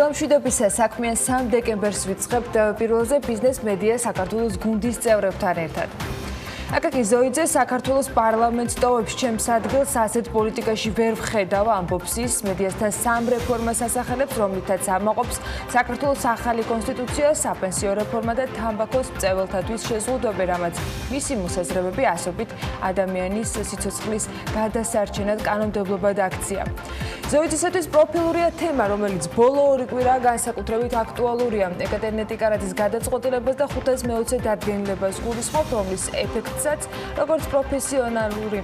დილა მშვიდობისა საქმიან 3 დეკემბერს ვიწყებთ პირველზე ბიზნეს მედია საქართველოს გუნდის წევრებთან ერთად. აკაკი ზოიძე საქართველოს პარლამენტს ტოვებს ჩემს ადგილს ასეთ პოლიტიკაში ვერ ვხედავ ამბობს ის მედიასთან 3 რეფორმას ასახელებს რომლითაც ამაყობს საქართველოს ახალი კონსტიტუცია, საპენსიო რეფორმა და თამბაქოს მწვეველთათვის შეზღუდვები, რამაც მისი მოსაზრებები ასობით ადამიანის სიცოცხლის გადასარჩენად კანონმდებლობად აქცია. ზოიძისათვის პროფილურია თემა, რომელიც ბოლო 2 კვირა განსაკუთრებით აქტუალურია. ეკატერინე ტიკარაძის გადაწყვეტილებას და 520 დადგენილებას გულისხმობ, რომლის ეფექტსაც, როგორც პროფესიონალური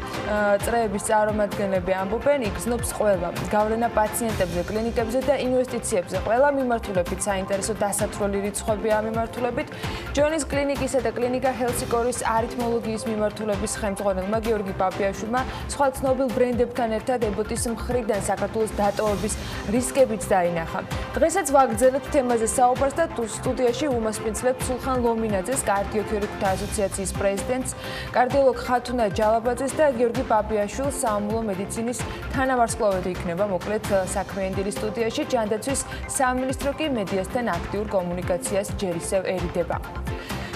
წრეების წარმომადგენლები ამბობენ, იგრძნობს ყველა. გავლენა პაციენტებზე, კლინიკებზე და ინვესტიციებზე. ყველა მიმართულებით საინტერესო დასათვრელი რიცხვები ამ მიმართულებით. ჯონის კლინიკისა და კლინიკა ჰელსიკორის არითმოლოგიის მიმართულების ხელმძღვანელმა გიორგი პაპიაშვილმა სხვა ცნობილ ბრენდებთან ერთად ებოტის მხრიდან საქართველოს დატოვების რისკებიც დაინახა. დღესაც ვაგრძელებთ თემაზე საუბარს და სტუდიაში უმასპინძლებთ სულხან ლომინაძეს, კარდიოქირურგთა ასოციაციის პრეზიდენტს, კარდიოლოგ ხათუნა ჯალაბაძეს და გიორგი პაპიაშვილს საამბულო მედიცინის თანავარსკვლავედი იქნება მოკლედ საქმიანი დილის სტუდიაში. ჯანდაცვის სამინისტრო კი მედიასთან აქტიურ კომუნიკაციას ჯერ ისევ ერიდება.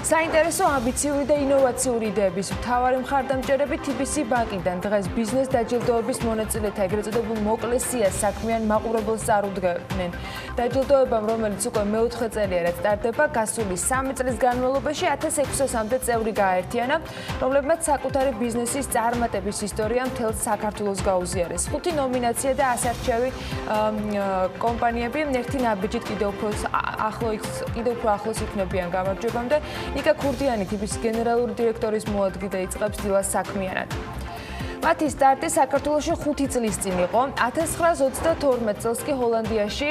საინტერესო ამბიციური და ინოვაციური იდეების მთავარი მხარდამჭერები TBC ბანკიდან დღეს ბიზნეს დაჯილდოების მონაწილეთა ეგრეთ წოდებულ მოკლე სიას საქმიან მაყურებელს წარუდგნენ. დაჯილდოებამ, რომელიც უკვე მეოთხე წელია სტარტდება, გასული 3 წლის განმავლობაში 1600-მდე წევრი გააერთიანა, რომლებმაც საკუთარი ბიზნესის წარმატების ისტორია მთელ საქართველოს გაუზიარეს. 5 ნომინაცია და ასარჩევი კომპანიები ერთი ნაბიჯით კიდევ უფრო ახლოს იქნებიან გამარჯვებამდე. ნიკა ქურდიანი TBC გენერალური დირექტორის მოადგილე იწყებს დილას საქმიანად. მათი სტარტი საქართველოში 5 წლის წინ იყო. 1922 წელს კი ჰოლანდიაში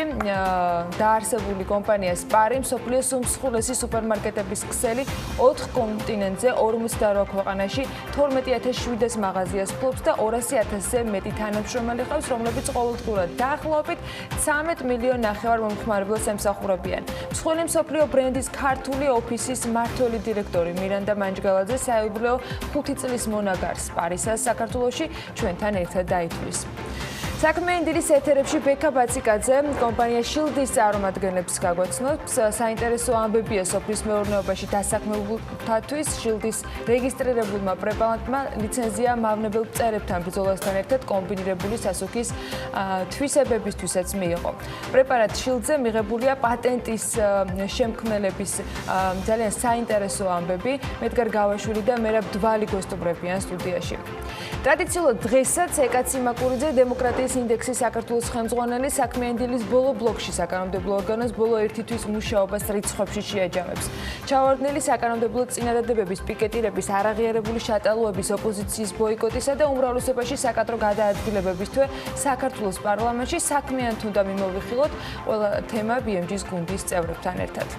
დაარსებული კომპანია სპარი მსოფლიოს უმსხვილესი სუპერმარკეტების ქსელი 4 კონტინენტზე 48 ქვეყანაში 12700 მაღაზიას ფლობს და 200,000-ზე მეტი თანამშრომელი ყავს, რომლებიც ყოველდღურად დაახლოებით 13 მილიონ ნახევარ მომხმარებელს ემსახურებიან. მსხვილი მსოფლიო ბრენდის ქართული ოფისის მმართველი დირექტორი მირანდა მანჯგალაძე საიუბილეო 5 წლის მონაგარს სპარისას ჩვენთან ერთად დაითვლის. საქმიანი დილის ეთერებში ბექა ბაციკაძე კომპანია შილდის წარმომადგენლებს გაგვაცნობს. საინტერესო ამბებია სოფლის მეურნეობაში დასაქმებულთათვის შილდის რეგისტრირებულმა პრეპარატმა ლიცენზია მავნებელ მწერებთან ბრძოლასთან ერთად კომბინირებული სასუქის თვისებებისთვისაც მიიღო. პრეპარატ შილდზე მიღებულია პატენტის შემქმნელების ძალიან საინტერესო ამბები. მედგარ გავაშვილი და მერაბ დვალი გვესტუმრებიან სტუდიაში. ტრადიციულად დღესაც ეკაცი მაკურიძე დემოკრატიის ინდექსის საქართველოს ხელმძღვანელი საქმიანი დილის ბოლო ბლოკში საკანონმდებლო ორგანოს ბოლო 1 თვის მუშაობას რიცხვებში შეაჯამებს. ჩავარდნილი საკანონმდებლო წინადადებების, პიკეტირების, არაღიარებული შატალოების, ოპოზიციის ბოიკოტისა და უმრავლესობაში საკადრო გადაადგილებების თვე საქართველოს პარლამენტში საქმიანთ უნდა მიმოვიხილოთ ყველა თემა BMG-ს გუნდის წევრებთან ერთად.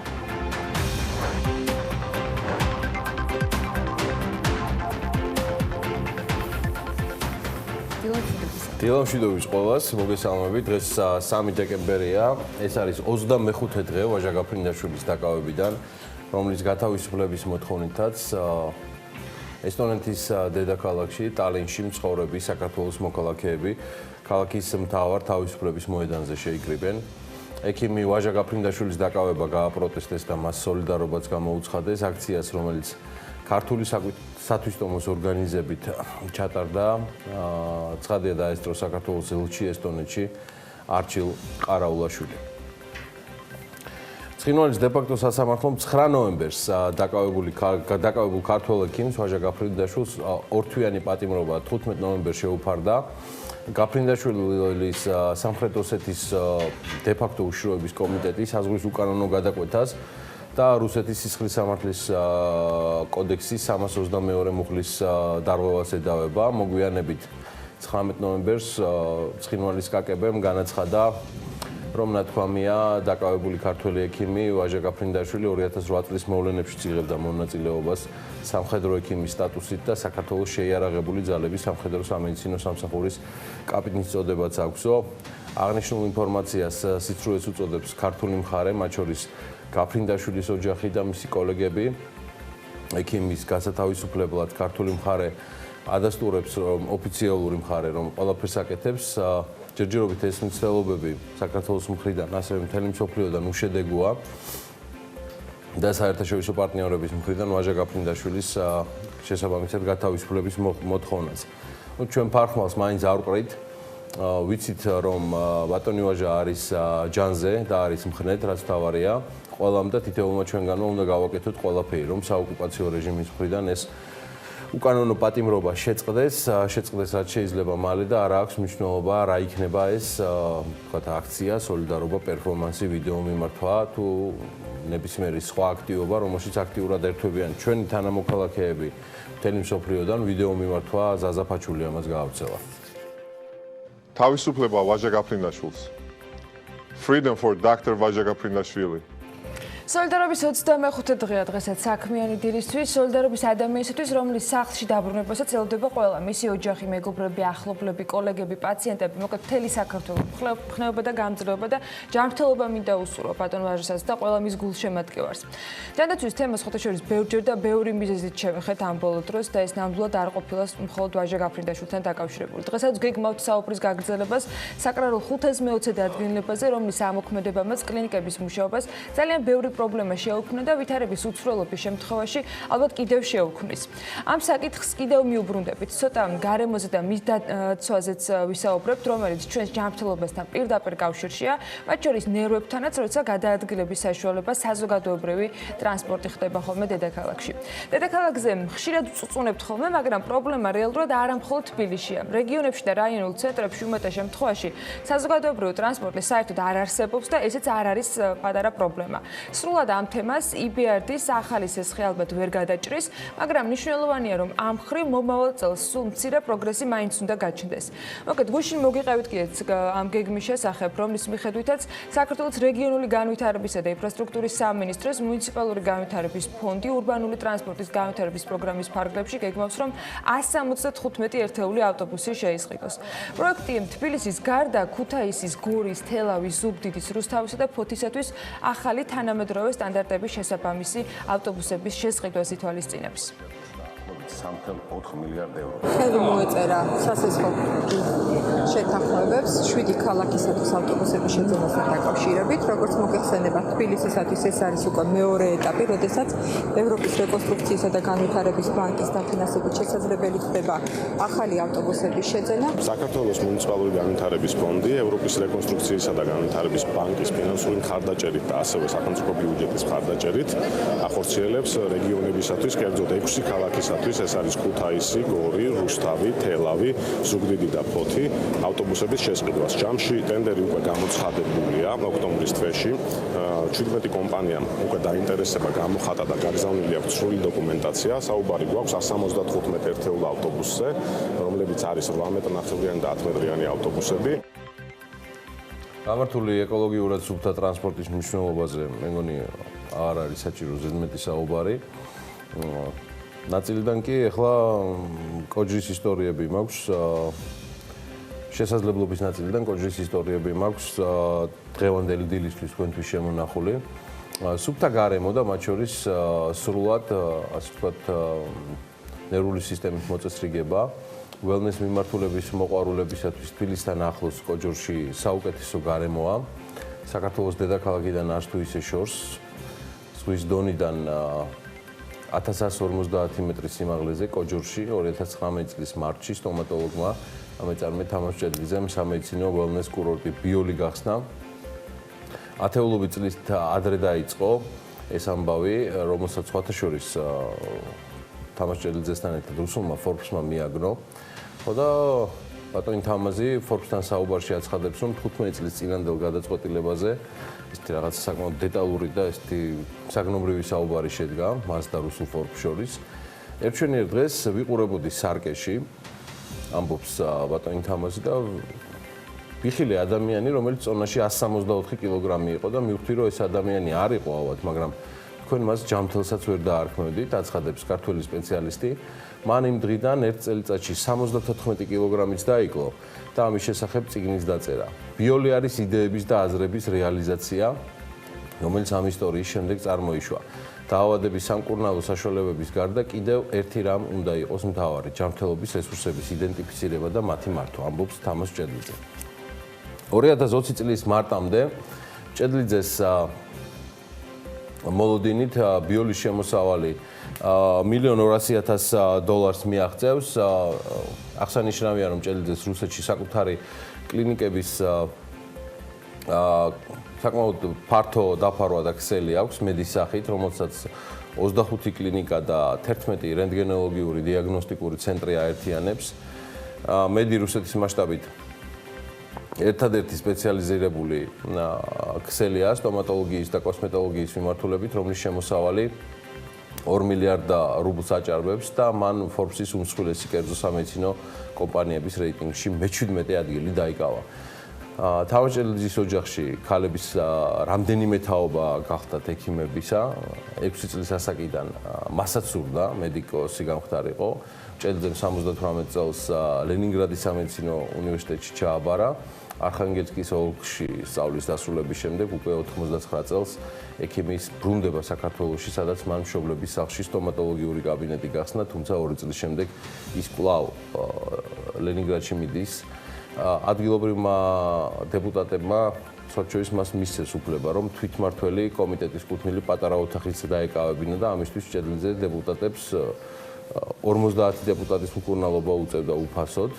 დილა მშვიდობის ყველას, მოგესალმებით. დღეს 3 დეკემბერია. ეს არის 25 დღე ვაჟა გაფრინდაშვილის დაკავებიდან, რომლის გათავისუფლების მოთხოვნითაც ესტონეთის დედაქალაქში, ტალინში მცხოვრები საქართველოს მოქალაქეები ქალაქის მთავარ თავისუფლების მოედანზე შეიკრიბნენ. ექიმი ვაჟა გაფრინდაშვილის დაკავება გააპროტესტეს და მას სოლიდარობაც გამოუცხადეს აქციას, რომელიც ქართული სათვისტომოს ორგანიზებით ჩატარდა. ცხადია დაესწრო საქართველოს ელჩი ესტონეთში არჩილ ყარაულაშვილი. ცხინვალის დე-ფაქტო სასამართლომ 9 ნოემბერს დაკავებულ ქართველ ექიმს ვაჟა გაფრინდაშვილს ორთვიანი პატიმრობა 15 ნოემბერს შეუფარდა. გაფრინდაშვილის სამხრეთ ოსეთის დე-ფაქტო უშიშროების კომიტეტი საზღვრის უკანონო გადაკვეთას და რუსეთის სისხლის სამართლის კოდექსის 322 მუხლის დარღვევას ედავება. მოგვიანებით 19 ნოემბერს ცხინვალის კაკებემ განაცხადა, რომ ნათქვამია დაკავებული ქართველი ექიმი ვაჟა გაფრინდაშვილი 2008 წლის მოვლენებში იღებდა მონაწილეობას სამხედრო ექიმის სტატუსით და საქართველოს შეიარაღებული ძალების სამხედრო სამედიცინო სამსახურის კაპიტნის წოდებაც აქვსო. აღნიშნულ ინფორმაციას სიცრუეს უწოდებს ქართული მხარე, მათ შორის გაფრინდაშვილის ოჯახი და მისი კოლეგები. ექიმის გასათავისუფლებლად ქართული მხარე ადასტურებს, რომ ოფიციალური მხარე რომ ყველაფერს აკეთებს, ჯერჯერობით ეს მცდელობები საქართველოს მხრიდან, ასევე მთელი მსოფლიოდან უშედეგოა და საერთაშორისო პარტნიორების მხრიდან ვაჟა გაფრინდაშვილის შესაბამისად გათავისუფლების მოთხოვნაც. ჩვენ ფარხმალს მაინც არ ვყრით, ვიცით რომ ბატონი ვაჟა არის ჯანზე და არის მხნედ, რაც თავარია. ყველამ და თითოეულმა ჩვენგანმა უნდა გავაკეთოთ ყველაფერი, რომ საოკუპაციო რეჟიმის მხრიდან ეს უკანონო პატიმრობა შეწყდეს რაც შეიძლება მალე და არ აქვს მნიშვნელობა რა იქნება ეს ვთქვათ აქცია, სოლიდარობა, პერფორმანსი, ვიდეო მიმართვა თუ ნებისმიერი სხვა აქტივობა, რომელშიც აქტიურად ერთვებიან ჩვენი თანამოქალაქეები მთელი მსოფლიოდან ვიდეო მიმართვა ზაზაფაჩული ამას გაავრცელა. თავისუფლება ვაჟა გაფრინდაშვილს. Freedom for Dr. ვაჟა გაფრინდაშვილი. სოლიდარობის 25 დღეა დღესაც საქმიანი დილისთვის, სოლიდარობის ადამიანისთვის, რომლის სახლში დაბრუნებასაც ელოდება ყველა, მისი ოჯახი, მეგობრები, ახლობლები, კოლეგები, პაციენტები, მოკლედ მთელი საქართველო, ხნეობა და გამძლეობა და ჯანმრთელობა მინდა უსურვო ბატონ ვაჟასაც და ყველა მის გულშემატკივარს. ჯანდაცვის თემა სხვათაშორის ბევრჯერ და ბევრი მიზეზით შევეხეთ ამ ბოლო დროს და ეს ნამდვილად არ ყოფილა მხოლოდ ვაჟა გაფრინდაშვილთან დაკავშირებული. დღესაც გეგმავთ საუბრის გაგრძელებას საკრალულ 520 დადგენილებაზე, რომლის ამოქმედებამაც კლინიკების მუშაობას ძალიან ბევრი პრობლემა შეუქმნა და ვითარების უცვლელობის შემთხვევაში ალბათ კიდევ შეუქმნის. ამ საკითხს კიდევ მიუბრუნდებით. ცოტა გარემოზე და მის დაცვაზეც ვისაუბრებთ, რომელიც ჩვენს ჯანმრთელობასთან პირდაპირ კავშირშია, მათ შორის ნერვებთანაც, როცა გადაადგილების საშუალება საზოგადოებრივი ტრანსპორტი ხდება ხოლმე დედაქალაქში. დედაქალაქზე ხშირად ვწუწუნებთ ხოლმე, მაგრამ პრობლემა რეალურად არა მხოლოდ თბილისშია. რეგიონებში და რაიონულ ცენტრებში უმეტეს შემთხვევაში საზოგადოებრივი ტრანსპორტი საერთოდ არ არსებობს და ესეც არ არის პატარა პრობლემა. სრულად ამ თემას EBRD-ს ახალი სესხი ალბათ ვერ გადაჭრის, მაგრამ მნიშვნელოვანია, რომ ამ მხრივ მომავალ წელს სულ მცირე პროგრესი მაინც უნდა გაჩნდეს. მოკლედ, გუშინ მოგიყევით კიდეც ამ გეგმის შესახებ, რომლის მიხედვითაც საქართველოს რეგიონული განვითარებისა და ინფრასტრუქტურის სამინისტროს მუნიციპალური განვითარების ფონდი ურბანული ტრანსპორტის განვითარების პროგრამის ფარგლებში გეგმავს, რომ 175 ერთეული ავტობუსი შეისყიდოს. პროექტი თბილისის გარდა ქუთაისის, გორის, თელავის, ზუგდიდის, რუსთავისა და ფოთისათვის ახალი თანამედროვე სტანდარტების შესაბამისი ავტობუსების შესყიდვას ითვალისწინებს. 3.4 მილიარდ ევრო. ხელი მოეწერა სასესხო შეთანხმებებს 7 ქალაქისათვის ავტობუსების შეძენასთან დაკავშირებით, როგორც მოგეხსენება თბილისისათვის ეს არის უკვე მეორე ეტაპი, როდესაც ევროპის რეკონსტრუქციისა და განვითარების ბანკის დაფინანსებით შესაძლებელი ხდება ახალი ავტობუსების შეძენა. საქართველოს მუნიციპალური განვითარების ფონდი, ევროპის რეკონსტრუქციისა და განვითარების ბანკის ფინანსური მხარდაჭერით და ასევე სახელმწიფო ბიუჯეტის მხარდაჭერით ახორციელებს რეგიონებისათვის, კერძოდ 6 ქალაქისათვის, ეს არის ქუთაისი, გორი, რუსთავი, თელავი, ზუგდიდი და ფოთი ავტობუსების შესყიდვას. ჯამში ტენდერი უკვე გამოცხადებულია ოქტომბრის თვეში. 17 კომპანიამ უკვე დაინტერესება გამოხატა და გაგზავნილი აქვს სრული დოკუმენტაცია. საუბარი გვაქვს 175 ერთეულ ავტობუსზე, რომლებიც არის 18 ნახევრიანი და 10 მეტრიანი ავტობუსები. გამართული ეკოლოგიურად სუფთა ტრანსპორტის მნიშვნელობაზე მე მგონი არ არის საჭირო ზედმეტი საუბარი. ნაწილიდან კი ახლა კოჯრის ისტორიები მაქვს, შესაძლებლობის ნაწილიდან კოჯრის ისტორიები მაქვს დღევანდელი დილისთვის თქვენთვის შემონახული. სუფთა გარემო და მათ შორის სრულად, ასე ვთქვათ, ნერვული სისტემის მოწესრიგება, ველნეს მიმართულების მოყვარულებისათვის თბილისთან ახლოს კოჯორში საუკეთესო გარემოა. საქართველოს დედაქალაქიდან არც თუ ისე შორს, ზღვის დონიდან 1150 მეტრის სიმაღლეზე კოჯორში 2019 წლის მარტში სტომატოლოგმა ამეწარმე თამაშ ჭედლიძემ სამედიცინო ველნეს კურორტი ბიოლი გახსნა. ათეულობით წლის ადრე დაიწყო ეს ამბავი, რომელსაც სხვათა შორის თამაშ ჭედლიძესთან ერთად რუსულმა Forbes-მა მიაგნო. ხო და ბატონი თამაზი Forbes-თან საუბარში აცხადებს, რომ 15 წლის წინანდელ გადაწყვეტილებაზე ესეთი რაღაც საკმაოდ დეტალური და ესეთი საგნობრივი საუბარი შედგა მას და რუსულ Forbes შორის. ერთშენიერ დღეს ვიყურებოდი სარკეში, ამბობს ბატონი თამაზი და ვიხილე ადამიანი, რომელიც წონაში 164 კილოგრამი იყო და მივხვდი, რომ ეს ადამიანი არ იყო ალბათ, მაგრამ თქვენ მას ჯამთელსაც ვერ დაარქმევდით, აცხადებს ქართველი სპეციალისტი. მან იმ დღიდან ერთ წელიწადში 74 კილოგრამიც დაიკლო და ამის შესახებ წიგნის დაწერა. ბიოლი არის იდეების და აზრების რეალიზაცია, რომელიც ამ ისტორიის შემდეგ წარმოიშვა. დაავადების სამკურნალო საშუალებების გარდა კიდევ ერთი რამ უნდა იყოს მთავარი, ჯანმრთელობის რესურსების იდენტიფიცირება და მათი მართვა, ამბობს თამაზ ჭედლიძე. 2020 წლის მარტამდე ჭედლიძეს მოლოდინით ბიოლის შემოსავალი $1,200,000 მიაღწევს. აღსანიშნავია, რომ ჭედლიძეს რუსეთში საკუთარი კლინიკების საკმაოდ ფართო დაფარვა და ქსელი აქვს მედის სახით, რომელსაც 25 კლინიკა და 11 რენტგენოლოგიური დიაგნოსტიკური ცენტრი აერთიანებს. მედი რუსეთის მასშტაბით ერთადერთი სპეციალიზირებული ქსელია სტომატოლოგიის და კოსმეტოლოგიის მიმართულებით, რომლის შემოსავალი 2 მილიარდ რუბლს აჭარბებს და მან Forbes-ის უმსხვილესი კერძო სამედიცინო კომპანიების რეიტინგში მე-17 ადგილი დაიკავა. თავად ჭედლიძის ოჯახში ქალების რამდენიმე თაობა გახდათ ექიმებისა, 6 წლის ასაკიდან მასაც სურდა მედიკოსი გამხდარიყო. ჭედლიძემ 78 წელს ლენინგრადის სამედიცინო უნივერსიტეტში ჩააბარა. არხანგელსკის ოლქში სწავლის დასრულების შემდეგ უკვე 99 წელს ექიმის ბრუნდება საქართველოში, სადაც მან მშობლების სახლში სტომატოლოგიური კაბინეტი გახსნა, თუმცა 2 წლის შემდეგ ის კვლავ ლენინგრადში მიდის. ადგილობრივმა დეპუტატებმა სოციალისტ მას მისცეს უფლება, რომ თვითმმართველი კომიტეტის კუთვნილი პატარა ოთახიც დაეკავებინა და ამისთვის ჭედლიძე დეპუტატებს 50 დეპუტატის მკურნალობა უწევდა უფასოდ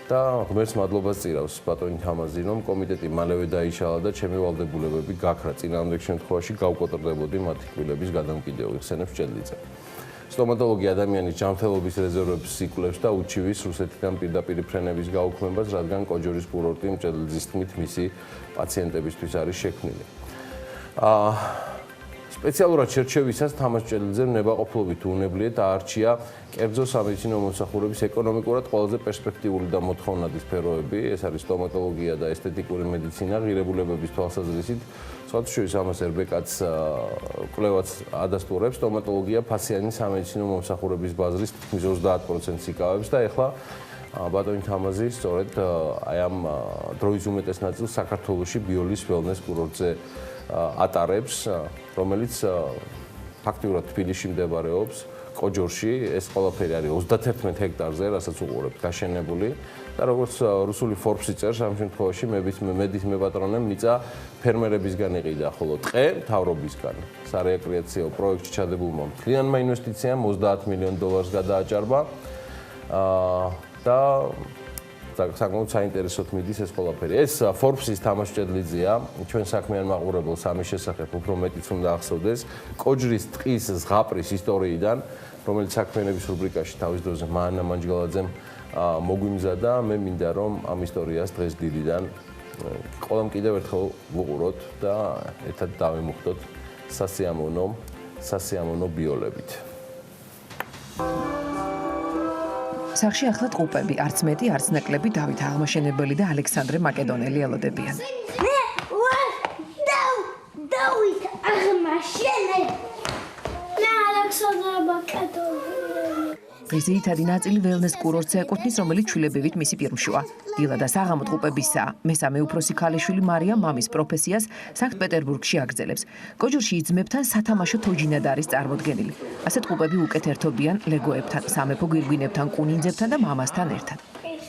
და ღმერთს მადლობას წირავს ბატონი თამაზი, რომ კომიტეტი მალევე დაიშალა და ჩემი ვალდებულებები გაქრა. წინააღმდეგ შემთხვევაში გავკოტრდებოდი მათი კბილების გადამკიდევ, იხსენებს ჭედლიძე. სტომატოლოგი ადამიანის ჯანმრთელობის რეზერვებს იკვლევს და უჩივის რუსეთიდან პირდაპირ ფრენების გაუქმებას, რადგან კოჯორის კურორტი ჭედლიძის თქმით მისი პაციენტებისთვის არის შექმნილი. სპეციალურად შერჩევისას თამაზ ჭედლიძემ ნებაყოფლობით უუნებლიეთ აარჩია კერძო სამედიცინო მომსახურების ეკონომიკურად ყველაზე პერსპექტიული და მოთხოვნადი სფეროები, ეს არის სტომატოლოგია და ესთეტიკური მედიცინა, ღირებულებების თვალსაზრისით. სხვათაშორის ამას RBK-ც კვლევაც ადასტურებს, სტომატოლოგია ფასიანი სამედიცინო მომსახურების ბაზრის 30%-ს იკავებს და ეხლა ბატონი თამაზი სწორედ აი ამ დროის უმეტეს ნაწილს საქართველოში ბიოლის ველნეს კურორტზე ატარებს, რომელიც ფაქტიურად თბილისში მდებარეობს, კოჯორში. ეს ყველაფერი არის 31 ჰექტარზე, რასაც უყურებთ, გაშენებული და როგორც რუსული Forbes-ი წერს, ამ შემთხვევაში მედის მეპატრონემ მიწა ფერმერებისგან იყიდა, ხოლო ტყე მთავრობისგან. სარეკრეაციო პროექტში ჩადებულმა მთლიანმა ინვესტიციამ $30 მილიონ გადააჭარბა და საკმაოდ საინტერესოდ მიდის ეს ყველაფერი. ეს Forbes-ის თამაშ ჭედლიძეა, ჩვენ საქმიან მაყურებელს ამის შესახებ უფრო მეტიც უნდა ახსოვდეს. კოჯრის ტყის ზღაპრის ისტორიიდან, რომელიც საქმიანების რუბრიკაში თავის დროზე მაანა მანჯგალაძემ მოგვიმზადა, მე მინდა რომ ამ ისტორიას დღეს დილიდან ყველამ კიდევ ერთხელ ვუყუროთ და ერთად დავიმუხტოთ სასიამოვნო ბიოლებით. სახში ახლა ტყუპები, არც მეტი, არც ნაკლები დავით აღმაშენებელი და ალექსანდრე მაკედონელი ელოდებიან. მე ვარ დავით აღმაშენებელი. მე ალექსანდრე მაკედონელი. დღის ძირითადი ნაწილი ველნეს კურორტზე ეკუთვნის, რომელიც ჩვილებივით მისი პირმშოა. დილა და საღამო ტყუპებისაა. მესამე უფროსი ქალიშვილი მარია მამის პროფესიას სანქტ-პეტერბურგში აგრძელებს. კოჯორში იძმებთან სათამაშო თოჯინად არის წარმოდგენილი. ასე ტყუპები უკეთ ერთობიან ლეგოებთან, სამეფო გვირგვინებთან, კუნინძებთან და მამასთან ერთად.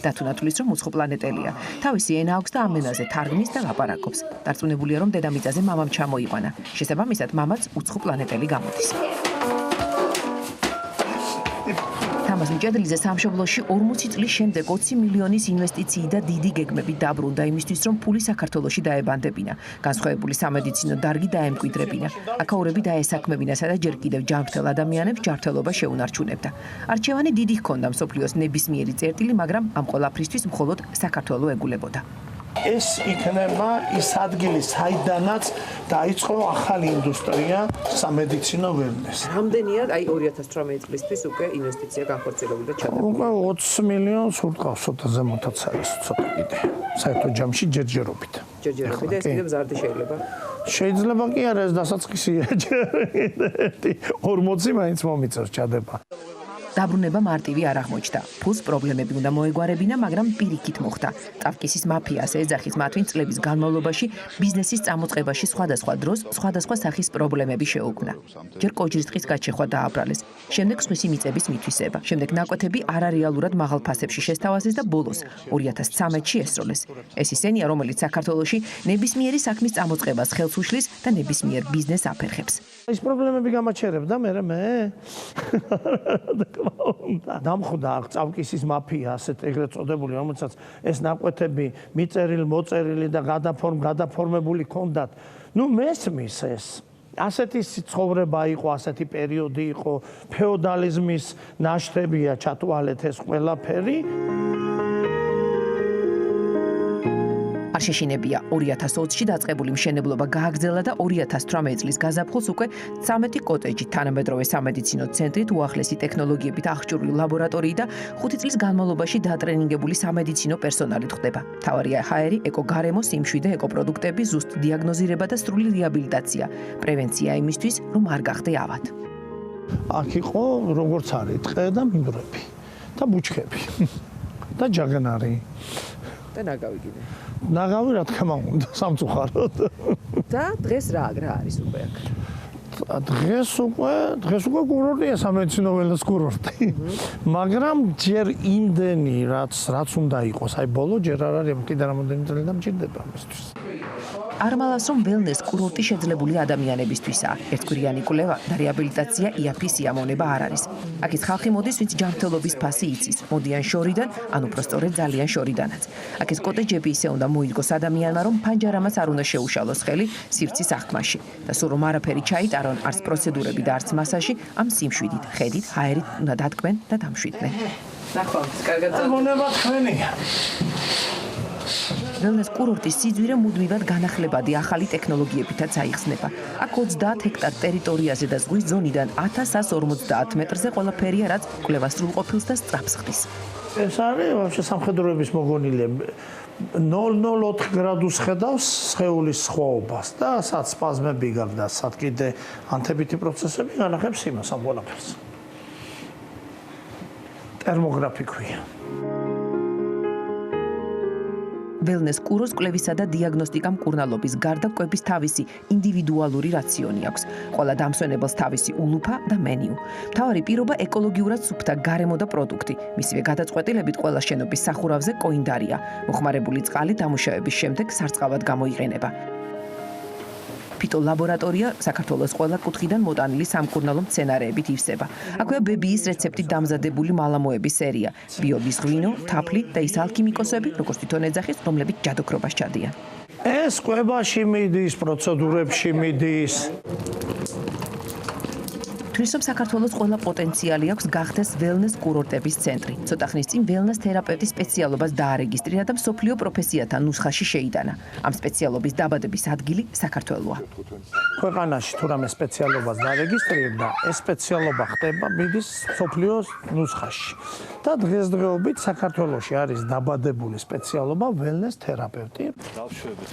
დათუნა თulis, რომ უცხო პლანეტელია. თავისი ენა აქვს და ამ ენაზე თარგმნის და ლაპარაკობს. დარწმუნებულია, რომ დედამიწაზე მამამ ჩამოიყვანა. შესაბამისად, მამაც უცხო პლანეტელი გამოდის. თამაზ ჭედლიძე სამშობლოში 40 წლის შემდეგ 20 მილიონის ინვესტიციი და დიდი გეგმები დაბრუნდა იმისთვის, რომ ფული საქართველოში დაებანდებინა. განსხვავებული სამედიცინო დარგი დაემკვიდრებინა. აქაურები დაესაქმებინა, სადაც ჯერ კიდევ ჯანმრთელ ადამიანებს ჯანმრთელობა შეუნარჩუნებდა. არჩევანი დიდი ჰქონდა მსოფლიოს ნებისმიერი წერტილი, მაგრამ ამ ყველაფრისთვის მხოლოდ საქართველო ეგულებოდა. ეს იქნება ის ადგილი, საიდანაც დაიწყო ახალი ინდუსტრია სამედიცინო ველნეს. რამდენია აი 2018 წლისთვის უკვე ინვესტიცია განხორციელებული და ჩადებული? უკვე 20 მილიონს ურტყავს, ცოტა ზემოთაც არის, ცოტა კიდე. საერთო ჯამში ჯერჯერობით. ჯერჯერობით და ეს კიდევ მზარდი შეიძლება? შეიძლება კი არა, ეს დასაწყისია. 40 მაინც მომიწევს ჩადება. დაბრუნება მარტივი არ აღმოჩნდა. ფულს პრობლემები უნდა მოეგვარებინა, მაგრამ პირიქით მოხდა. წავკისის მაფიას ეძახის მათ, ვინც წლების განმავლობაში ბიზნესის წამოწყებაში სხვადასხვა დროს სხვადასხვა სახის პრობლემები შეუქმნა. ჯერ კოჯრის ტყის გაჩეხვა დააბრალეს, შემდეგ სხვისი მიწების მითვისება, შემდეგ ნაკვეთები არარეალურად მაღალ ფასებში შესთავაზეს და ბოლოს 2013-ში ესროლეს. ეს ისენია, რომელიც საქართველოში ნებისმიერი საქმის წამოწყებას ხელს უშლის და ნებისმიერ ბიზნესს აფერხებს. ის პრობლემები გამაჩერებდა მე დამხვდა წავკისის მაფია ასეთ ეგრეთ წოდებული, რომელსაც ეს ნაკვეთები მიწერილი და გადაფორმებული ჰქონდათ. მესმის ეს ასეთი ცხოვრება იყო, ასეთი პერიოდი იყო, ფეოდალიზმის ნაშთებია ჩათვალეთ ეს ყველაფერი. არ შეშინებია 2020-ში დაწყებული მშენებლობა გააგრძელა და 2018 წლის გაზაფხულს უკვე 13 კოტეჯი, თანამედროვე სამედიცინო ცენტრით, უახლესი ტექნოლოგიებით აღჭურვილი ლაბორატორიი და 5 წლის განმავლობაში დატრენინგებული სამედიცინო პერსონალით ხდება. მთავარია ჰაერი, ეკოგარემო, სიმშვიდე, ეკოპროდუქტები, ზუსტ დიაგნოზირება და სრული რეაბილიტაცია. პრევენცია იმისთვის, რომ არ გახდე ავად. აქ იყო როგორც არის ტყე და მინდვრები და ბუჩქები და ჯაგნარი. და ნაგავი კიდე. ნაგავი რა თქმა უნდა სამწუხაროდ. და დღეს რა არის უკვე აქ? დღეს უკვე კურორტია, სამედიცინო ველნეს კურორტი. მაგრამ ჯერ იმდენი რაც უნდა იყოს, აი ბოლო ჯერ არ არის, კიდე რამოდენიმე წელი დამჭირდება ამისთვის. არმალავს, რომ ველნეს კურორტი შეძლებული ადამიანებისთვისაა. ერთკვირიანი კვლევა და რეაბილიტაცია იაფის სიამოვნება არ არის. აქეთ ხალხი მოდის, ვინც ჯანმრთელობის ფასი იცის. მოდიან შორიდან, ან უпростоრედ ძალიან შორიდანაც. აქეთ კოტეჯები ისე უნდა მოიდგოს ადამიანმა, რომ ფანჯარამაც არ უნდა შეუშალოს ხელი სივრცის აღქმაში. და სულ რომ არაფერი ჩაიტარონ, არც პროცედურები და არც მასაჟი, ამ სიმშვიდით, ხედით, ჰაერით უნდა დათქმენ და დამშვიდნენ. ნახვამდის, კარგად მონება თქვენია. ველნეს კურორტის სიძვირე მუდმივად განახლებადი ახალი ტექნოლოგიებითაც აიხსნება. აქ 20 ჰექტარ ტერიტორიაზე და ზღვის ზონიდან 1150 მეტრზე ყველაფერია, რაც კვლევას სრულყოფილს და სწრაფს ხდის. ეს არის ვაფშე სამხედროების მოგონილები. 0.04 გრადუს ხედავს სხეულის სხვაობას და სად სპაზმები გარდა, სად კიდე ანთებითი პროცესები განახებს იმას ამ ყველაფერს. ტერმოგრაფი ქვია. ველნეს კურორტს კვლევისა და დიაგნოსტიკა მკურნალობის გარდა კვების თავისი ინდივიდუალური რაციონი აქვს. ყველა დამსვენებელს თავისი ულუფა და მენიუ. მთავარი პირობა ეკოლოგიურად სუფთა გარემო და პროდუქტი. მისივე გადაწყვეტილებით ყველა შენობის სახურავზე კოინდარია. მოხმარებული წყალი დამუშავების შემდეგ სარწყავად გამოიყენება. ფიტოლაბორატორია საქართველოს ყველა კუთხიდან მოტანილი სამკურნალო მცენარეებით ივსება. აქვეა ბებიის რეცეპტით დამზადებული მალამოების სერია, ბიობის ღვინო, თაფლი და ის ალქიმიკოსები, როგორც თვითონ ეძახის, რომლებიც ჯადოქრობას ჩადიან. ეს კვებაში მიდის, პროცედურებში მიდის. თვლის რომ საქართველოს ყველა პოტენციალი აქვს გახდეს ველნეს კურორტების ცენტრი. ცოტა ხნის წინ ველნეს თერაპევტის სპეციალობას დაარეგისტრირა და მსოფლიო პროფესიათა ნუსხაში შეიტანა. ამ სპეციალობის დაბადების ადგილი საქართველოა. ქვეყანაში თუ რამე სპეციალობას დაარეგისტრირდა, ეს სპეციალობა ხდება მიდის მსოფლიოს ნუსხაში. და დღესდღეობით საქართველოში არის დაბადებული სპეციალობა ველნეს თერაპევტი.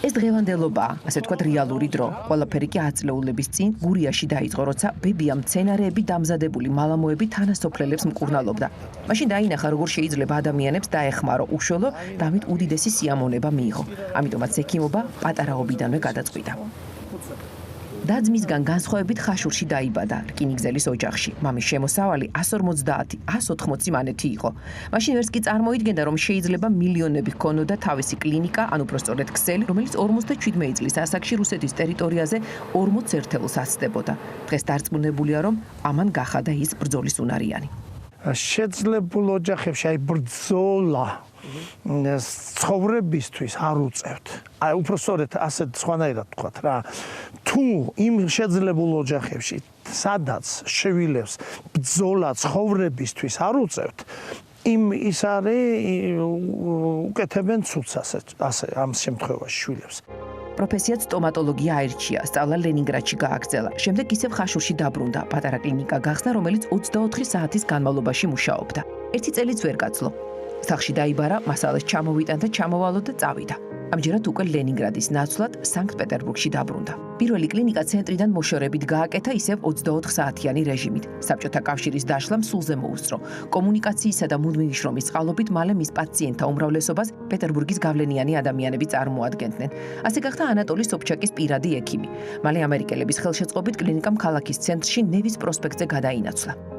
ეს დღევანდელობაა, ასე ვთქვათ, რეალური დრო. ყველაფერი კი ათწლეულების წინ გურიაში დაიწყო, როცა ბებია მცენარეები დამზადებული მალამოები თანასოფლელებს მკურნალობდა. მაშინ დაინახა, როგორ შეიძლება ადამიანებს დაეხმარო უშველო და ამით უდიდესი სიამოვნება მიიღო. ამიტომაც ექიმობა პატარაობიდანვე გადაწყვიტა. და-ძმისგან განსხვავებით ხაშურში დაიბადა, რკინიგზელის ოჯახში. მამის შემოსავალი 150-180 მანეთი იყო. მაშინ ვერც კი წარმოიდგენდა, რომ შეიძლება მილიონები ჰქონოდა თავისი კლინიკა, ან უпростоრედ ქსელი, რომელიც 57 წლის ასაკში რუსეთის ტერიტორიაზე 40 ერთეულს აცდებოდა. დღეს დარწმუნებულია, რომ ამან გახადა ის ბრძოლის უნარიანი. შეძლებულ ოჯახებში აი ბრძოლა ცხოვრებისთვის არ უწევთ. აი უпростоრედ ასეთ სხვანაირად თქვათ რა. თუ იმ შეძლებულ ოჯახებში სადაც შევილებს ბრძოლა ცხოვრებისთვის არ უწევთ, ის არის უკეთებენ ცუდს ასე ამ შემთხვევაში შვილებს. პროფესიად სტომატოლოგია აირჩია, სწავლა ლენინგრადში გააგრძელა. შემდეგ ისევ ხაშურში დაბრუნდა, პატარა კლინიკა გახსნა, რომელიც 24 საათის განმავლობაში მუშაობდა. ერთი წელიც ვერ გაძლო. სახლში დაიბარა, მასალას ჩამოვიტან და ჩამოვალო და წავიდა. ამჯერად უკვე ლენინგრადის ნაცვლად სანქტ-პეტერბურგში დაბრუნდა. პირველი კლინიკა ცენტრიდან მოშორებით გააკეთა ისევ 24 საათიანი რეჟიმით. საბჭოთა კავშირის დაშლამ სულზე მოუსწრო. კომუნიკაციისა და მუდმივი შრომის წყალობით მალე მის პაციენტთა უმრავლესობას პეტერბურგის გავლენიანი ადამიანები წარმოადგენდნენ. ასე გახდა ანატოლი სოფჩაკის პირადი ექიმი. მალე ამერიკელების ხელშეწყობით კლინიკამ ქალაქის ცენტრში ნევის პროსპექტზე გადაინაცვლა.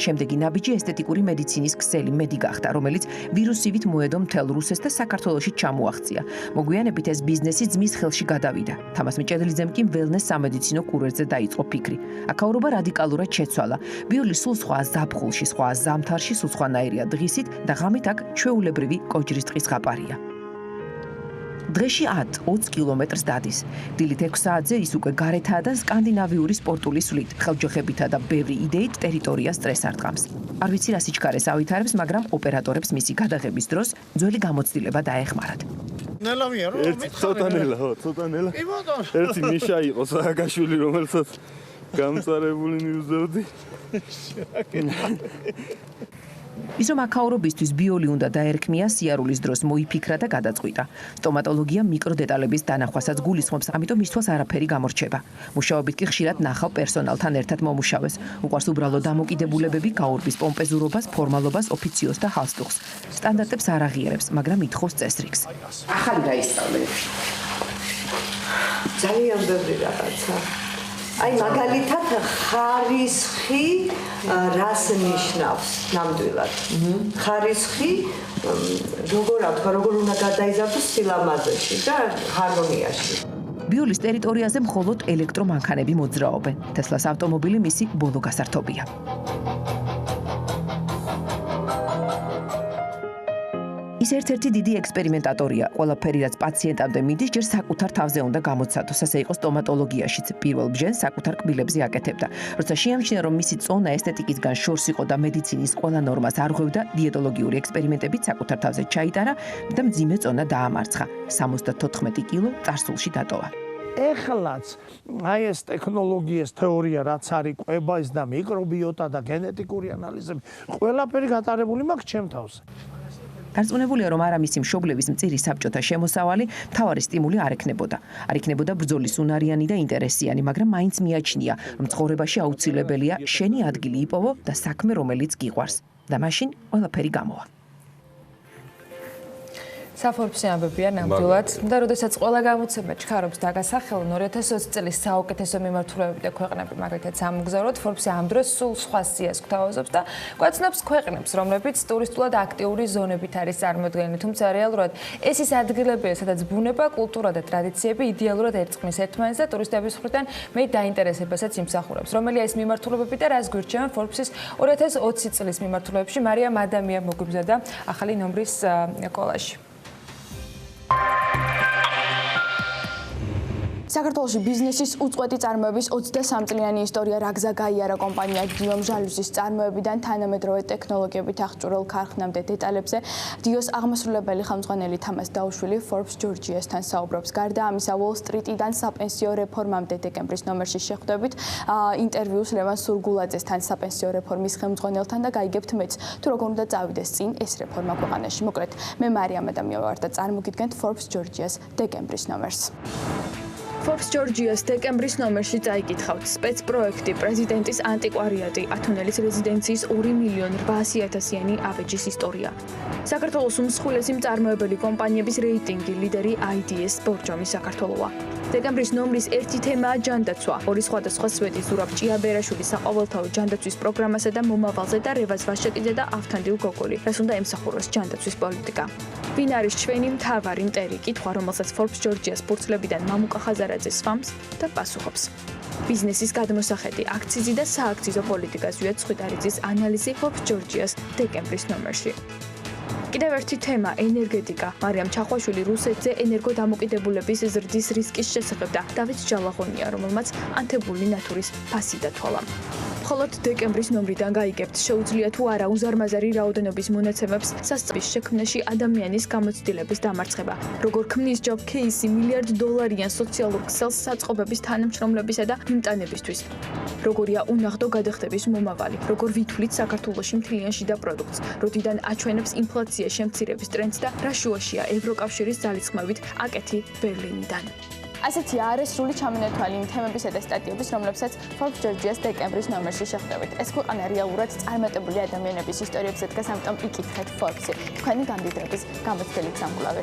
შემდეგი ნაბიჯი ესთეტიკური მედიცინის ქსელი მედი გახდა, რომელიც ვირუსივით მოედო მთელ რუსეთს და საქართველოში ჩამოაღწია. მოგვიანებით ეს ბიზნესი ძმის ხელში გადავიდა. თამას მიჭედლიძემ კი ველნეს სამედიცინო კურორტზე დაიწყო ფიქრი. აქაურობა რადიკალურად შეცვალა. ბიოლი სულ სხვა ზაფხულში, სხვა ზამთარში, სულ სხვანაირია დღისით და ღამით აქ ჩვეულებრივი კოჯრის ტყის ზღაპარია. დღეში 10-20 კილომეტრს დადის. დილით 6 საათზე ის უკვე გარეთაა და სკანდინავიური სპორტული სვლით, ხელჯოხებითა და ბევრი იდეით ტერიტორიას სტრესს არ დღამს. არ ვიცი რა სიჩქარეს ავითარებს, მაგრამ ოპერატორებს მისი გადაღების დროს ძველი გამოცდილება დაეხმარათ. ნელავია რომ ცოტა ნელა. ერთი მიშა იყო სააკაშვილი, რომელსაც გამწარებული მივზევდი. ის რომ აქაურობისთვის ბიოლი უნდა დაერქმია, სიარულის დროს მოიფიქრა და გადაწყვიტა. სტომატოლოგია მიკროდეტალების დანახვასაც გულისხმობს, ამიტომ მისთვის არაფერი გამორჩება. მუშაობით კი ხშირად ნახავ პერსონალთან ერთად მომუშავეს. უყვარს უბრალო დამოკიდებულებები, გაურბის პომპეზურობას, ფორმალობას, ოფიციოს და ჰალსტუხს. სტანდარტებს არ აღიარებს, მაგრამ ითხოვს წესრიგს. ახალი დაისწავლე. ძალიან ბევრი რაღაცა. აი მაგალითად ხარისხი რას ნიშნავს ნამდვილად? ხარისხი როგორ უნდა გადაიზარდოს სილამაზეში და ჰარმონიაში. ბიოლის ტერიტორიაზე მხოლოდ ელექტრომანქანები მოძრაობენ. თესლას ავტომობილი მისი ბოლო გასართობია. ის ერთ-ერთი დიდი ექსპერიმენტატორია. ყველაფერი, რაც პაციენტამდე მიდის, ჯერ საკუთარ თავზე უნდა გამოცადოს. ასე იყო სტომატოლოგიაშიც. პირველ ბჟენს საკუთარ კბილებზე აკეთებდა. როცა შეამჩნია, რომ მისი წონა ესთეტიკისგან შორს იყო და მედიცინის ყველა ნორმას არღვევდა, დიეტოლოგიური ექსპერიმენტებით საკუთარ თავზე ჩაიტარა და მძიმე წონა დაამარცხა. 74 კილო წარსულში დატოვა. ეხლაც აი ეს ტექნოლოგიის თეორია რაც არის კვების და მიკრობიოტა და გენეტიკური ანალიზები, ყველაფერი გატარებული მაქვს ჩემ თავზე. დარწმუნებულია, რომ არამისი მშობლების მწირი საბჭოთა შემოსავალი მთავარი სტიმული არ ექნებოდა. არ იქნებოდა ბრძოლის უნარიანი და ინტერესიანი, მაგრამ მაინც მიაჩნია, რომ ცხოვრებაში აუცილებელია შენი ადგილი იპოვო და საქმე, რომელიც გიყვარს. და მაშინ ყველაფერი გამოვა. საფორბსი ამბებია ნამდვილად და როდესაც ყველა გამოცემა ჩქარობს დაგასახელონ 2020 წლის საუკეთესო მიმართულებები და ქვეყნები მაგალითად სამგზავროდ ფორბსი ამ დროს სულ სხვა სიას გვთავაზობს და გვაცნობს ქვეყნებს, რომლებიც ტურისტულად აქტიური ზონებით არის წარმოდგენილი, თუმცა რეალურად ეს ის ადგილებია, სადაც ბუნება, კულტურა და ტრადიციები იდეალურად ერწყმის ერთმანეთს და ტურისტების მხრიდან მე დაინტერესებასაც იმსახურებს. რომელია ეს მიმართულებები და რას გვირჩევენ ფორბსის 2020 წლის მიმართულებებში მარიამ ადამიანმა მოგვიბზადა ახალი ნომრის კოლაჟი. საქართველოში ბიზნესის უწყვეტი წარმოების 23 წლიანი ისტორია რაგზა გაიარა კომპანია დიომ ჟალუზის წარმოებიდან თანამედროვე ტექნოლოგიებით აღჭურვილ ქარხნამდე დეტალებზე დიოს აღმასრულებელი ხელმძღვანელი თამას დაუშვილი Forbes Georgiasთან საუბრობს. გარდა ამისა, Wall Street-იდან საპენსიო რეფორმამდე დეკემბრის ნომერში შეხვდებით ინტერვიუს ლევან სურგულაძესთან საპენსიო რეფორმის ხელმძღვანელთან და გაიგებთ მეც თუ როგორ უნდა წავიდეს წინ ეს რეფორმა ქვეყანაში. მოკლედ, მე მარიამ ადამიანმა ვარ და წარმოგიდგენთ Forbes Georgias დეკემბრის ნომერს. Forbes Georgias დეკემბრის ნომერში წაიკითხავთ სპეცპროექტი პრეზიდენტის ანტიკვარიატი ათონელის რეზიდენციის 2.800.000-იანი ავეჯის ისტორია. საქართველოს უმსხვილესი მწარმოებელი კომპანიების რეიტინგი ლიდერი IDS ბორჯომი საქართველოა. დეკემბრის ნომრის ერთი თემაა ჯანდაცვა. ორი სხვადასხვა სვეტი ზურაბ ჭიაბერაშვილის საყოველთაო ჯანდაცვის პროგრამასა და მომავალზე და რევაზ ვაშაკიძე და ავთანდილ გოგოლი. რას უნდა ემსახუროს ჯანდაცვის პოლიტიკა. ვინ არის ჩვენი მთავარი მტერი? კითხვა, რომელსაც Forbes Georgias ფურცლებიდან მამუკა ხაზარაძე სვამს და პასუხობს. ბიზნესის გადმოსახედი, აქციზი და სააქციზო პოლიტიკას ზვიად ცხვიდარიძის ანალიზი Forbes Georgias დეკემბრის ნომერში. კიდევ ერთი თემა ენერგეტიკა. მარიამ ჩახვაშვილი რუსეთზე ენერგოდამოკიდებულების ზრდის რისკის შესახებ და დავით ჯალაღონია, რომელმაც ანთებული ნატურის ფასი დათვალა. მხოლოდ დეკემბრის ნომრიდან გაიგებთ, შეუძლია თუ არა უზარმაზარი რაოდენობის მონაცემებს სასწრაფის შექმნაში ადამიანის გამოცდილების დამარცხება. Როგორ ქმნის ჯობ ქეისი $1 მილიარდიან სოციალურ ქსელს საწყობების თანამშრომლებისა და მიმტანებისთვის. Როგორია უნაღდო გადახდების მომავალი, როგორ ვითვლით საქართველოში მთლიანში და პროდუქტს, როდიდან აჩვენებს ინფლაცია შემცირების ტრენდს და რა შუაშია ევროკავშირის ძალისხმევით აკეთი ბერლინიდან. ასეთია არასრული ჩამონათვალი იმ თემებისა და სტატიების, რომლებსაც Forbes Georgia-ს დეკემბრის ნომერში შეხვდებით. ეს ქვეყანა რეალურად წარმატებული ადამიანების ისტორიებზე დგას, ამიტომ იკითხეთ Forbes-ი, თქვენი გამდიდრების გამოცდილით სამკვლავი.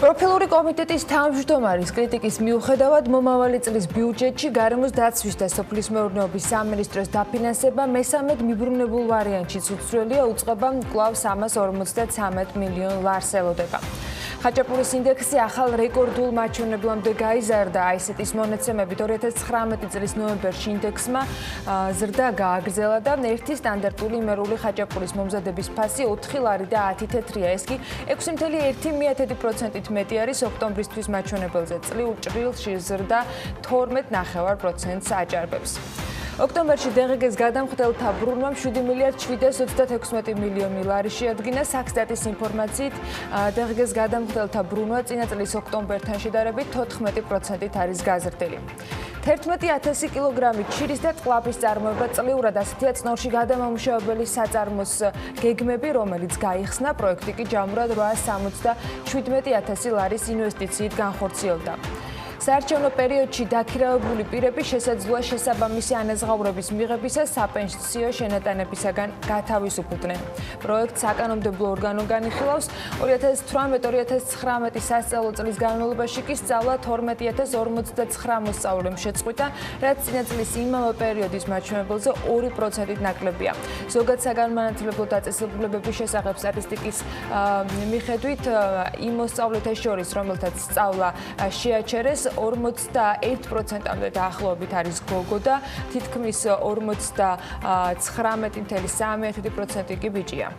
პროფილური კომიტეტის თავმჯდომარის კრიტიკის მიუხედავად მომავალი წლის ბიუჯეტში გარემოს დაცვის და სოფლის მეურნეობის სამინისტროს დაფინანსება მესამედ მიბრუნებულ ვარიანტშიც უცვლელია, უწყება კვლავ 353 მილიონ ლარს ელოდება. ხაჭაპურის ინდექსი ახალ რეკორდულ მაჩვენებლამდე გაიზარდა. AISET-ის მონაცემებით 2019 წლის ნოემბერში ინდექსმა ზრდა გააგრძელა და ერთი სტანდარტული იმერული ხაჭაპურის მომზადების ფასი 4 ლარი და 10 თეთრია. ეს კი 6.1%-ით მეტი არის ოქტომბრისთვის მაჩვენებელზე. წლიურ ჭრილში ზრდა 12.9%-ს აჭარბებს. ოქტომბერში DGG-ს გადამხდელთა ბრუნვამ 7.736 მილიონი ლარი შეადგინა. საქსტატის ინფორმაციით DGG-ს გადამხდელთა ბრუნვა წინა წლის ოქტომბერთან შედარებით 14%-ით არის გაზრდილი. 11,000 კილოგრამი ჩირის და ტყლაპის წარმოება წლიურად ასეთია წნორში გადამამუშავებელი საწარმოს გეგმები, რომელიც გაიხსნა, პროექტი კი ჯამურად 877,000 ლარის ინვესტიციით განხორციელდა. საარჩევნო პერიოდში დაქირავებული პირები შესაძლოა შესაბამისი ანაზღაურების მიღებისას საპენსიო შენატანებისაგან გათავისუფლდნენ. პროექტს საკანონმდებლო ორგანო განიხილავს. 2018-2019 სასწავლო წლის განმავლობაში კი სწავლა 12,059 მოსწავლემ შეწყვიტა, რაც წინა წლის იმავე პერიოდის მაჩვენებელზე 2%-ით ნაკლებია. ზოგად საგანმანათლებლო დაწესებულებების შესახებ სტატისტიკის მიხედვით იმ მოსწავლეთა შორის, რომელთაც სწავლა შეაჩერეს, 41%-მდე დაახლოებით არის გოგო და თითქმის 49.3% კი ბიჭია.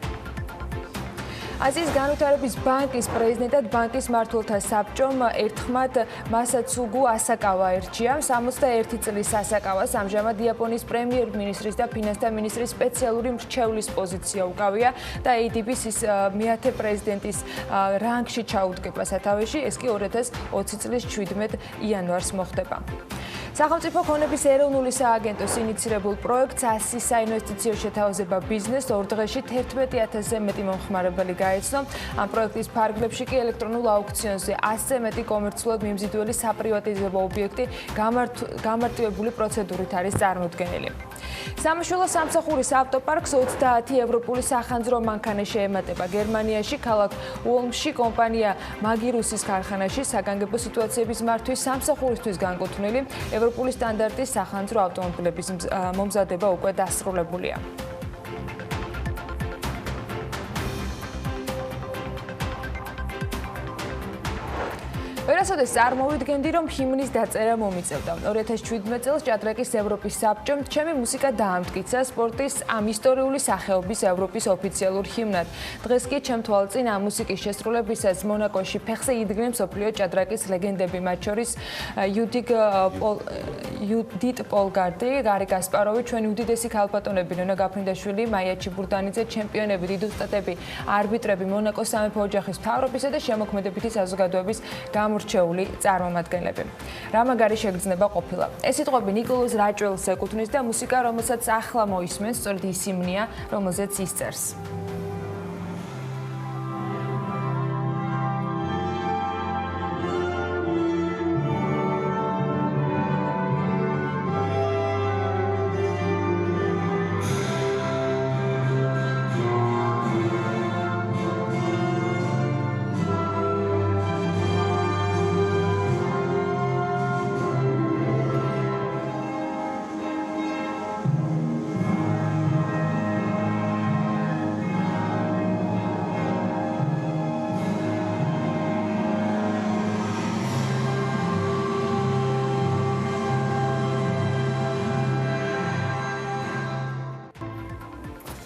აზიის განვითარების ბანკის პრეზიდენტად ბანკის მმართველთა საბჭომ ერთხმად მასაცუგუ ასაკავა ერჩია. 61 წლის ასაკავას ამჟამად იაპონიის პრემიერ-მინისტრის და ფინანსთა მინისტრის სპეციალური მრჩევლის პოზიცია უკავია და ADB-ის მეათე პრეზიდენტის რანგში ჩაუდგება სათავეში. ეს კი 2020 წლის 17 იანვარს მოხდება. სახელმწიფო ქონების ეროვნული სააგენტოს ინიცირებულ პროექტს 100 საინვესტიციო შეთავაზება ბიზნესს 2 დღეში 11,000-ზე მეტი მომხმარებელი გაეცნო. ამ პროექტის ფარგლებში კი ელექტრონულ აუქციონზე 100-ზე მეტი კომერციულად მიმზიდველი საპრივატიზებო ობიექტი გამარტივებული პროცედურით არის წარმოდგენილი. სამშვილო სამსახურის ავტოპარკს 30 ევროპული სახანძრო მანქანა შეემატება. გერმანიაში ქალაქ ულმში კომპანია მაგირუსის ქარხანაში საგანგებო სიტუაციების მართვის სამსახურისთვის განკუთვნილი ევროპული სტანდარტის სახანძრო ავტომობილების მომზადება უკვე დასრულებულია. ვერასოდეს წარმოვიდგენდი, რომ ჰიმნის დაწერა მომიწევდა. 2017 წელს ჭადრაკის ევროპის საბჭომ ჩემი მუსიკა დაამტკიცა სპორტის ამ ისტორიული სახეობის ევროპის ოფიციალურ ჰიმნად. დღეს კი ჩემ თვალწინ ამ მუსიკის შესრულებისას მონაკოში ფეხზე იდგნენ მსოფლიო ჭადრაკის ლეგენდები, მათ შორის იუდიტ პოლგარდი, გარი გასპაროვი, ჩვენი უდიდესი ქალბატონები, ნონა გაფრინდაშვილი, მაია ჩიბურდანიძე, ჩემპიონები, დიდოსტატები, არბიტრები, მონაკოს სამეფო ოჯახის მთავრობისა და შემოქმედებითი საზოგადოების გამორჩენილი არჩეული წარმომადგენლები. რა მაგარი შეგრძნება ყოფილა. ეს სიტყვები ნიკოლოზ რაჭველს ეკუთვნის და მუსიკა, რომელსაც ახლა მოისმენს, სწორედ ის იმნია, რომელზეც ის წერს.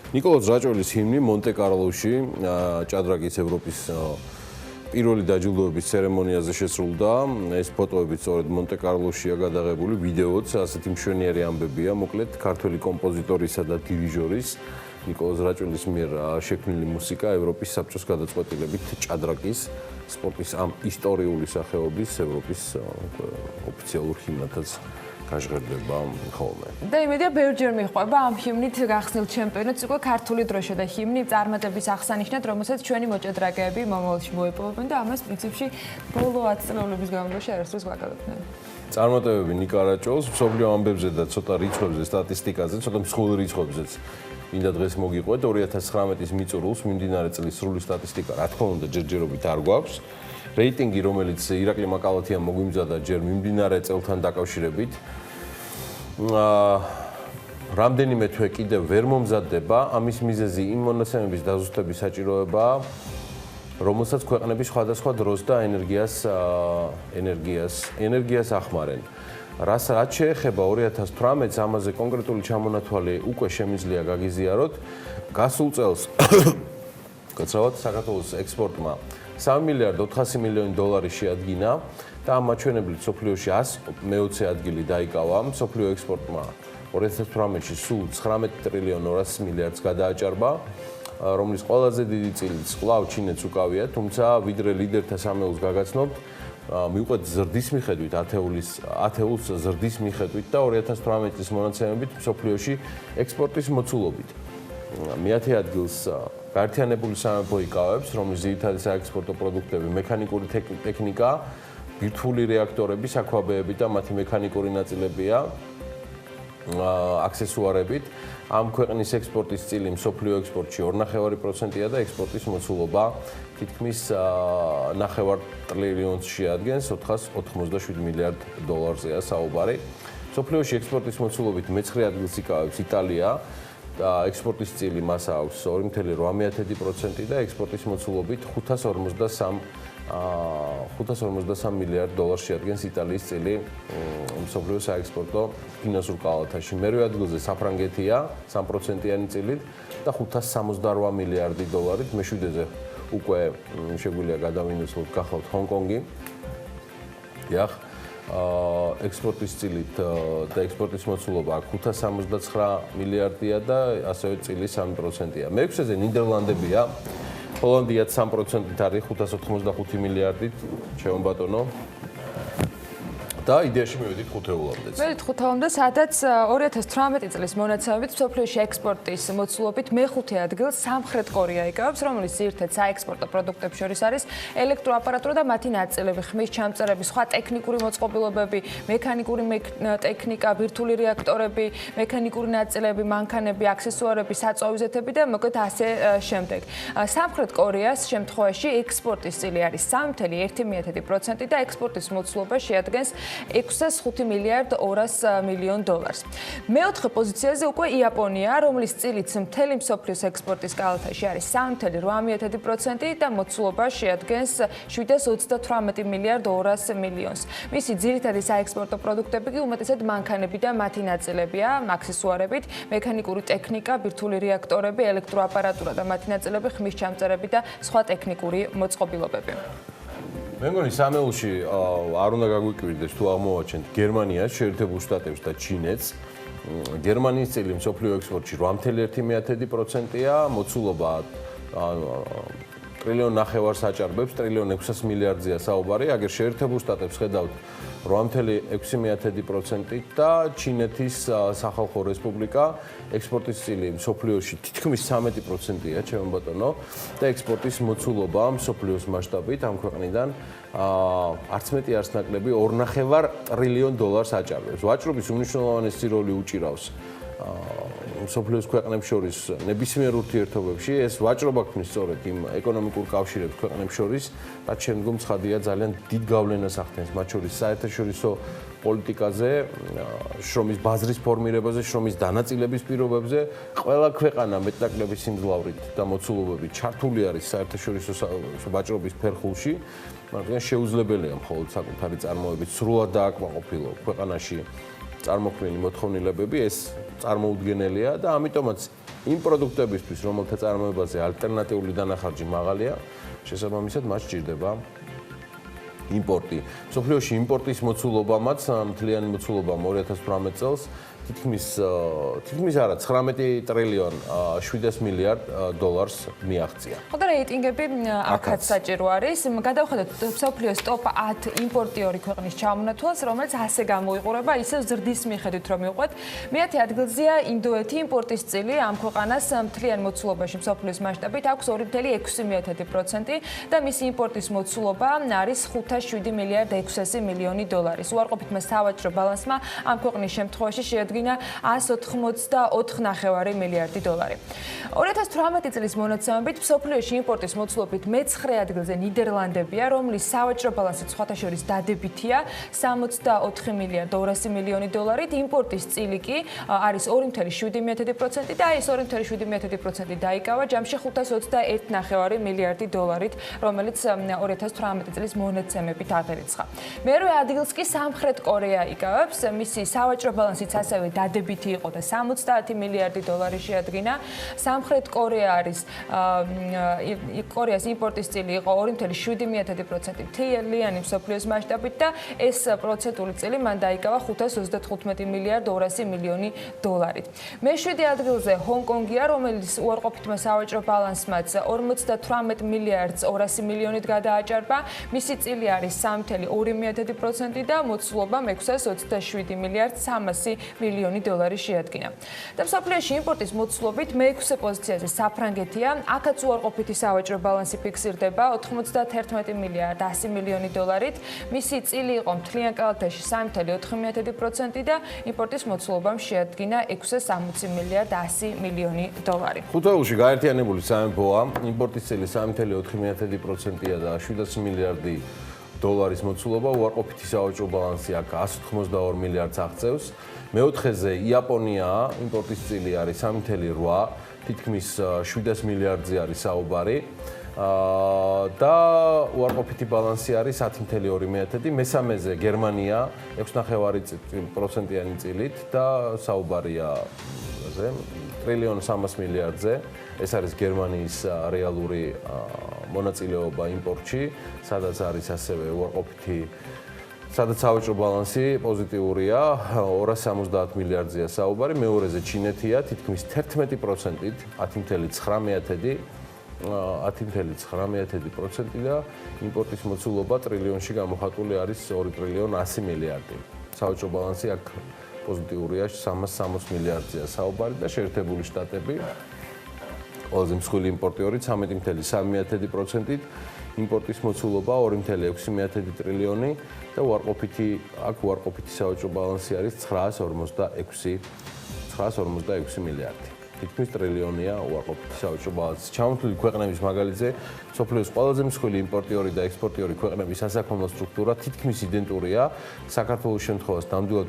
ნიკოლოზ რაჭველის ჰიმნი მონტე-კარლოში ჭადრაკის ევროპის პირველი დაჯილდოების ცერემონიაზე შესრულდა. ეს ფოტოები სწორედ მონტე-კარლოშია გადაღებული, ვიდეოც ასეთი მშვენიერი ამბებია. მოკლედ, ქართველი კომპოზიტორისა და დირიჟორის ნიკოლოზ რაჭველის მიერ შექმნილი მუსიკა ევროპის საბჭოს გადაწყვეტილებით ჭადრაკის სპორტის ამ ისტორიული სახეობის ევროპის ოფიციალურ ჰიმნათაც გაჟღერდება ხოლმე. და იმედია ბევრჯერ მიხვდება ამ ჰიმნით გახსნილ ჩემპიონატს უკვე ქართული დროშა და ჰიმნი წარმატების აღსანიშნად, რომელსაც ჩვენი მოჭადრაკეები მომავალში მოიპოვებენ და ამას პრინციპში ბოლო 10 წლების განმავლობაში არასდროს ვაკლებდნენ. წარმატებები ნიკა რაჭველს მსოფლიო ამბებზე და ცოტა რიცხვებზე, სტატისტიკაზე, ცოტა მსხვილ რიცხვებზეც მინდა დღეს მოგიყვეთ 2019-ის მიწურულს მიმდინარე წლის სრული სტატისტიკა, რა თქმა უნდა, ჯერჯერობით არ გვაქვს. რეიტინგი, რომელიც ირაკლი მაკალათიამ მოგვიმზადა ჯერ მიმდინარე წელთან დაკავშირებით, რამდენიმე თვე კიდევ ვერ მომზადდება. ამის მიზეზი იმ მონაცემების დაზუსტების საჭიროებაა, რომელსაც ქვეყნები სხვადასხვა დროს და ენერგიას ახმარენ. რაც შეეხება 2018-ს, ამაზე კონკრეტული ჩამონათვალი უკვე შემიძლია გაგიზიაროთ. გასულ წელს გაცრავად საქართველოს ექსპორტმა 3 მილიარდ 400 მილიონი დოლარი შეადგინა და ამ მაჩვენებლით სოფლიოში 120 ადგილი დაიკავა. სოფლიო ექსპორტმა 2018-ში სულ 19 ტრილიონ 200 მილიარდს გადააჭარბა, რომლის ყველაზე დიდი წილიც კვლავ ჩინეთს უკავია, თუმცა ვიდრე ლიდერთა სამეულს გაგაცნობთ, მიუხედავად ზრდის მიხედვით, ათეულს ზრდის მიხედვით და 2018 წლის მონაცემებით სოფლიოში ექსპორტის მოცულობით. მეათე ადგილს გაერთიანებული სამეფო იკავებს, რომლის ძირითადი საექსპორტო პროდუქტები მექანიკური ტექნიკა, ბირთვული რეაქტორები, საქვაბეები და მათი მექანიკური ნაწილებია, აქსესუარებით. ამ ქვეყნის ექსპორტის წილი მსოფლიო ექსპორტში 2.5%-ია და ექსპორტის მოცულობა თითქმის 9 ტრილიონს შეადგენს, 487 მილიარდ დოლარზეა საუბარი. მსოფლიოში ექსპორტის მოცულობით მე-9 ადგილს იკავებს იტალია და ექსპორტის წილი მას აქვს 2.8% და ექსპორტის მოცულობით 553 მილიარდ დოლარს შეადგენს იტალიის წილი მსოფლიო საექსპორტო ფინანსურ კალათაში. მერვე ადგილზე საფრანგეთია 3%-იანი წილით და 568 მილიარდი დოლარით. მეშვიდეზე უკვე შეგვიძლია გადავინაცვლოთ გახავთ ჰონკონგი. იახ ექსპორტის წილით და ექსპორტის მოცულობა 569 მილიარდია და ასევე წილი 3%-ია. მე-6-ზე ნიდერლანდებია. ჰოლანდიაც 3%-ით არის 585 მილიარდით, ჩემო ბატონო. და იდეაში მივედით ხუთეულამდე. მივედით ხუთეულამდე, სადაც 2018 წლის მონაცემებით მსოფლიოში ექსპორტის მოცულობით მე-5 ადგილს სამხრეთ კორეა იკავებს, რომელიც ძირითადად საექსპორტო პროდუქტებს შორის არის ელექტროაპარატურა და მათი ნაწილები, ხმის ჩამწერები, სხვა ტექნიკური მოწყობილობები, მექანიკური ტექნიკა, ბირთვული რეაქტორები, მექანიკური ნაწილები, მანქანები, აქსესუარები, საწვავი და მოკლედ ასე შემდეგ. სამხრეთ კორეას შემთხვევაში ექსპორტის წილი არის 3.1% და ექსპორტის მოცულობა შეადგენს 605 მილიარდ 200 მილიონ დოლარს. მეოთხე პოზიციაზე უკვე იაპონია, რომლის წილიც მთელი მსოფლიოს ექსპორტის კალათაში არის 3.8% და მოცულობა შეადგენს 728 მილიარდ 200 მილიონს. მისი ძირითადი საექსპორტო პროდუქტები კი უმეტესად მანქანები და მათი ნაწილებია, აქსესუარებით, მექანიკური ტექნიკა, ბირთვული რეაქტორები, ელექტროაპარატურა და მათი ნაწილები, ხმის ჩამწერები და სხვა ტექნიკური მოწყობილობები. მე მგონი სამეულში არ უნდა გაგვიკვირდეს თუ აღმოვაჩენთ გერმანიას, შეერთებულ შტატებს და ჩინეთს. გერმანიის წილი მსოფლიო ექსპორტში 8.1%-ია, მოცულობა ტრილიონ ნახევარს აჭარბებს, ტრილიონ 600 მილიარდია საუბარი, აგერ შეერთებულ შტატებს ხედავთ 8.6% და ჩინეთის სახალხო რესპუბლიკა ექსპორტის წილი მსოფლიოში თითქმის 13%-ია, ჩემო ბატონო, და ექსპორტის მოცულობა მსოფლიოს მასშტაბით ამ ქვეყნიდან არც მეტი არც ნაკლები 2.5 ტრილიონ დოლარს აჭარბებს. ვაჭრობის უმნიშვნელოვანესი როლი უჭირავს მსოფლიოს ქვეყნებს შორის ნებისმიერ ურთიერთობებში, ეს ვაჭრობა ქმნის სწორედ იმ ეკონომიკურ კავშირებს ქვეყნებს შორის, რაც შემდგომ ცხადია ძალიან დიდ გავლენას ახდენს მათ შორის საერთაშორისო პოლიტიკაზე, შრომის ბაზრის ფორმირებაზე, შრომის დანაწილების პირობებზე. ყველა ქვეყანა მეტნაკლების სიმძლავრით და მოცულობებით ჩართული არის საერთაშორისო ვაჭრობის ფერხულში, მაგრამ შეუძლებელია მხოლოდ საკუთარი წარმოებით სრულად დააკმაყოფილო ქვეყანაში წარმოქმნილი მოთხოვნილებები, ეს წარმოუდგენელია და ამიტომაც იმ პროდუქტებისთვის, რომელთა წარმოებაზე ალტერნატიული დანახარჯი მაღალია, შესაბამისად მათ სჭირდება იმპორტი. მსოფლიოში იმპორტის მოცულობამაც, მთლიანი მოცულობამ 2018 წელს თითქმის არა 19 ტრილიონ 700 მილიარდ დოლარს მიაღწია. ხოდა რეიტინგები აქაც საჭირო არის. გადავხედოთ მსოფლიოს ტოპ 10 იმპორტიორი ქვეყნის ჩამონათვალს, რომელიც ასე გამოიყურება, ისევ ზრდის მიხედვით რომ მივყვეთ. მე-10 ადგილზეა ინდოეთი, იმპორტის წილი ამ ქვეყანას მთლიან მოცულობაში მსოფლიოს მასშტაბით აქვს 2.6% და მისი იმპორტის მოცულობა არის 5.7 მილიარდ 600 მილიონი დოლარის. უარყოფითმა სავაჭრო ბალანსმა ამ ქვეყნის შემთხვევაში შეადგინა 184.5 მილიარდი დოლარი. 2018 წლის მონაცემებით მსოფლიოში იმპორტის მოცულობით მე-9 ადგილზე ნიდერლანდებია, რომლის სავაჭრო ბალანსი სხვათა შორის დადებითია 64 მილიარდ 200 მილიონი დოლარით, იმპორტის წილი კი არის 2.7% და ეს 2.7% დაიკავა ჯამში 521.5 მილიარდი დოლარით, რომელიც 2018 წლის მონაცემებით აღერიცხა. მერვე ადგილს კი სამხრეთ კორეა იკავებს, მისი სავაჭრო ბალანსიც ასევე დადებითი იყო და 70 მილიარდი დოლარი შეადგინა. სამხრეთ კორეა არის კორეას იმპორტის წილი იყო 2.7% მთლიანი მსოფლიოს მასშტაბით და ეს პროცენტული წილი მან დაიკავა 535 მილიარდ 200 მილიონი დოლარით. მე-7 ადგილზე ჰონკონგია, რომელიც უარყოფითმა სავაჭრო ბალანსმაც 58 მილიარდ 200 მილიონით გადააჭარბა. მისი წილი არის 3.2% და მოცულობამ 627 მილიარდ 300 მილიონი დოლარი შეადგინა. და მსოფლიოში იმპორტის მოცულობით მე-6 პოზიციაზე საფრანგეთია, აქაც უარყოფითი სავაჭრო ბალანსი ფიქსირდება 91 მილიარდ 100 მილიონი დოლარით. მისი წილი იყო მთლიან კალათაში 3.4% და იმპორტის მოცულობამ შეადგინა 660 მილიარდ 100 მილიონი დოლარი. ხუთეულში გაერთიანებული სამეფოა, იმპორტის წილი 3.4%-ია და 700 მილიარდი დოლარის მოცულობა, უარყოფითი სავაჭრო ბალანსი აქ 182 მილიარდს აღწევს. მეოთხეზე იაპონიაა, იმპორტის წილი არის 3.8, თითქმის 700 მილიარდზე არის საუბარი. და უარყოფითი ბალანსი არის 10.2. მესამეზე გერმანია 6.5%-იანი წილით და საუბარია ტრილიონ 300 მილიარდზე. ეს არის გერმანიის რეალური მონაწილეობა იმპორტში, სადაც არის ასევე უარყოფითი სადაც სავაჭრო ბალანსი პოზიტიურია, 270 მილიარდზეა საუბარი. მეორეზე ჩინეთია, თითქმის 11%-ით, 10.9% და იმპორტის მოცულობა ტრილიონში გამოხატული არის 2 ტრილიონ 100 მილიარდი. სავაჭრო ბალანსი აქ პოზიტიურია 360 მილიარდზეა საუბარი და შეერთებული შტატები ყველაზე მსხვილი იმპორტიორი 13.3%-ით, იმპორტის მოცულობა 2.6 ტრილიონი და უარყოფითი სავაჭრო ბალანსი არის 956 მილიარდი. თითქმის ტრილიონია უარყოფითი სავაჭრო ბალანსი. ჩამოთვლილი ქვეყნების მაგალითზე მსოფლიოს ყველაზე მსხვილი იმპორტიორი და ექსპორტიორი ქვეყნების სასაქონლო სტრუქტურა თითქმის იდენტურია. საქართველოს შემთხვევას ნამდვილად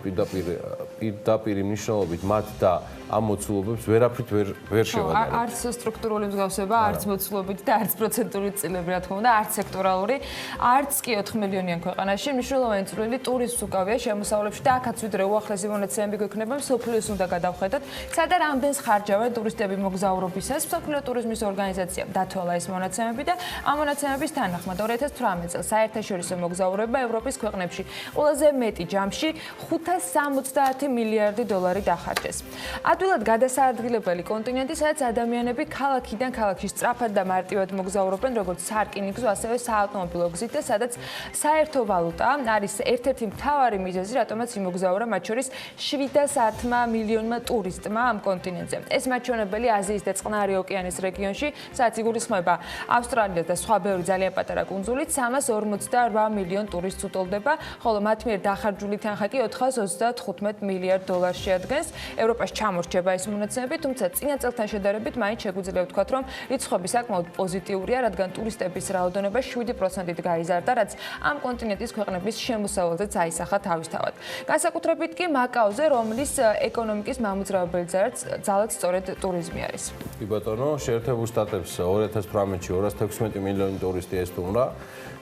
პირდაპირი მნიშვნელობით მათ და ამ მოცულობებს ვერაფრით ვერ შევადარებთ. არც სტრუქტურული მსგავსება, არც მოცულობით და არც პროცენტული წილები, რა თქმა უნდა, არც სექტორალური, არც კი 4 მილიონიან ქვეყანაში. მნიშვნელოვანი წვლილი ტურიზმს უკავია შემოსავლებში და აქაც ვიდრე უახლესი მონაცემები გვექნება, მსოფლიოს უნდა გადავხედოთ, სადა რამდენს ხარჯავენ იწვევენ ტურისტები მოგზაურობისას. მსოფლიო ტურიზმის ორგანიზაციამ დათვალა ეს მონაცემები და ამ მონაცემების თანახმად 2018 წელს საერთაშორისო მოგზაურობა ევროპის ქვეყნებში ყველაზე მეტი ჯამში 570 მილიარდი დოლარი დახარჯეს. ადვილად გადასაადგილებელი კონტინენტი, სადაც ადამიანები ქალაქიდან ქალაქში სწრაფად და მარტივად მოგზაურობენ, როგორც სარკინიგზო, ასევე საავტომობილო გზით და სადაც საერთო ვალუტა არის ერთ-ერთი მთავარი მიზეზი, რატომაც იმოგზაურა მათ შორის 710 მილიონმა ტურისტმა ამ კონტინენტზე. ეს მაჩვენებელი აზიის და წყნარი ოკეანის რეგიონში, სადაც იგულისხმება ავსტრალია და სხვა ბევრი ძალიან პატარა კუნძულით 348 მილიონ ტურისტს უტოლდება, ხოლო მათ მიერ დახარჯული თანხა კი 435 მილიარდ დოლარს შეადგენს. ევროპაში ჩამორჩება ეს მონაცემები, თუმცა წინა წელთან შედარებით მაინც შეგვიძლია ვთქვათ, რომ რიცხვები საკმაოდ პოზიტიურია, რადგან ტურისტების რაოდენობა 7%-ით გაიზარდა, რაც ამ კონტინენტის ქვეყნების შემოსავალზეც აისახა თავისთავად. განსაკუთრებით კი მაკაოზე, რომლის ეკონომიკის მამოძრავებელი ძალაც სწორედ ტურიზმი არის. კი ბატონო, შეერთებულ შტატებს 2018-ში 216 მილიონი ტურისტი ესტუმრა,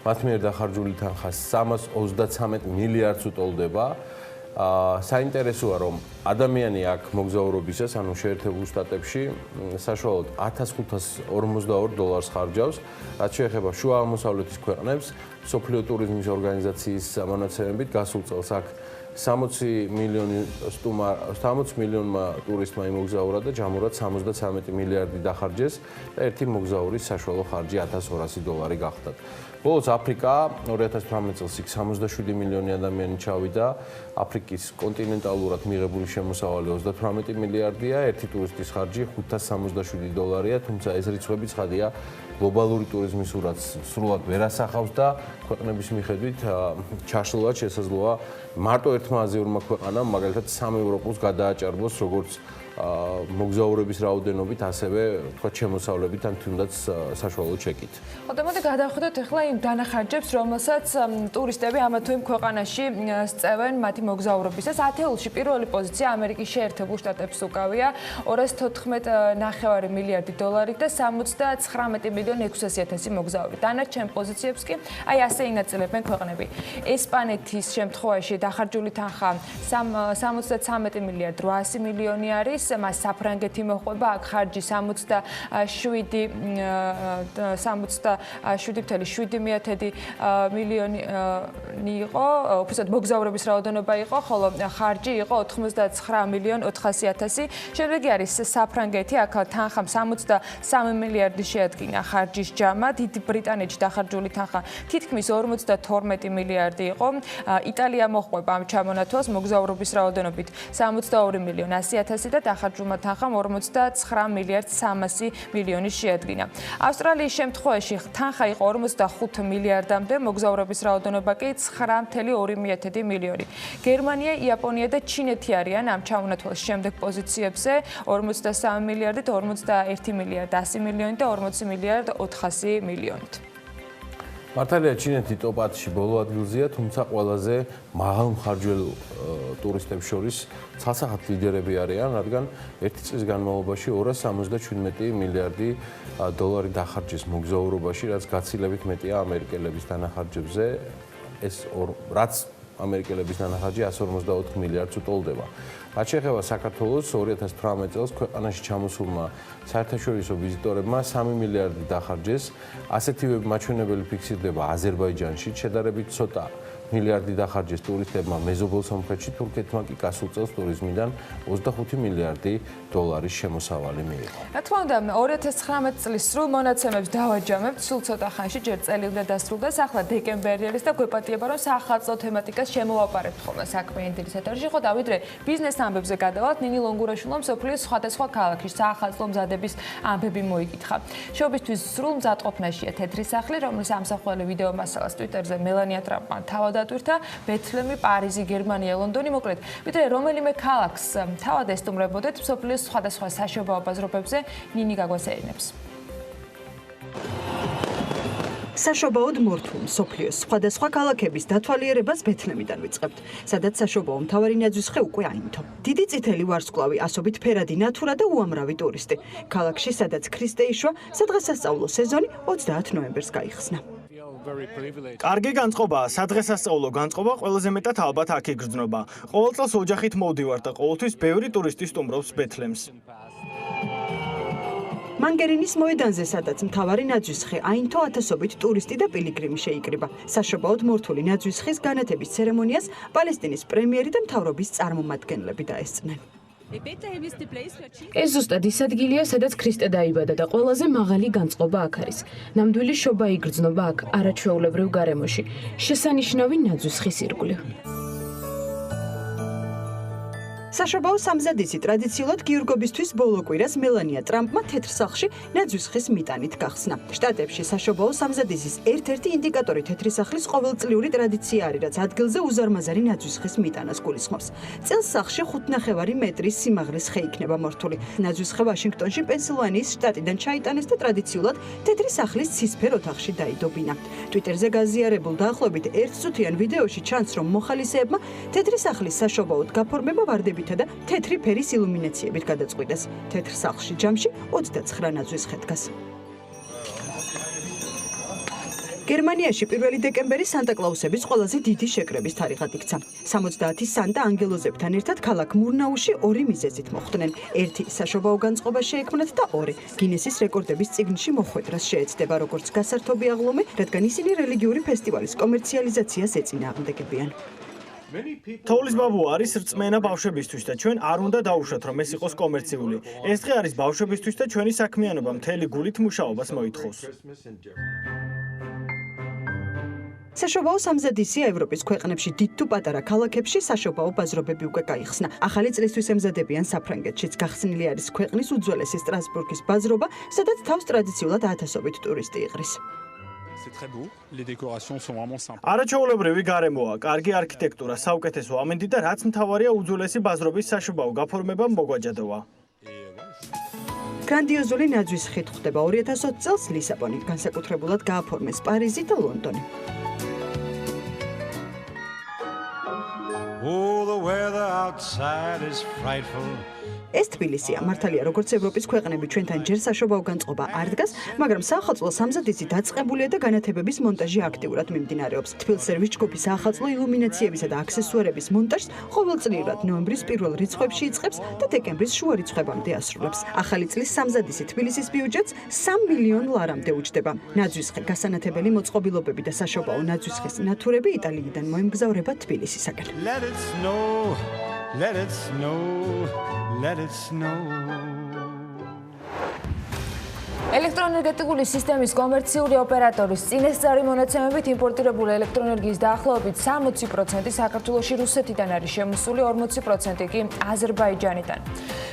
მათ მიერ დახარჯული თანხა 333 მილიარდს უტოლდება. საინტერესოა, რომ ადამიანი აქ მოგზაურობისას, ანუ შეერთებულ შტატებში, საშუალოდ 1542 დოლარს ხარჯავს, რაც შეეხება შუა აღმოსავლეთის ქვეყნებს, მსოფლიო ტურიზმის ორგანიზაციის მონაცემებით გასულ წელს აქ 60 მილიონმა ტურისტმა იმოგზაურა და ჯამურად 73 მილიარდი დახარჯეს და ერთი მოგზაურის საშუალო ხარჯი 1200 დოლარი გახდათ. ბოლოს აფრიკა 2018 წელს იქ 67 მილიონი ადამიანი ჩავიდა. აფრიკის კონტინენტალურად მიღებული შემოსავალი 38 მილიარდია, ერთი ტურისტის ხარჯი 567 დოლარია, თუმცა ეს რიცხვები ცხადია გლობალური ტურიზმის სრულად ვერ ასახავს და ქვეყნების მიხედვით ჩაშლილად შესაძლოა მარტო ერთმა აზიურმა ქვეყანამ, მაგალითად სამ ევროპულს გადააჭარბოს როგორც მოგზაურების რაოდენობით, ასევე თქვა შემოსავლებით ან თუნდაც საშუალო ჩეკით. ხო, მოდი გადავხედოთ ახლა იმ დანახარჯებს, რომელსაც ტურისტები ამა თუ იმ ქვეყანაში სწევენ მათი მოგზაურობისას. ათეულში პირველი პოზიცია ამერიკის შეერთებულ შტატებს უკავია 214.9 მილიარდი დოლარით და 79 მილიონ 600.000 მოგზაური. დანარჩენ პოზიციებს კი აი ასე ინაწილებენ ქვეყნები. ესპანეთის შემთხვევაში დახარჯული თანხა 73 მილიარდ 800 მილიონი არის. მას საფრანგეთი მოჰყვება, აქ ხარჯი 67.7 მილიონი იყო, უბრალოდ მოგზაურების რაოდენობა იყო, ხოლო ხარჯი იყო 89 მილიონ 400.000. შემდეგი არის საფრანგეთი, აქ თანხა 63 მილიარდი შეადგინა ხარჯის ჯამა, დიდ ბრიტანეთში დახარჯული თანხა თითქმის 52 მილიარდი იყო. იტალია მოჰყვება ამ ჩამონათვალს მოგზაურობის რაოდენობით 62 მილიონ 100.000 და დახარჯულმა თანხამ 49 მილიარდ 300 მილიონი შეადგინა. ავსტრალიის შემთხვევაში თანხა იყო 45 მილიარდამდე, მოგზაურების რაოდენობა კი 9.2 მილიონი. გერმანია, იაპონია და ჩინეთი არიან ამ ჩამონათვალის შემდეგ პოზიციებზე 43 მილიარდით, 41 მილიარდ 100 მილიონი და 40 მილიარდ 400 მილიონით. მართალია ჩინეთი ტოპ-10-ში ბოლო ადგილზეა, თუმცა ყველაზე მაღალმხარჯველ ტურისტებს შორის ცალსახად ლიდერები არიან, რადგან ერთი წლის განმავლობაში 277 მილიარდი დოლარი დახარჯეს მოგზაურობაში, რაც გაცილებით მეტია ამერიკელების დანახარჯებზე. რაც ამერიკელების დანახარჯი 154 მილიარდს უტოლდება. რაც შეეხება საქართველოს 2018 წელს ქვეყანაში ჩამოსულმა საერთაშორისო ვიზიტორებმა 3 მილიარდი დახარჯეს. ასეთივე მაჩვენებელი ფიქსირდება აზერბაიჯანში, შედარებით ცოტა მილიარდი დახარჯეს ტურისტებმა მეზობელ სომხეთში, თურქეთმა კი გასულ წელს ტურიზმიდან 25 მილიარდი დოლარის შემოსავალი მიიღო. რა თქმა უნდა, 2019 წლის სრულ მონაცემებს დავაჯამებთ, სულ ცოტა ხანში ჯერ წელი უნდა დასრულდეს, ახლა დეკემბერი არის და გვეპატიება, რომ საახალწლო თემატიკას შემოვაპარებთ ხოლმე საქმიანი დილის ეთერში, ხო დავიდრე ბიზნეს ამბებზე გადავალთ. ნინი ლონგურაშვილმა მსოფლიოს სხვადასხვა ქალაქში საახალწლო მზადების ამბები მოიკითხა. შობისთვის სრულ მზადყოფნაშია თეთრი სახლი, რომლის ამსახველი ვიდეო მასალას Twitter-ზე მელანია ტრამპმა თავად დატვირთა, ბეთლემი, პარიზი, გერმანია, ლონდონი, მოკლედ, ვიდრე რომელიმე ქალაქს თავად ესტუმრებოდეთ მსოფლიოს სხვადასხვა საშობაო ბაზრობებზე ნინი გაგვასეირნებს. საშობაოდ მორთულ მსოფლიოს სხვადასხვა ქალაქების დათვალიერებას ბეთლემიდან ვიწყებთ, სადაც საშობაო მთავარი ნაძვის ხე უკვე აინთო. დიდი წითელი ვარსკვლავი, ასობით ფერადი ნათურა და უამრავი ტურისტი. ქალაქში, სადაც ქრისტე იშვა, სადღესასწაულო სეზონი 30 ნოემბერს გაიხსნა. კარგი განწყობაა, სადღესასწაულო განწყობა ყველაზე მეტად ალბათ აქ იგრძნობა. ყოველ წელს ოჯახით მოვდივართ და ყოველთვის ბევრი ტურისტი სტუმრობს ბეთლემს. მანგერინის მოედანზე, სადაც მთავარი ნაძვისხი აინთო ათასობით ტურისტი და პილიგრიმი შეიკრიბა. საშობაოდ მორთული ნაძვისხის განათების ცერემონიას პალესტინის პრემიერი და მთავრობის წარმომადგენლები დაესწნენ. ეს ზუსტად ის ადგილია, სადაც ქრისტე დაიბადა და ყველაზე მაღალი განწყობა აქ არის. ნამდვილი შობა იგრძნობა აქ, არაჩვეულებრივ გარემოში. შესანიშნავი ნაძვისხის ირგვლივ. საშობაო სამზადისი ტრადიციულად გიურგობისთვის ბოლო კვირას მელანია ტრამპმა თეთრ სახლში ნაძვისხის მიტანით გახსნა. შტატებში საშობაო სამზადისის ერთ-ერთი ინდიკატორი თეთრი სახლის ყოველწლიური ტრადიცია არის, რაც ადგილზე უზარმაზარი ნაძვისხის მიტანას გულისხმობს. წელს სახლში 5.5 მეტრის სიმაღლის ხე იქნება მორთული. ნაძვისხე ვაშინგტონში, პენსილვანიის შტატიდან ჩაიტანეს და ტრადიციულად თეთრი სახლის ცისფერ ოთახში დაიდობინა. ტვიტერზე გაზიარებულ დაახლოებით ერთწუთიან ვიდეოში ჩანს, რომ მოხალისეებმა თეთრი სახლის საშობაოდ გაფორმება ვარდებით და თეთრი ფერის ილუმინაციებით გადაწყვიტეს. თეთრ სახლში ჯამში 29 ნაძვისხე დგას. გერმანიაში 1 დეკემბერი სანტა-კლაუსების ყველაზე დიდი შეკრების თარიღად იქცა. 70 სანტა ანგელოზებთან ერთად ქალაქ მურნაუში 2 მიზეზით მოხვდნენ. 1 საშობაო განწყობა შეექმნათ და 2 გინესის რეკორდების წიგნში მოხვედრას შეეცდება, როგორც გასართობი აღლომი, რადგან ისინი რელიგიური ფესტივალის კომერციალიზაციას ეწინააღმდეგებიან. თოვლის ბაბუ არის რწმენა ბავშვებისთვის და ჩვენ არ უნდა დაუშვათ, რომ ეს იყოს კომერციული. ეს დღე არის ბავშვებისთვის და ჩვენი საქმიანობა მთელი გულით მუშაობას მოითხოვს. საშობაო სამზადისი ევროპის ქვეყნებში დიდ თუ პატარა ქალაქებში საშობაო ბაზრობები უკვე გაიხსნა. ახალი წლისთვის ემზადებიან საფრანგეთშიც. გახსნილი არის ქვეყნის უძველესი სტრასბურგის ბაზრობა, სადაც თავს ტრადიციულად ათასობით ტურისტი იყრის. არაჩვეულებრივი გარემოა, კარგი არქიტექტურა, საუკეთესო ამინდი და რაც მთავარია უძველესი ბაზრობის საშობაო გაფორმებამ მოგვაჯადოვა. გრანდიოზული ნაძვისხით ხდება 2020 წელს ლისაბონი, განსაკუთრებულად გააფორმეს პარიზი და ლონდონი. ეს თბილისია, მართალია, როგორც ევროპის ქვეყნები ჩვენთან ჯერ საშობაო განწყობა არ დგას, მაგრამ საახალწლო სამზადისი დაწყებულია და განათებების მონტაჟი აქტიურად მიმდინარეობს. თბილსერვის ჯგუფი საახალწლო ილუმინაციებისა და აქსესუარების მონტაჟს ყოველწლიურად ნოემბრის პირველ რიცხვებში იწყებს და დეკემბრის შუა რიცხვებამდე ასრულებს. ახალი წლის სამზადისი თბილისის ბიუჯეტს 3 მილიონ ლარამდე უჯდება. ნაძვისხე, გასანათებელი მოწყობილობები და საშობაო ნაძვისხის ნათურები იტალიიდან მოემგზავრება თბილისისაკენ. Let it snow, let it snow. ელექტროენერგეტიკული სისტემის კომერციული ოპერატორის წინასწარი მონაცემებით იმპორტირებული ელექტროენერგიის დაახლოებით 60% საქართველოში რუსეთიდან არის შემოსული, 40% კი აზერბაიჯანიდან.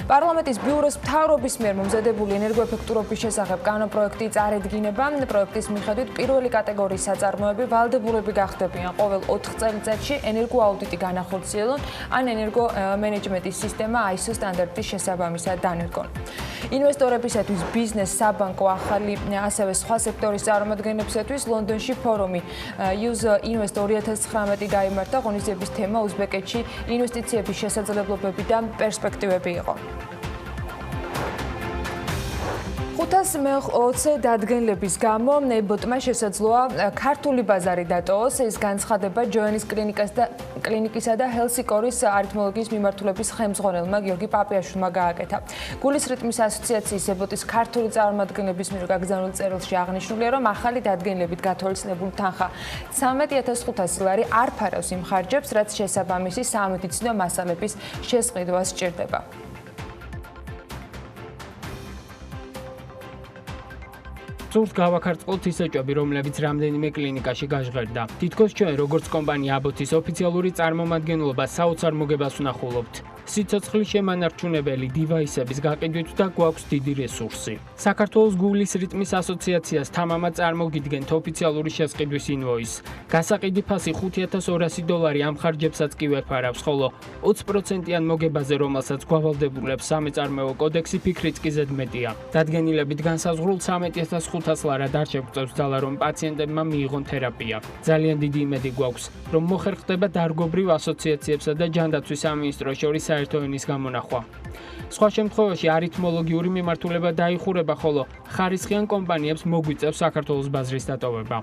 პარლამენტის ბიუროს მთავრობის მიერ მომზადებული ენერგოეფექტურობის შესახებ კანონპროექტი წარედგინება. პროექტის მიხედვით პირველი კატეგორიის საწარმოები ვალდებულები გახდებიან ყოველ 4 წელიწადში ენერგოაუდიტი განახორციელონ ან ენერგომენეჯმენტის სისტემა ISO სტანდარტის შესაბამისად დანერგონ. ინვესტორებისათვის ბიზნეს საბანკო ახალი ასევე სხვა სექტორის წარმომადგენლებისათვის ლონდონში ფორუმი Use Invest 2019 გაიმართა. ღონისძიების თემა უზბეკეთში ინვესტიციების შესაძლებლობები და პერსპექტივები იყო. 520 დადგენილების გამო ებოტმა შესაძლოა ქართული ბაზარი დატოვოს. ეს განცხადება ჯოენის კლინიკისა და ჰელსიკორის არითმოლოგიის მიმართულების ხელმძღვანელმა გიორგი პაპიაშვილმა გააკეთა. გულის რიტმის ასოციაციის ებოტის ქართული წარმომადგენლების მიერ გაგზავნილ წერილში აღნიშნულია, რომ ახალი დადგენილებით გათვალისწინებული თანხა 13500 ლარი არ ფარავს იმ ხარჯებს, რაც შესაბამისი სამედიცინო მასალების შესყიდვა სჭირდება. სულს გავაქარწყლოთ ისეჭები, რომლებიც რამდენიმე კლინიკაში გაჟღერდა. თითქოს ჩვენ, როგორც კომპანია აბოთის ოფიციალური წარმომადგენლობა საოცარ მოგებას ვნახულობთ. სიცოცხლის შემანარჩუნებელი დივაისების გაყიდვით და გვაქვს დიდი რესურსი. საქართველოს გულის რიტმის ასოციაციას თამამად წარმოგიდგენთ ოფიციალური შესყიდვის ინვოისს. გასაყიდი ფასი $5200 ამ ხარჯებსაც კი ვერ ფარავს, ხოლო 20%-იან მოგებაზე, რომელსაც გვავალდებულებს სამეწარმეო კოდექსი, ფიქრიც კი ზედმეტია. დადგენილებით განსაზღვრულ 13500 ლარად არ შეგვწევს ძალა, რომ პაციენტებმა მიიღონ თერაპია. ძალიან დიდი იმედი გვაქვს, რომ მოხერხდება დარგობრივ ასოციაციებსა და ჯანდაცვის სამინისტროს შორის საერთო ენის გამონახვა. სხვა შემთხვევაში არითმოლოგიური მიმართულება დაიხურება, ხოლო ხარისხიან კომპანიებს მოგვიწევს საქართველოს ბაზრის დატოვება.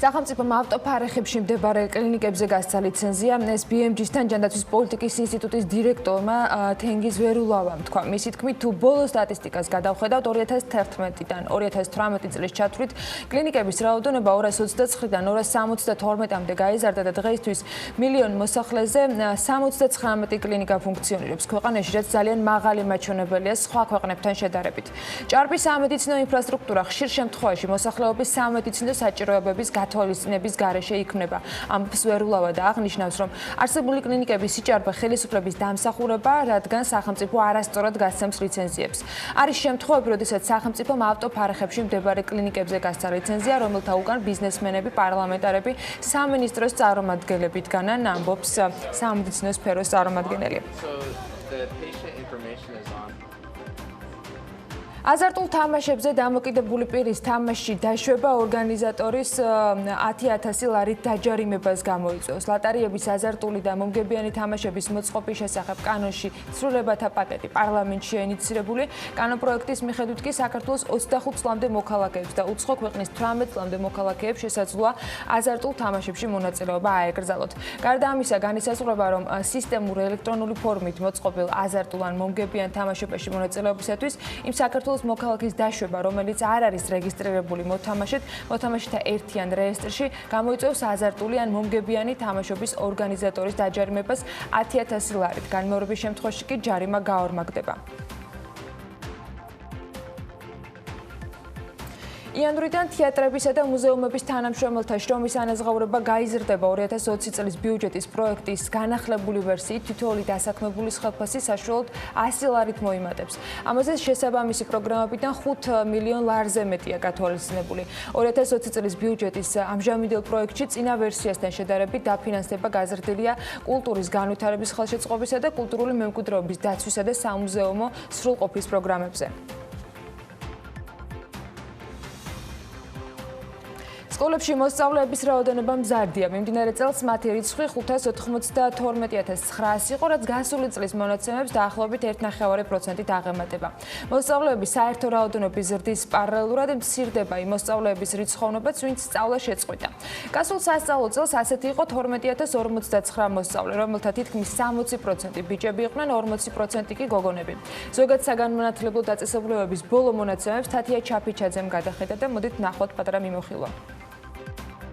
სახელმწიფომ ავტოფარეხებში მდებარე კლინიკებზე გასცა ლიცენზია. ეს BMG-სთან ჯანდაცვის პოლიტიკის ინსტიტუტის დირექტორმა თენგიზ ვერულავამ თქვა. მისი თქმით, თუ ბოლო სტატისტიკას გადავხედავთ 2011-დან 2018 წლის ჩათვლით, კლინიკების რაოდენობა 229-დან 272-მდე გაიზარდა და დღეისთვის მილიონ მოსახლეზე 79 კლინიკა ფუნქციონირებს ქვეყანაში, რაც ძალიან მაღალი მაჩვენებელია სხვა ქვეყნებთან შედარებით. ჭარბი სამედიცინო ინფრასტრუქტურა ხშირ შემთხვევაში მოსახლეობის სამედიცინო საჭიროებების გათვალისწინების გარეშე იქმნება. ამბობს ვერულავა და აღნიშნავს, რომ არსებული კლინიკების სიჭარბე ხელისუფლების დამსახურება, რადგან სახელმწიფო არასწორად გასცემს ლიცენზიებს. არის შემთხვევები, როდესაც სახელმწიფომ ავტოფარეხებში მდებარე კლინიკებზე გასცა ლიცენზია, რომელთა უკან ბიზნესმენები, პარლამენტარები, სამინისტროს წარმომადგენლები დგანან, ამბობს სამედიცინო სფეროს წარმომადგენელი. აზარტულ თამაშებზე დამოკიდებული პირის თამაშში დაშვება ორგანიზატორის 10,000 ლარით დაჯარიმებას გამოიწვევს. ლატარიების აზარტული და მომგებიანი თამაშების მოწყობის შესახებ კანონში ცვლილებათა პაკეტი პარლამენტში ინიცირებული. კანონპროექტის მიხედვით კი საქართველოს 25 წლამდე მოქალაქეებს და უცხო ქვეყნის 18 წლამდე მოქალაქეებს შესაძლოა აზარტულ თამაშებში მონაწილეობა აეკრძალოთ. გარდა ამისა, განისაზღვრება, რომ სისტემურ ელექტრონული ფორმით მოწყობილ აზარტულ ან მომგებიან თამაშებაში მონაწილეობისათვის იმ საქართველოს მოქალაქის დაშვება, რომელიც არ არის რეგისტრირებული მოთამაშეთა ერთიან რეესტრში, გამოიწვევს აზარტული ან მომგებიანი თამაშობის ორგანიზატორის დაჯარიმებას 10,000 ლარით. განმეორების შემთხვევაში კი ჯარიმა გაორმაგდება. იანვრიდან თეატრებისა და მუზეუმების თანამშრომელთა შრომის ანაზღაურება გაიზრდება 2020 წლის ბიუჯეტის პროექტის განახლებული ვერსიით თითოეული დასაქმებული ხელფასი საშუალოდ 100 ლარით მოიმატებს. ამაზე შესაბამისი პროგრამებიდან 5 მილიონ ლარზე მეტია გათვალისწინებული. 2020 წლის ბიუჯეტის ამჟამინდელ პროექტში წინა ვერსიასთან შედარებით დაფინანსება გაზრდილია კულტურის განვითარების ხელშეწყობისა და კულტურული მემკვიდრეობის დაცვისა და სამუზეუმო სრულყოფის პროგრამებზე. სკოლებში მოსწავლეების რაოდენობა მზარდია. მიმდინარე წელს მათი რიცხვი 592,900 იყო, რაც გასული წლის მონაცემებს დაახლოებით 1,9%-ით აღემატება. მოსწავლეების საერთო რაოდენობის ზრდის პარალელურად მცირდება იმ მოსწავლეების რიცხოვნობაც, ვინც სწავლა შეწყვიტა. გასულ სასწავლო წელს ასეთი იყო 12,059 მოსწავლე, რომელთა თითქმის 60% ბიჭები იყვნენ, 40% კი გოგონები. ზოგად საგანმანათლებლო დაწესებულებების ბოლო მონაცემებს თათია ჩაფიჩაძემ გადახედა და მოდით ნახოთ პატარა მიმოხილვა.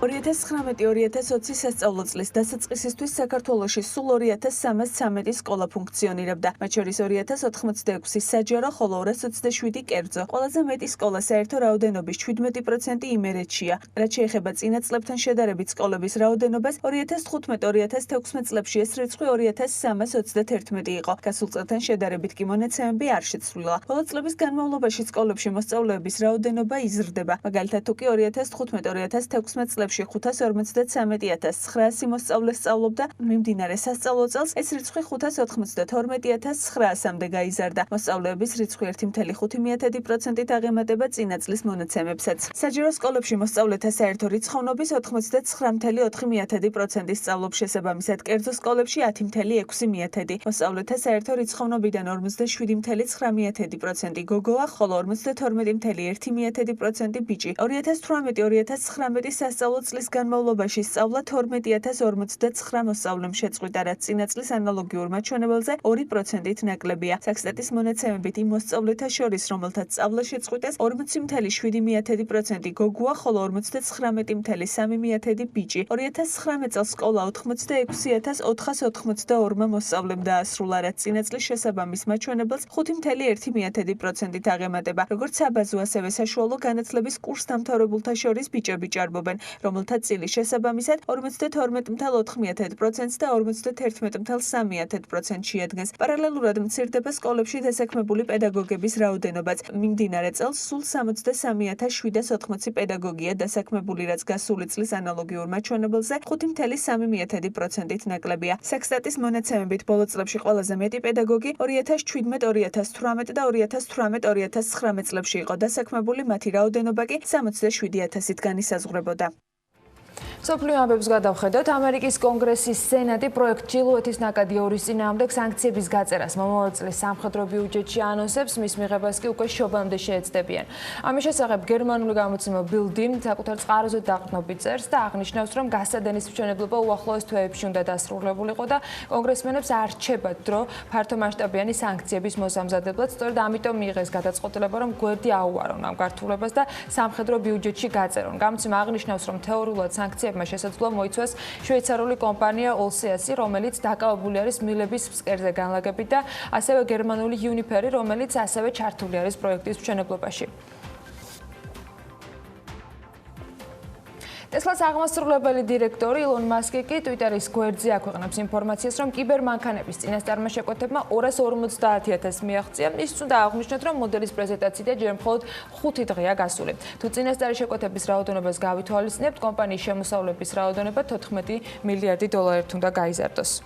2019-2020 სასწავლო წლის დასაწყისისთვის საქართველოში სულ 2313 სკოლა ფუნქციონირებდა. მათ შორის 2086 საჯარო, ხოლო 227 კერძო. ყველაზე მეტი სკოლა საერთო რაოდენობის 17% იმერეთშია. რაც შეეხება წინა წლებთან შედარებით სკოლების რაოდენობას, 2015-2016 წლებში ეს რიცხვი 2321 იყო. გასულ წელთან შედარებით კი მონაცემები არ შეცვლილა. ბოლო წლების განმავლობაში სკოლებში მოსწავლეების რაოდენობა იზრდება. მაგალითად, თუ კი 2015-2016 წლებში 553,900 მოსწავლე სწავლობდა, მიმდინარე სასწავლო წელს ეს რიცხვი 592,900-მდე გაიზარდა. მოსწავლეების რიცხვი 1,5%-ით აღემატება წინა წლის მონაცემებსაც. საჯარო სკოლებში მოსწავლეთა საერთო რიცხოვნობის 99,4%-ით სწავლობს, შესაბამისად კერძო სკოლებში 10,6%. მოსწავლეთა საერთო რიცხოვნობიდან 47,9%, გოგოა, ხოლო 52,1% ბიჭი. 2018-2019 სასწავლო წლის განმავლობაში სწავლა 12,059 მოსწავლემ შეწყვიტა, რაც წინა წლის ანალოგიურ მაჩვენებელზე 2%-ით ნაკლებია. საქსტატის მონაცემებით იმ მოსწავლეთა შორის, რომელთაც სწავლა შეწყვიტეს, 40,7% გოგოა, ხოლო 59,3% ბიჭი. 2019 წელს სკოლა 86,482 მოსწავლემ დაასრულა, რაც წინა წლის შესაბამის მაჩვენებელს 5,1%-ით აღემატება. როგორც საბაზო, ასევე საშუალო განათლების კურსდამთავრებულთა შორის ბიჭები ჭარბობენ, რომელთა წილის შესაბამისად 52,4% და 51,3% შეადგენს. პარალელურად მცირდება სკოლებში დასაქმებული პედაგოგების რაოდენობაც. მიმდინარე წელს სულ 63,780 პედაგოგია დასაქმებული, რაც გასული წლის ანალოგიურ მაჩვენებელზე 5,3%-ით ნაკლებია. საქსტატის მონაცემებით ბოლო წლებში ყველაზე მეტი პედაგოგი 2017-2018 და 2018-2019 წლებში იყო დასაქმებული, მათი რაოდენობა კი 67,000-ით განისაზღვრებოდა. სოფლიო ამბებს გადავხედოთ. ამერიკის კონგრესის სენატი პროექტ ჩილუეთის ნაკადი ორის წინააღმდეგ სანქციების გაწერას მომავალ წლის სამხედრო ბიუჯეტში ანონსებს, მის მიღებას კი უკვე შობამდე შეეცდებიან. ამის შესახებ გერმანული გამოცემა ბილდი საკუთარ წყაროზე დაყრდნობით წერს და აღნიშნავს, რომ გასადენის მშენებლობა უახლოეს თვეებში უნდა დასრულებულიყო და კონგრესმენებს არ რჩებათ დრო ფართომასშტაბიანი სანქციების მოსამზადებლად. სწორედ ამიტომ მიიღეს გადაწყვეტილება, რომ გვერდი აუარონ ამ გართულებას და სამხედრო ბიუჯეტში გაწერონ. გამოცემა აღნიშნავს, რომ თეორიულად სანქციებმა შესაძლოა მოიცვას შვეიცარიული კომპანია ოლსეასი, რომელიც დაკავებული არის მილების ფსკერზე განლაგებით და ასევე გერმანული იუნიფერი, რომელიც ასევე ჩართული არის პროექტის მშენებლობაში. Tesla-ს აღმასრულებელი დირექტორი ილონ მასკი კი Twitter-ის გვერდზე აქვეყნებს ინფორმაციას, რომ კიბერმანქანების წინასწარმა შეკვეთებმა 250,000 მიაღწია. ის უნდა აღნიშნოთ, რომ მოდელის პრეზენტაცია ჯერ მხოლოდ 5 დღეა გასული. თუ წინასწარი შეკვეთების რაოდენობას გავითვალისწინებთ, კომპანიის შემოსავლების რაოდენობა 14 მილიარდი დოლარით უნდა გაიზარდოს.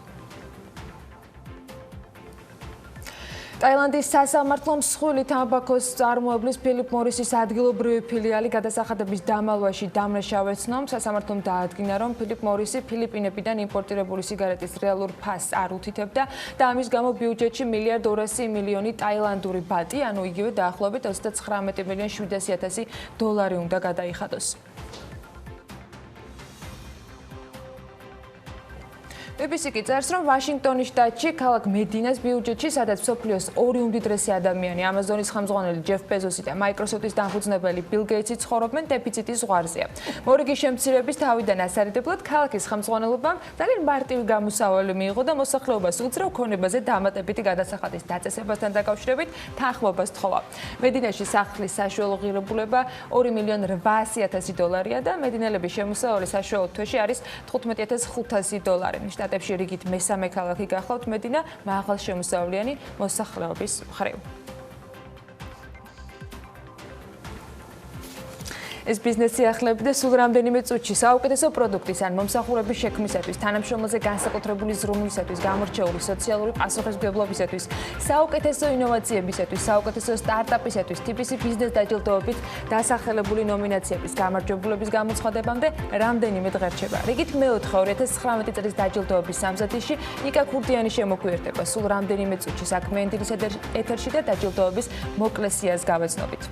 ტაილანდის სასამართლო მსხვილი თამბაქოს წარმოებლის ფილიპ მორისის ადგილობრივი ფილიალი გადასახადების დამალვაში დამნაშავეს ცნობს. სასამართლომ დაადგინა, რომ ფილიპ მორისი ფილიპინებიდან იმპორტირებული სიგარეტის რეალურ ფასს არ უთითებდა და ამის გამო ბიუჯეტში $1,200 მილიონი ტაილანდური ბატი, ანუ იგივე დაახლოებით $39,700,000 უნდა გადაიხადოს. BBC კი წერს, რომ ვაშინგტონის შტატში ქალაქ მედინას ბიუჯეტში, სადაც მსოფლიოს ორი უმდიდრესი ადამიანი, ამაზონის ხელმძღვანელი ჯეფ ბეზოსი და მაიკროსოფტის დამფუძნებელი ბილ გეიტსი ცხოვრობენ დეფიციტის ზღვარზეა. მორიგი შემცირების თავიდან ასარიდებლად ქალაქის ხელმძღვანელობამ ძალიან მარტივი გამოსავალი მიიღო და მოსახლეობას უძრავ ქონებაზე დამატებითი გადასახადის დაწესებასთან დაკავშირებით თანხმობას თხოვა. მედინაში სახლის საშუალო ღირებულება $2,800,000 და მედინელების შემოსავალი საშუალო თვეში არის $15,500. შტატებში რიგით მესამე ქალაქი გახლავთ მედინა მაღალ შემოსავლიანი მოსახლეობის მხრივ. ეს ბიზნესი ახლები და სულ რამდენიმე წუთში საუკეთესო პროდუქტის ან მომსახურების შექმნისათვის, თანამშრომელზე განსაკუთრებული ზრუნვისათვის, გამორჩეული სოციალური პასუხისმგებლობისათვის, საუკეთესო ინოვაციებისათვის, საუკეთესო სტარტაპისათვის, TBC ბიზნეს დაჯილდოებით დასახელებული ნომინაციების გამარჯვებულების გამოცხადებამდე რამდენიმე დღე რჩება. რიგით მეოთხე 2019 წლის დაჯილდოების სამზადისში ნიკა ქურდიანი შემოგვიერთება სულ რამდენიმე წუთში საქმიანი დილის ეთერში და დაჯილდოების მოკლე სიას გავეცნობით.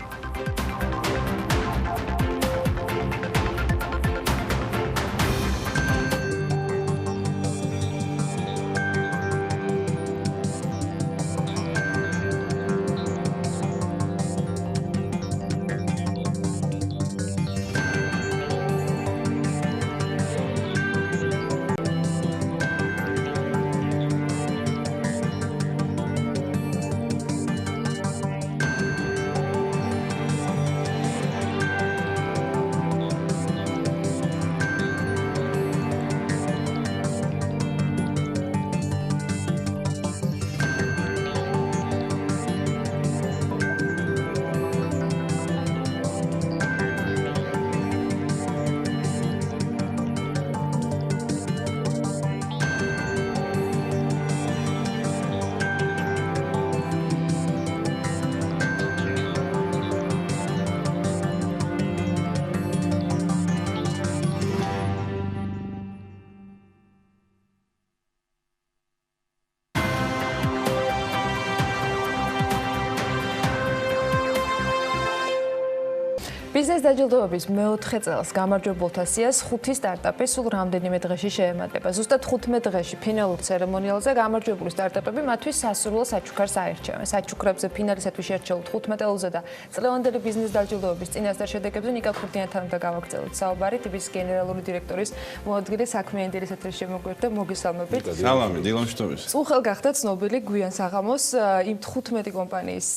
ბიზნეს დაჯილდოების მეოთხე წელს გამარჯვებულთა სიას 5 სტარტაპი სულ რამდენიმე დღეში შეემატება. ზუსტად 15 დღეში ფინალურ ცერემონიალზე გამარჯვებული სტარტაპები მათთვის სასურველ საჩუქარს აირჩევენ. საჩუქრებზე ფინალისათვის შერჩეულ 15-ელზე და წლევანდელი ბიზნეს დაჯილდოების წინასწარ შედეგებზე ნიკა ქურდიანთან უნდა გავაგრძელოთ საუბარი. TBC გენერალური დირექტორის მოადგილე საქმიანი დილის ეთერში შემოგვიერთდა. მოგესალმებით. სალამი, დილა შტობის. უხელ გახდა ცნობილი გვიან საღამოს იმ 15 კომპანიის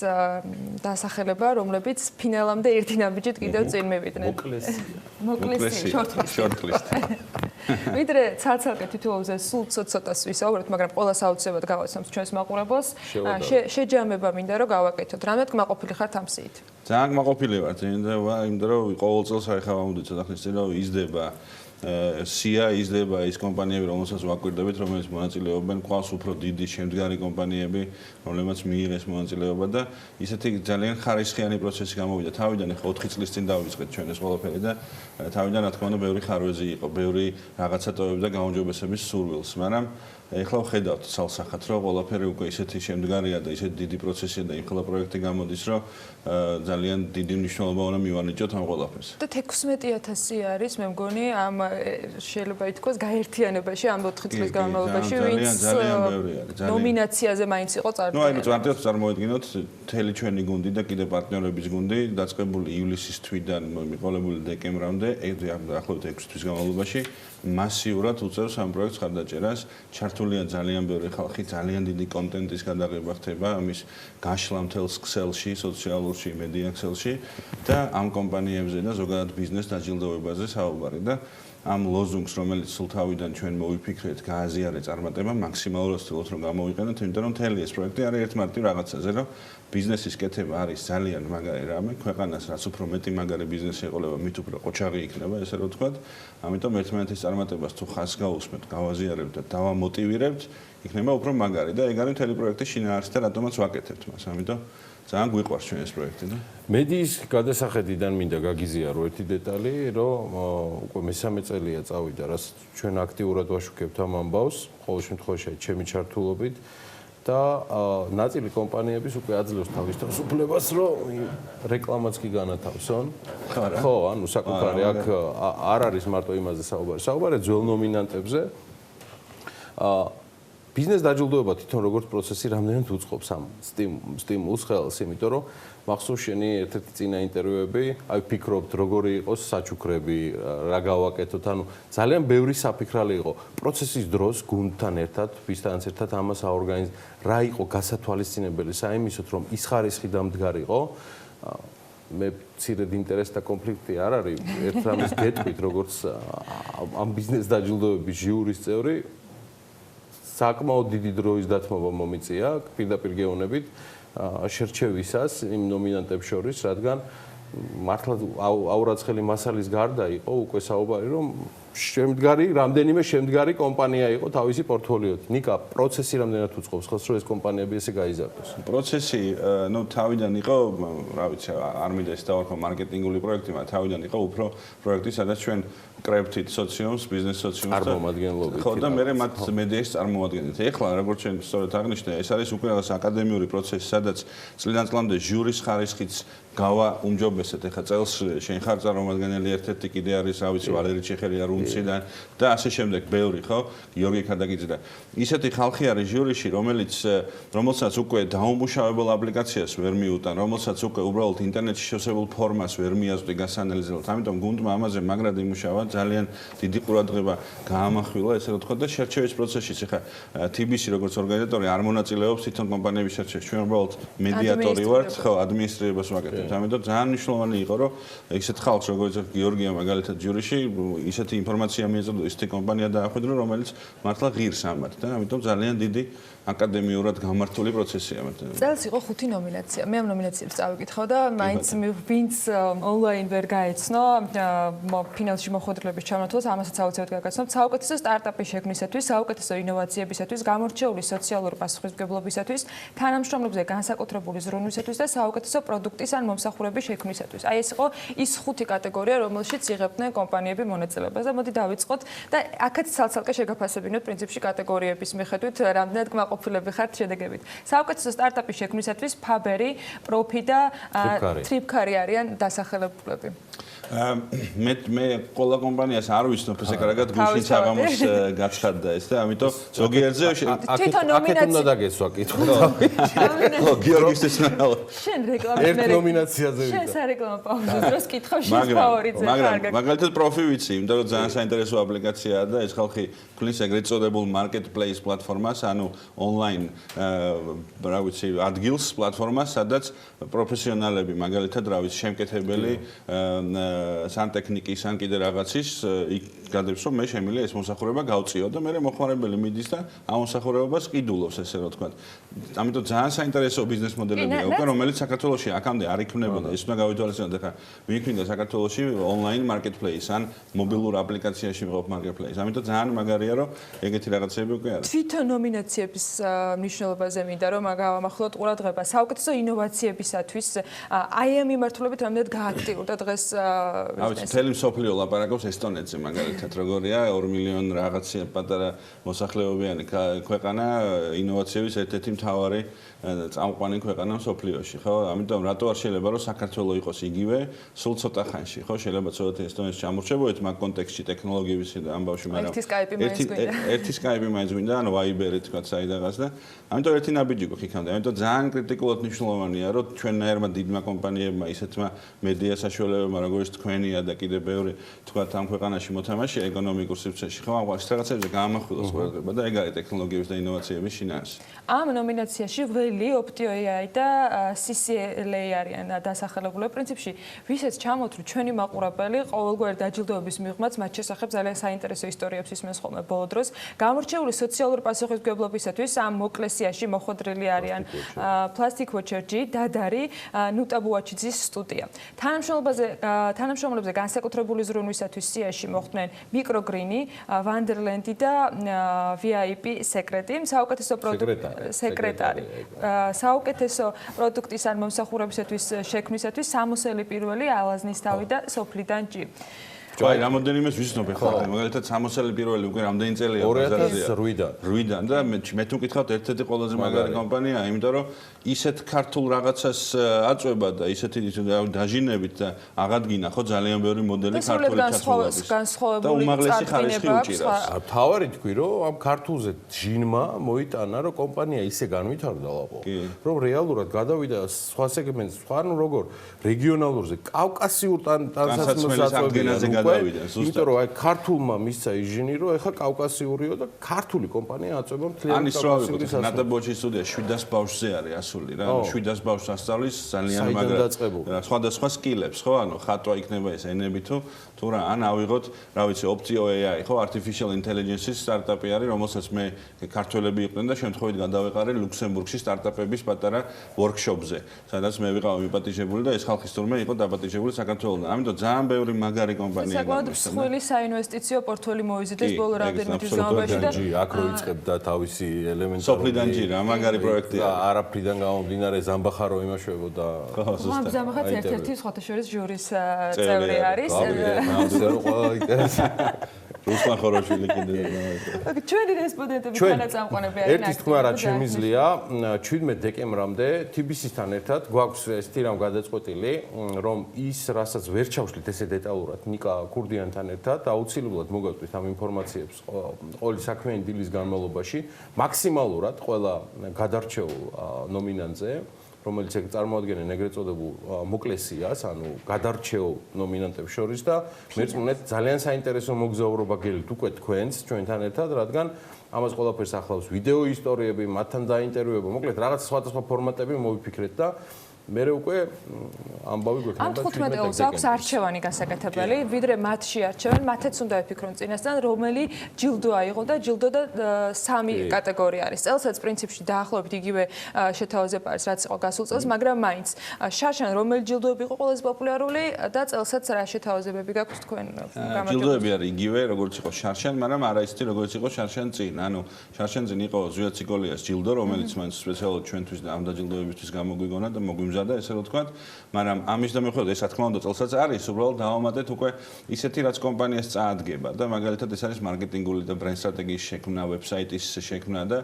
დასახელება, რომლებიც ფინალამდე ერთი ნაბიჯით კიდევ წინ მივიდნენ. მოკლესი. შორტლისტი. ვიდრე ცალ-ცალკე თითოეულზე სულ ცოტას ვისაუბრებთ, მაგრამ ყველას აუცილებლად გავაცნობთ ჩვენს მაყურებელს. შეჯამება მინდა რომ გავაკეთოთ. რამეთ კმაყოფილი ხართ ამ სიით? ძალიან კმაყოფილი ვარ, იმიტომ რომ ყოველ წელს ახლა ამოდით ცოტა ხნის წინ რომ იზრდება სია იზრდება ის კომპანიები, რომელსაც ვაკვირდებით, რომელიც მონაწილეობენ ყავს უფრო დიდი შემდგარი კომპანიები, რომლებმაც მიიღეს მონაწილეობა და ისეთი ძალიან ხარისხიანი პროცესი გამოვიდა. თავიდან ახლა 4 წლის წინ დავიწყეთ ჩვენ ეს ყველაფერი და თავიდან რა თქმა უნდა ბევრი ხარვეზი იყო, ბევრი რაღაცა ტოვებდა გაუმჯობესების სურვილს, მაგრამ ეხლა ვხედავთ ცალსახად, რომ ყველაფერი უკვე ისეთი შემდგარია და ისეთი დიდი პროცესია და იმ ყველა პროექტი გამოდის, რომ ძალიან დიდი მნიშვნელობა უნდა მივანიჭოთ ამ ყველაფერს. და 16000 არის, მე მგონი, ამ შეიძლება ითქვას გაერთიანებაში ამ 4 წლის განმავლობაში, ვინც ნომინაციაზე მაინც იყო ნუ აი მარტივად წარმოედგინოთ, მთელი ჩვენი გუნდი და კიდე პარტნიორების გუნდი დაწყებული ივლისის თვიდან მიყოლებული დეკემბრამდე, დაახლოებით 6 თვის განმავლობაში მასიურად უწევს ამ პროექტს ხარდაჭერას, ჩართულია ძალიან ბევრი ხალხი, ძალიან დიდი კონტენტის გადაღება ხდება, ამის გაშლა მთელს ქსელში, სოციალურში, მედია ქსელში და ამ კომპანიებზე და ზოგადად ბიზნეს დაჯილდოებაზე საუბარი და ამ ლოზუნგს, რომელიც სულ თავიდან ჩვენ მოვიფიქრეთ, გააზიარეთ წარმატება, მაქსიმალურად ვცდილობთ რომ გამოვიყენოთ, იმიტომ რომ მთელი ეს პროექტი არის ერთმარტივ რაღაცაზე, რომ ბიზნესის კეთება არის ძალიან მაგარი რამე, ქვეყანას რაც უფრო მეტი მაგარი ბიზნესი ეყოლება, მით უფრო ყოჩაღი იქნება, ესე რომ ვთქვათ. ამიტომ ერთმანეთის წარმატებას თუ ხაზს გაუსმენთ, გავაზიარებთ და დავამოტივირებთ, იქნება უფრო მაგარი და ეგ არის მთელი პროექტის შინაარსი და რატომაც ვაკეთებთ მას. ამიტომ ძალიან გვიყვარს ჩვენ ეს პროექტი და მედიის გადასახედიდან მინდა გაგიზიარო ერთი დეტალი, რომ უკვე მესამე წელია წავიდა, რაც ჩვენ აქტიურად ვაშუქებთ ამ ამბავს, ყოველ შემთხვევაში ჩემი ჩართულობით და ნაწილი კომპანიების უკვე აძლევს თავის თავისუფლებას, რომ რეკლამაც კი განათავსონ. ხო, ანუ საკუთარი აქ არ არის მარტო იმაზე საუბარი. საუბარია ძველ ნომინანტებზე. ბიზნეს დაჯილდოება თვითონ როგორც პროცესი რამდენად უწყობს ამ სტიმულს ხელს, იმიტომ რომ მახსოვს შენი ერთ-ერთი წინა ინტერვიუები, აი ვფიქრობთ როგორი იყოს საჩუქრები, რა გავაკეთოთ, ანუ ძალიან ბევრი საფიქრალი იყო. პროცესის დროს გუნდთან ერთად, ვისთანაც ერთად ამას აორგანიზ, რა იყო გასათვალისწინებელი საიმისოთ, რომ ის ხარისხი დამდგარიყო. მე მცირედ ინტერესი და კონფლიქტი არ არის, ერთ რამეს გეტყვით, როგორც ამ ბიზნეს დაჯილდოების ჟიურის წევრი საკმაოდ დიდი დროის დათმობა მომიწია პირდაპირ გეუბნებით შერჩევისას იმ ნომინანტებს შორის, რადგან მართლა აურაცხელი მასალის გარდა იყო უკვე საუბარი, რომ რამდენიმე შემდგარი კომპანია იყო თავისი პორტფოლიოთ. ნიკა, პროცესი რამდენად უწყობს ხელს, რომ ეს კომპანიები ესე გაიზარდოს? პროცესი, ნუ თავიდან იყო, რა ვიცი, არ მინდა ეს დავარქვა მარკეტინგული პროექტი, მაგრამ თავიდან იყო უფრო პროექტი, სადაც ჩვენ კრებთით სოციუმს, ბიზნეს სოციუმს და წარმომადგენლობით. ხო, და მე მათ მედიას წარმოვადგენთ. ეხლა როგორც ჩვენ სწორედ აღნიშნე, ეს არის უკვე რაღაც აკადემიური პროცესი, სადაც წლიდან წლამდე ჟურის ხარისხიც გავაუმჯობესეთ. ეხლა წელს შენ ხარ წარმომადგენელი, ერთ-ერთი კიდე არის, რა ვიცი, ვალერი ჩეხელია რუმციდან და ასე შემდეგ, ბევრი, ხო? გიორგი ქადაგიძე და ისეთი ხალხი არის ჟურიში, რომელსაც უკვე დაუმუშავებელ აპლიკაციას ვერ მიუტან, რომელსაც უკვე უბრალოდ ინტერნეტში შევსებულ ფორმას ვერ მიაზრდი გასანალიზებლად. ამიტომ გუნდმა ამაზე მაგრად იმუშავა, ძალიან დიდი ყურადღება გაამახვილა, ესე რომ ვთქვა და შერჩევის პროცესშიც. ეხლა TBC როგორც ორგანიზატორი არ მონაწილეობს თვითონ კომპანიების შერჩევაში. ჩვენ უბრალოდ მედიატორი ვართ, ხო, ადმინისტრირებას ვაკეთებთ. ამიტომ ძალიან მნიშვნელოვანი იყო, რომ ესეთ ხალხს როგორც გიორგია მაგალითად ჟურიში, ისეთი ინფორმაცია მიეწოდა, ისეთი კომპანია დაახვედრა, რომელიც მართლა ღირს ამათ და ამიტომ ძალიან დიდი აკადემიურად გამართული პროცესია მათ. წელს იყო 5 ნომინაცია. მე ამ ნომინაციებს წავიკითხავ და მაინც ვინც ონლაინ ვერ გაეცნო ფინალში მოხვედრილების ჩამონათვალს, ამასაც აუცილებლად გაგაცნობთ. საუკეთესო სტარტაპის შექმნისათვის, საუკეთესო ინოვაციებისათვის, გამორჩეული სოციალური პასუხისმგებლობისათვის, თანამშრომლებზე განსაკუთრებული ზრუნვისათვის და საუკეთესო პროდუქტის ან მომსახურების შექმნისათვის. აი ეს იყო ის 5 კატეგორია, რომელშიც იღებდნენ კომპანიები მონაწილეობას და მოდი დავიწყოთ და აქაც ცალ-ცალკე შეგაფასებინოთ პრინციპში კატეგორიების მიხედვით, რამდენად კმაყოფილები ხართ შედეგებით. საუკეთესო სტარტაპის შექმნისათვის ფაბერი, პროფი და ტრიპკარი არიან დასახელებულები. მე ყველა კომპანიას არ ვიცნობ ესე კარგად გუშინ საღამოს გაცხადდა ეს და ამიტომ ზოგიერთზე აქეთ უნდა დაგესვა კითხვა. ხო, გიორგის ესნალა. შენ რეკლამის ერთ ნომინაციაზე ვიდა. შენ სარეკლამო პაუზის დროს კითხავ შენ ფავორიტზე კარგად. მაგალითად პროფი ვიცი, იმიტომ რომ ძალიან საინტერესო აპლიკაციაა და ეს ხალხი ფლის ეგრეთ წოდებულ marketplace პლატფორმას, ანუ ონლაინ რა ვიცი ადგილს პლატფორმას, სადაც პროფესიონალები, მაგალითად, რა ვიცი, შემკეთებელი სანტექნიკის, ან კიდე რაღაცის იქ გადებს, რომ მე შემიძლია ეს მომსახურება გავწიო და მე მოხმარებელი მიდის და ამ მომსახურებას ყიდულობს, ესე რომ ვთქვათ. ამიტომ ძალიან საინტერესო ბიზნეს მოდელებია უკვე, რომელიც საქართველოში აქამდე არ იქნებოდა. ეს უნდა გავითვალისწინოთ, ახლა მიიქნიდა საქართველოში ონლაინ მარკეტპლეის ან მობილურ აპლიკაციაში მყოფ მარკეტპლეის. ამიტომ ძალიან მაგარია, რომ ეგეთი რაღაცები უკვე არის. თვითონ ნომინაციების მნიშვნელობაზე მინდა რომ გავამახვილოთ ყურადღება. საუკეთესო ინოვაციებისათვის აი ამ მიმართულებით რამდენად გააქტიურდა დღეს ბიზნესი. თელი მსოფლიო ლაპარაკობს ესტონეთზე მაგალითად, როგორია 2 მილიონი რაღაცა პატარა მოსახლეობიანი ქვეყანა ინოვაციების ერთ-ერთი მთავარი წამყვანი ქვეყანა მსოფლიოში, ხო? ამიტომ რატო არ შეიძლება რომ საქართველოს იყოს იგივე სულ ცოტა ხანში, ხო? შეიძლება ცოტა ესტონეთს ჩამორჩებოდეთ მაგ კონტექსტში ტექნოლოგიების ამბავში, მაგრამ ერთი სკაიპი მაინც გვინდა, ანუ ვაიბერი თქვა საიდანაც და ამიტომ ერთი ნაბიჯი გვაქვს იქამდე. ამიტომ ძალიან კრიტიკულად მნიშვნელოვანია, რომ ჩვენნაირმა დიდმა კომპანიებმა, ისეთმა მედია საშუალებებმა, როგორც თქვენია და კიდე ბევრი თქვა ამ ქვეყანაში მოთამაშე ეკონომიკურ სივრცეში, ხო? ამ რაღაცებზე გაამახვილოს ყურადღება და ეგ არის ტექნოლოგიების და ინოვაციების შინაარსი. ამ ნომინაციაში ველი, OptioAI და CCLA არიან დასახელებული. პრინციპში, ვისაც ჩამოთვლი ჩვენი მაყურებელი, ყოველგვარი დაჯილდოების მიღმაც მათ შესახებ ძალიან საინტერესო ისტორიებს ისმენს ხოლმე ბოლო დროს. გამორჩეული სოციალური პასუხისმგებლობისათვის ამ მოკლე სიაში მოხვედრილი არიან Plastic Watcher-ი, დადარი, ნუტა ბუაჩიძის სტუდია. თანამშრომლებზე განსაკუთრებული ზრუნვისათვის სიაში მოხვდნენ მიკროგრინი, ვანდერლენდი და VIP სეკრეტი, საუკეთესო სეკრეტარი. საუკეთესო პროდუქტის ან მომსახურებისათვის შექმნისათვის სამოსელი პირველი ალაზნისთავი და სოფლიდან ჭი. აი, რამოდენიმეს ვიცნობ ხო? მაგალითად, სამოსელი პირველი უკვე რამდენი წელია ბაზარზეა? 2008-დან და მე თუ გითხავთ, ერთ-ერთი ყველაზე მაგარი კომპანია, იმიტომ რომ ისეთ ქართულ რაღაცას აწვება და ისეთი დაჟინებით და აღადგინა ხო ძალიან ბევრი მოდელი ქართული ჩათვლების. და უმაღლესი ხარისხი უჭირავს. თავარი თქვი, რომ ამ ქართულზე ჯინმა მოიტანა, რომ კომპანია ისე განვითარდა ლაპო, რომ რეალურად გადავიდა სხვა სეგმენტს, სხვა ანუ როგორ რეგიონალურზე, კავკასიურ ტანსაცმელს აწვევია. იმიტომ რომ აი ქართულმა მისცა იჟინი რომ ეხა კავკასიურიო და ქართული კომპანია აწვება მთლიანი კავკასიურის ასული. ნატაბოჩის სტუდია 700 ბავშვზე არის ასული რა. 700 ბავშვს ასწავლის ძალიან მაგარი სხვადასხვა სკილებს, ხო? ანუ ხატვა იქნება ეს ენები თუ რა ან ავიღოთ, რა ვიცი, OptioAI, ხო? Artificial Intelligence-ის სტარტაპი არის, რომელსაც მე ქართველები იყვნენ და შემთხვევით გადავეყარე ლუქსემბურგში სტარტაპების პატარა workshop-ზე, სადაც მე ვიყავ მიპატიჟებული და ეს ხალხის თურმე იყო დაპატიჟებული საქართველოსთან. ამიტომ ძალიან ბევრი მაგარი კომპანია საკმაოდ მსხვილი საინვესტიციო პორტფელი მოიზიდეს ბოლო რამდენიმე თვის განმავლობაში და აქ რო იწყებდა თავისი ელემენტი სოფლიდან ჯი რა მაგარი პროექტია არაფრიდან გამომდინარე ზამბახარო იმაშვებოდა ზამბახაც ერთ-ერთი სხვათა შორის ჟურის წევრი არის რუსლან ხოროშვილი კიდე ჩვენი რესპონდენტები თანაწამყვანები არიან ერთის თქმა რაც შემიძლია 17 დეკემბრამდე TBC-სთან ერთად გვაქვს ეს თირამ გადაწყვეტილი რომ ის რასაც ვერ ჩავშლით ესე დეტალურად ნიკა ქურდიანთან ერთად აუცილებლად მოგავწვით ამ ინფორმაციებს ყოველი საქმიანი დილის განმავლობაში მაქსიმალურად ყველა გადარჩეულ ნომინანტზე რომელიც წარმოადგენენ ეგრეთ წოდებულ მოკლესიას, ანუ გადარჩეულ ნომინანტებს შორის და მერწმუნეთ ძალიან საინტერესო მოგზაურობა გელით უკვე თქვენს ჩვენთან ერთად, რადგან ამას ყველაფერს ახლავს ვიდეო ისტორიები, მათთან დაინტერვიუება, მოკლედ რაღაც სხვადასხვა ფორმატები მოვიფიქრეთ და მე უკვე ამბავი გვექნება. ამ 15 წელს აქვს არჩევანი გასაკეთებელი, ვიდრე მათ შეარჩევენ, მათაც უნდა ვფიქრონ წინასწარ, რომელი ჯილდო აიღო და ჯილდო და 3 კატეგორია არის. წელსაც პრინციპში დაახლოებით იგივე შეთავაზება არის, რაც იყო გასულ წელს, მაგრამ მაინც შარშან რომელი ჯილდოები იყო ყველაზე პოპულარული და წელსაც რა შეთავაზებები გაქვს თქვენ გამარჯვებულს? ჯილდოები არის იგივე, როგორც იყო შარშან, მაგრამ არა ისეთი, როგორც იყო შარშან წინ. ანუ შარშან წინ იყო ზვია ციკოლიას ჯილდო, რომელიც მაინც სპეციალურად ჩვენთვის და ამ დაჯილდოებისთვის გამოგვიგონა და მოგვიმზადა, ესე რომ ვთქვათ, მაგრამ ამის და მიუხედავად ეს რა თქმა უნდა წელსაც არის, უბრალოდ დავამატეთ უკვე ისეთი რაც კომპანიას წაადგება და მაგალითად ეს არის მარკეტინგული და ბრენდ სტრატეგიის შექმნა, ვებსაიტის შექმნა და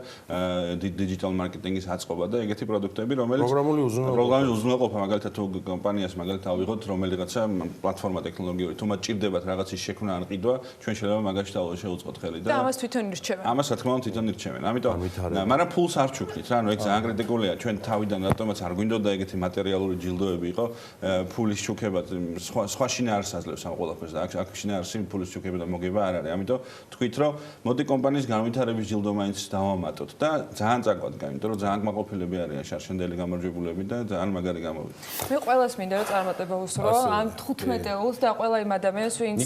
დიჯიტალ მარკეტინგის აწყობა და ეგეთი პროდუქტები, რომელიც პროგრამული უზრუნველყოფა, მაგალითად თუ კომპანიას მაგალითად ავიღოთ რომელიღაცა პლატფორმა ტექნოლოგიური, თუ მათ ჭირდებათ რაღაცის შექმნა ან ყიდვა, ჩვენ შეიძლება მაგაში შევუწყოთ ხელი და ამას თვითონ ირჩევენ. ამას რა თქმა უნდა თვითონ ირჩევენ. ამიტომ მაგრამ ფულს არ ჩუქნით რა, ანუ ეგ ძალიან კრიტიკულია. ჩვენ თავიდან რატომაც არ გვინდოდა ეგეთი მატერიალური ჯილდოები იყო, ფულის შუქება, სხვა შინაარსს აძლევს ამ ყველაფერს და აქ შინაარსი ფულის შუქება და მოგება არ არის. ამიტომ თქვით, რომ მოდი კომპანიის განვითარების ჯილდო მაინც დავამატოთ და ძალიან წაგვადგა, იმიტომ რომ ძალიან კმაყოფილები არიან შარშანდელი გამარჯვებულები და ძალიან magari გამოვიდა. მე ყველას მინდა რომ წარმატება უსრო ამ 15-ელს და ყველა იმ ადამიანს, ვინც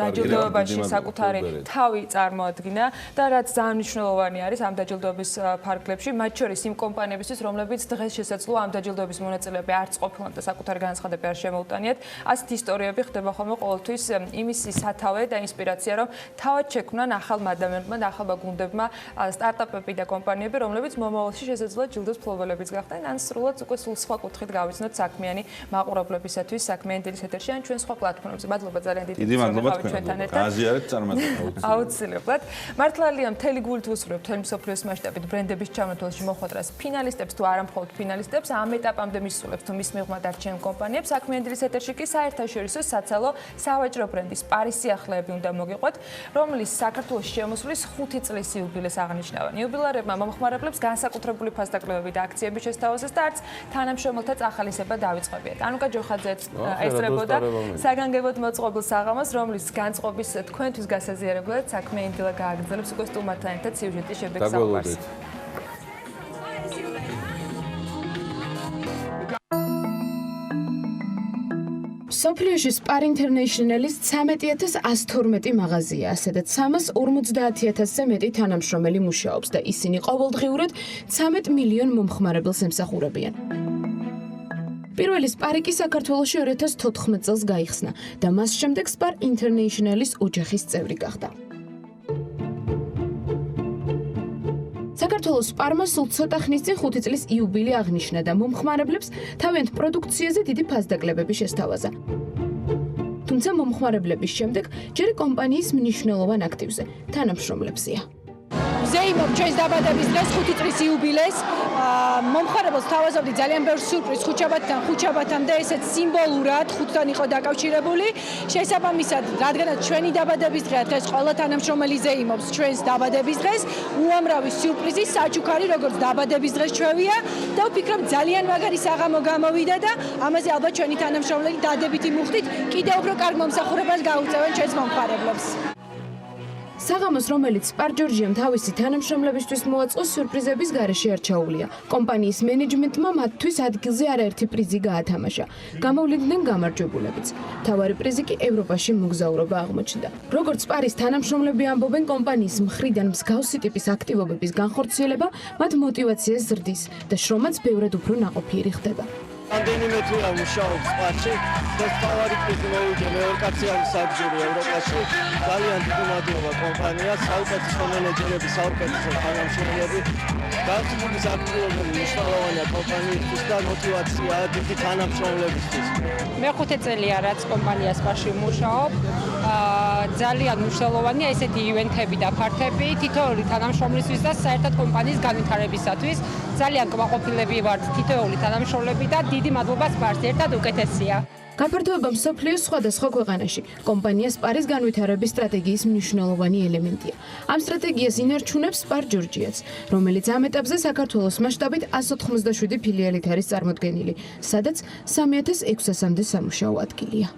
დაჯილდოებაში საკუთარი თავი წარმოადგინა და რაც ძალიან მნიშვნელოვანი არის ამ დაჯილდოების ფარგლებში, მათ შორის იმ კომპანიებისთვის, რომლებიც დღეს შესაძლოა ამ დაჯილდოების მონაწილეები არც ყოფილან და საკუთარი განაცხადები არ შემოუტანიათ. ასეთ ისტორიები ხდება ხოლმე ყოველთვის იმის სათავე და ინსპირაცია, რომ თავად შექმნან ახალმა ადამიანებმა და ახალმა გუნდებმა სტარტაპები და კომპანიები, რომლებიც მომავალში შესაძლოა ჯილდოს მფლობელებიც გახდნენ, ან სრულად უკვე სულ სხვა კუთხით გავიცნოთ საქმიანი მაყურებლებისათვის, საქმიანი დილის ეთერში ან ჩვენ სხვა პლატფორმებზე. მადლობა ძალიან დიდი. დიდი მადლობა თქვენ. გააზიარეთ წარმატება. აუცილებლად. მართლია მთელი გულით ვუსურვებ მთელი მსოფლიოს მასშტაბით ბრენდების ჩამოთვალში მოხვედრას ფინალისტებს თუ არა მხოლოდ ფინალისტებს, ამ ეტაპამდე მისულებს თუ მის მიღმა დარჩენ კომპანიებს. საქმიანი დილის ეთერში კი საერთაშორისო საცალო სავაჭრო ბრენდის პარის სიახლეები უნდა მოგიყვეთ, რომლის საქართველოში შემოსვლის 5 წლის იუბილეს აღნიშნავენ. იუბილარებმა მომხმარებლებს განსაკუთრებული ფასდაკლებები და აქციები შესთავაზეს და არც თანამშრომელთა წახალისება დავიწყებიათ. ანუკა ჯოხაძეც ესწრებოდა საგანგებოდ მოწყობილ საღამოს, რომლის განწყობის თქვენთვის გასაზიარებლად საქმიანი დილა გააგრძელებს უკვე სტუმართან ერთად სიუჟეტის შედეგ საუბარს. სოფლიოში Spar International-ის 13112 მაღაზია, სადაც 350,000-ზე მეტი თანამშრომელი მუშაობს და ისინი ყოველდღიურად 13 მილიონ მომხმარებელს ემსახურებიან. პირველი Spar-ი საქართველოში 2014 წელს გაიხსნა და მას შემდეგ Spar International-ის ოჯახის წევრი გახდა. საქართველოს Spar-მა სულ ცოტა ხნის წინ 5 წლის იუბილე აღნიშნა და მომხმარებლებს თავიანთ პროდუქციაზე დიდი ფასდაკლებები შესთავაზა. თუმცა მომხმარებლების შემდეგ ჯერ კომპანიის მნიშვნელოვან აქტივზე, თანამშრომლებზეა. ზეიმობ ჩვენს დაბადების დღეს 5 წლის იუბილეს. მომხმარებელს თავაზობდი ძალიან ბევრ სიურპრიზს ხუჩაბათამდე, ესეც სიმბოლურად 5-თან იყო დაკავშირებული. შესაბამისად, რადგანაც ჩვენი დაბადების დღეა დღეს, ყველა თანამშრომელი ზეიმობს ჩვენს დაბადების დღეს, უამრავი სიურპრიზი, საჩუქარი, როგორც დაბადების დღეს ჩვევია და ვფიქრობ ძალიან მაგარი საღამო გამოვიდა და ამაზე ალბათ ჩვენი თანამშრომლები დადებითი მუხტით კიდევ უფრო კარგ მომსახურებას გაუწევენ ჩვენს მომხმარებლებს. საღამოს, რომელიც Spar Georgiam თავისი თანამშრომლებისთვის მოაწყო, სიურპრიზების გარეშე არ ჩაუვლია. კომპანიის მენეჯმენტმა მათთვის ადგილზე არაერთი პრიზი გაათამაშა. გამოვლინდნენ გამარჯვებულებიც. მთავარი პრიზი კი ევროპაში მოგზაურობა აღმოჩნდა. როგორც Spar-ის თანამშრომლები ამბობენ, კომპანიის მხრიდან მსგავსი ტიპის აქტივობების განხორციელება მათ მოტივაციას ზრდის და შრომაც ბევრად უფრო ნაყოფიერი ხდება. რამდენიმე თვეა მუშაობს Spar-ში და თავარი პრიზი მოვიდა მეორე კაცი არის საბჭოური ევროპაში. ძალიან დიდი მადლობა კომპანიას, საუკეთესო მენეჯერები, საუკეთესო თანამშრომლები. განსაკუთრებით აქტივობები მნიშვნელოვანია კომპანიისთვის და მოტივაცია დიდი თანამშრომლებისთვის. მე 5 წელია რაც კომპანია Spar-ში მუშაობ. ძალიან მნიშვნელოვანია ესეთი ივენთები და ფართები თითოეული თანამშრომლისთვის და საერთოდ კომპანიის განვითარებისათვის. ძალიან კმაყოფილები ვართ თითოეული თანამშრომლები და დიდი მადლობა Spar-ს, ერთად უკეთესია. გაფართოება მსოფლიოს სხვადასხვა ქვეყანაში კომპანია Spar-ის განვითარების სტრატეგიის მნიშვნელოვანი ელემენტია. ამ სტრატეგიას ინარჩუნებს Spar Georgia-ც, რომელიც ამ ეტაპზე საქართველოს მასშტაბით 197 ფილიალით არის წარმოდგენილი, სადაც 3600-მდე სამუშაო ადგილია.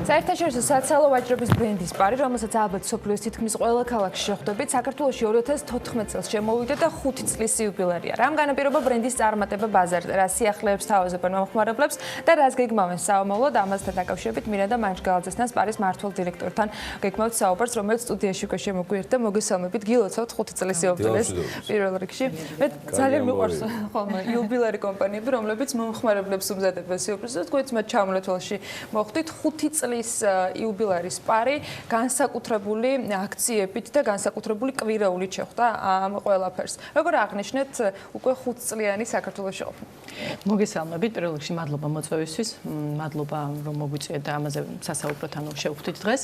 საერთაშორისო საცალო ვაჭრობის ბრენდი Spar, რომელსაც ალბათ სოფლიოს თითქმის ყველა ქალაქში შეხვდებით, საქართველოში 2014 წელს შემოვიდა და 5 წლის იუბილეა. რამ განაპირობა ბრენდის წარმატება ბაზარზე, რა სიახლეებს თავაზობენ მომხმარებლებს და რას გეგმავენ საომავლოდ, ამასთან დაკავშირებით მინდა მანჯგალაძესთან Spar-ის მმართველ დირექტორთან გეგმავთ საუბარს, რომელიც სტუდიაში უკვე შემოგვიერთდა. მოგესალმებით, გილოცავთ 5 წლის იუბილეს პირველ რიგში. მე ძალიან მიყვარს ხოლმე იუბილარი კომპანიები, რომლებიც მომხმარებლებს უმზადებენ სიურპრიზებს, თქვენც მათ ჩამონათვალში მოხვდით 5 წლის იუბილერის Spar-ი განსაკუთრებული აქციებით და განსაკუთრებული კვირაულით შეხვდა ამ ყველაფერს. როგორ აღნიშნეთ უკვე 5 წლიანი საქართველოში ყოფნა? მოგესალმებით, პირველ რიგში მადლობა მოწვევისთვის, მადლობა რომ მოგვიწვიეთ და ამაზე სასაუბროთ, ანუ შევხვდით დღეს.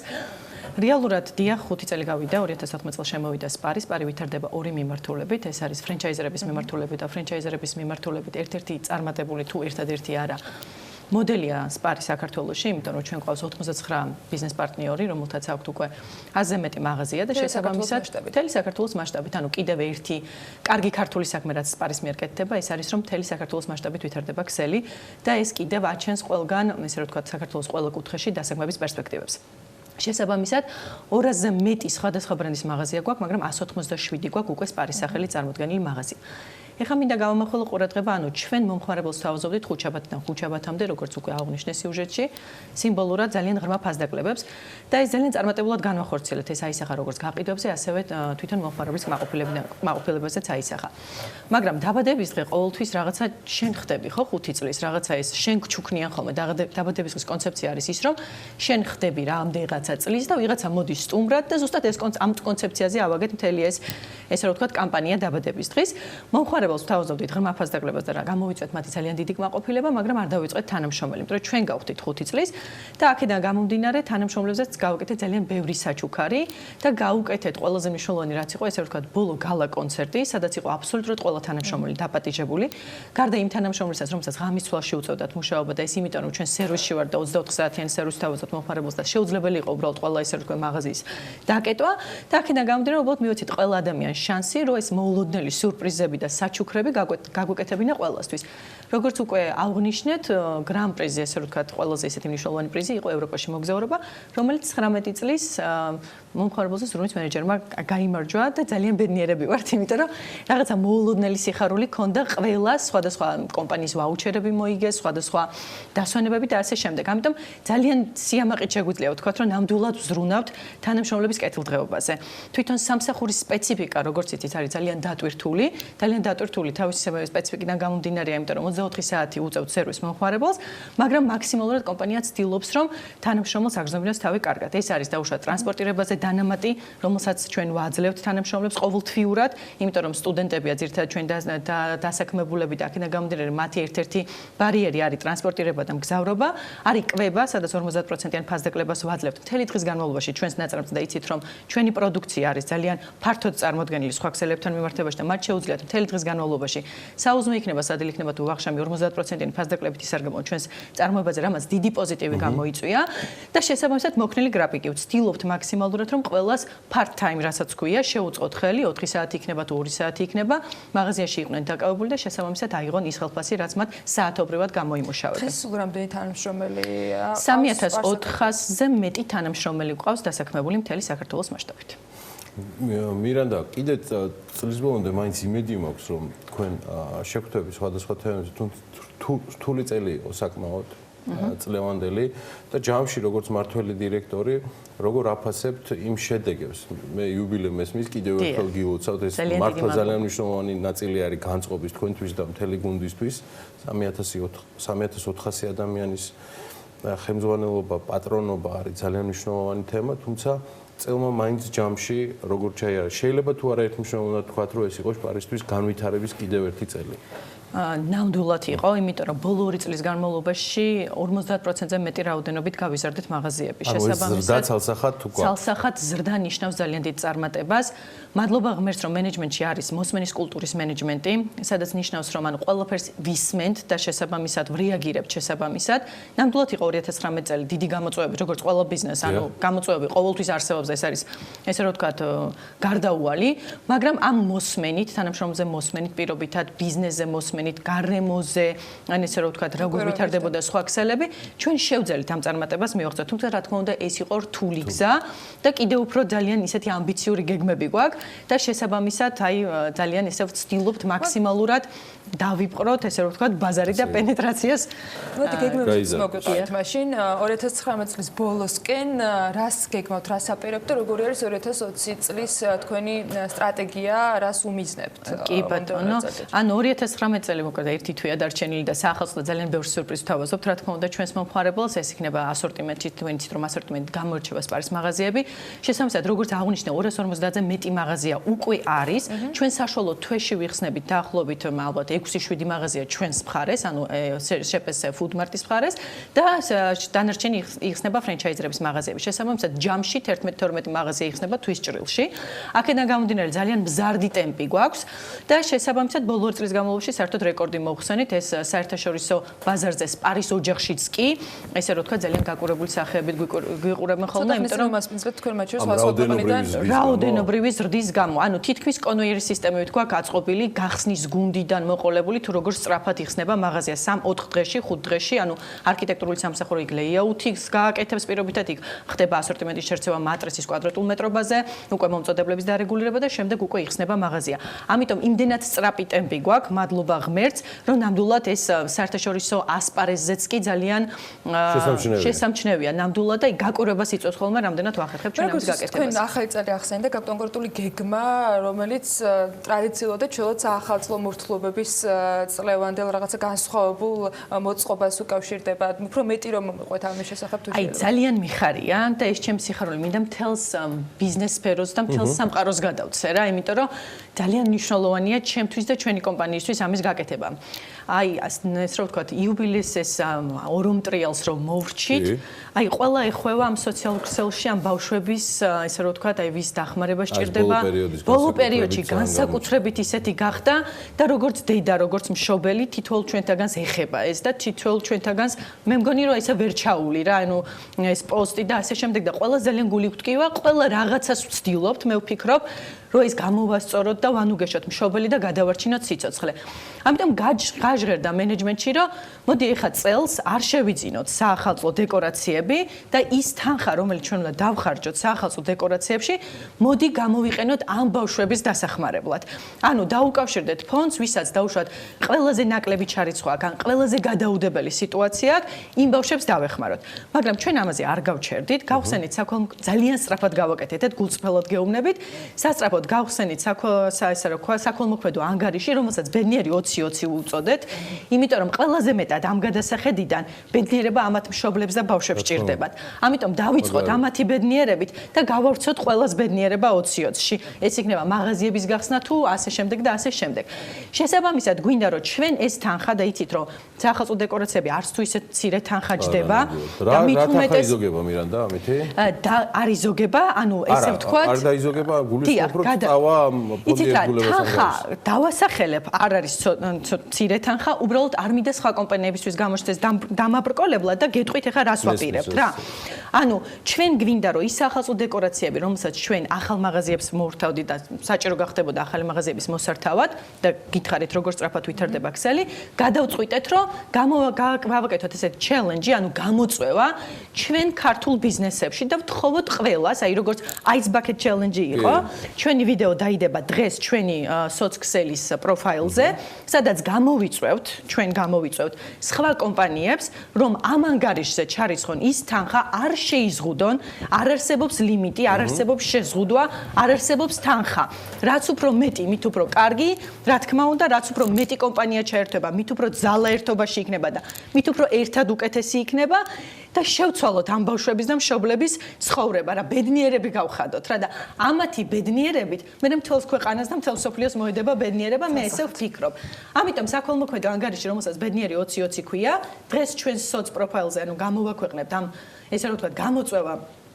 რეალურად დიახ 5 წელი გავიდა, 2014 წელს შემოვიდა Spar-ი. Spar-ი ვითარდება ორი მიმართულებით, ეს არის ფრენჩაიზერების მიმართულებით და ფრენჩაიზერების მიმართულებით ერთ-ერთი წარმატებული თუ ერთადერთი არა. მოდელია სპარი საქართველოში, იმიტომ რომ ჩვენ გვყავს 89 ბიზნეს პარტნიორი, რომელთაც აქვთ უკვე 100-ზე მეტი მაღაზია და შესაბამისად მთელი საქართველოს მასშტაბით, ანუ კიდევ ერთი კარგი ქართული საქმე რაც სპარის მიერ კეთდება, ეს არის რომ მთელი საქართველოს მასშტაბით ვითარდება ქსელი და ეს კიდევ აჩენს ყველგან, ესე რომ ვთქვათ, საქართველოს ყველა კუთხეში დასაქმების პერსპექტივებს. შესაბამისად 200-ზე მეტი სხვადასხვა ბრენდის მაღაზია გვაქვს, მაგრამ 187 გვაქვს უკვე სპარის სახელით წარმოდგენილი მაღაზია. ეხლა მინდა გავამახვილო ყურადღება, ანუ ჩვენ მომხმარებელს თავაზობდით ხუთშაბათიდან ხუთშაბათამდე, როგორც უკვე აღვნიშნე სიუჟეტში, სიმბოლურად ძალიან ღრმა ფასდაკლებებს და ეს ძალიან წარმატებულად განვახორციელეთ. ეს აისახა როგორც გაყიდვებზე, ასევე თვითონ მომხმარებლის კმაყოფილებაზეც აისახა. მაგრამ დაბადების დღე ყოველთვის რაღაცა შენ ხდები, ხო, 5 წლის რაღაცა ეს შენ გჩუქნიან ხოლმე. დაბადების დღის კონცეფცია არის ის, რომ შენ ხდები რამდენიღაცა წლის და ვიღაცა მოდის სტუმრად და ზუსტად ეს ამ კონცეფციაზე ავაგეთ მთელი ეს ესე რომ ვთქვათ კამპანია დაბადების დღის. მომხმარებელს ვთავაზობდით ღრმა ფასდაკლებას და რა გამოვიწვეთ მათი ძალიან დიდი კმაყოფილება, მაგრამ არ დავიწყეთ თანამშრომელი, იმიტომ რომ ჩვენ გავხდით 5 წლის და აქედან გამომდინარე თანამშრომლებსაც გავუკეთეთ ძალიან ბევრი საჩუქარი და გავუკეთეთ ყველაზე მნიშვნელოვანი რაც იყო ესე რომ ვთქვათ ბოლო გალა კონცერტი, სადაც იყო აბსოლუტურად ყველა თანამშრომელი დაპატიჟებული. გარდა იმ თანამშრომლებსაც, რომელსაც ღამის ცვალში უწევდათ მუშაობა და ეს იმიტომ რომ ჩვენ სერვისში ვართ და 24 საათიანი სერვისი თავაზობთ მომხმარებელს და შეუძლებელი იყო უბრალოდ ყველა ესე რომ ვთქვათ მაღაზიის დაკეტვა და აქედან გამომდინარე უბრალოდ მივეცით ყველა ადამიანს შანსი, რომ ეს მოულოდნელი სიურპრიზები და საჩუქრები გაგვეკეთებინა ყველასთვის. როგორც უკვე აღვნიშნეთ, გრან პრიზი, ესე რომ ვთქვათ, ყველაზე ისეთი მნიშვნელოვანი პრიზი იყო ევროპაში მოგზაურობა, რომელიც 19 წლის მომხმარებელს რუნის მენეჯერმა გაიმარჯვა და ძალიან ბედნიერები ვართ, იმიტომ რომ რაღაცა მოულოდნელი სიხარული ქონდა ყველა სხვადასხვა კომპანიის ვაუჩერები მოიგეს, სხვადასხვა დასვენებები და ასე შემდეგ. ამიტომ ძალიან სიამაყით შეგვიძლია ვთქვათ, რომ ნამდვილად ვზრუნავთ თანამშრომლების კეთილდღეობაზე. თვითონ სამსახურის სპეციფიკა, როგორც იცით, არის ძალიან დატვირთული თავისი სპეციფიკიდან გამომდინარეა, იმიტომ რომ 24 საათი უწევთ სერვისს მომხმარებელს, მაგრამ მაქსიმალურად კომპანია ცდილობს, რომ თანამშრომელს აგზნობინოს თავი კარგად. ეს არის დაუშვათ ტრანსპორტირებაზე დანამატი, რომელსაც ჩვენ ვაძლევთ თანამშრომლებს ყოველთვიურად, იმიტომ რომ სტუდენტებია ძირითადად ჩვენ დასაქმებულები და აქედან გამომდინარე მათი ერთ-ერთი ბარიერი არის ტრანსპორტირება და მგზავრობა, არის კვება, სადაც 50%-იან ფასდაკლებას ვაძლევთ მთელი დღის განმავლობაში ჩვენს ნაწარმს და იცით რომ ჩვენი პროდუქცია არის ძალიან ფართოდ წარმოდგენილი სხვა ქსელებთან მიმართებაში და მათ შეუძლიათ მთელი დღის განმავლობაში საუზმე იქნება, სადილ იქნება თუ ვახშამი 50%-იანი ფასდაკლებით ისარგებლონ ჩვენს წარმოებაზე, რამაც დიდი პოზიტივი გამოიწვია და შესაბამისად მოქნილი გრაფიკი ვცდილობთ მაქსიმალურად რომ ყველას part time რასაც ქვია შეუწყოთ ხელი 4 საათი იქნება თუ 2 საათი იქნება მაღაზიაში იყვნენ დაკავებული და შესაბამისად აიღონ ის ხელფასი რაც მათ საათობრივად გამოიმუშავებენ. დღეს სულ რამდენი თანამშრომელია? 3400-ზე მეტი თანამშრომელი გვყავს დასაქმებული მთელი საქართველოს მასშტაბით. მირანდა, კიდე წლის ბოლომდე მაინც იმედი მაქვს, რომ თქვენ შეგვთვები სხვადასხვა თემებზე, რთული წელი იყო საკმაოდ წლევანდელი და ჯამში როგორც მართველი დირექტორი, როგორ აფასებთ იმ შედეგებს? მე იუბილემ მესმის კიდევ ერთხელ გილოცავთ, ეს მართლა ძალიან მნიშვნელოვანი ნაწილი არის განწყობის თქვენთვის და მთელი გუნდისთვის, 3400 ადამიანის ხელმძღვანელობა, პატრონობა არის ძალიან მნიშვნელოვანი თემა, თუმცა წელმა მაინც ჯამში როგორ ჩაიარა. შეიძლება თუ არა ერთმნიშვნელოვნად თქვა, რომ ეს იყო სპარისთვის განვითარების კიდევ ერთი წელი. ნამდვილად იყო, იმიტომ რომ ბოლო 2 წლის განმავლობაში 50%-ზე მეტი რაოდენობით გავიზარდეთ მაღაზიები. შესაბამისად, ცალსახად ზრდა ნიშნავს ძალიან დიდ წარმატებას. მადლობა ღმერთს, რომ მენეჯმენტში არის მოსმენის კულტურის მენეჯმენტი, სადაც ნიშნავს, რომ ანუ ყველაფერს ვისმენთ და შესაბამისად ვრეაგირებთ შესაბამისად. ნამდვილად იყო 2019 წელი დიდი გამოწვევები, როგორც ყველა ბიზნეს, ანუ გამოწვევები ყოველთვის არსებობს, ეს არის ესე რომ ვთქვათ გარდაუვალი, მაგრამ ამ მოსმენით, თანამშრომლზე მოსმენით, პირობითად ბიზნესზე მოსმენით, გარემოზე, ან ესე რომ ვთქვათ, როგორ ვითარდებოდა სხვა ქსელები, ჩვენ შევძელით ამ წარმატებას მივაღწევთ, თუმცა რა თქმა უნდა, ეს იყო რთული გზა და კიდევ უფრო ძალიან ისეთი ამბიციური გეგმები გვაქვს და შესაბამისად, აი ძალიან ესე ვცდილობთ მაქსიმალურად დავიპყროთ, ესე რომ ვთქვათ, ბაზარი და პენეტრაციას. მოდი გეგმებიც მოგყვეთ მაშინ 2019 წლის ბოლოსკენ რას გეგმავთ, რას აპირებთ და როგორი არის 2020 წლის თქვენი სტრატეგია, რას უმიზნებთ? კი ბატონო, ანუ 2019 წელი მოკლედ ერთი თვეა დარჩენილი და საახალწლო ძალიან ბევრ სიურპრიზს ვთავაზობთ, რა თქმა უნდა, ჩვენს მომხმარებელს, ეს იქნება ასორტიმენტი, თქვენ იცით რომ ასორტიმენტი გამოირჩევა სპარის მაღაზიები. შესაბამისად, როგორც აღვნიშნე, 250-ზე მეტი მაღაზია უკვე არის. ჩვენ საშუალო თვეში ვიხსნებით დაახლოებით ალბათ 6-7 მაღაზია ჩვენს მხარეს, ანუ შეპეს ფუდმარტის მხარეს და დანარჩენი იხსნება ფრენჩაიზერების მაღაზიები. შესაბამისად, ჯამში 11-12 მაღაზია იხსნება თვის ჭრილში. აქედან გამომდინარე ძალიან მზარდი ტემპი გვაქვს და შესაბამისად ბოლო წლის განმავლობაში საერთოდ საერთოდ რეკორდი მოხსენით, ეს საერთაშორისო ბაზარზე სპარის ოჯახშიც კი, ესე რომ თქვა ძალიან გაკურებული სახეებით გვიყურებენ ხოლმე, იმიტომ რომ მასპინძლეთ თქვენ მათ შორის სხვადასხვა კომპანიიდან რაოდენობრივი ზრდის გამო, ანუ თითქმის კონვეიერის სისტემებით გვაქვს აწყობილი გახსნის გუნდიდან მოყოლებული თუ როგორ სწრაფად იხსნება მაღაზია 3-4 დღეში, 5 დღეში, ანუ არქიტექტურული სამსახური იქ ლეიაუთის გააკეთებს პირობითად იქ ხდება ასორტიმენტის შერჩევა მატრიცის კვადრატულ მეტრობაზე, უკვე მომწოდებლების დარეგულირება და შემდეგ უკვე იხსნება მაღაზია. ამიტომ იმდენად სწრაფი ტემპი გვაქვს, მადლობა ღმერთს, რომ ნამდვილად ეს საერთაშორისო ასპარეზზეც კი ძალიან შესამჩნევია. ნამდვილად და გაკურებას იწვევს ხოლმე რამდენად ვახერხებ ჩვენ ამის გაკეთებას. თქვენ ახალი წელი ახსენეთ და კონკრეტული გეგმა, რომელიც ტრადიციულად და ჩვეულად საახალწლო მორთულობების წლევანდელ რაღაცა განსხვავებულ მოწყობას უკავშირდება. უფრო მეტი რომ მოყვეთ ამის შესახებ თუ აი ძალიან მიხარია და ეს ჩემს სიხარული მინდა მთელს ბიზნეს სფეროს და მთელს სამყაროს გადავცე რა, იმიტომ რომ ძალიან მნიშვნელოვანია ჩემთვის და ჩვენი კომპანიისთვის ამის გაკეთება. აი ეს რო ვთქვათ, იუბილეს ეს ორომ ტრიალს რომ მოვრჩით, აი ყველა ეხება ამ სოციალურ ქსელში ამ ბავშვების, ესე რო ვთქვათ, აი ვის დახმარება სჭირდება. ბოლო პერიოდში განსაკუთრებით ისეთი გახდა და როგორც დედა, როგორც მშობელი, თითოეულ ჩვენთაგანს ეხება ეს და თითოეულ ჩვენთაგანს მე მგონი რომ ესე ვერ ჩაული რა, ანუ ეს პოსტი და ასე შემდეგ და ყველა ძალიან გული გვტკივა, ყველა რაღაცას ვცდილობთ, მე ვფიქრობ რომ ეს გამოვასწოროთ და ვანუგეშოთ მშობელი და გადავარჩინოთ სიცოცხლე. ამიტომ გაჟღერდა მენეჯმენტში, რომ მოდი ეხა წელს არ შევიძინოთ საახალწლო დეკორაციები და ის თანხა, რომელიც ჩვენ უნდა დავხარჯოთ საახალწლო დეკორაციებში, მოდი გამოვიყენოთ ამ ბავშვების დასახმარებლად. ანუ დაუკავშირდეთ ფონდს, ვისაც დაუშვათ ყველაზე ნაკლები ჩარიცხვა აქვს, ან ყველაზე გადაუდებელი სიტუაცია აქვს, იმ ბავშვებს დავეხმაროთ. მაგრამ ჩვენ ამაზე არ გავჩერდით, გავხსენით ძალიან სწრაფად გავაკეთეთ, გულწრფელად გეუბნებით, სასწრაფოდ გავხსენით საქველმოქმედო ანგარიში, რომელსაც ბედნიერი 20-20 უწოდეთ, იმიტომ რომ ყველაზე მეტად ამ გადასახედიდან ბედნიერება ამათ მშობლებს და ბავშვებს სჭირდებათ. ამიტომ დავიწყოთ ამათი ბედნიერებით და გავავრცოთ ყველას ბედნიერება 20-20-ში. ეს იქნება მაღაზიების გახსნა თუ ასე შემდეგ და ასე შემდეგ. შესაბამისად, გვინდა რომ ჩვენ ეს თანხა და იცით რომ საახალწლო დეკორაციები არც თუ ისე მცირე თანხა ჯდება და მით უმეტეს იზოგება მირანდა ამითი? და არ იზოგება, ანუ ესე ვთქვათ. არ დაიზოგება გულისხმობ რომ წავა იცით რა, თანხა დავასახელებ, არ არის მცირე თანხა, უბრალოდ არ მინდა სხვა კომპანიებისთვის გამოჩნდეს დამაბრკოლებლად და გეტყვით ეხა რას ვაპირებთ რა. ანუ ჩვენ გვინდა რომ ის საახალწლო დეკორაციები, რომელსაც ჩვენ ახალ მაღაზიებს მოვრთავდით და საჭირო გახდებოდა ახალი მაღაზიების მოსართავად და გითხარით როგორ სწრაფად ვითარდება ქსელი, გადავწყვიტეთ რომ გავაკეთოთ ესეთ ჩელენჯი, ანუ გამოწვევა ჩვენ ქართულ ბიზნესებში და ვთხოვოთ ყველას, აი როგორც ice bucket challenge იყო, ჩვენი ვიდეო დაიდება დღეს ჩვენი სოცქსელის პროფაილზე, სადაც ჩვენ გამოვიწვევთ სხვა კომპანიებს, რომ ამ ანგარიშზე ჩარიცხონ ის თანხა არ შეიზღუდონ, არ არსებობს ლიმიტი, არ არსებობს შეზღუდვა, არ არსებობს თანხა. რაც უფრო მეტი, მით უფრო კარგი, რა თქმა უნდა, რაც უფრო მეტი კომპანია ჩაერთვება, მით უფრო ძალა ერთობაში იქნება და მით უფრო ერთად უკეთესი იქნება და შევცვალოთ ამ ბავშვების და მშობლების ცხოვრება, რა ბედნიერები გავხადოთ რა და ამათი ბედნიერებით მე მთელს ქვეყანას და მთელ სოფლიოს მოედება ბედნიერება, მე ესე ვფიქრობ. ამიტომ საქველმოქმედო ანგარიში, რომელსაც ბედნიერი 20-20 ქვია, დღეს ჩვენს სოც პროფაილზე, ანუ გამოვაქვეყნებთ ამ ესე რომ ვთქვათ,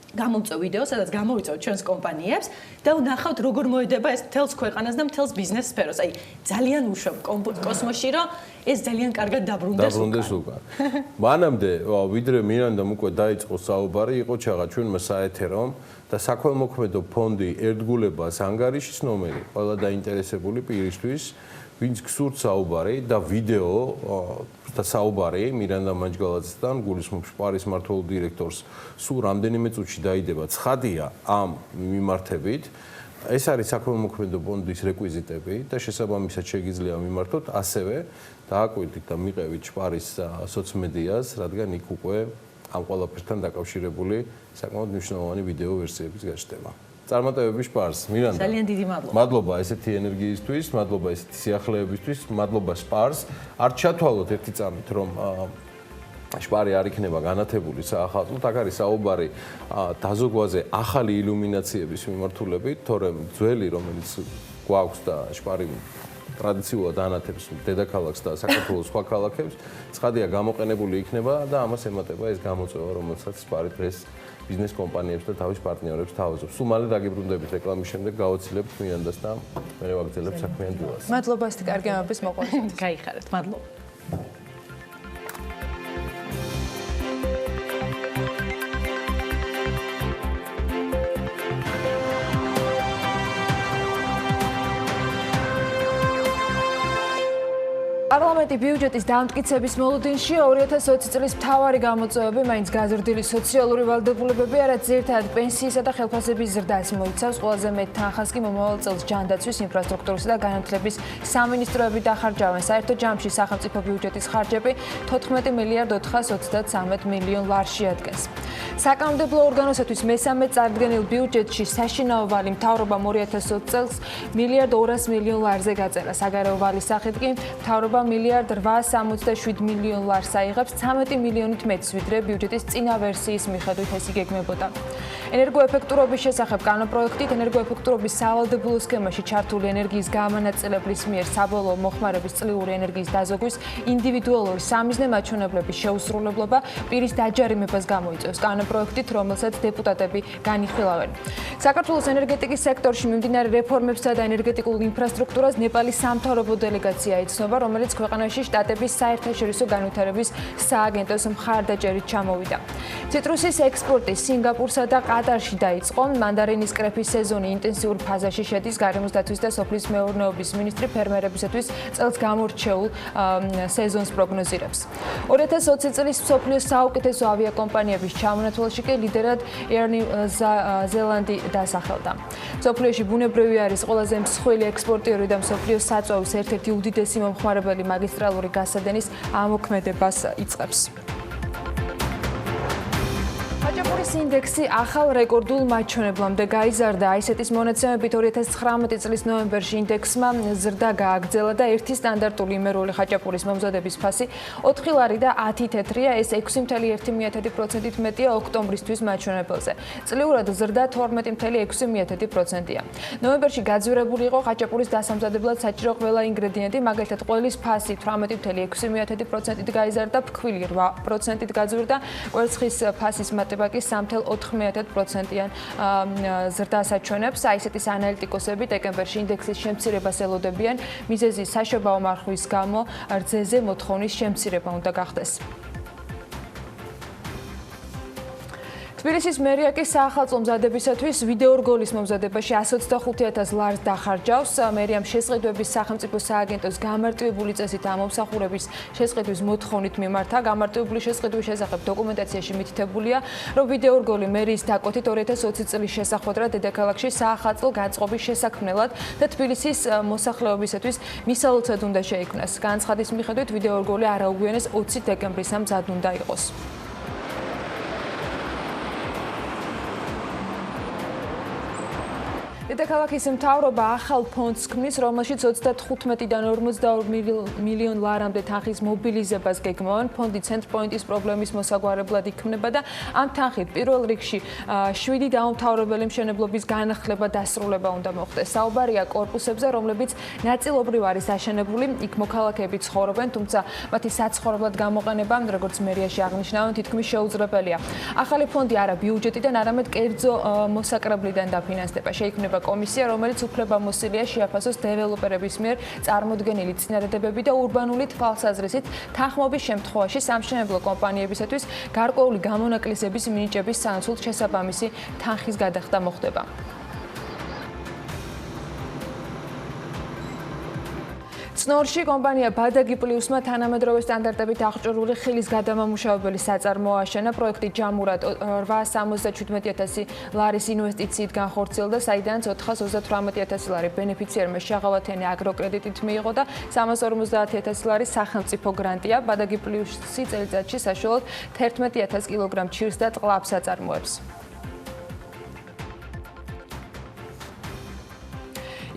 გამომწვევ ვიდეო, სადაც გამოვიწევთ ჩვენს კომპანიებს და ვნახავთ როგორ მოედება ეს მთელს ქვეყანას და მთელს ბიზნეს სფეროს. აი, ძალიან უშვებ კოსმოსში, რომ ეს ძალიან კარგად დაბრუნდეს უკან. მანამდე, ვიდრე მირანდამ უკვე დაიწყო საუბარი, იყო ჩაღა ჩვენმა საეთერომ და საქველმოქმედო ფონდი ერთგულებას ანგარიშის ნომერი, ყველა დაინტერესებული პირისთვის, ვინც გსურთ საუბარი და ვიდეო და საუბარი მირანდა მანჯგალაძესთან, გულისხმობს პარის მმართველ დირექტორს, სულ რამდენიმე წუთში დაიდება ცხადია ამ მიმართებით. ეს არის საქველმოქმედო ფონდის რეკვიზიტები და შესაბამისად შეგიძლია მიმართოთ, ასევე დააკვირდით და მიყევით პარის სოციმედიას, რადგან იქ უკვე ამ ყველაფერთან დაკავშირებული საკმაოდ მნიშვნელოვანი ვიდეო ვერსიების გაჩნდება. წარმატებების სპარს, მირანდა. ძალიან დიდი მადლობა. მადლობა ესეთი ენერგიისთვის, მადლობა ესეთი სიახლეებისთვის, მადლობა სპარს. არ ჩათვალოთ ერთი წამით, რომ სპარი არ იქნება განათებული საახალწლოდ, აქ არის საუბარი დაზოგვაზე ახალი ილუმინაციების მიმართულებით, თორემ ძველი, რომელიც გვაქვს და სპარი ტრადიციულად ანათებს დედაქალაქს და საქართველოს სხვა ქალაქებს, ცხადია გამოყენებული იქნება და ამას ემატება ეს გამოწვევა, რომელსაც სპარი დღეს ბიზნეს კომპანიებს და თავის პარტნიორებს თავაზობს. სულ მალე დაგიბრუნდებით რეკლამის შემდეგ, გავაცილებთ მიანდას და მე ვაგრძელებ საქმიან დილას. მადლობა ასეთი კარგი ამბების მოყვანისთვის. გაიხარეთ, მადლობა. პარლამენტი ბიუჯეტის დამტკიცების მოლოდინში 2020 წლის მთავარი გამოწვევები მაინც გაზრდილი სოციალური ვალდებულებები არა ძირითადად პენსიისა და ხელფასების ზრდას მოიცავს. ყველაზე მეტ თანხას კი მომავალ წელს ჯანდაცვის, ინფრასტრუქტურისა და განათლების სამინისტროები დახარჯავენ. საერთო ჯამში სახელმწიფო ბიუჯეტის ხარჯები 14 მილიარდ 433 მილიონ ლარში ადგენს. საკანონმდებლო ორგანოსათვის მესამე წარდგენილ ბიუჯეტში საშინაო ვალი მთავრობამ 2020 წელს მილიარდ 200 მილიონ ლარზე გაწერა. საგარეო ვალის სახით კი მთავრობა მილიარდ 867 მილიონ ლარს აიღებს, 13 მილიონით მეტს ვიდრე ბიუჯეტის წინა ვერსიის მიხედვით ეს იგეგმებოდა. ენერგოეფექტურობის შესახებ კანონპროექტით ენერგოეფექტურობის სავალდებულო სქემაში ჩართული ენერგიის გამანაწილებლის მიერ საბოლოო მოხმარების წლიური ენერგიის დაზოგვის ინდივიდუალური სამიზნე მაჩვენებლების შეუსრულებლობა პირის დაჯარიმებას გამოიწვევს კანონპროექტით, რომელსაც დეპუტატები განიხილავენ. საქართველოს ენერგეტიკის სექტორში მიმდინარე რეფორმებსა და ენერგეტიკულ ინფრასტრუქტურას ნეპალის სამთავრობო დელეგაცია იცნობა, რომელიც ქვეყანაში შტატების საერთაშორისო განვითარების სააგენტოს მხარდაჭერით ჩამოვიდა. ციტრუსის ექსპორტი სინგაპურსა და ყატარში დაიწყო. მანდარინის კრეფის სეზონი ინტენსიურ ფაზაში შედის. გარემოს დაცვის და სოფლის მეურნეობის მინისტრი ფერმერებისათვის წელს გამორჩეულ სეზონს პროგნოზირებს. 2020 წლის მსოფლიოს საუკეთესო ავიაკომპანიების ჩამონათვალში კი ლიდერად Air New Zealand დასახელდა. მსოფლიოში ბუნებრივი არის ყველაზე მსხვილი ექსპორტიორი და მსოფლიოს საწვავის ერთ-ერთი უდიდესი მომხმარებელი მაგისტრალური გასადენის ამოქმედებას იწყებს. ხაჭაპურის ინდექსი ახალ რეკორდულ მაჩვენებლამდე გაიზარდა. ისეთის მონაცემებით 2019 წლის ნოემბერში ინდექსმა ზრდა გააგრძელა და ერთი სტანდარტული იმერული ხაჭაპურის მომზადების ფასი 4 ლარი და 10 თეთრია, ეს 6.1%-ით მეტია ოქტომბრისთვის მაჩვენებელზე. წლიურად ზრდა 12.6%-ია. ნოემბერში გაძვირებული იყო ხაჭაპურის დასამზადებლად საჭირო ყველა ინგრედიენტი, მაგალითად ყველის ფასი 18.6%-ით გაიზარდა, ფქვილი 8%-ით გაძვირდა, კვერცხის ფასის მატება კი 3.1%-იან ზრდას აჩვენებს. ისეთის ანალიტიკოსები დეკემბერში ინდექსის შემცირებას ელოდებიან. მიზეზი საშობაო მარხვის გამო რძეზე მოთხოვნის შემცირება უნდა გახდეს. თბილისის მერია კი საახალწლო მზადებისათვის ვიდეო რგოლის მომზადებაში 125,000 ლარს დახარჯავს. მერიამ შესყიდვების სახელმწიფო სააგენტოს გამარტივებული წესით ამომსახურების შესყიდვის მოთხოვნით მიმართა. გამარტივებული შესყიდვის შესახებ დოკუმენტაციაში მითითებულია, რომ ვიდეო რგოლი მერიის დაკვეთით 2020 წლის შესახვედრად დედაქალაქში საახალწლო გაწყობის შესაქმნელად და თბილისის მოსახლეობისათვის მისალოცად უნდა შეიქმნას. განცხადის მიხედვით ვიდეო რგოლი არაუგვიანეს 20 დეკემბრისამ მზად უნდა იყოს. დედაქალაქის მთავრობა ახალ ფონდს ქმნის, რომელშიც 35-დან 42 მილიონ ლარამდე თანხის მობილიზებას გეგმავენ. ფონდი ცენტრპოინტის პრობლემის მოსაგვარებლად იქმნება და ამ თანხით პირველ რიგში 7 დაუმთავრებელი მშენებლობის განახლება დასრულება უნდა მოხდეს. საუბარია კორპუსებზე, რომლებიც ნაწილობრივ არის აშენებული, იქ მოქალაქეები ცხოვრობენ, თუმცა მათი საცხოვრებლად გამოყენება, როგორც მერიაში აღნიშნავენ, თითქმის შეუძლებელია. ახალი ფონდი არა ბიუჯეტიდან, არამედ კერძო მოსაკრებლიდან დაფინანსდება. შეიქმნება კომისია, რომელიც უფლებამოსილია შეაფასოს დეველოპერების მიერ წარმოდგენილი წინადადებები და ურბანული თვალსაზრისით თანხმობის შემთხვევაში სამშენებლო კომპანიებისათვის გარკვეული გამონაკლისების მინიჭების სანაცვლოდ შესაბამისი თანხის გადახდა მოხდება. ცნორში კომპანია ბადაგი პლუსმა თანამედროვე სტანდარტებით აღჭურვილი ხილის გადამამუშავებელი საწარმოო აშენა. პროექტი ჯამურად 877,000 ლარის ინვესტიციით განხორციელდა, საიდანაც 438,000 ლარი ბენეფიციარმა შაღავათიანი აგროკრედიტით მიიღო და 350,000 ლარი სახელმწიფო გრანტია. ბადაგი პლუსი წელიწადში საშუალოდ 11,000 კილოგრამ ჩირს და ტყლაპს აწარმოებს.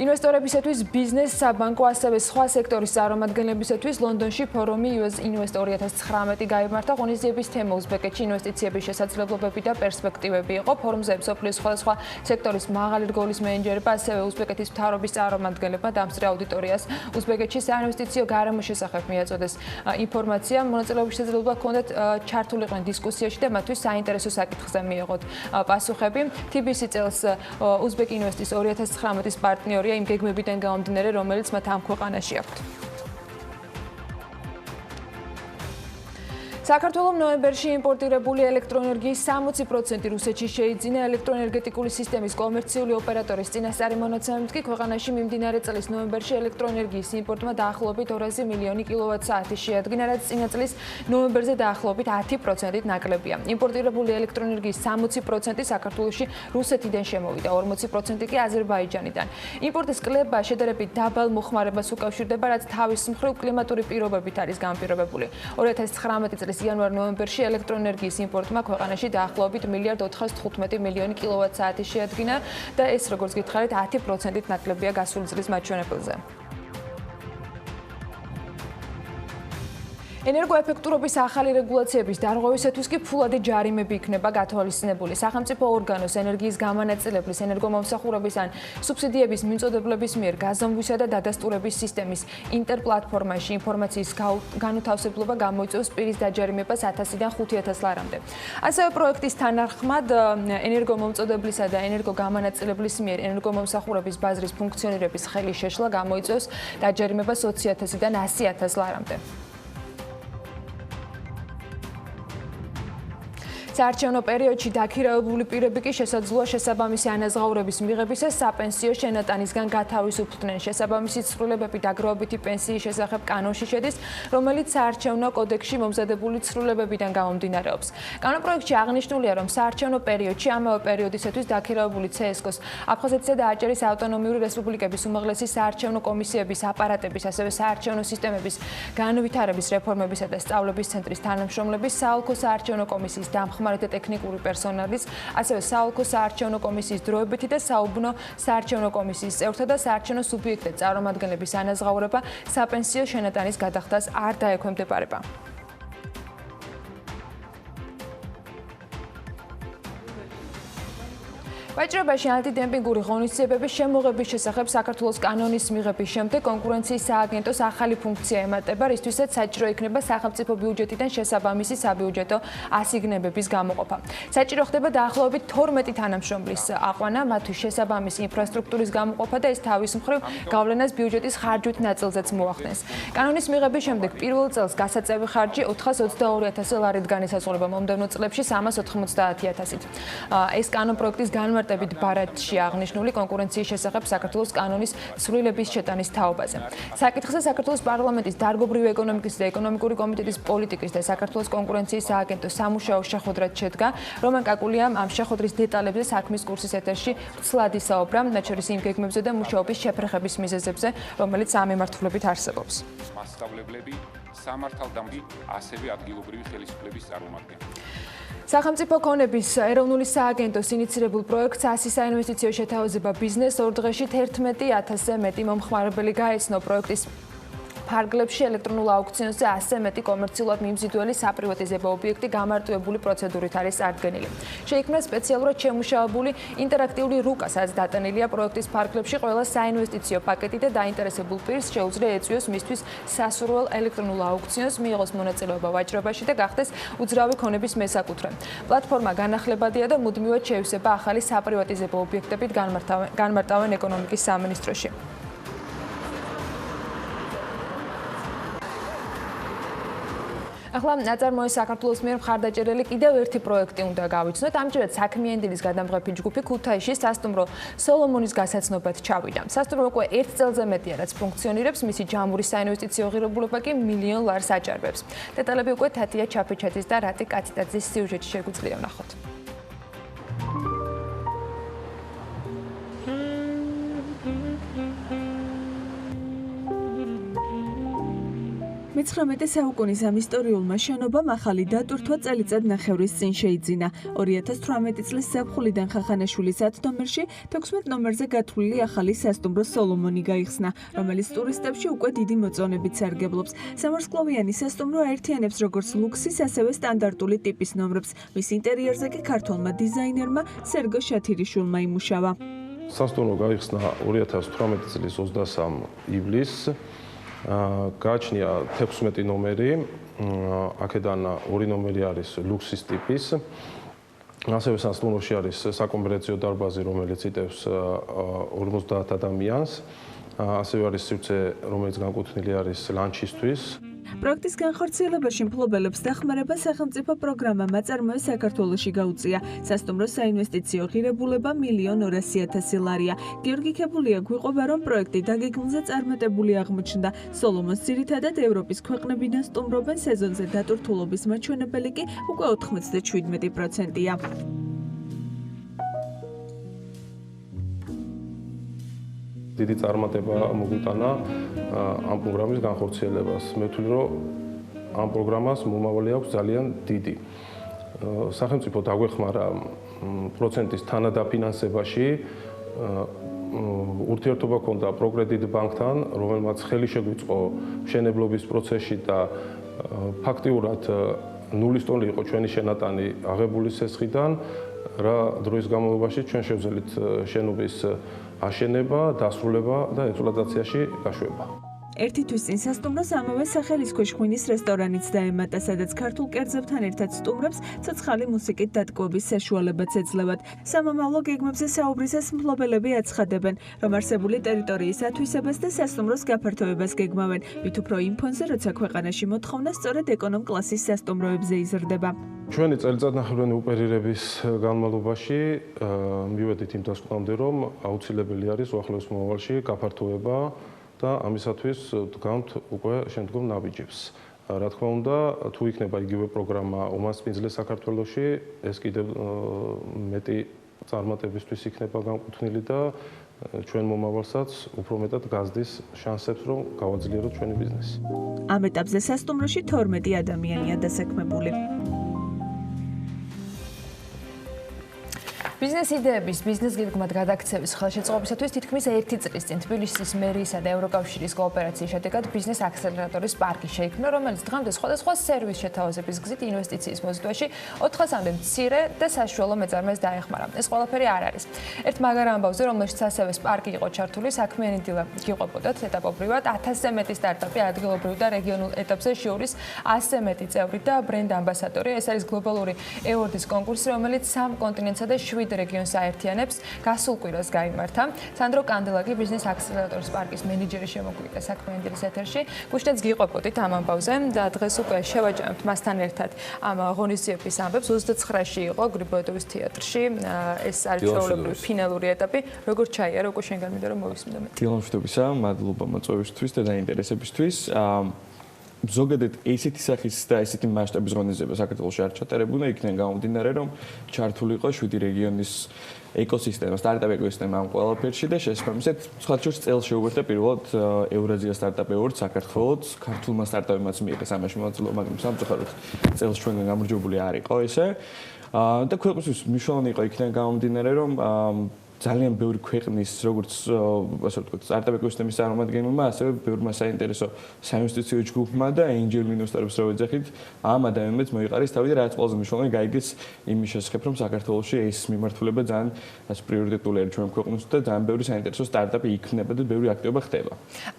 ინვესტორებისათვის ბიზნეს, საბანკო, ასევე სხვა სექტორის წარმომადგენლებისათვის ლონდონში ფორუმი US Invest 2019 გაიმართა. ღონისძიების თემა უზბეკეთში ინვესტიციების შესაძლებლობები და პერსპექტივები იყო. ფორუმზე მსოფლიოს სხვადასხვა სექტორის მაღალი რგოლის მენეჯერება, ასევე უზბეკეთის მთავრობის წარმომადგენლებმა დამსწრე აუდიტორიას უზბეკეთში საინვესტიციო გარემოს შესახებ მიაწოდეს ინფორმაცია. მონაწილეობის შესაძლებლობა ჰქონდათ ჩართულიყვნენ დისკუსიაში და მათთვის საინტერესო საკითხზე მიიღოთ პასუხები. TBC წელს უზბეკ ინვესტის 2019 პარტნიორია იმ გეგმებიდან გამომდინარე, რომელიც მათ ამ ქვეყანაში აქვთ. საქართველოს ნოემბერში იმპორტირებული ელექტროენერგიის 60% რუსეთში შეიძინა. ელექტროენერგეტიკული სისტემის კომერციული ოპერატორის წინასწარი მონაცემებით კი ქვეყანაში მიმდინარე წლის ნოემბერში ელექტროენერგიის იმპორტმა დაახლოებით 200 მილიონი კილოვატ-საათი შეადგინა, რაც წინა წლის ნოემბერზე დაახლოებით 10%-ით ნაკლებია. იმპორტირებული ელექტროენერგიის 60% საქართველოში რუსეთიდან შემოვიდა, 40% კი აზერბაიჯანიდან. იმპორტის კლება შედარებით დაბალ მოხმარებას უკავშირდება, რაც თავის მხრივ კლიმატური პირობებით არის განპირობებული. 2019 წლის იანვარ-ნოემბერში ელექტროენერგიის იმპორტმა ქვეყანაში დაახლოებით 1.415 მილიონი კილოვატ-საათი შეადგინა და ეს, როგორც გითხარით, 10%-ით ნაკლებია გასული წლის მაჩვენებელზე. ენერგოეფექტურობის ახალი რეგულაციების დარღვევისათვის კი ფულადი ჯარიმები იქნება გათვალისწინებული. სახელმწიფო ორგანოს ენერგიის გამანაწილებლის, ენერგომომსახურების ან სუბსიდიების მიმწოდებლების მიერ გაზომვისა და დადასტურების სისტემის ინტერპლატფორმაში ინფორმაციის განუთავსებლობა გამოიწვევს პირის დაჯარიმებას 1000-დან 5000 ლარამდე. ასევე პროექტის თანახმად ენერგომომწოდებლისა და ენერგოგამანაწილებლის მიერ ენერგომომსახურების ბაზრის ფუნქციონირების ხელის შეშლა გამოიწვევს დაჯარიმებას 20000-დან 100000 ლარამდე. საარჩევნო პერიოდში დაქირავებული პირები კი შესაძლოა შესაბამისი ანაზღაურების მიღებისას საპენსიო შენატანისგან გათავისუფლდნენ. შესაბამისი ცვლილებები დაგროვებითი პენსიის შესახებ კანონში შედის, რომელიც საარჩევნო კოდექსში მომზადებული ცვლილებებიდან გამომდინარეობს. კანონპროექტში აღნიშნულია, რომ საარჩევნო პერიოდში ამავე პერიოდისათვის დაქირავებული CSKO-ს აფხაზეთისა და აჭარის ავტონომიური რესპუბლიკების უმაღლესი საარჩევნო კომისიების აპარატების, ასევე საარჩევნო სისტემების განვითარების რეფორმებისა და სწავლების ცენტრის თანამშრომლების, საოლქო საარჩევნო კომისიის დამხმარე და ტექნიკური პერსონალის, ასევე საოლქო საარჩევნო კომისიის დროებითი და საუბნო საარჩევნო კომისიის წევრთა და საარჩევნო სუბიექტთა წარმომადგენლების ანაზღაურება საპენსიო შენატანის გადახდას არ დაექვემდებარება. ვაჭრობაში ანტიდემპინგური ღონისძიებების შემოღების შესახებ საქართველოს კანონის მიღების შემდეგ კონკურენციის სააგენტოს ახალი ფუნქცია ემატება, რისთვისაც საჭირო იქნება სახელმწიფო ბიუჯეტიდან შესაბამისი საბიუჯეტო ასიგნებების გამოყოფა. საჭირო ხდება დაახლოებით 12 თანამშრომლის აყვანა, მათთვის შესაბამისი ინფრასტრუქტურის გამოყოფა და ეს თავის მხრივ გავლენას ბიუჯეტის ხარჯვით ნაწილზეც მოახდენს. კანონის მიღების შემდეგ პირველ წელს გასაწევი ხარჯი 422,000 ლარით განისაზღვრება, მომდევნო წლებში 390,000-ით. ეს კანონპროექტის განმარტებით ბარათში აღნიშნული კონკურენციის შესახებ საქართველოს კანონის ცვლილების შეტანის თაობაზე. საკითხზე საქართველოს პარლამენტის დარგობრივი ეკონომიკის და ეკონომიკური კომიტეტის პოლიტიკის და საქართველოს კონკურენციის სააგენტოს სამუშაო შეხვედრად შედგა. რომან კაკულიამ ამ შეხვედრის დეტალებზე საქმის კურსის ეთერში ცვლად ისაუბრა, მათ შორის იმ გეგმებზე და მუშაობის შეფრხების მიზეზებზე, რომელიც ამ მიმართულებით არსებობს. მასშტაბლებლები, სამართალდამტვი, ასევე ადგილობრივი ხელისუფლების წარმომადგენლები. სახელმწიფო ქონების ეროვნული სააგენტოს ინიცირებულ პროექტს 100 საინვესტიციო შეთავაზება ბიზნეს 2 დღეში 11,000-ზე მეტი მომხმარებელი გაეცნო. პროექტის ფარგლებში ელექტრონულ აუქციონზე 100 მეტი კომერციულად მიმზიდველი საპრივატიზებო ობიექტი გამარტივებული პროცედურით არის წარდგენილი. შეიქმნა სპეციალურად შემუშავებული ინტერაქტიული რუკა, სადაც დატანილია პროექტის ფარგლებში ყველა საინვესტიციო პაკეტი და დაინტერესებულ პირს შეუძლია ეწვიოს მისთვის სასურველ ელექტრონულ აუქციონს, მიიღოს მონაწილეობა ვაჭრობაში და გახდეს უძრავი ქონების მესაკუთრე. პლატფორმა განახლებადია და მუდმივად შეივსება ახალი საპრივატიზებო ობიექტებით განმარტავენ ეკონომიკის სამინისტროში. ახლა ნაწარმოის საქართველოს მიერ მხარდაჭერილი კიდევ ერთი პროექტი უნდა გავიცნოთ. ამჯერად საქმიანი დილის გადამღები ჯგუფი ქუთაისში სასტუმრო სოლომონის გასაცნობად ჩავიდა. სასტუმრო უკვე 1 წელზე მეტია რაც ფუნქციონირებს, მისი ჯამური საინვესტიციო ღირებულება კი $1 მილიონ აჭარბებს. დეტალები უკვე თათია ჩაფიჩაძის და რატი კაციტაძის სიუჟეტში შეგვიძლია ვნახოთ. მე-19 საუკუნის ამ ისტორიულმა შენობამ ახალი დატვირთვა წელიწად ნახევრის წინ შეიძინა. 2018 წლის ზაფხულიდან ხახანაშვილის 10 ნომერში 16 ნომერზე გათვლილი ახალი სასტუმრო სოლომონი გაიხსნა, რომელიც ტურისტებში უკვე დიდი მოწონებით სარგებლობს. სამარცკლოვიანი სასტუმრო აერთიანებს როგორც ლუქსის, ასევე სტანდარტული ტიპის ნომრებს. მის ინტერიერზე კი ქართველმა დიზაინერმა სერგო შათირიშვილმა იმუშავა. სასტუმრო გაიხსნა 2018 წლის 23 ივლისს. გააჩნია 16 ნომერი, აქედან 2 ნომერი არის ლუქსის ტიპის. ასევე სასტუმროში არის საკონფერენციო დარბაზი, რომელიც იტევს 50 ადამიანს. ასევე არის სივრცე, რომელიც განკუთვნილი არის ლანჩისთვის. პროექტის განხორციელებაში მფლობელებს დახმარება სახელმწიფო პროგრამა „მაწარმოე საქართველოში“ გაუწია. სასტუმროს საინვესტიციო ღირებულება 1.200.000 ლარია. გიორგი ქებულია გვიყვება, რომ პროექტი დაგეგმილზე წარმატებული აღმოჩნდა. სოლომონს ძირითადად ევროპის ქვეყნებიდან სტუმრობენ, სეზონზე დატვირთულობის მაჩვენებელი კი უკვე 97%-ია. დიდი წარმატება მოგვიტანა ამ პროგრამის განხორციელებას. მე ვთვლი, რომ ამ პროგრამას მომავალი აქვს ძალიან დიდი. სახელმწიფო დაგვეხმარა პროცენტის თანადაფინანსებაში. ურთიერთობა ჰქონდა პროკრედიტ ბანკთან, რომელმაც ხელი შეგვიწყო მშენებლობის პროცესში და ფაქტიურად 0 ტონი იყო ჩვენი შენატანი აღებული სესხიდან. რა დროის განმავლობაში ჩვენ შევძელით შენობის აშენება, დასრულება და ექსპლუატაციაში გაშვება. ერთი თვის წინ სასტუმროს ამავე სახელის ქვეშ ღვინის რესტორანიც დაემატა, სადაც ქართულ კერძებთან ერთად სტუმრებს ცოცხალი მუსიკით დატკბობის საშუალებაც ეძლევათ. სამომავლო გეგმებზე საუბრისას მფლობელები აცხადებენ, რომ არსებული ტერიტორიის ათვისებას და სასტუმროს გაფართოებას გეგმავენ, მით უფრო იმ ფონზე, როცა ქვეყანაში მოთხოვნა სწორედ ეკონომ კლასის სასტუმროებზე იზრდება. ჩვენი წელიწადნახევრიანი ოპერირების განმავლობაში მივედით იმ დასკვნამდე, რომ აუცილებელი არის უახლოეს მომავალში გაფართოება და ამისათვის დგამთ უკვე შემდგომ ნაბიჯებს. რა თქმა უნდა, თუ იქნება იგივე პროგრამა ომასპინძლე საქართველოში, ეს კიდევ მეტი წარმატებისთვის იქნება განკუთვნილი და ჩვენ მომავალსაც უფრო მეტად გაზრდის შანსებს, რომ გავაძლიეროთ ჩვენი ბიზნესი. ამ ეტაპზე სასტუმროში 12 ადამიანია დასაქმებული. ბიზნეს იდეების, ბიზნეს გეგმად გადაქცევის ხელშეწყობისათვის თითქმის 1 წლის წინ თბილისის მერიისა და ევროკავშირის კოოპერაციის შედეგად ბიზნეს აქსელერატორის პარკი შეიქმნა, რომელიც დღემდე სხვადასხვა სერვის შეთავაზების გზით ინვესტიციის მოზიდვაში 400-მდე მცირე და საშუალო მეწარმეს დაეხმარა. ეს ყველაფერი არ არის. ერთ მაგარ ამბავზე, რომელშიც ასევე პარკი იყო ჩართული, საქმიანი დილა გიყვებოდათ ეტაპობრივად 1000-ზე მეტი სტარტაპი ადგილობრივ და რეგიონულ ეტაპზე შეურის 100-ზე მეტი წევრი და ბრენდ ამბასადორი. ეს არის გლობალური ევორდის კონკურსი, რომელიც 3 კონტინენტსა და 7 რეგიონს აერთიანებს. გასულ კვირას გაიმართა. სანდრო კანდელაკი ბიზნეს აქსელერატორის პარკის მენეჯერი შემოგვიდა საქმიანი დილის ეთერში. გუშინაც გიყვებოდით ამ ამბავზე და დღეს უკვე შევაჯამებთ მასთან ერთად ამ ღონისძიების ამბებს. 29-ში იყო გრიბოედოვის თეატრში. ეს არის ჩვეულებრივი ფინალური ეტაპი. როგორ ჩაიარა უკვე შენგან მინდა რომ მოვისმინდე მე. დილამშვიდობისა, მადლობა მოწვევისთვის და დაინტერესებისთვის. ზოგადად ესეთი სახის და ესეთი მასშტაბის ღონისძიება საქართველოში არ ჩატარებულა, იქიდან გამომდინარე, რომ ჩართული იყო 7 რეგიონის ეკოსისტემა, სტარტაპ ეკოსისტემა ამ ყველაფერში და შესაბამისად სხვა შორის წელს შეუერთდა პირველად ევრაზია სტარტაპ ევორდს საქართველოს, ქართულმა სტარტაპებმაც მიიღეს ამაში მონაწილეობა, მაგრამ სამწუხაროდ წელს ჩვენგან გამარჯვებული არ იყო ესე. და ქვეყნისთვის მნიშვნელოვანი იყო იქიდან გამომდინარე, რომ ძალიან ბევრი ქვეყნის, როგორც ასე ვთქვათ, სტარტაპ ეკოსისტემის წარმომადგენელმა, ასევე ბევრმა საინტერესო საინვესტიციო ჯგუფმა და ენჯელ ინვესტორებს რო ეძახით, ამ ადამიანებს მოიყარეს თავი და რაც ყველაზე მნიშვნელოვანი გაიგეს იმის შესახებ, რომ საქართველოში ეს მიმართულება ძალიან პრიორიტეტული არის ჩვენ ქვეყნისთვის და ძალიან ბევრი საინტერესო სტარტაპი იქნება და ბევრი აქტივობა ხდება.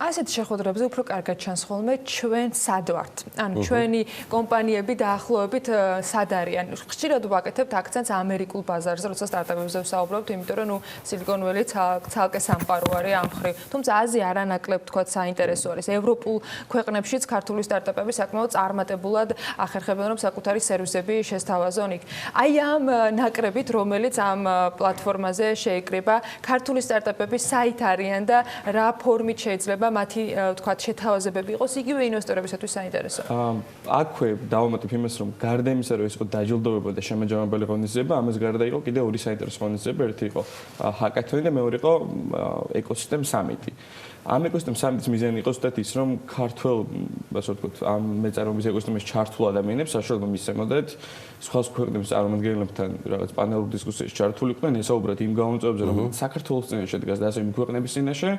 ასეთ შეხვედრებზე უფრო კარგად ჩანს ხოლმე ჩვენ სად ვართ. ანუ ჩვენი კომპანიები დაახლოებით სად არიან. ხშირად ვაკეთებთ აქცენტს ამერიკულ ბაზარზე, როცა სტარტაპებზე ვსაუბრობთ, იმიტომ რომ Silicon Valley ცალკე სამყარო არის ამ მხრივ. თუმცა აზია არანაკლებ თქვა საინტერესო არის. ევროპულ ქვეყნებშიც ქართული სტარტაპები საკმაოდ წარმატებულად ახერხებენ რომ საკუთარი სერვისები შესთავაზონ იქ. აი ამ ნაკრებით, რომელიც ამ პლატფორმაზე შეიკრიბა, ქართული სტარტაპები საით არიან და რა ფორმით შეიძლება მათი თქვა შეთავაზებები იყოს იგივე ინვესტორებისათვის საინტერესო. აქვე დავამატებ იმას, რომ გარდა იმისა, რომ ეს იყო დაჯილდოება და შემაჯამებელი ღონისძიება, ამას გარდა იყო კიდევ 2 საინტერესო ღონისძიება, ერთი იყო ჰაკათონი და მეორე იყო ეკოსისტემ სამიტი. ამ ეკოსისტემის სამიც მიზანი იყო ზუსტად ის, რომ ქართველ, ასე ვთქვათ, ამ მეწარმეობის ეკოსისტემის ჩართულ ადამიანებს საშუალება მისცემოდეთ სხვა ქვეყნების წარმომადგენლებთან რაღაც პანელურ დისკუსიაში ჩართულიყვნენ, ესაუბრათ იმ გამომწვევებზე, რომ საქართველოს წინაშე დგას და ასე იმ ქვეყნების წინაშე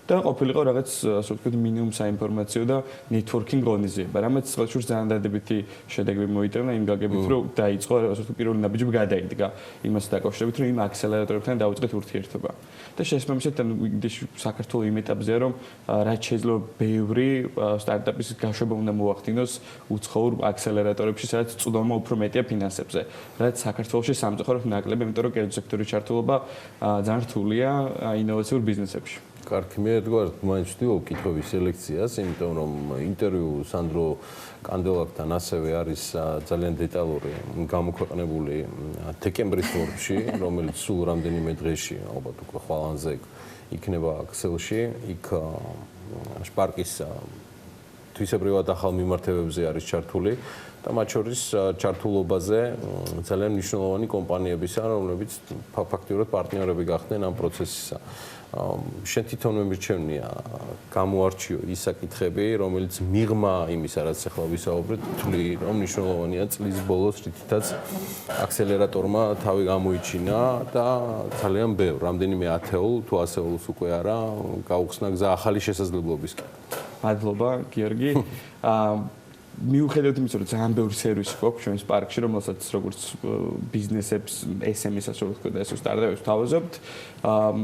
და ყოფილიყო რაღაც, ასე ვთქვათ, მინიმუმ საინფორმაციო და ნეტვორკინგ ღონისძიება, რამაც ხელშურს ძალიან დადებითი შედეგები მოიტანა იმ გაგებით, რომ დაიწყო, ასე ვთქვათ, პირველი ნაბიჯები გადაიდგა იმას დაკავშირებით, რომ იმ აქსელერატორებთან დაუწყეთ ურთიერთობა. და შესაბამისად, საქართველოს იმ ეტაპზეა, რომ რაც შეიძლება ბევრი სტარტაპის გაშვება უნდა მოახდინოს უცხოურ აქსელერატორებში, სადაც წვდომა უფრო მეტია ფინანსებზე, რაც საქართველოში სამწუხაროდ ნაკლები, იმიტომ რომ კერძო სექტორის ჩართულობა ძალიან რთულია ინოვაციურ ბიზნესებში. კარგი, მე ერთგვარად მაინც ვთქვი კითხვების სელექციას, იმიტომ რომ ინტერვიუ სანდრო კანდელაკთან ასევე არის ძალიან დეტალური გამოქვეყნებული დეკემბრის ვორკში, რომელიც სულ რამდენიმე დღეში, ალბათ უკვე ხვალანზე იქნება Excel-ში, იქ შპარკის თვისებრივად ახალ მიმართებებზე არის ჩართული და მათ შორის ჩართულობაზე ძალიან მნიშვნელოვანი კომპანიებისა, რომლებიც ფაქტიურად პარტნიორები გახდნენ ამ პროცესისა. შენ თვითონ მემირჩევნია გამოარჩიო ის საკითხები, რომელიც მიღმა იმისა, რაც ახლა ვისაუბრეთ, თვლი რომ მნიშვნელოვანია წლის ბოლოს რითაც აქსელერატორმა თავი გამოიჩინა და ძალიან ბევრ, რამდენიმე ათეულ თუ ასეულს უკვე არა, გაუხსნა გზა ახალი შესაძლებლობისკენ. მადლობა, გიორგი. მიუხედავად იმისა, რომ ძალიან ბევრი სერვისი გვაქვს ჩვენს პარკში, რომელსაც როგორც ბიზნესებს, SME-ს ასე ვთქვათ, ეს სტარტაპებს თავაზობთ,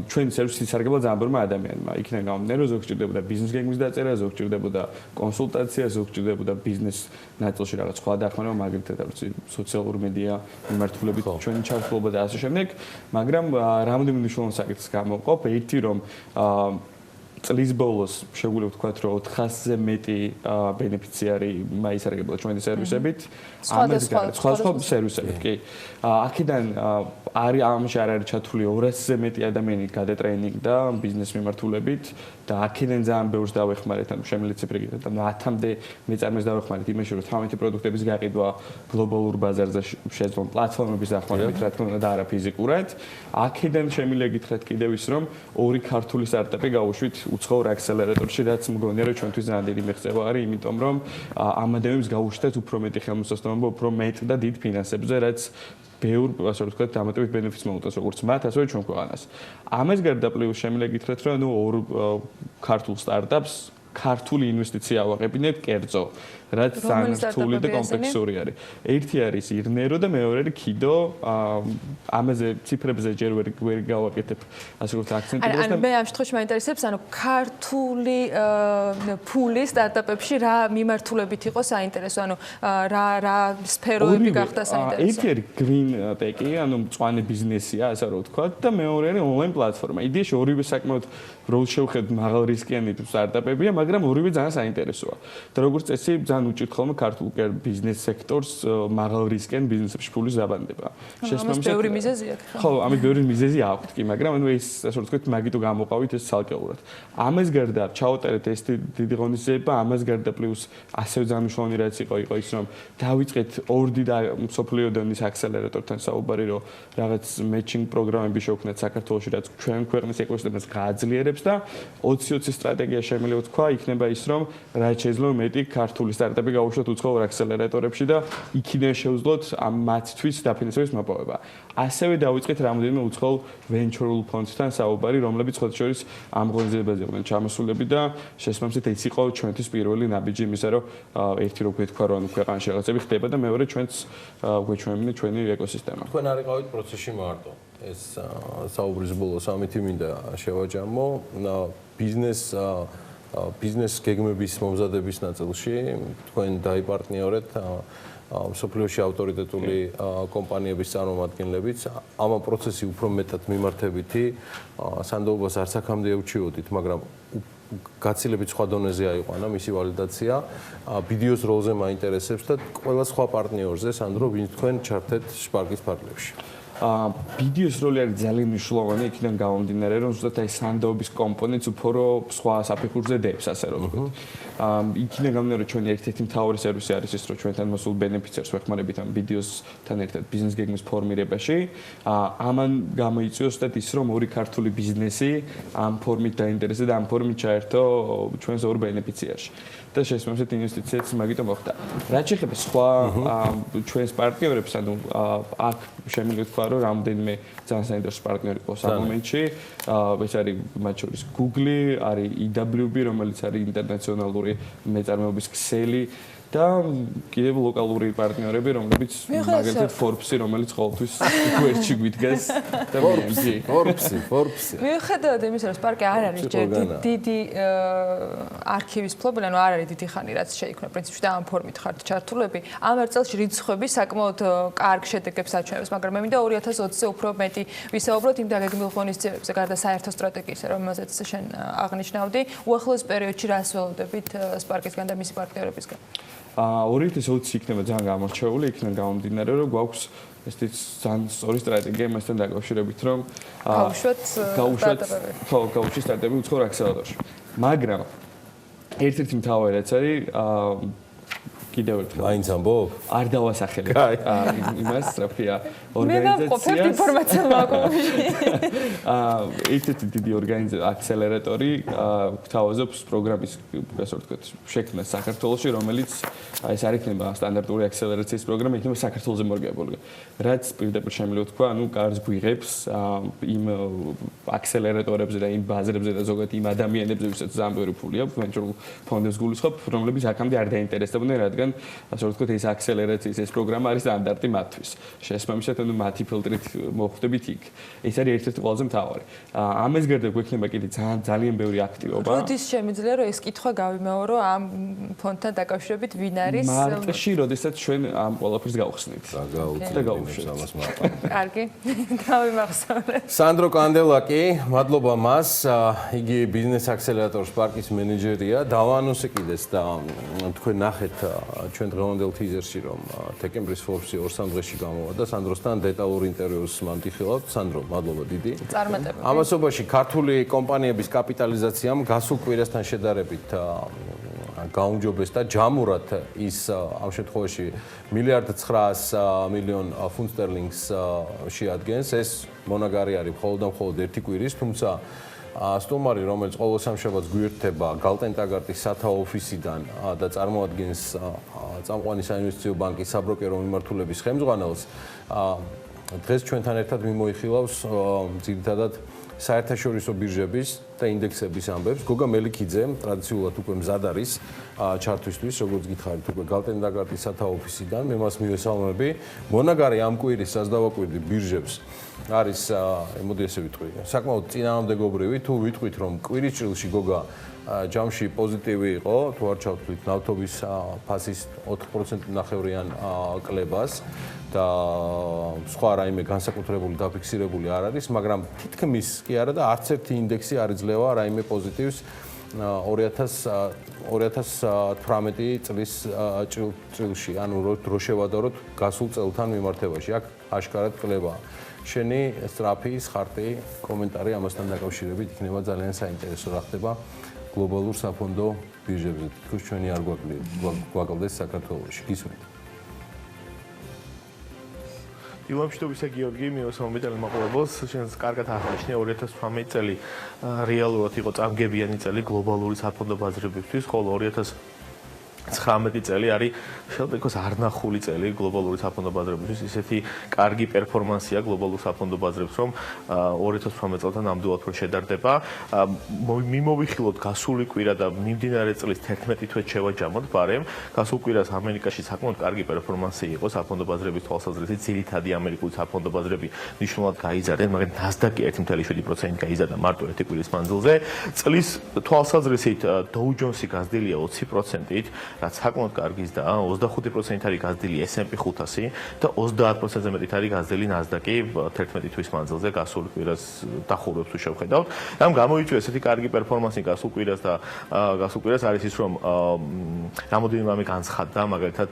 ჩვენი სერვისი ისარგებლა ძალიან ბევრმა ადამიანმა. იქიდან გამომდინარე, ზოგ სჭირდებოდა ბიზნეს გეგმის დაწერა, ზოგ სჭირდებოდა კონსულტაცია, ზოგ სჭირდებოდა ბიზნეს ნაწილში რაღაც სხვა დახმარება, მაგალითად, სოციალური მედია მიმართულებით ჩვენი ჩართულობა და ასე შემდეგ, მაგრამ რამდენიმე მნიშვნელოვანი საკითხს გამოვყოფ. ერთი რომ წლის ბოლოს შეგვიძლია ვთქვათ, რომ 400-ზე მეტი ბენეფიციარი მაისარგებლა ჩვენი სერვისებით. სხვა სერვისებით, კი. აქედან არის ამაში არ არის ჩათვლილი 200-ზე მეტი ადამიანი გადატრეინინგდა ბიზნეს მიმართულებით და აქედან ძალიან ბევრს დავეხმარეთ, ანუ შემიძლია ციფრი გითხრათ, 10-მდე მეწარმეს დავეხმარეთ იმაში, რომ 18 პროდუქტების გაყიდვა გლობალურ ბაზარზე შეძლონ პლატფორმების დახმარებით, რა თქმა უნდა და არა ფიზიკურად. აქედან შემიძლია გითხრათ კიდევ ის, რომ ორი ქართული სტარტაპი გავუშვით უცხოურ აქსელერატორში, რაც მგონია, რომ ჩვენთვის ძალიან დიდი მიღწევა არის, იმიტომ რომ ამ ადამიანებს გავუშვით უფრო მეტი ხელმისაწვდომობა, უფრო მეტ და დიდ ფინანსებზე, რაც ბევრ, ასე ვთქვათ, დამატებით ბენეფიტს მოუწევს როგორც მათ, ასევე ჩვენ ქვეყანას. ამას გარდა პლუს შემიძლია გითხრათ, რომ ორ ქართულ სტარტაპს ქართული ინვესტიცია ავაღებინეთ კერძო, რაც ძალიან რთული და კომპლექსური არის. ერთი არის ირნერო და მეორე არის კიდო, ამაზე ციფრებზე ჯერ ვერ გავაკეთებ, ასე ვთქვათ, აქცენტებს და მე ამ შემთხვევაში მაინტერესებს, ანუ ქართული ფული სტარტაპებში რა მიმართულებით იყო საინტერესო, ანუ რა სფეროები გახდა საინტერესო. ერთი არის green tech-ი, ანუ მწვანე ბიზნესია, ასე რომ ვთქვათ, და მეორე არის online პლატფორმა. იდეაში ორივე საკმაოდ როლ შევხედოთ მაღალ რისკიანი სტარტაპებია, მაგრამ ორივე ძალიან საინტერესოა. და როგორც წესი, ძალიან უჭირთ ხოლმე ქართულ ბიზნეს სექტორს მაღალ რისკიან ბიზნესებში ფულის დაბანდება. შესაბამისად, ბევრი მიზეზი აქვს. ხო, ამით ბევრი მიზეზი აქვს კი, მაგრამ ანუ ეს ასე ვთქვათ, მაგიტო გამოყავით ეს ცალკეულად. ამას გარდა ჩავატარეთ ეს დიდი ღონისძიება, ამას გარდა პლუს ასევე ძალიან მნიშვნელოვანი რაც იყო ის, რომ დავიწყეთ ორ დიდ სოფლიო დონის აქსელერატორთან საუბარი, რომ რაღაც matching პროგრამები შევქმნათ საქართველოში, რაც ჩვენ ქვეყნის ეკოსისტემას გააძლიერებს და 20-20 სტრატეგია შემიძლია ვთქვა, იქნება ის, რომ რაც შეიძლება მეტი ქართული სტარტაპი გავუშვათ უცხოურ აქსელერატორებში და იქიდან შევძლოთ ამ მათთვის დაფინანსების მოპოვება. ასევე დავიწყეთ რამდენიმე უცხოურ venture ფონდთან საუბარი, რომლებიც ხოთ შორის ამ ღონისძიებაზე იყვნენ ჩამოსულები და შესაბამისად ეს იყო ჩვენთვის პირველი ნაბიჯი იმისა, რომ ერთი რო გვეთქვა, რომ ქვეყანაში რაღაცები ხდება და მეორე ჩვენც გვეჩვენებინა ჩვენი ეკოსისტემა. თქვენ არ იყავით პროცესში მარტო. ეს საუბრის ბოლოს ამითი მინდა შევაჯამო ბიზნეს გეგმების მომზადების ნაწილში თქვენ დაიპარტნიორეთ სოფლიოში ავტორიტეტული კომპანიების წარმომადგენლებიც. ამ პროცესი უფრო მეტად მიმართებითი სანდოობას არც აქამდე ევჩიოდით, მაგრამ გაცილებით სხვა დონეზე აიყვანა მისი ვალიდაცია. ბიდეოს როლზე მაინტერესებს და ყველა სხვა პარტნიორზე, სანდრო, ვინც თქვენ ჩართეთ შპარკის ფარგლებში. ვიდეოს როლი არის ძალიან მნიშვნელოვანი იქიდან გამომდინარე, რომ ზუსტად აი სანდოობის კომპონენტს უფრო სხვა საფეხურზე დებს, ასე რომ ვთქვით. იქიდან გამომდინარე, რომ ჩვენი ერთ-ერთი მთავარი სერვისი არის ის, რომ ჩვენთან მოსულ ბენეფიცერს ვეხმარებით ამ ვიდეოსთან ერთად ბიზნეს გეგმის ფორმირებაში. ამან გამოიწვია ზუსტად ის, რომ ორი ქართული ბიზნესი ამ ფორმით დაინტერესდა და ამ ფორმით ჩაერთო ჩვენს ორ ბენეფიციერში. და შესაბამისად ინვესტიციაც მაგიტომ მოხდა. რაც შეეხება სხვა ჩვენს პარტნიორებს, ანუ აქ შემიძლია თქვა, რომ რამდენიმე ძალიან საინტერესო პარტნიორი ყავს ამ მომენტში. ეს არის მათ შორის Google, არის EWB, რომელიც არის ინტერნაციონალური მეწარმეობის ქსელი და კიდევ ლოკალური პარტნიორები, რომლებიც მაგალითად Forbes-ი, რომელიც ყოველთვის გვერდში გვიდგას და Forbes-ი. მიუხედავად იმისა, რომ Spark-ი არ არის ჯერ დიდი არქივის ფლობელი, ანუ არ არის დიდი ხანი, რაც შეიქმნა პრინციპში და ამ ფორმით ხართ ჩართულები, ამ ერთ წელს რიცხვები საკმაოდ კარგ შედეგებს აჩვენებს, მაგრამ მე მინდა 2020-ზე უფრო მეტი ვისაუბროთ იმ დაგეგმილ ღონისძიებებზე, გარდა საერთო სტრატეგიისა, რომელზეც შენ აღნიშნავდი, უახლოეს პერიოდში რას ველოდებით Spark-ისგან და მისი პარტნიორებისგან? 2020 იქნება ძალიან გამორჩეული, იქიდან გამომდინარე, რომ გვაქვს ესეთი ძალიან სწორი სტრატეგია მასთან დაკავშირებით, რომ გავუშვათ სტარტაპები უცხოურ აქსელერატორში. მაგრამ ერთ-ერთი მთავარი რაც არის კიდევ ერთხელ მაინც ამბობ? არ დავასახელებ იმას, რაფია მე დავყოფებ ინფორმაცია მაგომში. ერთ-ერთი დიდი ორგანიზაცია აქსელერატორი გვთავაზობს პროგრამის ასე ვთქვათ შექმნას საქართველოში, რომელიც ეს არ იქნება სტანდარტული აქსელერაციის პროგრამა, იქნება საქართველოზე მორგებული. რაც პირდაპირ შემიძლია თქვა, ანუ კარს გვიღებს იმ აქსელერატორებზე და იმ ბაზრებზე და ზოგადად იმ ადამიანებზე, ვისაც ძალიან ბევრი ფული აქვს, venture ფონდებს გულისხმობ, რომლებიც აქამდე არ დაინტერესდებოდნენ, რადგან ასე ვთქვათ ეს აქსელერაციის ეს პროგრამა არის სტანდარტი მათთვის. შესაბამისად, ანუ მათი ფილტრით მოხვდებით იქ. ეს არის ერთ-ერთი ყველაზე მთავარი. ამას გარდა გვექნება კიდე ძალიან ბევრი აქტივობა. როდის შემიძლია რომ ეს კითხვა გავიმეორო ამ ფონდთან დაკავშირებით ვინ არის? მარტში, როდესაც ჩვენ ამ ყველაფერს გავხსნით. და გავუშვით ამას მარტო. კარგი. დავიმახსოვრე. სანდრო კანდელაკი, მადლობა მას. იგი ბიზნეს აქსელერატორ Spark-ის მენეჯერია. დავანონსე კიდეც და თქვენ ნახეთ ჩვენ დღევანდელ თიზერში რომ დეკემბრის Forbes-ი 2-3 დღეში გამოვა და სანდროსთან დეტალურ ინტერვიუს მანტიხილავთ. სანდრო, მადლობა დიდი. წარმატებები. ამასობაში ქართული კომპანიების კაპიტალიზაციამ გასულ კვირასთან შედარებით გაუმჯობესდა და ჯამურად ის ამ შემთხვევაში 1.9 მილიარდ ფუნტ სტერლინგს შეადგენს. ეს მონაგარი არის მხოლოდ და მხოლოდ ერთი კვირის, თუმცა სტუმარი, რომელიც ყოველ სამშაბათს გვიერთდება გალტენტაგარტის სათაო ოფისიდან და წარმოადგენს წამყვანი საინვესტიციო ბანკის საბროკერო მიმართულების ხელმძღვანელს, დღეს ჩვენთან ერთად მიმოიხილავს ძირითადად საერთაშორისო ბირჟების და ინდექსების ამბებს. გოგა მელიქიძე ტრადიციულად უკვე მზად არის ჩართვისთვის, როგორც გითხარით, უკვე გალტენტაგარტის სათაო ოფისიდან. მე მას მივესალმები. მონაგარი ამ კვირის საზდავაკვირდი ბირჟებს არის, მოდი ესე ვიტყვი, საკმაოდ წინააღმდეგობრივი. თუ ვიტყვით, რომ კვირის ჭრილში გოგა ჯამში პოზიტივი იყო, თუ არ ჩავთვლით ნავთობის ფასის 4% ნახევრიან კლებას და სხვა რაიმე განსაკუთრებული დაფიქსირებული არ არის, მაგრამ თითქმის კი არა და არც ერთი ინდექსი არ იძლევა რაიმე პოზიტივს 2018 წლის ჭრილში, ანუ რო შევადაროთ გასულ წელთან მიმართებაში. აქ აშკარად კლება. შენი სწრაფი ხარტი კომენტარი ამასთან დაკავშირებით იქნება ძალიან საინტერესო რა ხდება გლობალურ საფონდო ბირჟებზე. თქოს ჩვენი არ გვაკლდეს საქართველოში. გისმენთ. დილამშვიდობისა გიორგი, მივესალმებით ტელემაყურებელს. შენს კარგად აღნიშნე 2018 წელი რეალურად იყო წამგებიანი წელი გლობალური საფონდო ბაზრებისთვის, ხოლო 2019 წელი არის შეიძლება არნახული წელი გლობალური საფონდო ბაზრებისთვის. ისეთი კარგი პერფორმანსია გლობალურ საფონდო ბაზრებს, რომ 2018 წელთან ნამდვილად რომ შედარდება. მიმოვიხილოთ გასული კვირა და მიმდინარე წლის 11 თვე შევაჯამოთ ბარემ. გასულ კვირას ამერიკაში საკმაოდ კარგი პერფორმანსი იყო საფონდო ბაზრების თვალსაზრისით. ძირითადი ამერიკული საფონდო ბაზრები მნიშვნელოვნად გაიზარდნენ, მაგრამ NASDAQ-ი 1.7% გაიზარდა მარტო ერთი კვირის მანძილზე. წლის თვალსაზრისით Dow Jones-ი გაზრდილია 20%-ით, რაც საკმაოდ კარგის და 25% არის გაზრდილი S&P 500 და 30%-ზე მეტით არის გაზრდილი Nasdaq-ი 11 თვის მანძილზე გასულ კვირას დახურვებს თუ შევხედავთ. ამ გამოიწვია ესეთი კარგი პერფორმანსი გასულ კვირას და გასულ კვირას არის ის რომ რამოდენიმე რამე განცხადდა, მაგალითად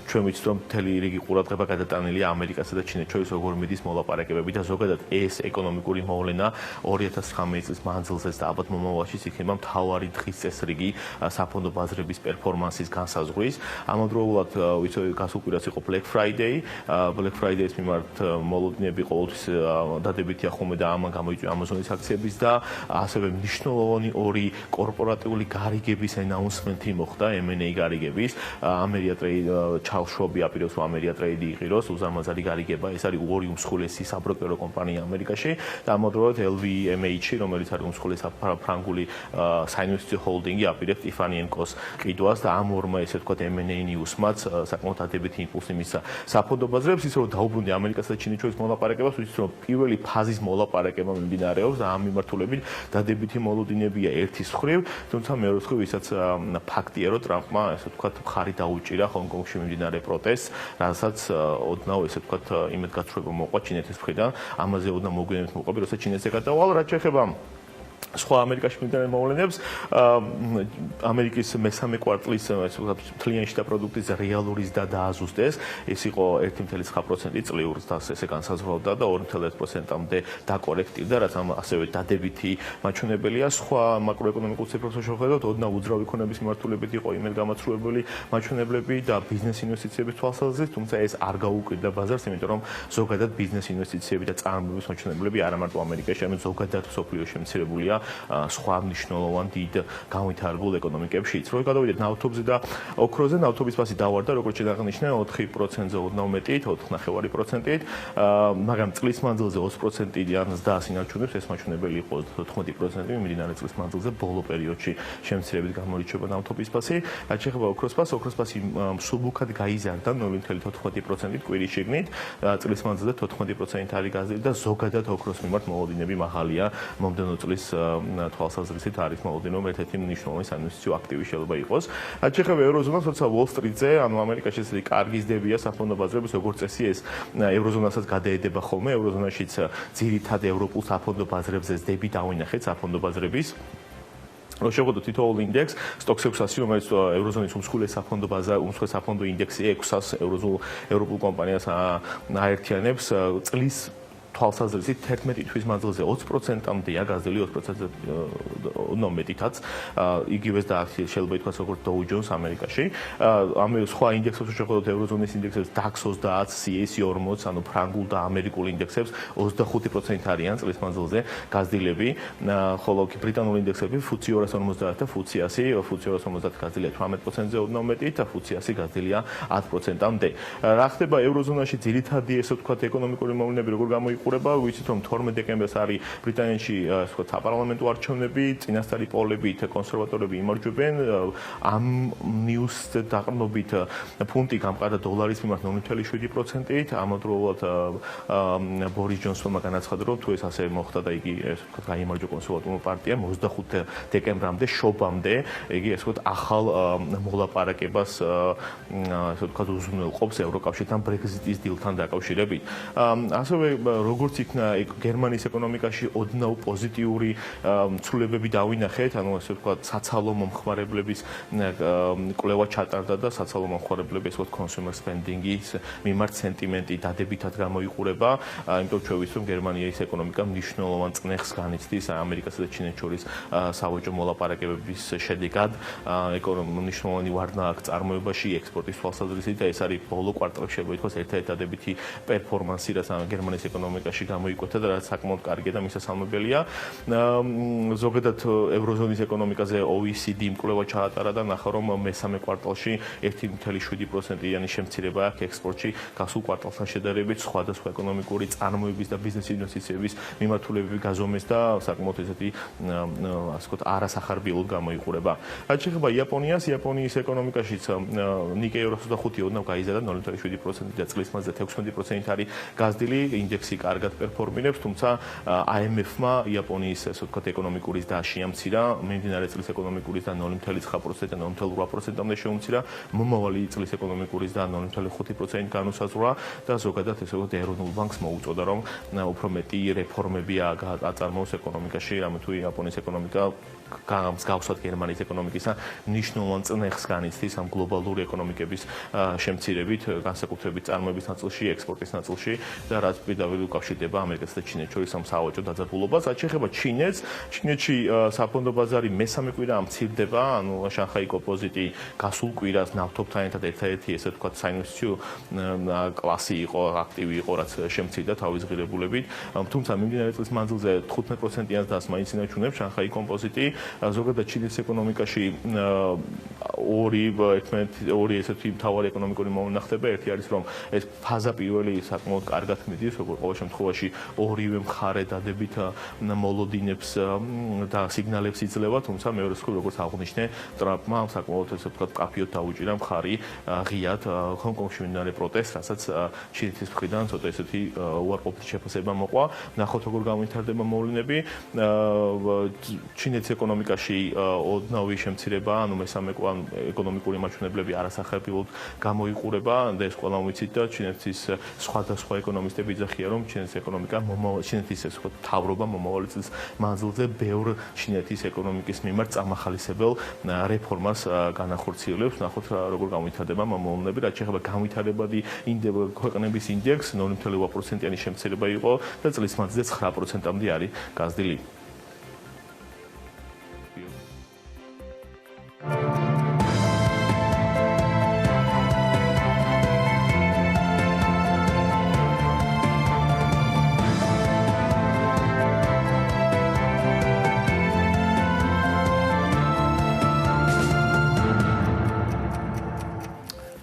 ჩვენ ვიცით რომ მთელი რიგი ყურადღება გადატანილია ამერიკასა და ჩინეთს შორის როგორ მიდის მოლაპარაკებები და ზოგადად ეს ეკონომიკური მოვლენა 2019 წლის მანძილზეც და ალბათ მომავალშიც იქნება მთავარი დღის წესრიგი საფონდო ბაზრების პერფორმანსის განსაზღვრის. ამავდროულად ვიცით გასულ კვირას იყო Black Friday. Black Friday-ის მიმართ მოლოდინები ყოველთვის დადებითია ხოლმე და ამან გამოიწვია Amazon-ის აქციების და ასევე მნიშვნელოვანი ორი კორპორატიული გარიგების ანაუნსმენტი მოხდა M&A გარიგების. Ameritrade ჩავშვები აპირებს რომ Ameritrade იყიროს უზარმაზარი გარიგება. ეს არის ორი უმსხვილესი საბროკერო კომპანია ამერიკაში და ამავდროულად LVMH-ი, რომელიც არის უმსხვილესი ფრანგული საინვესტიციო ჰოლდინგი, აპირებს Tiffany & Co-ს ყიდვას და ამ ორმა ესე ვთქვათ M&A news-მაც საკმაოდ დადებითი იმპულსი მისცა საფონდო ბაზრებს. ისე რომ დაუბრუნდი ამერიკასა და ჩინეთს შორის მოლაპარაკებას, ვიცით რომ პირველი ფაზის მოლაპარაკება მიმდინარეობს და ამ მიმართულებით დადებითი მოლოდინებია ერთის მხრივ, თუმცა მეორე მხრივ ისაც ფაქტია რომ ტრამპმა ესე ვთქვათ მხარი დაუჭირა ჰონკონგში მიმდინარე პროტესტს, რასაც ოდნავ ესე ვთქვათ იმედგაცრუება მოყვა ჩინეთის მხრიდან, ამაზე ოდნავ მოგვიანებით მოყვა, როცა ჩინეთს ეკადავალ, რაც შეეხება სხვა ამერიკაში მიმდინარე მოვლენებს, ამერიკის მესამე კვარტლის მთლიანი შიდა პროდუქტის რეალური ზრდა დააზუსტეს. ეს იყო 1.9% წლიურ ზრდას ესე განსაზღვრავდა და 2.1%-მდე დაკორექტირდა, რაც ასევე დადებითი მაჩვენებელია. სხვა მაკროეკონომიკურ ციფრებს შევხედავთ, ოდნავ უძრავი ქონების მიმართულებით იყო იმედგამაცრუებელი მაჩვენებლები და ბიზნეს ინვესტიციების თვალსაზრისით, თუმცა ეს არ გაუკვირდა ბაზარს, იმიტომ რომ ზოგადად ბიზნეს ინვესტიციები და წარმოების მაჩვენებლები არა მარტო ამერიკაში, არამედ ზოგადად მსოფლიოში მცირებულია სხვა მნიშვნელოვან დიდ განვითარებულ ეკონომიკებშიც. რო გადავიდეთ ნავთობზე და ოქროზე, ნავთობის ფასი დავარდა, როგორც შეაღნიშნა 4%-ზე ოდნავ მეტით, 4.5%-ით, მაგრამ წლის მანძილზე 20%-იან ზრდას ინარჩუნებს, ეს მაჩვენებელი იყო 14% მიმდინარე წლის მანძილზე, ბოლო პერიოდში შემცირებით გამოირჩევა ნავთობის ფასი. რაც შეეხება ოქროს ფასს, ოქროს ფასი მსუბუქად გაიზარდა 0.14%-ით კვირის შიგნით, წლის მანძილზე 14% არის გაზრდილი და ზოგადად ოქროს მიმართ მოლოდინები მაღალია მომდევნო წლის თვალსაზრისით არის მოლოდინო ერთ-ერთი მნიშვნელოვანი საინვესტიციო აქტივი შეიძლება იყოს. რაც შეეხება ევროზონას, როცა Wall Street-ზე, ანუ ამერიკაში ესეთი კარგი ზრდებია საფონდო ბაზრების, როგორც წესი ეს ევროზონასაც გადაედება ხოლმე, ევროზონაშიც ძირითად ევროპულ საფონდო ბაზრებზე ზრდები დავინახეთ საფონდო ბაზრების. რო შევხედოთ თითოეულ ინდექსს, Stoxx 600, რომელიც ევროზონის უმსხვილესი საფონდო ბაზა, უმსხვილესი საფონდო ინდექსი 600 ევროპულ კომპანიას აერთიანებს წლის თვალსაზრისით 11 თვის მანძილზე 20%-მდეა გაზრდილი 20%-ზე ოდნავ მეტითაც იგივეს და აქციებს შეიძლება ითქვას როგორც Dow Jones ამერიკაში. ამ სხვა ინდექსებს შევხედოთ ევროზონის ინდექსებს DAX 30, CAC 40, ანუ ფრანგულ და ამერიკულ ინდექსებს 25% არიან წლის მანძილზე გაზრდილები, ხოლო ბრიტანულ ინდექსები FTSE 250 და FTSE 100, FTSE 250 გაზრდილია 18%-ზე ოდნავ მეტით და FTSE 100 გაზრდილია 10%-მდე. რა ხდება ევროზონაში ძირითადი ესე ვთქვათ ეკონომიკური მოვლენები როგორ გამოიყურება, ვიცით რომ 12 დეკემბერს არის ბრიტანეთში ასე ვთქვათ საპარლამენტო არჩევნები, წინასწარი პოლებით კონსერვატორები იმარჯვებენ, ამ ნიუსს დაყრდნობით ფუნტი გამყარდა დოლარის მიმართ 0.7%-ით, ამავდროულად ბორის ჯონსონმა განაცხადა რომ თუ ეს ასე მოხდა და იგი ასე ვთქვათ გაიმარჯვა კონსერვატიულმა პარტიამ 25 დეკემბრამდე შობამდე იგი ასე ვთქვათ ახალ მოლაპარაკებას ასე ვთქვათ უზრუნველყოფს ევროკავშირთან ბრეგზიტის დილთან დაკავშირებით. ასევე როგორც იქნა გერმანიის ეკონომიკაში ოდნავ პოზიტიური ცვლილებები დავინახეთ, ანუ ასე ვთქვათ საცალო მომხმარებლების კვლევა ჩატარდა და საცალო მომხმარებლები ასე ვთქვათ consumer spending-ის მიმართ სენტიმენტი დადებითად გამოიყურება, იმიტომ ჩვენ ვიცით რომ გერმანიის ეკონომიკა მნიშვნელოვან წნეხს განიცდის ამერიკასა და ჩინეთს შორის სავაჭრო მოლაპარაკებების შედეგად, მნიშვნელოვანი ვარდნა აქვს წარმოებაში, ექსპორტის თვალსაზრისით და ეს არის ბოლო კვარტალში შეიძლება ითქვას ერთ-ერთი დადებითი პერფორმანსი, რაც გერმანიის ეკონომიკაში გამოიკვეთა და რაც საკმაოდ კარგია და მისასალმებელია. ზოგადად ევროზონის ეკონომიკაზე OECD-მ კვლევა ჩაატარა და ნახა რომ მესამე კვარტალში 1.7%-იანი შემცირება აქვს ექსპორტში გასულ კვარტალთან შედარებით, სხვადასხვა ეკონომიკური წარმოების და ბიზნეს ინვესტიციების მიმართულებები გაზომეს და საკმაოდ ესეთი ასე ვთქვათ არასახარბიელოდ გამოიყურება. რაც შეეხება იაპონიას, იაპონიის ეკონომიკაშიც Nikkei 225 ოდნავ გაიზარდა 0.7% და წლის მასზე 16% არის გაზრდილი, ინდექსი კარგად პერფორმირებს, თუმცა IMF-მა იაპონიის ასე ვთქვათ ეკონომიკური ზრდა შეამცირა, მიმდინარე წლის ეკონომიკური ზრდა 0.9%-დან 0.8%-მდე შეუმცირა, მომავალი წლის ეკონომიკური ზრდა 0.5%-ით განუსაზღვრა და ზოგადად ესე ვთქვათ ეროვნულ ბანკს მოუწოდა რომ უფრო მეტი რეფორმები აწარმოოს ეკონომიკაში, რამე თუ იაპონიის ეკონომიკა მსგავსად გერმანიის ეკონომიკისა ნიშნულოვან წნეხს განიცდის ამ გლობალური ეკონომიკების შემცირებით, განსაკუთრებით წარმოების ნაწილში, ექსპორტის ნაწილში და რაც პირდაპირ უკავშირდება ამერიკასა და ჩინეთს შორის ამ სავაჭრო დაძაბულობას. რაც შეეხება ჩინეთს, ჩინეთში საფონდო ბაზარი მესამე კვირა მცირდება, ანუ შანხაი კომპოზიტი გასულ კვირას ნავთობთან ერთად ერთადერთი ესე ვთქვათ საინვესტიციო კლასი იყო, აქტივი იყო, რაც შემცირდა თავის ღირებულებით. თუმცა მიმდინარე წლის მანძილზე 15%-იან დასს მაინც ინარჩუნებს შანხაი კომპოზიტი. ზოგადად ჩინეთის ეკონომიკაში ორი ესეთი მთავარი ეკონომიკური მომენტი ხდება. ერთი არის რომ ეს ფაზა პირველი საკმაოდ კარგად მიდის, როგორც ყოველ შემთხვევაში ორივე მხარე დადებით მოლოდინებს და სიგნალებს იძლევა, თუმცა მეორე მხრივ როგორც აღნიშნე, ტრამპმა საკმაოდ ესე ვთქვათ კაფიოდ დაუჭირა მხარი ღიად ჰონკონგში მიმდინარე პროტესტს, რასაც ჩინეთის მხრიდან ცოტა ესეთი უარყოფითი შეფასება მოყვა. ნახოთ როგორ გამვითარდება მოვლენები. ჩინეთის ეკონომიკაში ოდნავი შემცირება, ანუ მესამე ეკონომიკური მაჩვენებლები არასახელბილოდ გამოიყურება და ეს ყველა ვიცით და ჩინეთის სხვადასხვა ეკონომისტები იძახიან, რომ ჩინეთის ეკონომიკა ჩინეთის ეს ვთქვათ მთავრობა მომავალი წლის მანძილზე ბევრ ჩინეთის ეკონომიკის მიმართ წამახალისებელ რეფორმას განახორციელებს. ნახოთ როგორ გამვითარდება მოვლენები, რაც შეეხება განვითარებადი ქვეყნების ინდექსს 0.8%-იანი შემცირება იყო და წლის მანძილზე 9%-მდე არის გაზრდილი.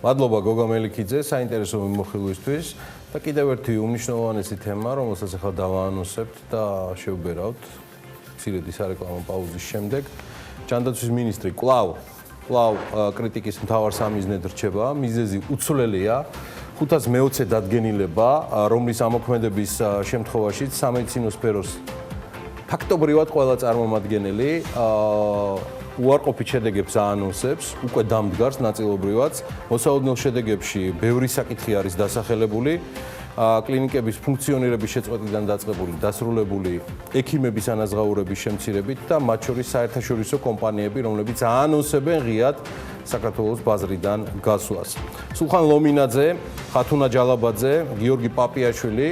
მადლობა გოგა მელიქიძე საინტერესო მიმოხილვისთვის და კიდევ ერთი უმნიშვნელოვანესი თემა, რომელსაც ახლა დავაანონსებთ და შევბერავთ მცირედი სარეკლამო პაუზის შემდეგ. ჯანდაცვის მინისტრი კვლავ კრიტიკის მთავარ სამიზნედ რჩება. მიზეზი უცვლელია. 520 დადგენილება, რომლის ამოქმედების შემთხვევაშიც სამედიცინო სფეროს ფაქტობრივად ყველა წარმომადგენელი უარყოფით შედეგებს აანონსებს, უკვე დამდგარს ნაწილობრივად. მოსაოდნელ შედეგებში ბევრი საკითხი არის დასახელებული. კლინიკების ფუნქციონირების შეწყვეტიდან დაწყებული, დასრულებული ექიმების ანაზღაურების შემცირებით და მათ შორის საერთაშორისო კომპანიები, რომლებიც აანონსებენ ღიად საქართველოს ბაზრიდან გასვლას. სულხან ლომინაძე, ხათუნა ჯალაბაძე, გიორგი პაპიაშვილი,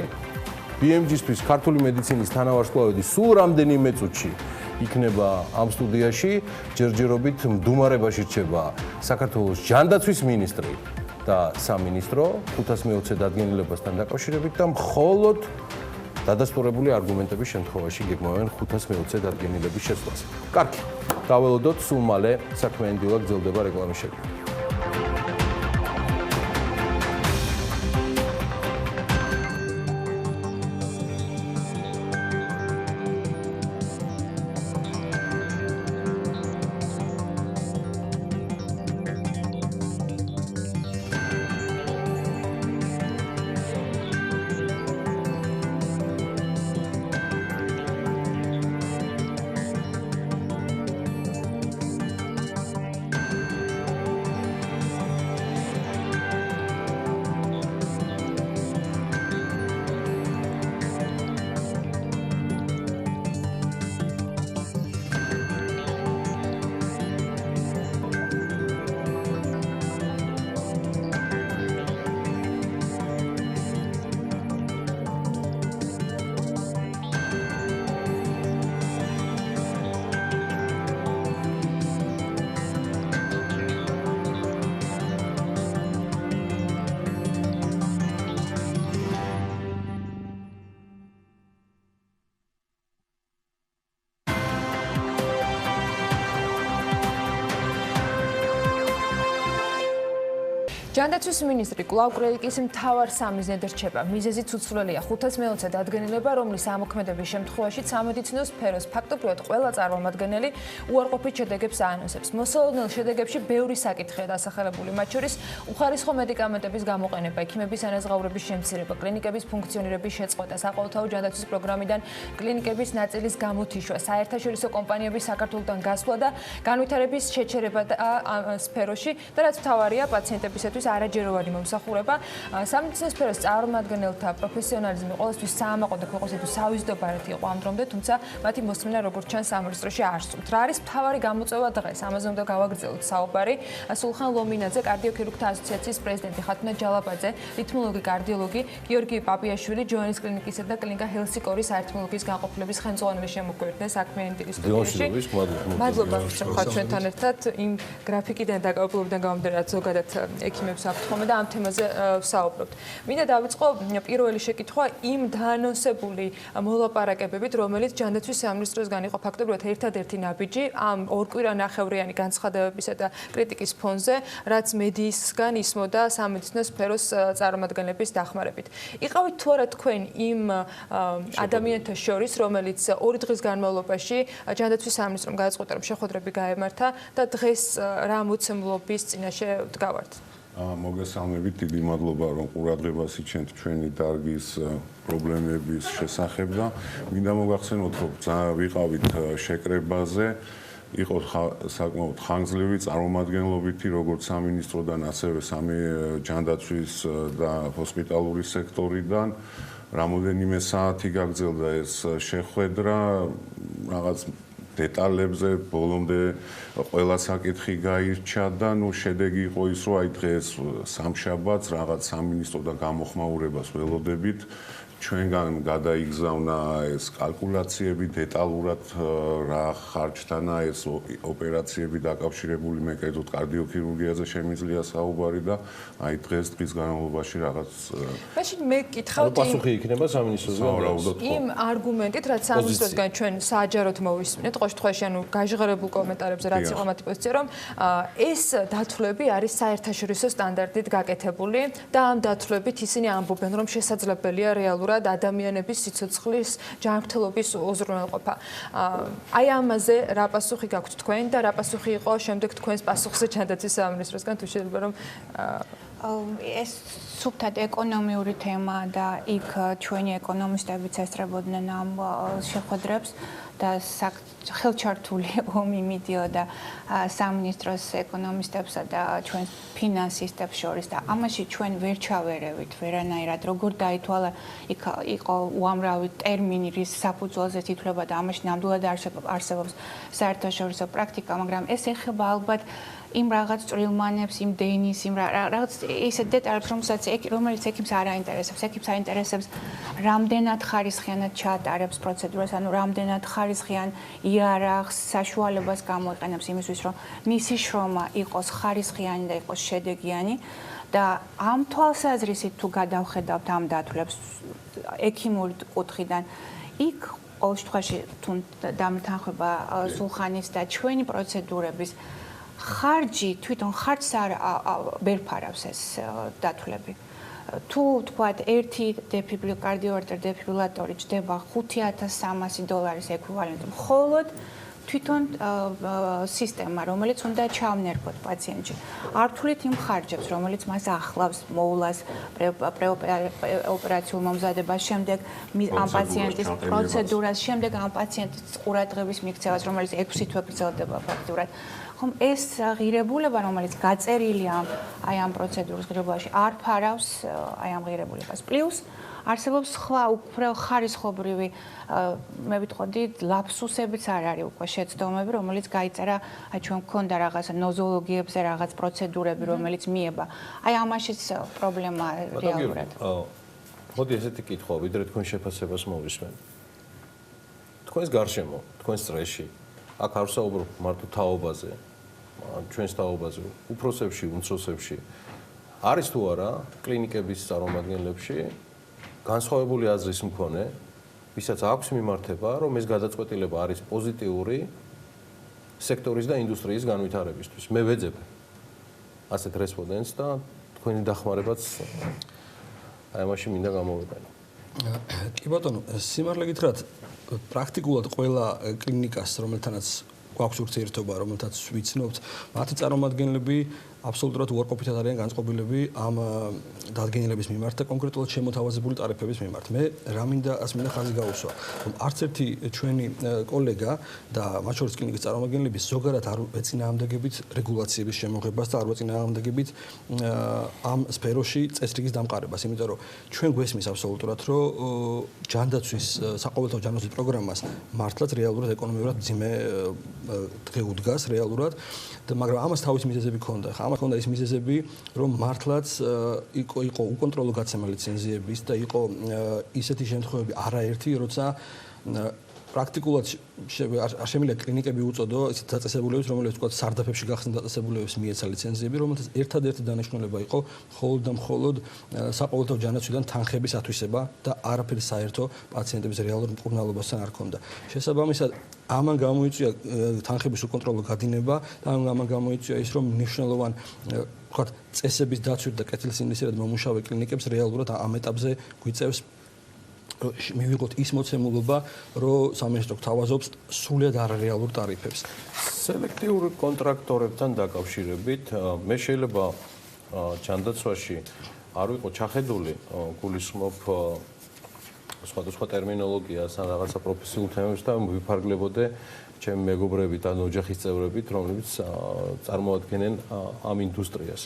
BMG-ისთვის ქართული მედიცინის თანავარსკვლავედი სულ რამდენიმე წუთში იქნება ამ სტუდიაში, ჯერჯერობით მდუმარებაში რჩება საქართველოს ჯანდაცვის მინისტრი და სამინისტრო 520 დადგენილებასთან დაკავშირებით და მხოლოდ დადასტურებული არგუმენტების შემთხვევაში გეგმავენ 520 დადგენილების შესვლას. კარგი, დაველოდოთ სულ მალე საქმიანი დილა გრძელდება რეკლამის შედეგად. ჯანდაცვის მინისტრი კვლავ კრიტიკის მთავარ სამიზნედ რჩება. მიზეზი ცუცვლელია 520 დადგენილება, რომლის ამოქმედების შემთხვევაში სამედიცინო სფეროს ფაქტობრივად ყველა წარმომადგენელი უარყოფით შედეგებს აანონსებს. მოსალოდნელ შედეგებში ბევრი საკითხია დასახელებული, მათ შორის უხარისხო მედიკამენტების გამოყენება, ექიმების ანაზღაურების შემცირება, კლინიკების ფუნქციონირების შეწყვეტა, საყოველთაო ჯანდაცვის პროგრამიდან კლინიკების ნაწილის გამოთიშვა, საერთაშორისო კომპანიების საქართველოსთან გასვლა და განვითარების შეჩერება ამ სფეროში და რაც მთავარია პაციენტებისათვის არაჯეროვანი მომსახურება. სამედიცინო სფეროს წარმომადგენელთა პროფესიონალიზმი ყოველთვის საამაყო და ქვეყნისათვის სავიზიტობარეთი იყო ამ დრომდე, თუმცა მათი მოსმენა როგორც ჩანს სამინისტროში არ სწრაფ. რა არის მთავარი გამოწვევა დღეს? ამაზე უნდა გავაგრძელოთ საუბარი. სულხან ლომინაძე, კარდიოქირურგთა ასოციაციის პრეზიდენტი, ხათუნა ჯალაბაძე, რითმოლოგი, კარდიოლოგი, გიორგი პაპიაშვილი, ჯოანის კლინიკისა და კლინიკა ჰელსიკორის საერთმოლოგიის განყოფილების ხელმძღვანელი შემოგვიერთდნენ საქმიანი დილის სტუდიაში. მადლობა, ხართ ჩვენთან ერთად იმ გრაფიკიდან დაკავებულებიდან გამომდინარე, რაც ზოგადად ექიმებს აქვთ ხოლმე და ამ თემაზე ვსაუბრობთ. მინდა დავიწყო პირველი შეკითხვა იმ დაანონსებული მოლაპარაკებებით, რომელიც ჯანდაცვის სამინისტროსგან იყო ფაქტობრივად ერთადერთი ნაბიჯი ამ ორკვირანახევრიანი განცხადებებისა და კრიტიკის ფონზე, რაც მედიისგან ისმოდა სამედიცინო სფეროს წარმომადგენლების დახმარებით. იყავით თუ არა თქვენ იმ ადამიანთა შორის, რომელიც 2 დღის განმავლობაში ჯანდაცვის სამინისტრომ გადაწყვეტა, რომ შეხვედრები გაემართა და დღეს რა მოცემულობის წინაშე ვდგავართ? მოგესალმებით, დიდი მადლობა, რომ ყურადღებას იჩენთ ჩვენი დარგის პრობლემების შესახებ და მინდა მოგახსენოთ, რომ ვიყავით შეკრებაზე, იყო საკმაოდ ხანგრძლივი წარმომადგენლობითი, როგორც სამინისტროდან, ასევე ჯანდაცვის და ჰოსპიტალური სექტორიდან. რამოდენიმე საათი გაგრძელდა ეს შეხვედრა, რაღაც დეტალებზე ბოლომდე ყველა საკითხი გაირჩა და შედეგი იყო ის, რომ დღეს სამშაბათს რაღაც სამინისტროდან გამოხმაურებას ველოდებით. ჩვენგან გადაიგზავნა ეს კალკულაციები დეტალურად რა ხარჯთანა ეს ოპერაციები დაკავშირებული მეკეთოთ კარდიოქირურგიაზე შემიძლია საუბარი და დღეს დღის განმავლობაში რაღაც მაშინ მე გითხავთ პასუხი იქნება სამინისტროსგან იმ არგუმენტით რაც სამინისტროსგან ჩვენ საჯაროდ მოვისმინეთ ყოველ შემთხვევაში ანუ გაჟღერებულ კომენტარებზე რაც იყო მათი პოზიცია რომ ეს დათვლები არის საერთაშორისო სტანდარტით გაკეთებული და ამ დათვლებით ისინი ამბობენ რომ შესაძლებელია რეალურად ადამიანების სიცოცხლის ჯანმრთელობის უზრუნველყოფა. აი ამაზე რა პასუხი გაქვთ თქვენ და რა პასუხი იყო შემდეგ თქვენს პასუხზე ჯანდაცვის სამინისტროსგან თუ შეიძლება რომ ეს სუფთად ეკონომიური თემა და იქ ჩვენი ეკონომისტებიც ესწრებოდნენ ამ შეხვედრებს და ხელჩართული ომი მიდიოდა სამინისტროს ეკონომისტებსა და ჩვენ ფინანსისტებს შორის და ამაში ჩვენ ვერ ჩავერევით ვერანაირად როგორ დაითვალა იქ იყო უამრავი ტერმინი რის საფუძველზე ითვლება და ამაში ნამდვილად არსებობს საერთაშორისო პრაქტიკა მაგრამ ეს ეხება ალბათ იმ რაღაც წვრილმანებს, იმ დენის, იმ რაღაც ისეთ დეტალებს, რომელიც ექიმს არ აინტერესებს. ექიმს აინტერესებს, რამდენად ხარისხიანად ჩაატარებს პროცედურას, ანუ რამდენად ხარისხიან იარაღს, საშუალებას გამოიყენებს იმისთვის, რომ მისი შრომა იყოს ხარისხიანი და იყოს შედეგიანი. და ამ თვალსაზრისით თუ გადავხედავთ ამ დათვლებს ექიმური კუთხიდან, იქ ყოველ შემთხვევაში თუ დამთანხმება სულხანის და ჩვენი პროცედურების ხარჯი თვითონ ხარჯს ვერ ფარავს ეს დათვლები. თუ თქვათ ერთი კარდიოარტერ დეფიბრილატორი ჯდება $5,300 ეკვივალენტი მხოლოდ თვითონ სისტემა, რომელიც უნდა ჩავნერგოთ პაციენტში. არ ვთვლით იმ ხარჯებს, რომელიც მას ახლავს მოვლას პრეოპერაციულ მომზადებას, შემდეგ ამ პაციენტის პროცედურას, შემდეგ ამ პაციენტის ყურადღების მიქცევას, რომელიც 6 თვე გრძელდება ფაქტურად. ხომ ეს ღირებულება, რომელიც გაწერილია აი ამ პროცედურის ღირებულებაში, არ ფარავს აი ამ ღირებულებას. პლუს არსებობს სხვა უფრო ხარისხობრივი მე ვიტყოდი ლაფსუსებიც არ არის უკვე შეცდომები, რომელიც გაიწერა აი ჩვენ მქონდა რაღაცა ნოზოლოგიებზე რაღაც პროცედურები, რომელიც მიება. აი ამაშიც პრობლემა რეალურად. მოდი ესეთი კითხვა, ვიდრე თქვენ შეფასებას მოვისმენ. თქვენს გარშემო, თქვენს წრეში აქ არ ვსაუბრობ მარტო თაობაზე, ჩვენს თაობაზე, უფროსებში, უმცროსებში. არის თუ არა კლინიკების წარმომადგენლებში განსხვავებული აზრის მქონე, ვისაც აქვს მიმართება, რომ ეს გადაწყვეტილება არის პოზიტიური სექტორის და ინდუსტრიის განვითარებისთვის. მე ვეძებ ასეთ რესპონდენტს და თქვენი დახმარებაც აი ამაში მინდა გამოვიყენო. კი ბატონო, სიმართლე გითხრათ, პრაქტიკულად ყველა კლინიკას, რომელთანაც გვაქვს ურთიერთობა, რომელთაც ვიცნობთ, მათი წარმომადგენლები აბსოლუტურად უარყოფითად არიან განწყობილები ამ დადგენილების მიმართ და კონკრეტულად შემოთავაზებული ტარიფების მიმართ. მე რა მინდა ხაზი გაუსვა, რომ არც ერთი ჩვენი კოლეგა და მათ შორის კლინიკის წარმომადგენლები ზოგადად არ ეწინააღმდეგებით რეგულაციების შემოღებას და არ ეწინააღმდეგებით ამ სფეროში წესრიგის დამყარებას, იმიტომ რომ ჩვენ გვესმის აბსოლუტურად, რომ ჯანდაცვის საყოველთაო ჯანდაცვის პროგრამას მართლაც რეალურად ეკონომიურად ძიმე დღე უდგას რეალურად, მაგრამ ამას თავის მიზეზები ჰქონდა. ამას ჰქონდა ის მიზეზები, რომ მართლაც იყო უკონტროლო გაცემა ლიცენზიების და იყო ისეთი შემთხვევები არაერთი, როცა პრაქტიკულად არ შემიძლია კლინიკები უწოდო ისეთ დაწესებულებებს, რომლებიც თქვა სარდაფებში გახსნილ დაწესებულებებს მიეცა ლიცენზიები, რომელთა ერთადერთი დანიშნულება იყო მხოლოდ და მხოლოდ საყოველთაო ჯანდაცვიდან თანხების ათვისება და არაფერი საერთო პაციენტების რეალურ მკურნალობასთან არ ჰქონდა. შესაბამისად, ამან გამოიწვია თანხების უკონტროლო გადინება და ამან გამოიწვია ის, რომ მნიშვნელოვან თქვა წესების დაცვით და კეთილსინდისერად მომუშავე კლინიკებს რეალურად ამ ეტაპზე გვიწევს მივიღოთ ის მოცემულობა, რომ სამინისტრო გვთავაზობს სრულად არარეალურ ტარიფებს. სელექტიურ კონტრაქტორებთან დაკავშირებით, მე შეიძლება ჯანდაცვაში არ ვიყო ჩახედული, გულისხმობ სხვადასხვა ტერმინოლოგიას ან რაღაცა პროფესიულ თემებს და ვიფარგლებოდე ჩემი მეგობრებით ან ოჯახის წევრებით, რომლებიც წარმოადგენენ ამ ინდუსტრიას.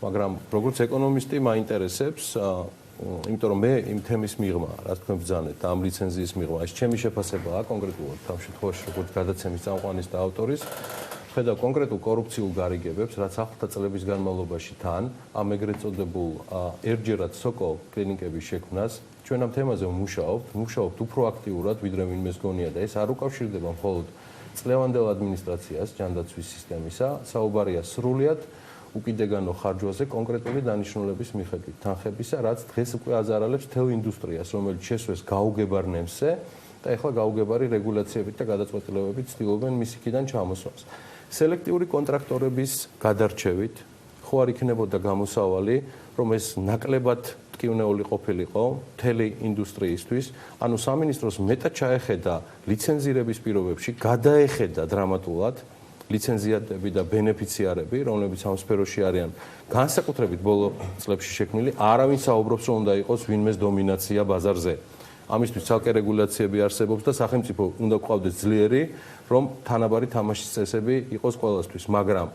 მაგრამ როგორც ეკონომისტი მაინტერესებს იმიტომ რომ მე იმ თემის მიღმა, რა თქმა უნდა, ბრძანეთ ამ ლიცენზიის მიღმა, ეს ჩემი შეფასებაა კონკრეტულად ამ შემთხვევაში როგორც გადაცემის წამყვანის და ავტორის, ხედავ კონკრეტულ კორუფციულ გარიგებებს, რაც ახლთა წლების განმავლობაში თან ამ ეგრეთ წოდებულ ერთჯერად სოკო კლინიკების შექმნას, ჩვენ ამ თემაზე ვმუშაობთ უფრო აქტიურად, ვიდრე ვინმეს გონია და ეს არ უკავშირდება მხოლოდ წლევანდელ ადმინისტრაციას, ჯანდაცვის სისტემისა, საუბარია სრულად უკიდეგანო ხარჯვაზე კონკრეტული დანიშნულების მიხედვით თანხებისა, რაც დღეს უკვე აზარალებს მთელ ინდუსტრიას, რომელიც შესვეს გაუგებარ ნემსზე და ეხლა გაუგებარი რეგულაციებით და გადაწყვეტილებებით ცდილობენ მის იქიდან ჩამოსვლას. სელექტიური კონტრაქტორების გადარჩევით ხო არ იქნებოდა გამოსავალი, რომ ეს ნაკლებად ტკივნეული ყოფილიყო მთელი ინდუსტრიისთვის, ანუ სამინისტროს მეტად ჩაეხედა ლიცენზირების პირობებში, გადაეხედა დრამატულად ლიცენზიატები და ბენეფიციარები, რომლებიც ამ სფეროში არიან, განსაკუთრებით ბოლო წლებში შექმნილი, არავინ საუბრობს, რომ უნდა იყოს ვინმეს დომინაცია ბაზარზე. ამისთვის ცალკე რეგულაციები არსებობს და სახელმწიფო უნდა გვყავდეს ძლიერი, რომ თანაბარი თამაშის წესები იყოს ყველასთვის, მაგრამ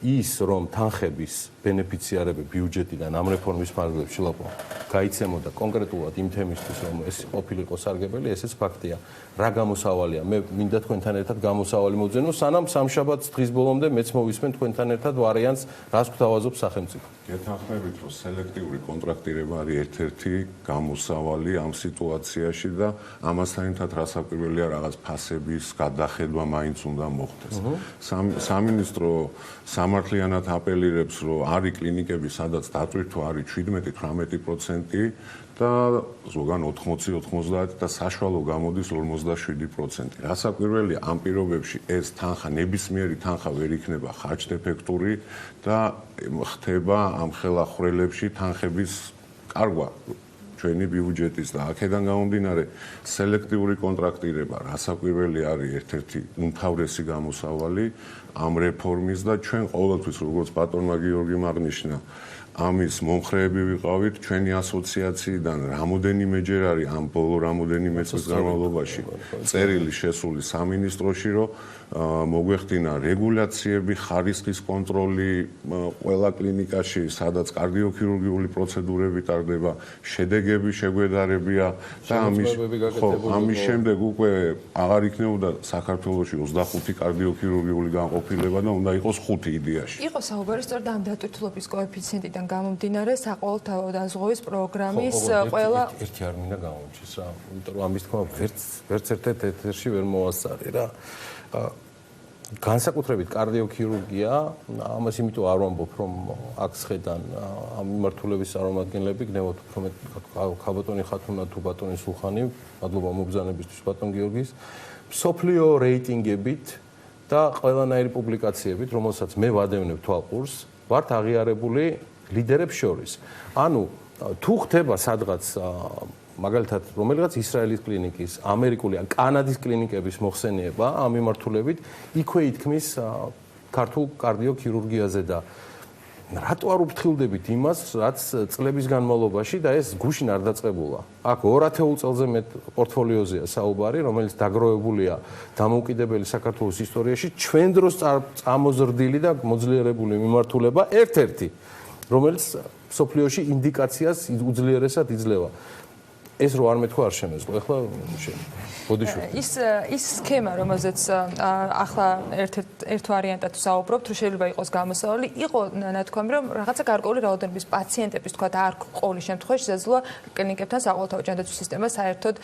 ის, რომ თანხების ბენეფიციარები ბიუჯეტიდან ამ რეფორმის ფარგლებში ლაპო გაიცემოდა კონკრეტულად იმ თემისთვის, რომ ეს ყოფილიყო სარგებელი, ესეც ფაქტია. რა გამოსავალია? მე მინდა თქვენთან ერთად გამოსავალი მოვძენო, სანამ სამშაბათს დღის ბოლომდე მეც მოვისმენ თქვენთან ერთად ვარიანტს, რას გვთავაზობს სახელმწიფო. გეთანხმებით, რომ სელექტიური კონტრაქტირება არის ერთ-ერთი გამოსავალი ამ სიტუაციაში და ამასთან ერთად რასაკვირველია რაღაც ფასების გადახედვა მაინც უნდა მოხდეს. სამინისტრო სამართლიანად აპელირებს, რომ არის კლინიკები, სადაც დატვირთვა არის 17-18% და ზოგან 80-90 და საშუალო გამოდის 57%. რასაკვირველია, ამ პირობებში ეს თანხა, ნებისმიერი თანხა ვერ იქნება ხარჯდეფექტური და ხდება ამ ხელახვრელებში თანხების კარგვა ჩვენი ბიუჯეტის და აქედან გამომდინარე სელექტიური კონტრაქტირება რასაკვირველი არის ერთ-ერთი უმთავრესი გამოსავალი ამ რეფორმის და ჩვენ ყოველთვის როგორც ბატონმა გიორგიმ აღნიშნა ამის მომხრეები ვიყავით ჩვენი ასოციაციიდან რამოდენიმეჯერ არის ამ ბოლო რამოდენიმე წლის განმავლობაში წერილი შესული სამინისტროში რომ მოგვეხდინა რეგულაციები, ხარისხის კონტროლი ყველა კლინიკაში, სადაც კარდიოქირურგიული პროცედურები ტარდება, შედეგები შეგვედარებია და ამის შემდეგ უკვე აღარ იქნებოდა საქართველოში 25 კარდიოქირურგიული განყოფილება და უნდა იყოს 5 იდეაში. იყო საუბარი სწორედ ამ დატვირთულობის კოეფიციენტიდან გამომდინარე საყოველთაო დაზღვევის პროგრამის ყველა ერთი არ მინდა გამომჩეს რა, იმიტომ რომ ამის თქმა ვერც ერთ ეთერში ვერ მოასწარი რა. განსაკუთრებით კარდიოქირურგია, ამას იმიტომ არ ვამბობ, რომ აქ შედან ამ მიმართულების წარმომადგენლები გნევოთ უფრო მეტ ქაბატონი ხათუნა თუ ბატონი სულხანი, მადლობა მობრძანებისთვის ბატონ გიორგის, სოფლიო რეიტინგებით და ყველანაირი პუბლიკაციებით, რომელსაც მე ვადევნებ თვალყურს, ვართ აღიარებული ლიდერებს შორის. ანუ თუ ხდება სადღაც მაგალითად რომელიღაც ისრაელის კლინიკის, ამერიკული ან კანადის კლინიკების მოხსენიება ამ მიმართულებით, იქვე ითქმის ქართულ კარდიოქირურგიაზე და რატო არ უფრთხილდებით იმას, რაც წლების განმავლობაში და ეს გუშინ არ დაწყებულა. აქ 210 წელზე მეტ პორტფოლიოზეა საუბარი, რომელიც დაგროვებულია დამოუკიდებელი საქართველოს ისტორიაში, ჩვენ დროს წამოზრდილი და მოძლიერებული მიმართულება ერთ-ერთი, რომელიც სოფლიოში ინდიკაციას უძლიერესად იძლევა. ეს რო არ მეთქვა არ შემეძლო. ეხლა ბოდიშვილი. ის სქემა, რომელზეც ახლა ერთ ვარიანტად საუბრობთ, რომ შეიძლება იყოს გამოსავალი, იყო ნათქვამი, რომ რაღაცა გარკვეული რაოდენობის პაციენტების თქვა და არ ყოველ შემთხვევაში შესაძლოა კლინიკებთან საყოველთაო ჯანდაცვის სისტემა საერთოდ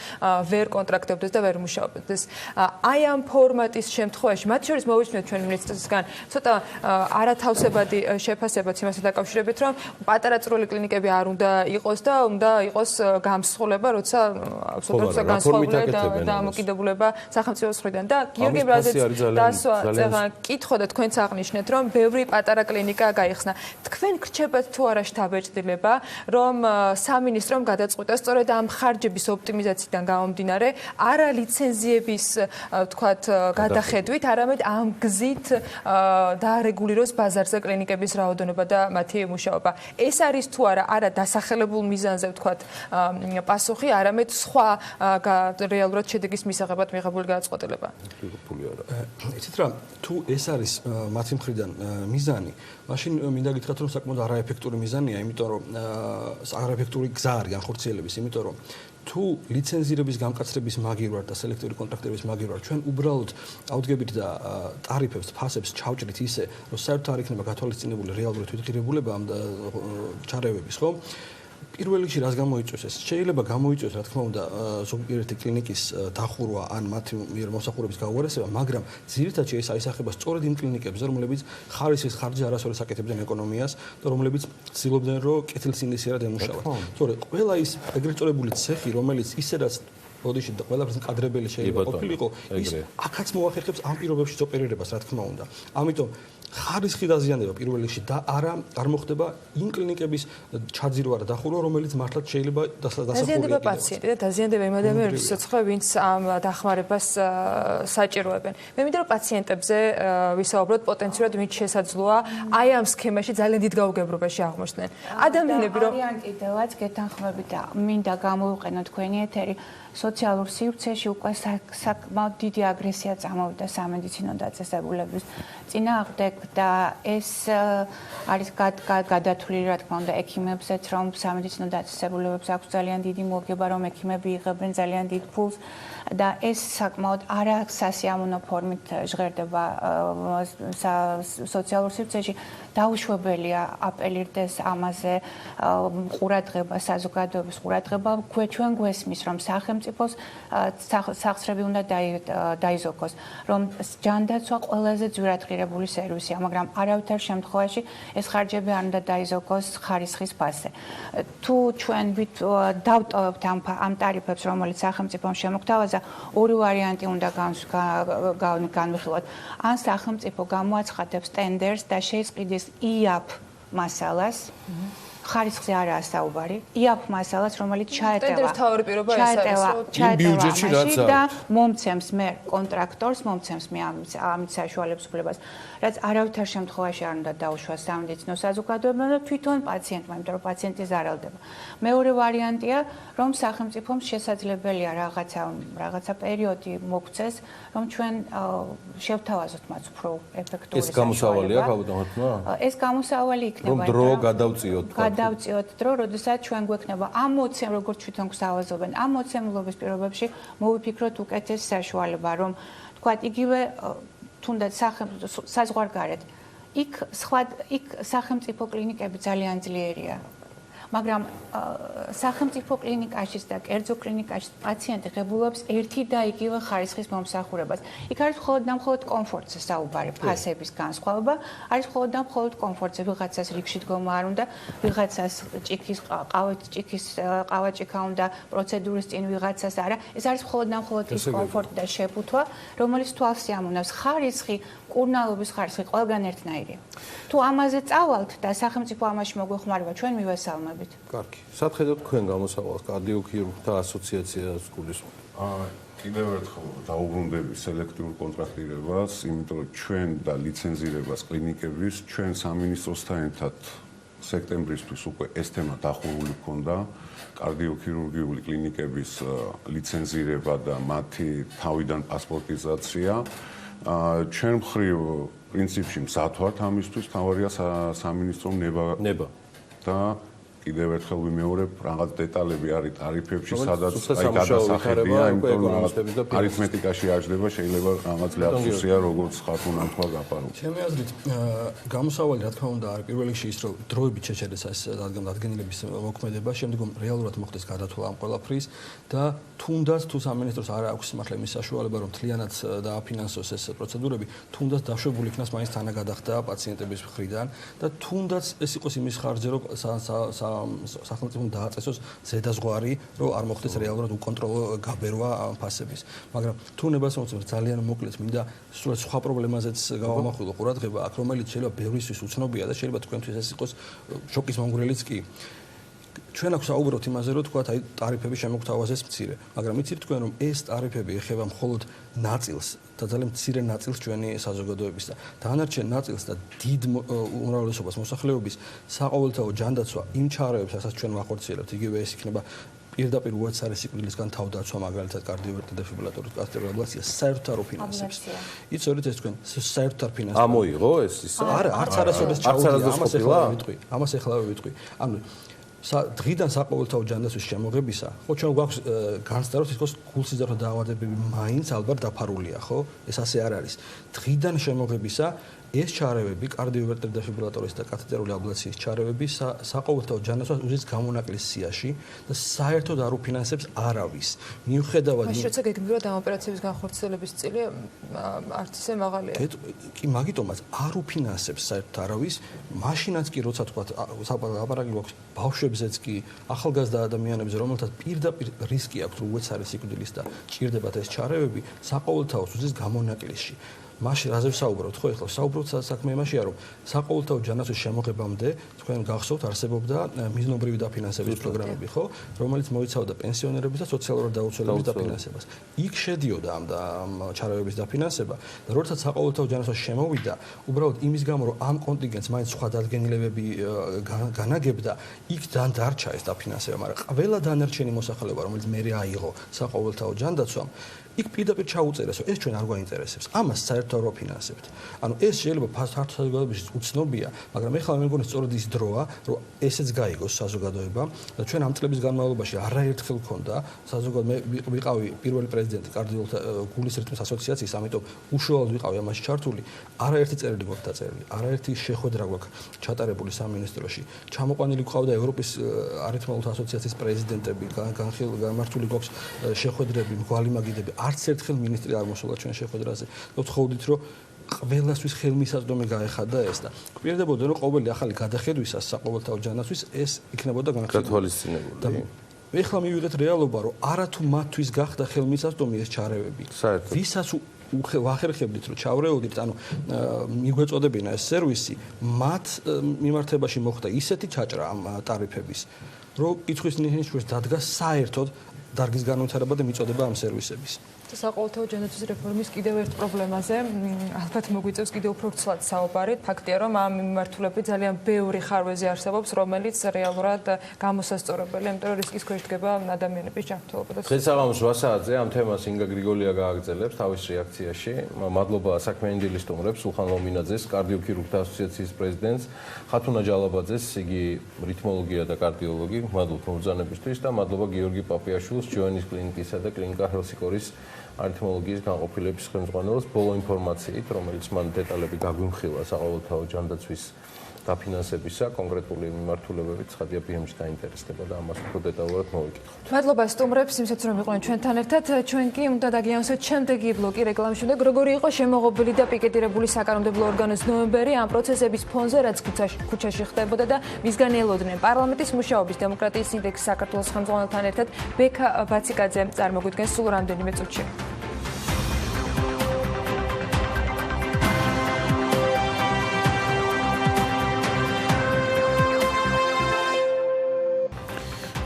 ვერ კონტრაქტებდეს და ვერ მუშაობდეს. აი ამ ფორმატის შემთხვევაში, მათ შორის მოვიცნოთ ჩვენი მინისტრისგან ცოტა არათავსებადი შეფასებაც იმასთან დაკავშირებით, რომ პატარა წვრილი კლინიკები არ უნდა იყოს და უნდა იყოს გამსხოლება, როცა აბსოლუტურად განსხვავებული დამოკიდებულება სახელმწიფოს მხრიდან და გიორგი ბრაზეც დასვა კითხოდა თქვენც აღნიშნეთ, რომ ბევრი პატარა კლინიკა გაიხსნა. თქვენ გრჩებათ თუ არა შთაბეჭდილება, რომ სამინისტრომ გადაწყვიტოს სწორედ ამ ხარჯების ოპტიმიზაციიდან გამომდინარე, არა ლიცენზიების თქვათ გადახედვით, არამედ ამ გზით დაარეგულიროს ბაზარზე კლინიკების რაოდენობა და მათი მუშაობა. ეს არის თუ არა დასახელებულ მიზანზე ვთქვათ პასუხი, არამედ სხვა რეალურად შედეგის მისაღებად მიღებული გადაწყვეტილება. იცით რა, თუ ეს არის მათი მხრიდან მიზანი, მაშინ მინდა გითხრათ, რომ საკმაოდ არაეფექტური მიზანია, იმიტომ რომ არაეფექტური გზა არის განხორციელების, იმიტომ რომ თუ ლიცენზირების გამკაცრების მაგივრად და სელექტიური კონტრაქტების მაგივრად ჩვენ უბრალოდ ავდგებით და ტარიფებს, ფასებს ჩავჭრით ისე, რომ საერთოდ არ იქნება გათვალისწინებული რეალური თვითღირებულება ამ ჩარევების, ხო? პირველ რიგში რას გამოიწვევს ეს? შეიძლება გამოიწვევს, რა თქმა უნდა, ზოგიერთი კლინიკის დახურვა ან მათი მიერ მომსახურების გაუარესება, მაგრამ ძირითადად ეს აისახება სწორედ იმ კლინიკებზე, რომლებიც ხარისხის ხარჯზე არასოდეს აკეთებდნენ ეკონომიას და რომლებიც ცდილობდნენ, რომ კეთილსინდისიერად ემუშავათ. თორე ყველა ის ეგრეთ წოდებული ცეხი, რომელიც ისედაც ბოდიში და ყველაფერს მკადრებელი შეიძლება ყოფილიყო, ის აქაც მოახერხებს ამ პირობებში ოპერირებას, რა თქმა უნდა. ამიტომ ხარისხი დაზიანდება პირველ რიგში და არ მოხდება იმ კლინიკების ჩაძირვა და დახურვა, რომელიც მართლაც შეიძლება დასახურდეს. დაზიანდება პაციენტი და დაზიანდება იმ ადამიანების სიცხე, ვინც ამ დახმარებას საჭიროებენ. მე მინდა რომ პაციენტებზე ვისაუბროთ პოტენციურად, ვინც შესაძლოა აი ამ სქემაში ძალიან დიდ გაუგებრობაში აღმოჩნდნენ. ადამიანები რომ კიდევაც გეთანხმებით და მინდა გამოვიყენო თქვენი ეთერი სოციალურ სივრცეში უკვე საკმაოდ დიდი აგრესია წამოვიდა სამედიცინო დაწესებულების წინააღმდეგ და ეს არის გადათვლილი, რა თქმა უნდა, ექიმებზეც, რომ სამედიცინო დაწესებულებებს აქვს ძალიან დიდი მოგება, რომ ექიმები იღებენ ძალიან დიდ ფულს და ეს საკმაოდ არასასიამოვნო ფორმით ჟღერდება სოციალურ სივრცეში. დაუშვებელია აპელირდეს ამაზე ყურადღება, საზოგადოების ყურადღება. ჩვენ გვესმის, რომ სახელმწიფოს სახსრები უნდა დაიზოგოს, რომ ჯანდაცვა ყველაზე ძვირადღირებული სერვისია, მაგრამ არავითარ შემთხვევაში ეს ხარჯები არ უნდა დაიზოგოს ხარისხის ფასზე. თუ ჩვენ დავტოვებთ ამ ტარიფებს, რომელიც სახელმწიფომ შემოგთავაზა, ორი ვარიანტი უნდა განვიხილოთ. ან სახელმწიფო გამოაცხადებს ტენდერს და შეისყიდის იაფ მასალას, ხარისხზე არაა საუბარი, იაფ მასალას, რომელიც ჩაეტევა და მომცემს მე კონტრაქტორს, მომცემს მე ამით საშუალებს უფლებას, რაც არავითარ შემთხვევაში არ უნდა დაუშვას სამედიცინო საზოგადოებამ და თვითონ პაციენტმა, იმიტომ რომ პაციენტი ზარალდება. მეორე ვარიანტია, რომ სახელმწიფომ შესაძლებელია რაღაცა პერიოდი მოგვცეს, რომ ჩვენ შევთავაზოთ მათ უფრო ეფექტური ეს გამოსავალია ალბათმა? ეს გამოსავალი იქნება, რომ დრო გადავწიოთ. გადავწიოთ დრო, როდესაც ჩვენ გვექნება ამ მოცემ, როგორც თვითონ გვსავაზობენ, ამ მოცემულობის პირობებში მოვიფიქროთ უკეთეს საშუალება, რომ თქვათ იგივე თუნდაც საზღვარგარეთ. იქ სახელმწიფო კლინიკები ძალიან ძლიერია. მაგრამ სახელმწიფო კლინიკაშიც და კერძო კლინიკაშიც პაციენტი ღებულობს ერთი და იგივე ხარისხის მომსახურებას. იქ არის მხოლოდ კომფორტზე საუბარი, ფასების განსხვავება, არის მხოლოდ კომფორტზე, ვიღაცას რიგში დგომა არ უნდა, ვიღაცას ყავაჭიქა უნდა პროცედურის წინ ვიღაცას არა. ეს არის მხოლოდ ის კომფორტი და შეფუთვა, რომელიც თვალს სიამოვნებს. ხარისხი კურნალობის ხარისხი ყველგან ერთნაირია. თუ ამაზე წავალთ და სახელმწიფო ამაში მოგვეხმარება, ჩვენ მივესალმებით. კარგი. სად ხედავთ თქვენ გამოსავალს კარდიოქირურგთა ასოციაციას გულისხმობ? კიდევ ერთხელ დაუბრუნდები სელექტიურ კონტრაქტირებას, იმიტომ რომ ჩვენ და ლიცენზირებას კლინიკების ჩვენ სამინისტროსთან ერთად სექტემბრისთვის უკვე ეს თემა დახურული ჰქონდა. კარდიოქირურგიული კლინიკების ლიცენზირება და მათი თავიდან პასპორტიზაცია. ჩვენ მხრივ პრინციპში მზად ვართ ამისთვის, თავარია სამინისტრომ ნება და კიდევ ერთხელ ვიმეორებ, რაღაც დეტალები არის ტარიფებში, სადაც აი გადასახებია, იმიტომ რომ არითმეტიკაში აჯდება, შეიძლება რაღაც ლაპსუსია, როგორც ხართ უნდა თქვა გაპაროთ. ჩემი აზრით, გამოსავალი რა თქმა უნდა არის პირველ რიგში ის, რომ დროებით შეჩერდეს ეს დადგენილების მოქმედება, შემდგომ რეალურად მოხდეს გადათვლა ამ ყველაფრის და თუნდაც თუ სამინისტროს არ აქვს მართლა იმის საშუალება, რომ თლიანად დააფინანსოს ეს პროცედურები, თუნდაც დაშვებული იქნას მაინც თანაგადახდა პაციენტების მხრიდან და თუნდაც ეს იყოს იმის ხარჯზე, რომ სახელმწიფომ დააწესოს ზედაზღვარი, რომ არ მოხდეს რეალურად უკონტროლო გაბერვა ფასების. მაგრამ თუ ნებასმოწმეს ძალიან მოკლედ მინდა სრულად სხვა პრობლემაზეც გავამახვილო ყურადღება, აქ რომელიც შეიძლება ბევრისთვის უცნობია და შეიძლება თქვენთვის ეს იყოს შოკის მომგვრელიც კი. ჩვენ აქვს საუბრობთ იმაზე, რომ თქვათ, აი ტარიფები შემოგთავაზეს მცირე, მაგრამ იცით თქვენ რომ ეს ტარიფები ეხება მხოლოდ ნაწილს და ძალიან მცირე ნაწილს ჩვენი საზოგადოების და დანარჩენ ნაწილს და დიდ უმრავლესობას მოსახლეობის საყოველთაო ჯანდაცვა იმ ჩარეებს, რასაც ჩვენ ვახორციელებთ, იგივე ეს იქნება პირდაპირ უეცარი სიკვდილისგან თავდაცვა, მაგალითად კარდიოვერტი დეფიბრილატორის კასტროლაცია საერთოდ არ ოფინანსებს. იცოდეთ ეს თქვენ საერთოდ არ ფინანსებს. ამოიღო ეს ისა? არა, არც არასოდეს ჩაუდგა, ამას ეხლავე ვიტყვი. ანუ დღიდან საყოველთაო ჯანდაცვის შემოღებისა, ხო ჩვენ გვაქვს განცდა რომ თითქოს გულსიზრდე დაავადებები მაინც ალბათ დაფარულია, ხო? ეს ასე არ არის. დღიდან შემოღებისა ეს ჩარევები, კარდიოვერტერი დეფიბრილატორის და კათეტერული აბლაციის ჩარევები საყოველთაო ჯანდაცვას უზის გამონაკლის სიაში და საერთოდ არ უფინანსებს არავის. მიუხედავად მაშინ როცა გეგმები რომ ამ ოპერაციების განხორციელების წილი არც ისე მაღალია. კი, მაგიტომაც არ უფინანსებს საერთოდ არავის, მაშინაც კი როცა თქვა აპარატი გვაქვს ბავშვებზეც კი, ახალგაზრდა ადამიანებზე, რომელთაც პირდაპირ რისკი აქვს რომ უეცარი სიკვდილის და ჭირდებათ ეს ჩარევები, საყოველთაოს უზის გამონაკლისში. მაშინ რაზე ვსაუბრობთ, ხო, ეხლა ვსაუბრობთ საქმე იმაშია, რომ საყოველთაო ჯანდაცვის შემოღებამდე თქვენ გახსოვთ არსებობდა მიზნობრივი დაფინანსების პროგრამები, ხო, რომელიც მოიცავდა პენსიონერების და სოციალურად დაუცველების დაფინანსებას. იქ შედიოდა ამ ჩარევების დაფინანსება და როდესაც საყოველთაო ჯანდაცვა შემოვიდა, უბრალოდ იმის გამო, რომ ამ კონტინგენტს მაინც სხვა დადგენილებები განაგებდა, იქ დარჩა ეს დაფინანსება, მაგრამ ყველა დანარჩენი მოსახლეობა, რომელიც მერე აიღო საყოველთაო ჯანდაცვამ, იქ პირდაპირ ჩაუწერესო, ეს ჩვენ არ გვაინტერესებს. ამას საერთოდ არ ვაფინანსებთ. ანუ ეს შეიძლება ფართო საზოგადოებაში უცნობია, მაგრამ ეხლა მე მგონი სწორედ ის დროა, რომ ესეც გაიგოს საზოგადოება და ჩვენ ამ წლების განმავლობაში არაერთხელ ქონდა საზოგადოება მე ვიყავი პირველი პრეზიდენტი კარდიოლოგთა გულის რიტმის ასოციაციის, ამიტომ უშუალოდ ვიყავი ამაში ჩართული. არაერთი წერილი გვაქვს დაწერილი, არაერთი შეხვედრა გვაქვს ჩატარებული სამინისტროში. ჩამოყვანილი გვყავდა ევროპის არითმოლოგთა ასოციაციის პრეზიდენტები, გამართული გვაქვს შეხვედრები, მგვალი მაგიდები. არც ერთხელ მინისტრი არ მოსულა ჩვენ შეხვედრაზე. ვთხოვდით, რომ ყველასთვის ხელმისაწვდომი გაეხადა ეს და გვპირდებოდა, რომ ყოველი ახალი გადახედვისას საყოველთაო ჯანდაცვის ეს იქნებოდა გათვალისწინებული. ეხლა მივიღეთ რეალობა, რომ არათუ მათთვის გახდა ხელმისაწვდომი ეს ჩარევები. ვისაც ვახერხებდით, რომ ჩავრეოდით, ანუ მიგვეწოდებინა ეს სერვისი, მათ მიმართებაში მოხდა ისეთი ჩაჭრა ამ ტარიფების, რომ კითხვის ნიშნის დადგა საერთოდ დარგის განვითარება და მიწოდება ამ სერვისების. საყოველთაო ჯანდაცვის რეფორმის კიდევ ერთ პრობლემაზე, ალბათ მოგვიწევს კიდევ უფრო ცვლად საუბარი. ფაქტია, რომ ამ მიმართულებით ძალიან ბევრი ხარვეზი არსებობს, რომელიც რეალურად გამოსასწორებელია, იმიტომ რომ რისკის ქვეშ დგება ადამიანების ჯანმრთელობა. დღეს საღამოს 8 საათზე ამ თემას ინგა გრიგოლია გააგრძელებს თავის რეაქციაში. მადლობა საქმიანი დილის სტუმრებს, სულხან ლომინაძეს, კარდიოქირურგთა ასოციაციის პრეზიდენტს, ხათუნა ჯალაბაძეს, იგი რითმოლოგია და კარდიოლოგი, მადლობთ მომბრძანებისთვის და მადლობა გიორგი პაპიაშვილს, ჯოენის კლინიკისა და კლინიკა ჰელსიკორის არითმოლოგიის განყოფილების ხელმძღვანელს ბოლო ინფორმაციით, რომელიც მან დეტალები გაგვიმხილა საყოველთაო ჯანდაცვის დაფინანსებისა, კონკრეტული მიმართულებებით ცხადია ბიემში დაინტერესდება და ამას უფრო დეტალურად მოვიკითხოთ. მადლობა სტუმრებს, იმსაც რომ იყვნენ ჩვენთან ერთად. ჩვენ კი უნდა დაგიამსოთ შემდეგი ბლოკი რეკლამის შემდეგ, როგორი იყო შემოღობილი და პიკეტირებული საკანონმდებლო ორგანოს ნოემბერი ამ პროცესების ფონზე, რაც ქუჩაში ხდებოდა და მისგან ელოდნენ პარლამენტის მუშაობის დემოკრატიის ინდექსის საქართველოს ხელმძღვანელთან ერთად ბექა ბაციკაძე წარმოგვიდგენს სულ რამდენიმე წუთში.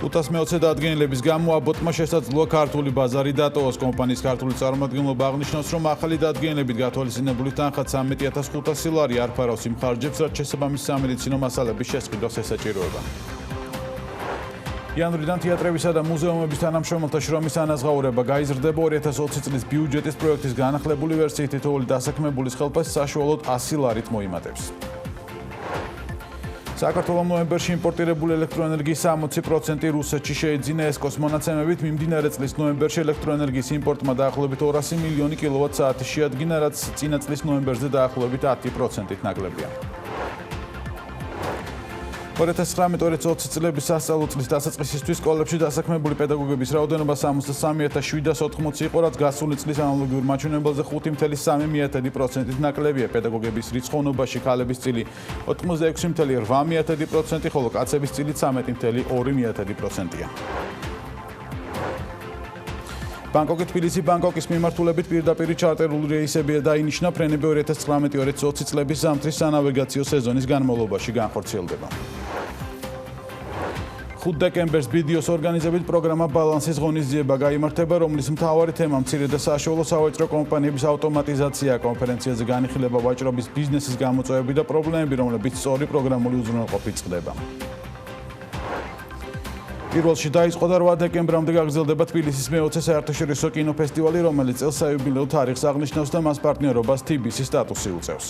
520 დადგენილების გამო აბოტმა შესაძლოა ქართული ბაზარი დატოვოს. კომპანიის ქართული წარმომადგენლობა აღნიშნავს, რომ ახალი დადგენილებით გათვალისწინებული თანხა 13500 ლარი არ ფარავს იმ ხარჯებს, რაც შესაბამისი სამედიცინო მასალების შესყიდვას ესაჭიროება. იანვრიდან თეატრებისა და მუზეუმების თანამშრომელთა შრომის ანაზღაურება გაიზრდება. 2020 წლის ბიუჯეტის პროექტის განახლებული ვერსიით თითოეული დასაქმებულის ხელფასს საშუალოდ 100 ლარით მოიმატებს. საქართველოს ნოემბერში იმპორტირებული ელექტროენერგიის 60% რუსეთში შეიძინა. ესკოს მონაცემებით მიმდინარე წლის ნოემბერში ელექტროენერგიის იმპორტმა დაახლოებით 200 მილიონი კილოვატ-საათი შეადგინა, რაც წინა წლის ნოემბერზე დაახლოებით 10%-ით ნაკლებია. 2019-2020 წლების სასწავლო წლის დასაწყისისთვის სკოლებში დასაქმებული პედაგოგების რაოდენობა 63780 იყო, რაც გასული წლის ანალოგიურ მაჩვენებელზე 5.3%-ით ნაკლებია. პედაგოგების რიცხოვნობაში ქალების წილი 86.8%, ხოლო კაცების წილი 13.2%-ია. ბანგკოკი, თბილისი, ბანგკოკის მიმართულებით პირდაპირ ჩარტერული რეისები დაინიშნა. ფრენები 2019-2020 წლების ზამთრის სანავიგაციო სეზონის განმავლობაში განხორციელდება. 5 დეკემბერს ბიდიოს ორგანიზებით პროგრამა ბალანსის ღონისძიება გაიმართება, რომლის მთავარი თემა მცირე და საშუალო სავაჭრო კომპანიების ავტომატიზაცია. კონფერენციაზე განიხილება ვაჭრობის ბიზნესის გამოწვევები და პრობლემები, რომლებიც სწორი პროგრამული უზრუნველყოფით წყდება. პირველში დაიწყო და 8 დეკემბრამდე გაგრძელდება თბილისის მე-20 საერთაშორისო კინოფესტივალი, რომელიც წელს საიუბილეო თარიღს აღნიშნავს და მას პარტნიორობას TBC-ის სტატუსი უწევს.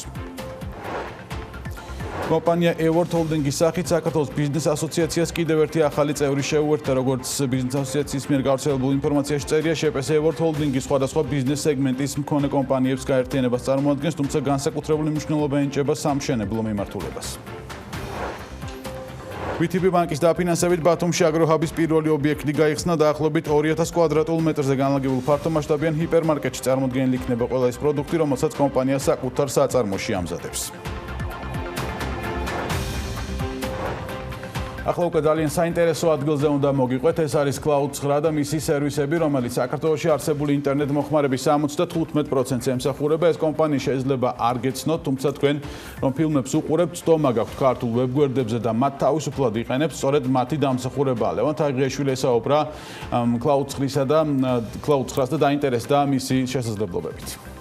კომპანია Eword Holding-ის სახით საქართველოს ბიზნეს ასოციაციას კიდევ ერთი ახალი წევრი შეუერთდა. როგორც ბიზნეს ასოციაციის მიერ გავრცელებულ ინფორმაციაში წერია, შეპეს Eword Holding-ი სხვადასხვა ბიზნეს სეგმენტის მქონე კომპანიებს გაერთიანებას წარმოადგენს, თუმცა განსაკუთრებული მნიშვნელობა ენიჭება სამშენებლო მიმართულებას. VTB ბანკის დაფინანსებით ბათუმში აგროჰაბის პირველი ობიექტი გაიხსნა. დაახლოებით 2000 კვადრატულ მეტრზე განლაგებულ ფართომასშტაბიან ჰიპერმარკეტში წარმოდგენილი იქნება ყველა ის პროდუქტი, რომელსაც კომპანია საკუთარ საწარმოში ამზადებს. ახლა უკვე ძალიან საინტერესო ადგილზე უნდა მოგიყვეთ. ეს არის Cloud 9 და მისი სერვისები, რომელიც საქართველოში არსებული ინტერნეტ მოხმარების 75%-ს ემსახურება. ეს კომპანია შეიძლება არ გეცნოთ, თუმცა თქვენ რომ ფილმებს უყურებთ, ცდომა გაქვთ ქართულ ვებგვერდებზე და მათ თავისუფლად იყენებთ, სწორედ მათი დამსახურებაა. ლევან თაღიაშვილი ესაუბრა Cloud 9-სა და Cloud 9-ს და დაინტერესდა მისი შესაძლებლობებით.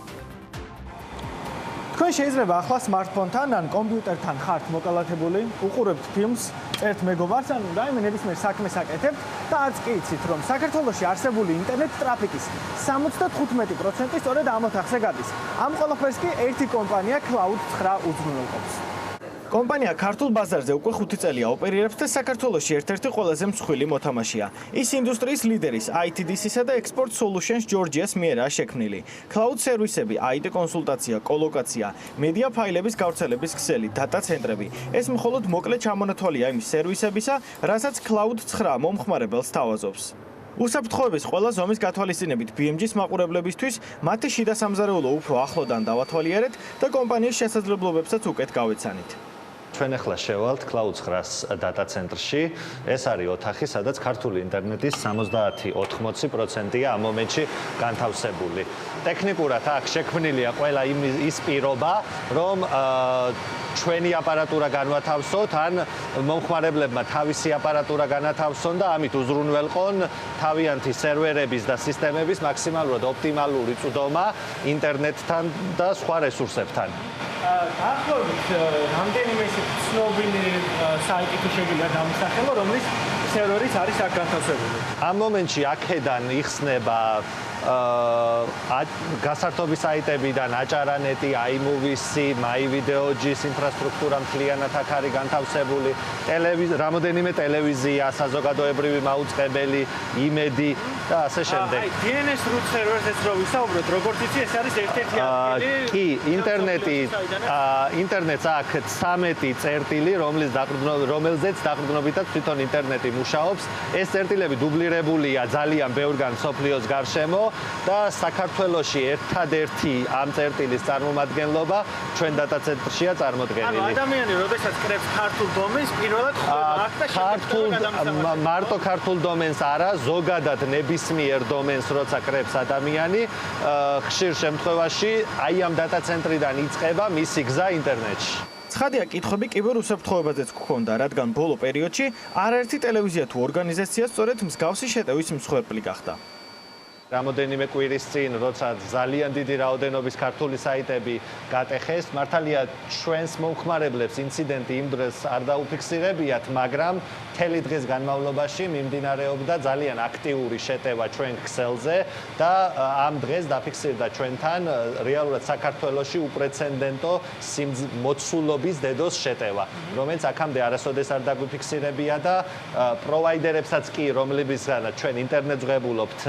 თქვენ შეიძლება ახლა smartphone-თან ან კომპიუტერთან ხართ მოკალათებული, უყურებთ ფილმს, წერთ მეგობარს ან რაიმე ნებისმიერ საქმეს აკეთებთ და არც კი იცით, რომ საქართველოში არსებული ინტერნეტ ტრაფიკის 75% სწორედ ამ ოთახზე გადის. ამ ყველაფერს კი ერთი კომპანია Cloud 9 უზრუნველყოფს. კომპანია ქართულ ბაზარზე უკვე 5 წელია ოპერირებს და საქართველოში ერთ-ერთი ყველაზე მსხვილი მოთამაშეა. ის ინდუსტრიის ლიდერის ITDC-სა და Export Solutions Georgia-ს მიერაა შექმნილი. Cloud სერვისები, IT კონსულტაცია, კოლოკაცია, მედია ფაილების გავრცელების ქსელი, დატა ცენტრები. ეს მხოლოდ მოკლე ჩამონათვალია იმის სერვისებისა, რასაც Cloud 9 მომხმარებელს თავაზობს. უსაფრთხოების ყველა ზომის გათვალისწინებით BMG-ის მაყურებლებისთვის მათი შიდა სამზარეულო უფრო ახლოდან დავათვალიერეთ და კომპანიის შესაძლებლობებსაც უკეთ გავეცანით. ჩვენ ახლა შევალთ Cloud 9-ს დატა ცენტრში. ეს არის ოთახი, სადაც ქართული ინტერნეტის 70-80%-ია ამ მომენტში განთავსებული. ტექნიკურად აქ შექმნილია ყველა ის პირობა, რომ ჩვენი აპარატურა განვათავსოთ, ან მომხმარებლებმა თავისი აპარატურა განათავსონ და ამით უზრუნველყონ თავიანთი სერვერების და სისტემების მაქსიმალურად ოპტიმალური წვდომა ინტერნეტთან და სხვა რესურსებთან. ახლა რამდენიმე ცნობილი საიტი თუ შეგვიძლია დამსახელო, რომლის სერვერიც არის აქ განთავსებული. ამ მომენტში აქედან იხსნება გასართობი საიტებიდან აჭარანეტი, iMovies-ი, MyVideoG-ის ინფრასტრუქტურა მთლიანად აქ არის განთავსებული. რამოდენიმე ტელევიზია, საზოგადოებრივი მაუწყებელი, იმედი და ასე შემდეგ. DNS root server-ს რო ვისაუბროთ, როგორც იცი, ეს არის ერთ-ერთი ადგილი. კი, ინტერნეტს აქვს 13 წერტილი, რომელზეც დაყრდნობითად თვითონ ინტერნეტი მუშაობს. ეს წერტილები დუბლირებულია ძალიან ბევრგან მსოფლიოს გარშემო და საქართველოში ერთადერთი ამ წერტილის წარმომადგენლობა ჩვენ დატა ცენტრშია წარმოდგენილი. ადამიანი, როდესაც კრებს ქართულ დომენს, პირველად მარტო ქართულ დომენს არა, ზოგადად ნებისმიერ დომენს როცა კრებს ადამიანი, ხშირ შემთხვევაში აი ამ დატა ცენტრიდან იწყება მისი გზა ინტერნეტში. ცხადია, კითხვები კიბერუსაფრთხოებაზეც გქონდა, რადგან ბოლო პერიოდში არაერთი ტელევიზია თუ ორგანიზაცია სწორედ მსგავსი შეტევის მსხვერპლი გახდა. რამოდენიმე კვირის წინ, როცა ძალიან დიდი რაოდენობის ქართული საიტები გატეხეს, მართალია ჩვენს მომხმარებლებს ინციდენტი იმ დღეს არ დაუფიქსირებიათ, მაგრამ მთელი დღის განმავლობაში მიმდინარეობდა ძალიან აქტიური შეტევა ჩვენ ქსელზე და ამ დღეს დაფიქსირდა ჩვენთან რეალურად საქართველოში უპრეცედენტო მოცულობის დედოს შეტევა, რომელიც აქამდე არასოდეს არ დაგვიფიქსირებია და პროვაიდერებსაც კი, რომლებისგანაც ჩვენ ინტერნეტს ვღებულობთ,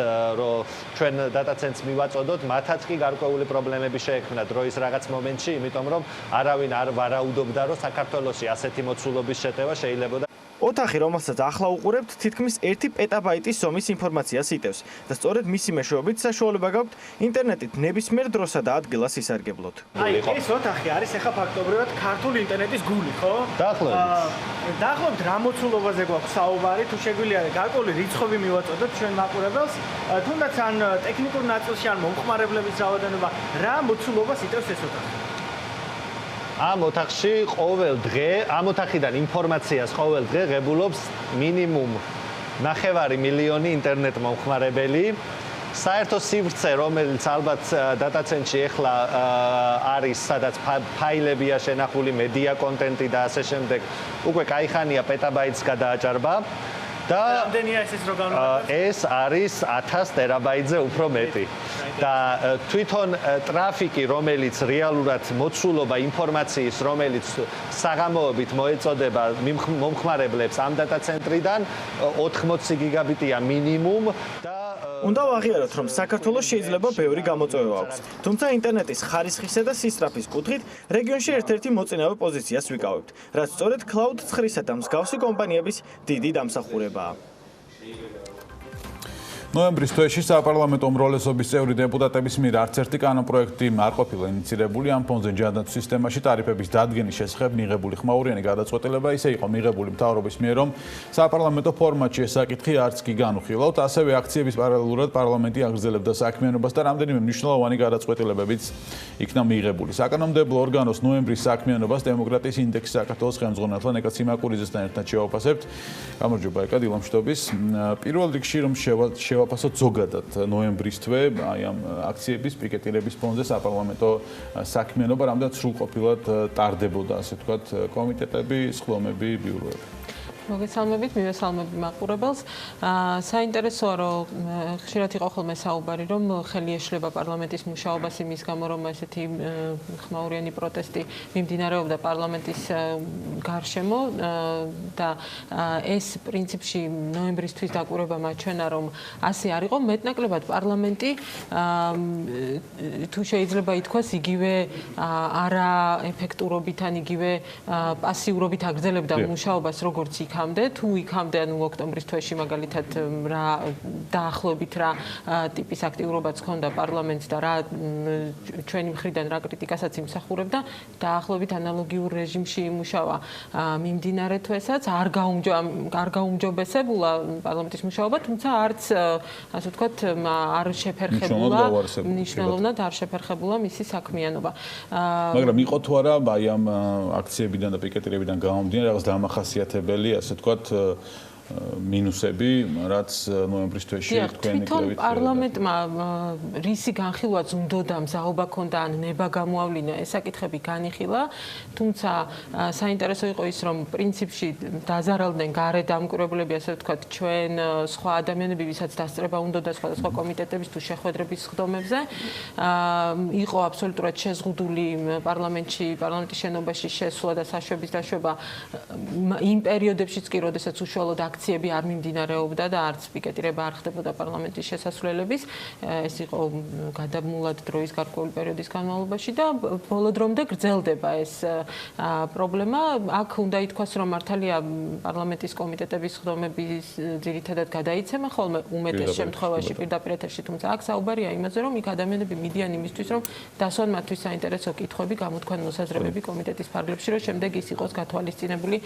რომ ჩვენ დატაცენტს მივაწოდოთ, მათაც კი გარკვეული პრობლემები შეექმნა დროის რაღაც მომენტში, იმიტომ რომ არავინ არ ვარაუდობდა, რომ საქართველოში ასეთი მოცულობის შეტევა შეიძლება. ოთახი, რომელსაც ახლა უყურებთ, თითქმის 1 პეტაბაიტის ზომის ინფორმაციას იტევს და სწორედ მისი მეშვეობით საშუალება გაქვთ ინტერნეტით ნებისმიერ დროსა და ადგილას ისარგებლოთ. აი, ეს ოთახი არის ახლა ფაქტობრივად ქართული ინტერნეტის გული, ხო? დაახლოებით რა მოცულობაზე გვაქვს საუბარი, თუ შეგვიძლია გარკვეული რიცხვები მივაწოდოთ ჩვენ მაყურებელს, თუნდაც ან ტექნიკურ ნაწილში ან მომხმარებლების რაოდენობა, რა მოცულობას იტევს ეს ოთახი? ამ ოთახში ყოველ დღე, ამ ოთახიდან ინფორმაციას ყოველ დღე ღებულობს მინიმუმ 9 მილიონი ინტერნეტ მომხმარებელი. საერთო სივრცე, რომელიც ალბათ დატაცენტში ახლა არის, სადაც ფაილებია შენახული, მედია კონტენტი და ასე შემდეგ, უკვე кайხანია პეტაბაიტს გადააჭარბა. და ეს არის 1000 ტერაბაიტზე უფრო მეტი. და თვითონ ტრაფიკი, რომელიც რეალურად მოცულობა ინფორმაციის, რომელიც საღამოობით მოეწოდება მომხმარებლებს ამ დატაცენტრიდან 80 გიგაბიტია მინიმუმ და უნდა ვაღიაროთ, რომ საქართველოს შეიძლება ბევრი გამოწვევა აქვს. თუმცა ინტერნეტის ხარისხისა და სისწრაფის კუთხით რეგიონში ერთ-ერთი მოწინავე პოზიციას ვიკავებთ, რაც სწორედ Cloud 9-ისა და მსგავსი კომპანიების დიდი დამსახურებაა. ნოემბრის თვეში საპარლამენტო უმრავლესობის წევრი დეპუტატების მიერ არც ერთი კანონპროექტი არ ყოფილა ინიცირებული ამ ფონზე ჯანდაცვის სისტემაში ტარიფების დადგენის შესახებ მიღებული ხმაურიანი გადაწყვეტილება ისე იყო მიღებული მთავრობის მიერ, რომ საპარლამენტო ფორმატში ეს საკითხი არც კი განუხილავთ, ასევე აქციების პარალელურად პარლამენტი აგრძელებდა საქმიანობას და რამდენიმე მნიშვნელოვანი გადაწყვეტილებებიც იქნა მიღებული. საკანონმდებლო ორგანოს ნოემბრის საქმიანობას დემოკრატიის ინდექსი საქართველოს ხელმძღვანელთან ეკა ციმაკურიძესთან ერთად შევაფასებთ. გამარჯობა ეკა დილა მშვიდობის. პირველ რიგში რომ შევაფასოთ ზოგადად ნოემბრის თვე აი ამ აქციების პიკეტირების ფონზე საპარლამენტო საქმიანობა რამდენად სრულყოფილად ტარდებოდა, ასე ვთქვათ, კომიტეტები, სხდომები, ბიუროები. მოგესალმებით, მივესალმები მაყურებელს. საინტერესოა, რომ ხშირად იყო ხოლმე საუბარი, რომ ხელი ეშლება პარლამენტის მუშაობას იმის გამო, რომ ესეთი ხმაურიანი პროტესტი მიმდინარეობდა პარლამენტის გარშემო და ეს პრინციპში ნოემბრისთვის დაკვირვება მაჩვენა, რომ ასე არ იყო. მეტნაკლებად პარლამენტი თუ შეიძლება ითქვას, იგივე არაეფექტურობით ან იგივე პასიურობით აგრძელებდა მუშაობას, როგორც იქამდე, თუ იქამდე, ანუ ოქტომბრის თვეში მაგალითად რა დაახლოებით რა ტიპის აქტიურობაც ჰქონდა პარლამენტს და რა ჩვენი მხრიდან რა კრიტიკასაც იმსახურებდა, დაახლოებით ანალოგიურ რეჟიმში იმუშავა მიმდინარე თვესაც, არ გაუმჯობესებულა პარლამენტის მუშაობა, თუმცა არც ასე ვთქვათ, არ შეფერხებულა მნიშვნელოვნად არ შეფერხებულა მისი საქმიანობა. მაგრამ იყო თუ არა აი ამ აქციებიდან და პიკეტირებიდან გამომდინარე რაღაც დამახასიათებელი ასე ვთქვათ მინუსები, რაც ნოემბრის თვეში თქვენი კვლევით პარლამენტმა რისი განხილვაც უნდოდა, მზაობა ქონდა ან ნება გამოავლინა, ეს საკითხები განიხილა, თუმცა საინტერესო იყო ის, რომ პრინციპში დაზარალდნენ გარე დამკვირვებლები, ასე ვთქვათ, ჩვენ სხვა ადამიანები, ვისაც დასწრება უნდოდა სხვადასხვა კომიტეტების თუ შეხვედრების სხდომებზე, იყო აბსოლუტურად შეზღუდული პარლამენტის შენობაში შესვლა და საშვების დაშვება იმ პერიოდებშიც კი, როდესაც უშუალოდ აქციები არ მიმდინარეობდა და არც პიკეტირება არ ხდებოდა პარლამენტის შესასვლელების. ეს იყო გადამულად დროის გარკვეული პერიოდის განმავლობაში და ბოლო დრომდე გრძელდება ეს პრობლემა. აქ უნდა ითქვას, რომ მართალია პარლამენტის კომიტეტების სხდომები ძირითადად გადაიცემა ხოლმე უმეტეს შემთხვევაში პირდაპირ ეთერში, თუმცა აქ საუბარია იმაზე, რომ იქ ადამიანები მიდიან იმისთვის, რომ დასვან მათთვის საინტერესო კითხვები, გამოთქვან მოსაზრებები კომიტეტის ფარგლებში, რომ შემდეგ ის იყოს გათვალისწინებული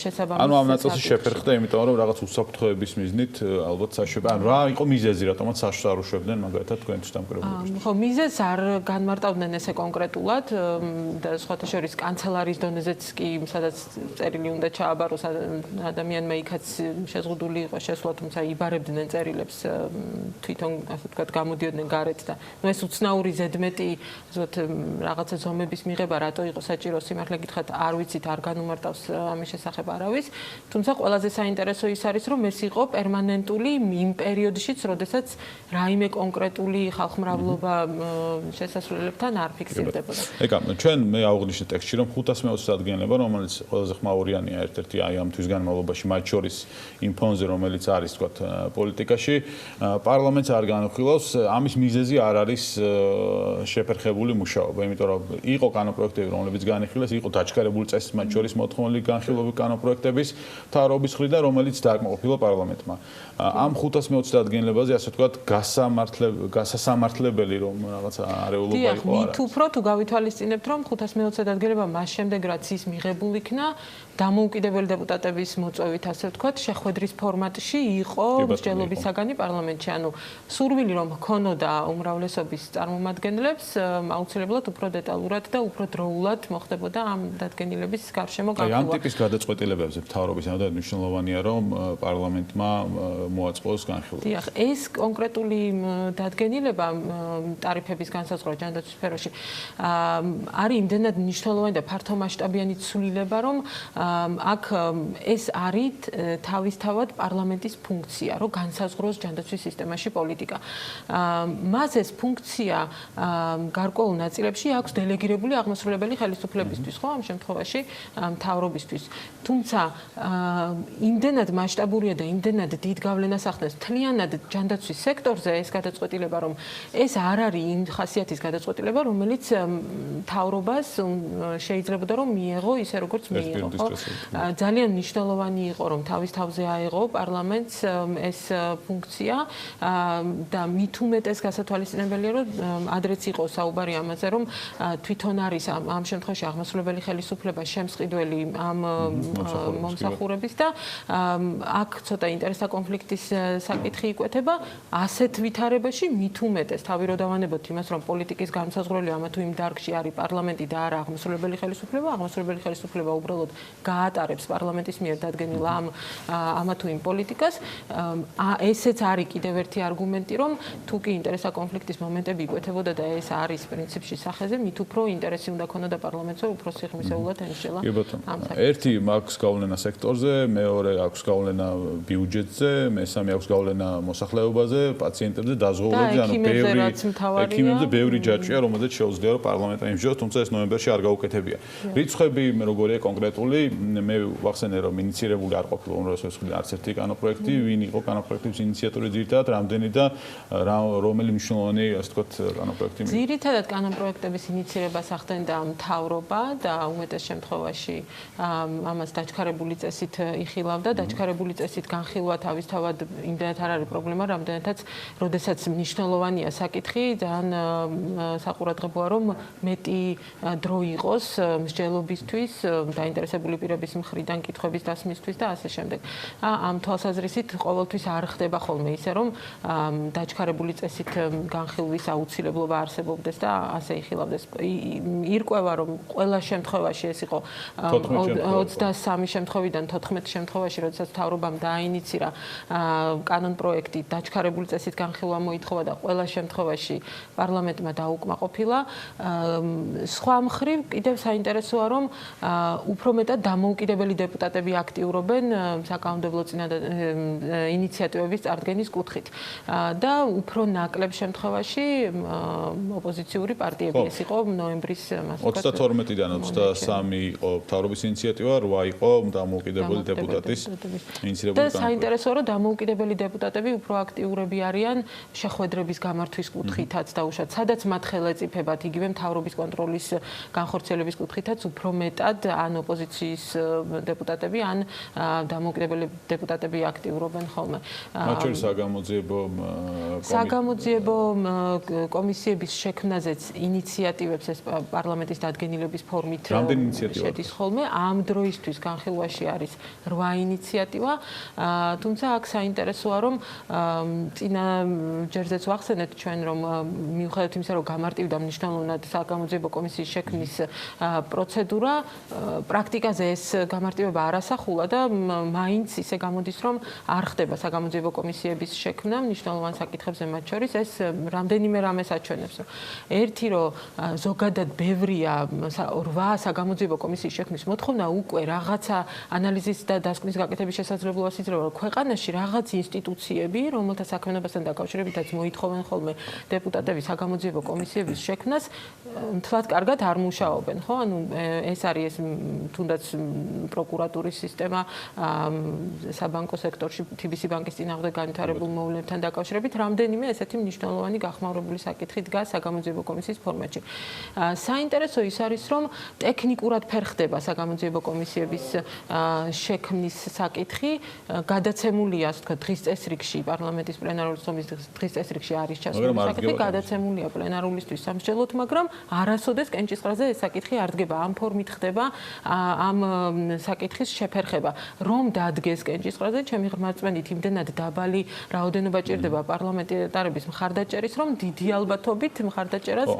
შესაბამის ანუ ამ ნაწილში შეფერხება ხდა, იმიტომ რომ რაღაც უსაფრთხოების მიზნით ალბათ საშვები. ანუ რა იყო მიზეზი, რატომაც საშვს არ უშვებდნენ მაგალითად თქვენთვის დამკვირვებლებისთვის? ხო, მიზეზს არ განმარტავდნენ ესე კონკრეტულად და სხვათა შორის კანცელარიის დონეზეც კი სადაც წერილი უნდა ჩააბაროს ადამიანმა იქაც შეზღუდული იყო შესვლა, თუმცა იბარებდნენ წერილებს თვითონ ასე ვთქვათ გამოდიოდნენ გარეთ და ნუ ეს უცნაური ზედმეტი ზოგადად რაღაცა ზომების მიღება რატო იყო საჭირო სიმართლე გითხრათ არ ვიცით არ განუმარტავს ამის შესახებ არავის თუმცა ყველაზე საინტერესო ის არის რომ ეს იყო პერმანენტული იმ პერიოდშიც როდესაც რაიმე კონკრეტული ხალხმრავლობა შესასრულებთან არ ფიქსირდებოდა. ეკა, ჩვენ მე აღვნიშნე ტექსტში რომ 520 ადგენილება რომელიც ყველაზე ხმაურიანია ერთ-ერთი აი ამ თვის განმავლობაში მათ შორის იმ ფონზე რომელიც არის თქვათ პოლიტიკაში პარლამენტს არ განხილავს ამის მიზეზი არ არის შეფერხებული მუშაობა იმიტომ რომ იყო კანონპროექტები რომლებიც განიხილეს იყო დაჩქარებული წესის მათ შორის მოთხოვნილი განხილვები კანონპროექტების მთავრობის მხრიდან რომელიც დააკმაყოფილა პარლამენტმა ამ 520 ადგენილებაზე ასე ვთქვათ გასასამართლებელი რომ რაღაც არეულობა იყო არა მით უფრო თუ გავითვალისწინებთ რომ 520 ადგილება მას შემდეგ რაც ის მიღებულ იქნა დამოუკიდებელი დეპუტატების მოწვევით ასე ვთქვათ შეხვედრის ფორმატში იყო მსჯელობის საგანი პარლამენტში ანუ სურვილი რომ ჰქონოდა უმრავლესობის წარმომადგენლებს აუცილებლად უფრო დეტალურად და უფრო დროულად მოხდებოდა ამ დადგენილების გარშემო განხილვა. ამ ტიპის გადაწყვეტილებებზე მთავრობის ამბავი მნიშვნელოვანია რომ პარლამენტმა მოაწყოს განხილვა. დიახ, ეს კონკრეტული დადგენილება ტარიფების განსაზღვრა ჯანდაცვის სფეროში არის იმდენად მნიშვნელოვანი და ფართომასშტაბიანი ცვლილება რომ აქ ეს არის თავისთავად პარლამენტის ფუნქცია, რომ განსაზღვროს ჯანდაცვის სისტემაში პოლიტიკა. მას ეს ფუნქცია გარკვეულ ნაწილებში აქვს დელეგირებული აღმასრულებელი ხელისუფლებისთვის, ხო, ამ შემთხვევაში მთავრობისთვის. თუმცა იმდენად მასშტაბურია და იმდენად დიდ გავლენას ახდენს მთლიანად ჯანდაცვის სექტორზე ეს გადაწყვეტილება, რომ ეს არ არის იმ ხასიათის გადაწყვეტილება, რომელიც მთავრობას შეიძლებოდა რომ მიეღო ისე როგორც მიიღო, ხო? ძალიან მნიშვნელოვანი იყო რომ თავის თავზე აეღო პარლამენტს ეს ფუნქცია და მით უმეტეს გასათვალისწინებელია რომ ადრეც იყო საუბარი ამაზე რომ თვითონ არის ამ შემთხვევაში აღმასრულებელი ხელისუფლება შემსყიდველი ამ მომსახურების და აქ ცოტა ინტერესთა კონფლიქტის საკითხი იკვეთება ასეთ ვითარებაში მით უმეტეს თავი რო დავანებოთ იმას რომ პოლიტიკის განსაზღვრელი ამა თუ იმ დარგში არის პარლამენტი და არა აღმასრულებელი ხელისუფლება უბრალოდ გაატარებს პარლამენტის მიერ დადგენილ ამა თუ იმ პოლიტიკას ესეც არის კიდევ ერთი არგუმენტი რომ თუ კი ინტერესთა კონფლიქტის მომენტები იკვეთებოდა და ეს არის პრინციპში სახეზე მით უფრო ინტერესი უნდა ქონოდა პარლამენტზე უფრო სიღრმისეულად ენშელა ერთი აქვს გავლენა სექტორზე მეორე აქვს გავლენა ბიუჯეტზე მესამე აქვს გავლენა მოსახლეობაზე პაციენტებზე დაზღვევლებზე ანუ ექიმებზე ბევრი ჯაჭვია რომელზეც შეუძლია რომ პარლამენტმა იმსჯელოს თუმცა ეს ნოემბერში არ გაუკეთებია რიცხვები როგორია კონკრეტული მე ვახსენე რომ ინიცირებული არ ყოფილა უმრავლესობის მხრიდან არც ერთი კანონპროექტი ვინ იყო კანონპროექტის ინიციატორი ძირითადად რამდენი და რომელი მნიშვნელოვანი ასე ვთქვათ კანონპროექტი ძირითადად კანონპროექტების ინიცირებას ახდენდა მთავრობა და უმეტეს შემთხვევაში ამას დაჩქარებული წესით იხილავდა დაჩქარებული წესით განხილვა თავისთავად იმდენად არ არის პრობლემა რამდენადაც როდესაც მნიშვნელოვანია საკითხი ძალიან საყურადღებოა რომ მეტი დრო იყოს მსჯელობისთვის დაინტერესებული პირების მხრიდან კითხვების დასმისთვის და ასე შემდეგ. ამ თვალსაზრისით ყოველთვის არ ხდება ხოლმე ისე რომ დაჩქარებული წესით განხილვის აუცილებლობა არსებობდეს და ასე იხილავდეს. ირკვევა რომ ყველა შემთხვევაში ეს იყო 23 შემთხვევიდან 14 შემთხვევაში როდესაც მთავრობამ დააინიცირა კანონპროექტი დაჩქარებული წესით განხილვა მოითხოვა და ყველა შემთხვევაში პარლამენტმა დაუკმაყოფილა. სხვა მხრივ კიდევ საინტერესოა რომ უფრო მეტად დამოუკიდებელი დეპუტატები აქტიურობენ საკანონმდებლო ინიციატივების წარდგენის კუთხით და უფრო ნაკლებ შემთხვევაში ოპოზიციური პარტიები ეს იყო ნოემბრის 32-დან 23 იყო მთავრობის ინიციატივა 8 იყო დამოუკიდებელი დეპუტატის ინიციირებული და საინტერესოა რომ დამოუკიდებელი დეპუტატები უფრო აქტიურები არიან შეხვედრების გამართვის კუთხითაც დაუშვათ სადაც მათ ხელეწიფებათ იგივე მთავრობის კონტროლის განხორციელების კუთხითაც უფრო მეტად ან ოპოზიციის დეპუტატები ან დამოუკიდებელი დეპუტატები აქტიურობენ ხოლმე. მათ შორის საგამოძიებო კომისიების შექმნაზეც ინიციატივებს ეს პარლამენტის დადგენილების ფორმით შედის ხოლმე. ამ დროისთვის განხილვაში არის 8 გაინიციატივა. თუმცა აქ საინტერესოა, რომ წინა ჯერზეც ვახსენეთ ჩვენ, რომ მიუხედავად იმისა, რომ გამარტივდა მნიშვნელოვნად საგამოძიებო კომისიის შექმნის პროცედურა, პრაქტიკაზე ეს გამარტივება არ ასახულა და მაინც ისე გამოდის, რომ არ ხდება საგამოძიებო კომისიების შექმნა მნიშვნელოვან საკითხებზე მათ შორის. ეს რამდენიმე რამეს აჩვენებს. ერთი, რომ ზოგადად ბევრია 8 საგამოძიებო კომისიის შექმნის მოთხოვნა, უკვე რაღაცა ანალიზის და დასკვნის გაკეთების შესაძლებლობას იძლევა, რომ ქვეყანაში რაღაც ინსტიტუციები, რომელთა საქმიანობასთან დაკავშირებითაც მოითხოვენ ხოლმე დეპუტატების საგამოძიებო კომისიების შექმნას, თლად კარგად არ მუშაობენ, ხო? ანუ ეს არის თუნდაც პროკურატურის სისტემა, საბანკო სექტორში TBC ბანკის წინააღმდეგ განვითარებულ მოვლენებთან დაკავშირებით, რამდენიმე ესეთი მნიშვნელოვანი გახმაურებული საკითხი დგას საგამოძიებო კომისიის ფორმატში. საინტერესო ის არის, რომ ტექნიკურად ფერხდება საგამოძიებო კომისიების შექმნის საკითხი, გადაცემულია, ასე ვთქვათ, დღის წესრიგში, პარლამენტის პლენარული სხდომის დღის წესრიგში არის ჩასული საკითხი, გადაცემულია პლენარულისთვის სამშელოდ, მაგრამ არასოდეს კენჭისყრაზე ეს საკითხი არ დგება. ამ ფორმით ხდება ამ საკითხის შეფერხება. რომ დადგეს კენჭისყრაზე, ჩემი ღრმაწმენით იმდენად დაბალი რაოდენობა ჭირდება პარლამენტარების მხარდაჭერის, რომ დიდი ალბათობით მხარდაჭერას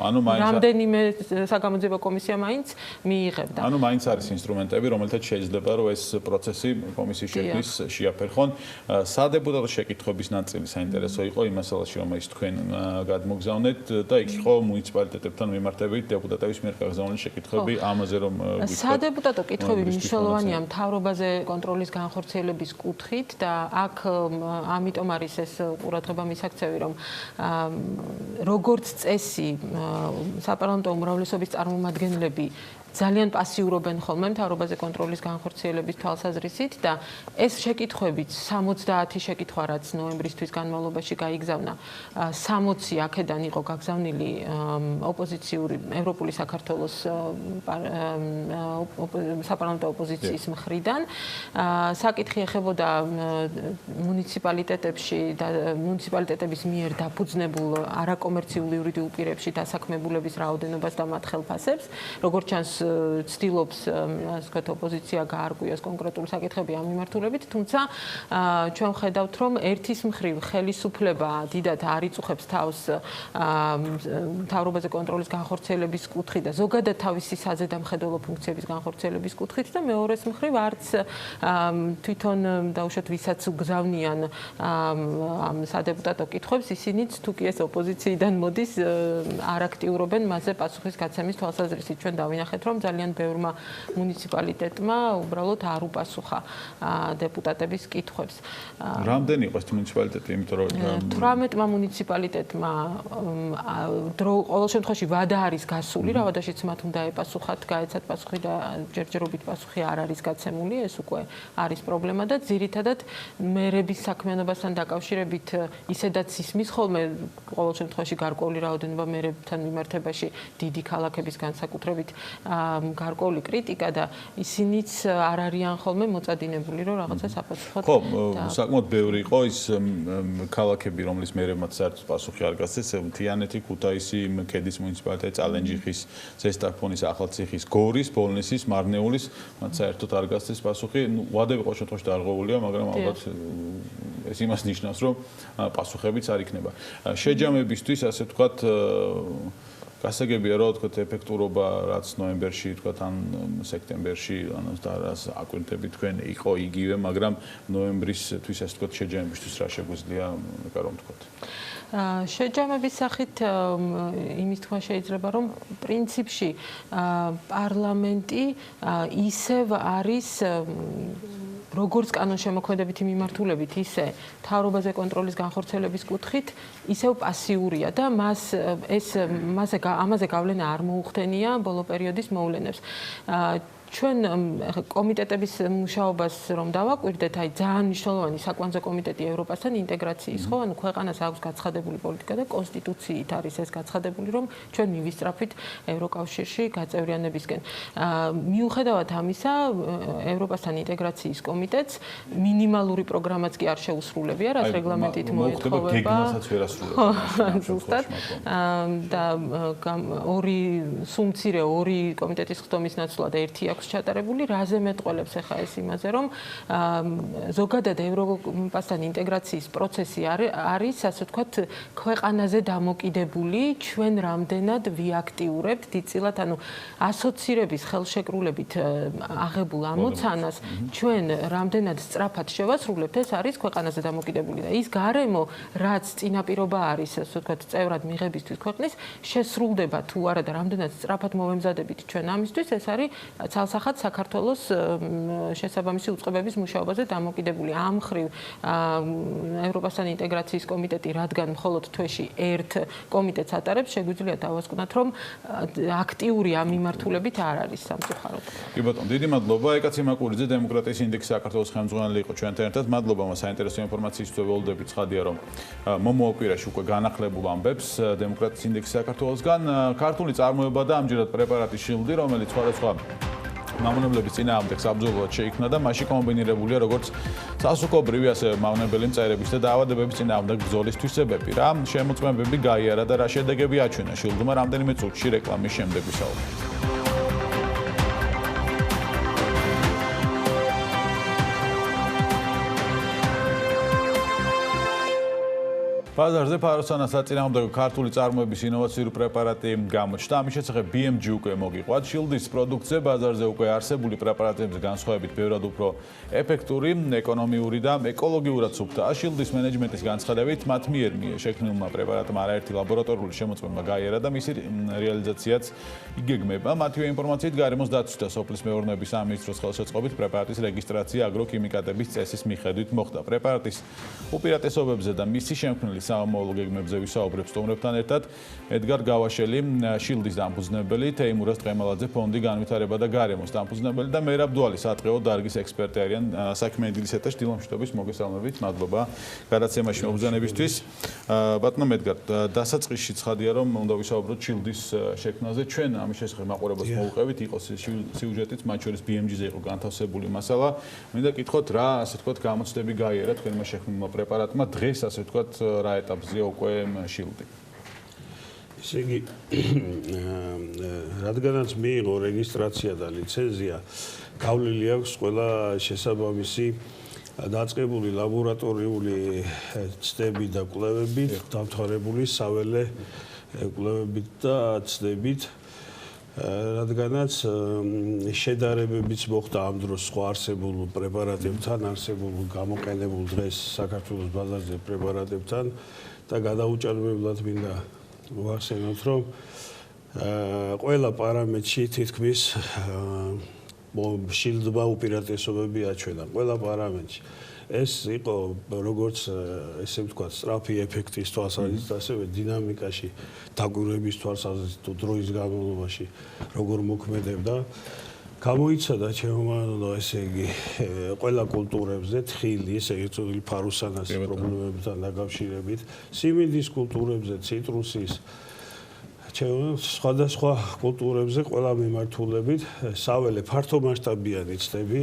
რამდენიმე საგამოძიებო კომისია მაინც მიიღებდა. ანუ მაინც არის ინსტრუმენტები, რომელთაც შეიძლება რომ ეს პროცესი კომისიის შექმნის შეაფერხონ. სადეპუტატო შეკითხვების ნაწილი საინტერესო იყო იმ მასალაში, რომელიც თქვენ გადმოგზავნეთ და იქ იყო მუნიციპალიტეტებთან მიმართებით დეპუტატების მიერ გაგზავნილი შეკითხვები ამაზე რომ სადეპუტატო კითხვები მნიშვნელოვანია მთავრობაზე კონტროლის განხორციელების კუთხით და აქ ამიტომ არის ეს ყურადღება მისაქცევი, რომ როგორც წესი საპარლამენტო უმრავლესობის წარმომადგენლები ძალიან პასიურობენ ხოლმე მთავრობაზე კონტროლის განხორციელების თვალსაზრისით და ეს შეკითხვებიც 70 შეკითხვა რაც ნოემბრისთვის განმავლობაში გაიგზავნა 60 აქედან იყო გაგზავნილი ოპოზიციური ევროპული საქართველოს საპარლამენტო ოპოზიციის მხრიდან საკითხი ეხებოდა მუნიციპალიტეტებში და მუნიციპალიტეტების მიერ დაფუძნებულ არაკომერციული იურიდიულ პირებში დასაქმებულების რაოდენობას და მათ ხელფასებს როგორც ჩანს ცდილობს ასე ვთქვათ ოპოზიცია გაარკვიოს კონკრეტული საკითხები ამ მიმართულებით, თუმცა ჩვენ ვხედავთ, რომ ერთის მხრივ ხელისუფლება დიდად არ იწუხებს თავს მთავრობაზე კონტროლის განხორციელების კუთხით და ზოგადად თავისი საზედამხედველო ფუნქციების განხორციელების კუთხით და მეორეს მხრივ არც თვითონ დაუშვათ ვისაც უგზავნიან ამ სადეპუტატო კითხვებს, ისინიც თუ კი ეს ოპოზიციიდან მოდის, არ აქტიურობენ მასზე პასუხის გაცემის თვალსაზრისით. ჩვენ დავინახეთ, რომ ძალიან ბევრმა მუნიციპალიტეტმა უბრალოდ არ უპასუხა დეპუტატების კითხვებს. რამდენი იყო ეს მუნიციპალიტეტი, იმიტომ რომ 18-მა მუნიციპალიტეტმა ყოველ შემთხვევაში ვადა არის გასული, რა ვადაშიც მათ უნდა ეპასუხათ, გაეცათ პასუხი და ჯერჯერობით პასუხი არ არის გაცემული, ეს უკვე არის პრობლემა და ძირითადად მერების საქმიანობასთან დაკავშირებით ისედაც ისმის ხოლმე ყოველ შემთხვევაში გარკვეული რაოდენობა მერებთან მიმართებაში დიდი ქალაქების განსაკუთრებით გარკვეული კრიტიკა და ისინიც არ არიან ხოლმე მოწადინებული, რომ რაღაცა საპასუხოდ. ხო, საკმაოდ ბევრი იყო ის ქალაქები, რომლის მერებმაც საერთოდ პასუხი არ გასცეს, მთიანეთი, ქუთაისი, ქედის მუნიციპალიტეტი, წალენჯიხის, ზესტაფონის, ახალციხის, გორის, ბოლნისის, მარნეულის, მათ საერთოდ არ გასცეს პასუხი. ვადები ყოველ შემთხვევაში დარღვეულია, მაგრამ ალბათ ეს იმას ნიშნავს, რომ პასუხებიც არ იქნება. შეჯამებისთვის, ასე ვთქვათ, გასაგებია რომ თქო ეფექტურობა რაც ნოემბერში თქო ან სექტემბერში ანუ და რას აკვირდები თქვენ იყო იგივე, მაგრამ ნოემბრისთვის ასე თქო შეჯამებისთვის რა შეგვიძლია რომ თქო. შეჯამების სახით იმის თქვა შეიძლება რომ პრინციპში პარლამენტი ისევ არის როგორც კანონშემოქმედებითი მიმართულებით, ისე მთავრობაზე კონტროლის განხორციელების კუთხით, ისევ პასიურია და ამაზე გავლენა არ მოუხდენია ბოლო პერიოდის მოვლენებს. ჩვენ კომიტეტების მუშაობას რომ დავაკვირდეთ, აი ძალიან მნიშვნელოვანი საკვანძო კომიტეტი ევროპასთან ინტეგრაციის, ხო, ანუ ქვეყანას აქვს გაცხადებული პოლიტიკა და კონსტიტუციით არის ეს გაცხადებული, რომ ჩვენ მივისწრაფვით ევროკავშირში გაწევრიანებისკენ. მიუხედავად ამისა, ევროპასთან ინტეგრაციის კომიტეტს მინიმალური პროგრამაც კი არ შეუსრულებია, რაც რეგლამენტით მოეთხოვება. ზუსტად. და ორი სუმცირე, ორი კომიტეტის ხდომის ნაცვლად ერთი აქვს არაფერს ჩატარებული, რაზე მეტყველებს ახლა ეს იმაზე, რომ ზოგადად ევროპასთან ინტეგრაციის პროცესი არის, ასე ვთქვათ, ქვეყანაზე დამოკიდებული, ჩვენ რამდენად ვიაქტიურებთ დიდწილად, ანუ ასოცირების ხელშეკრულებით აღებულ ამოცანას ჩვენ რამდენად სწრაფად შევასრულებთ, ეს არის ქვეყანაზე დამოკიდებული და ის გარემო, რაც წინაპირობა არის, ასე ვთქვათ, წევრად მიღებისთვის ქვეყნის, შესრულდება თუ არა და რამდენად სწრაფად მოვემზადებით ჩვენ ამისთვის, ეს არის ცალსახად საქართველოს შესაბამისი უწყებების მუშაობაზე დამოკიდებული. ამ მხრივ ევროპასთან ინტეგრაციის კომიტეტი, რადგან მხოლოდ თვეში ერთ კომიტეტს ატარებს, შეგვიძლია დავასკვნათ, რომ აქტიური ამ მიმართულებით არ არის სამწუხაროდ. კი ბატონო, დიდი მადლობა. ეკაცი მაკურიძე, დემოკრატიის ინდექსის საქართველოს ხელმძღვანელი იყო ჩვენთან ერთად. მადლობა მას საინტერესო ინფორმაციისთვის ველოდებით. ცხადია, რომ მომავალ კვირაში უკვე განახლებულ ამბებს დემოკრატიის ინდექსის საქართველოსგან ქართული წარმოება და ამჯერად პრეპარატი შილდი, რომელიც სხვადასხვა მავნებლების წინააღმდეგ საბრძოლოდ შეიქმნა და მასში კომბინირებულია როგორც სასუქობრივი, ასევე მავნებელი მწერების და დაავადებების წინააღმდეგ ბრძოლის თვისებები. რა შემოწმებები გაიარა და რა შედეგები აჩვენა შილდმა რამდენიმე წუთში რეკლამის შემდეგ ვისაუბრებთ. ბაზარზე ფაროსანას საწინააღმდეგო ქართული წარმოების ინოვაციური პრეპარატი გამოჩნდა. ამის შესახებ BMG უკვე მოგიყვათ. შილდის პროდუქტზე ბაზარზე უკვე არსებული პრეპარატებზე განსხვავებით ბევრად უფრო ეფექტური, ეკონომიური და ეკოლოგიურად სუფთაა. შილდის მენეჯმენტის განცხადებით, მათ მიერ შექმნილმა პრეპარატმა არაერთი ლაბორატორიული შემოწმება გაიარა და მისი რეალიზაციაც იგეგმება. მათივე ინფორმაციით, გარემოს დაცვის და სოფლის მეურნეობის სამინისტროს ხელშეწყობით პრეპარატის რეგისტრაცია აგროქიმიკატების წესის მიხედვით მოხდა. პრეპარატის უპირატესობებზე და მისი შემქმნელი სამომავლო გეგმებზე ვისაუბრებ სტუმრებთან ერთად. ედგარ გავაშელი, შილდის დამფუძნებელი, თეიმურაზ ტყემალაძე, ფონდი განვითარება და გარემოს დამფუძნებელი და მერაბ დვალი სატყეო დარგის ექსპერტი არიან. საქმიანი დილის ეთერში დილა მშვიდობის მოგესალმებით. მადლობა გადაცემაში მობრძანებისთვის. ბატონო ედგარ, დასაწყისში ცხადია, რომ უნდა ვისაუბროთ შილდის შექმნაზე. ჩვენ ამის შესახებ მაყურებელს მოვუყევით, იყო სიუჟეტიც, მათ შორის BMG-ზე იყო განთავსებული მასალა. მინდა კითხოთ, რა ასე ვთქვათ, გამოცდები გაიარა თქვენმა შექმნილმა პრეპარატმა დღეს, ასე ვთქვათ, რა ეტაპზეა უკვე შილდი? ისე იგი, რადგანაც მიიღო რეგისტრაცია და ლიცენზია, გავლილი აქვს ყველა შესაბამისი დაწყებული ლაბორატორიული ცდები და კვლევებით, დამთავრებული საველე კვლევებით და ცდებით, რადგანაც შედარებებიც მოხდა ამ დროს სხვა არსებულ პრეპარატებთან, არსებულ გამოყენებულ დღეს საქართველოს ბაზარზე პრეპარატებთან და გადაუჭარბებლად მინდა ვახსენოთ, რომ ყველა პარამეტრში თითქმის შილდმა უპირატესობები აჩვენა, ყველა პარამეტრში. ეს იყო როგორც ესე ვთქვათ, სწრაფი ეფექტის თვალსაზრისით, ასევე დინამიკაში, დაკვირვების თვალსაზრისით, დროის განმავლობაში როგორ მოქმედებდა. გამოიცადა ჩემო, ესე იგი, ყველა კულტურებზე თხილი, ესე იგი, ფაროსანას პრობლემებთან დაკავშირებით, სიმინდის კულტურებზე, ციტრუსის, სხვადასხვა კულტურებზე ყველა მიმართულებით, საველე ფართომასშტაბიანი ცდები,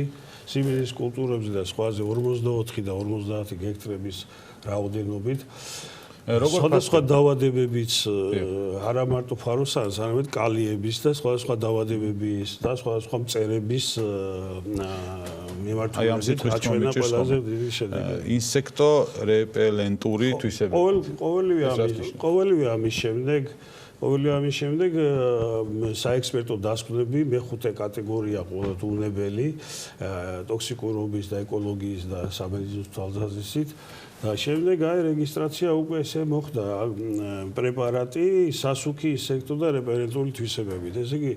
სიმინდის კულტურებზე და სხვაზე 44 და 50 გექტრების რაოდენობით. სხვადასხვა დაავადებებიც არა მარტო ფაროსანს, არამედ კალიების და სხვადასხვა დაავადებების და სხვადასხვა მწერების მიმართულებით აჩვენა ყველაზე დიდი შედეგი. ინსექტორეპელენტური თვისებები. ყოველივე ამის შემდეგ საექსპერტო დასკვნები მეხუთე კატეგორია ყოველთ უნებელი ტოქსიკურობის და ეკოლოგიის და სამედიცინო თვალსაზრისით და შემდეგ რეგისტრაცია უკვე ესე მოხდა პრეპარატი სასუქი ინსექტო და რეპერენტული თვისებებით. ესე იგი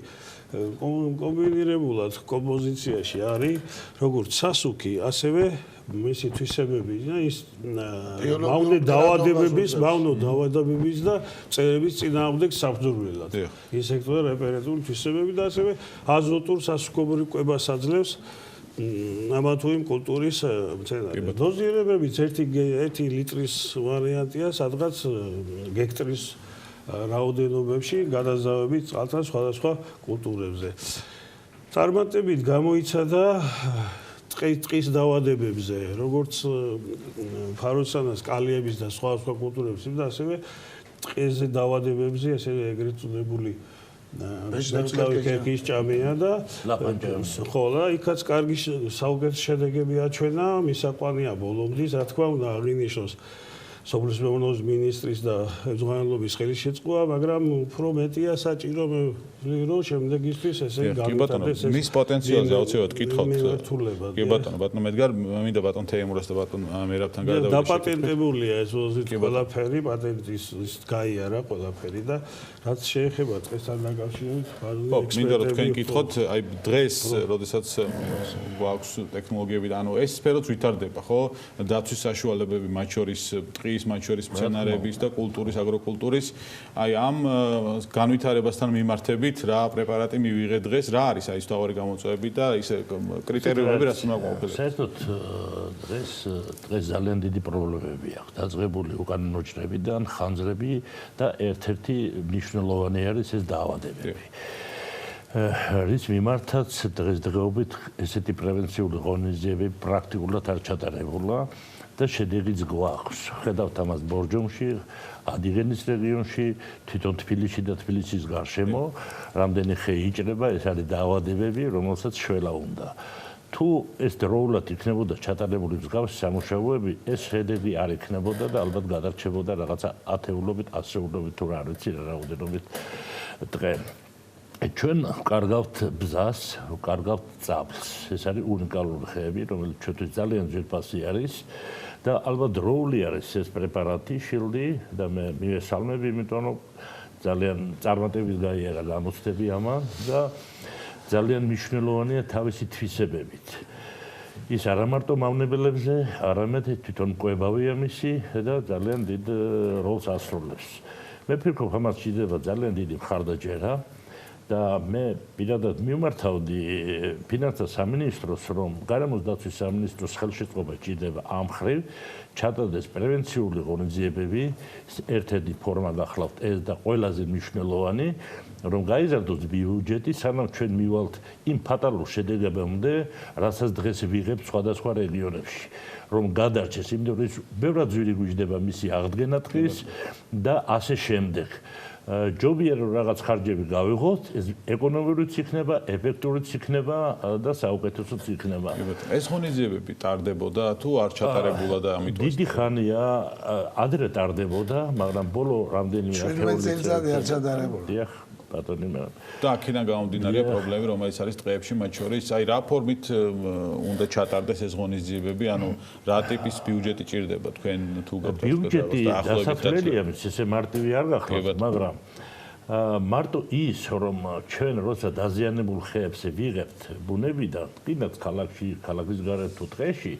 კომბინირებულად კომპოზიციაში არის როგორც სასუქი, ასევე მისი თვისებები და ის მავნე დაავადებების და მწერების წინააღმდეგ საბრძოლველად. ინსექტო და რეპერენტული თვისებები და ასევე აზოტურ სასუქობრივ კვებას აძლევს ამა თუ იმ კულტურის მცენარე. დოზირებებიც 1 ლიტრის ვარიანტია, სადღაც გექტრის რაოდენობებში გადაზავებით წყალთან სხვადასხვა კულტურებზე. წარმატებით გამოიცადა ტყის დაავადებებზე, როგორც ფაროსანას, კალიების და სხვა კულტურებზე და ასევე ტყეზე დაავადებებზე, ესე ეგრეთ წოდებული ნაცლავი ქერქის ჭამია და ხო და იქაც კარგი საუკეთესო შედეგები აჩვენა, მისაყვანია ბოლომდე, რა თქმა უნდა, აღინიშნოს სოფლის მეურნეობის მინისტრის და ეზღანლობის ხელშეწყობა, მაგრამ უფრო მეტია საჭირო რომ შემდეგისთვის ესე გავიტანოს მის პოტენციალზე აუცილებლად კითხავთ. კი ბატონო, ბატონო მედგარ, მინდა ბატონ თეიმურას და ბატონ მერაბთან გადავიდეთ. დაპატენტებულია ეს ყველაფერი, პატენტის გაიარა ყველაფერი და რაც შეეხება დღესთან დაკავშირებით, ხო, მინდა რომ თქვენ კითხოთ, აი დღეს, როდესაც გვაქვს ტექნოლოგიები და ანუ ეს სფეროც ვითარდება, ხო? დაცვის საშუალებები, მათ შორის ტყის, მათ შორის მცენარეების და კულტურის, აგროკულტურის, აი ამ განვითარებასთან მიმართებით რა პრეპარატი მივიღეთ დღეს, რა არის აი ეს თავარი გამოწვევები და ის კრიტერიუმები რაც უნდა ყოფილიყო. საერთოდ დღეს ძალიან დიდი პრობლემები აქვს. დაწყებული უკანონო ჭრებიდან ხანძრები და ერთ-ერთი მნიშვნელოვანი არის ეს დაავადებები. რის მიმართაც დღესდღეობით ესეთი პრევენციული ღონისძიებები პრაქტიკულად არ ჩატარებულა და შედეგიც გვაქვს. ხედავთ ამას ბორჯომში, ადიღენის რეგიონში, თვითონ თბილისში და თბილისის გარშემო, რამდენი ხე იჭრება, ეს არის დაავადებები, რომელსაც შველა უნდა. თუ ეს დროულად იქნებოდა ჩატარებული მსგავსი სამუშაოები, ეს შედეგი არ იქნებოდა და ალბათ გადარჩებოდა რაღაცა ათეულობით, ასეულობით თუ რა არ ვიცი რა რაოდენობით დღე. ჩვენ ვკარგავთ ბზას, ვკარგავთ წაბლს. ეს არის უნიკალური ხეები, რომელიც ჩვენთვის ძალიან ძვირფასი არის და ალბათ დროული არის ეს პრეპარატი, შილდი და მე მივესალმები, იმიტომ რომ ძალიან წარმატებით გაიარა გამოცდები ამან და ძალიან მნიშვნელოვანია თავისი თვისებებით. ის არა მარტო მავნებელებზე, არამედ თვითონ მკვლევავია მისი და ძალიან დიდ როლს ასრულებს. მე ვფიქრობ, ამას შეიძლება ძალიან დიდი მხარდაჭერა და მე პირადად მიმართავდი ფინანსთა სამინისტროს, რომ გარემოს დაცვის სამინისტროს ხელშეწყობა ჭირდება ამ მხრივ ჩატარდეს პრევენციული ღონისძიებები, ერთ-ერთი ფორმა გახლავთ ეს და ყველაზე მნიშვნელოვანი, რომ გაიზარდოს ბიუჯეტი, სანამ ჩვენ მივალთ იმ ფატალურ შედეგებამდე, რასაც დღეს ვიღებთ სხვადასხვა რეგიონებში. რომ გადარჩეს, იმიტომ რომ ბევრად ძვირი გვიждდება მისი აღდგენა დღის და ასე შემდეგ. ჯობია რომ რაღაც ხარჯები გავიღოთ, ეს ეკონომიურიც იქნება, ეფექტურიც იქნება და საუკეთესოც იქნება. ეს ღონისძიებები ტარდებოდა თუ არ ჩატარებულა და ამიტომ დიდი ხანია ადრე ტარდებოდა, მაგრამ ბოლო რამდენიმე ათეული წელიწადი არ ჩატარებულა. დიახ, ბატონი მე. და აქედან გამომდინარეა პრობლემები, რომელიც არის ტყეებში, მათ შორის, აი რა ფორმით უნდა ჩატარდეს ეს ღონისძიებები, ანუ რა ტიპის ბიუჯეტი ჭირდება თქვენ თუ გქონდათ ბიუჯეტი დასაფრენია, ესე მარტივი არ გახლავთ, მაგრამ მარტო ის, რომ ჩვენ როცა დაზიანებულ ხეებს ვიღებთ ბუნებიდან, კიდაც ქალაქში, ქალაქის გარეთ თუ ტყეში,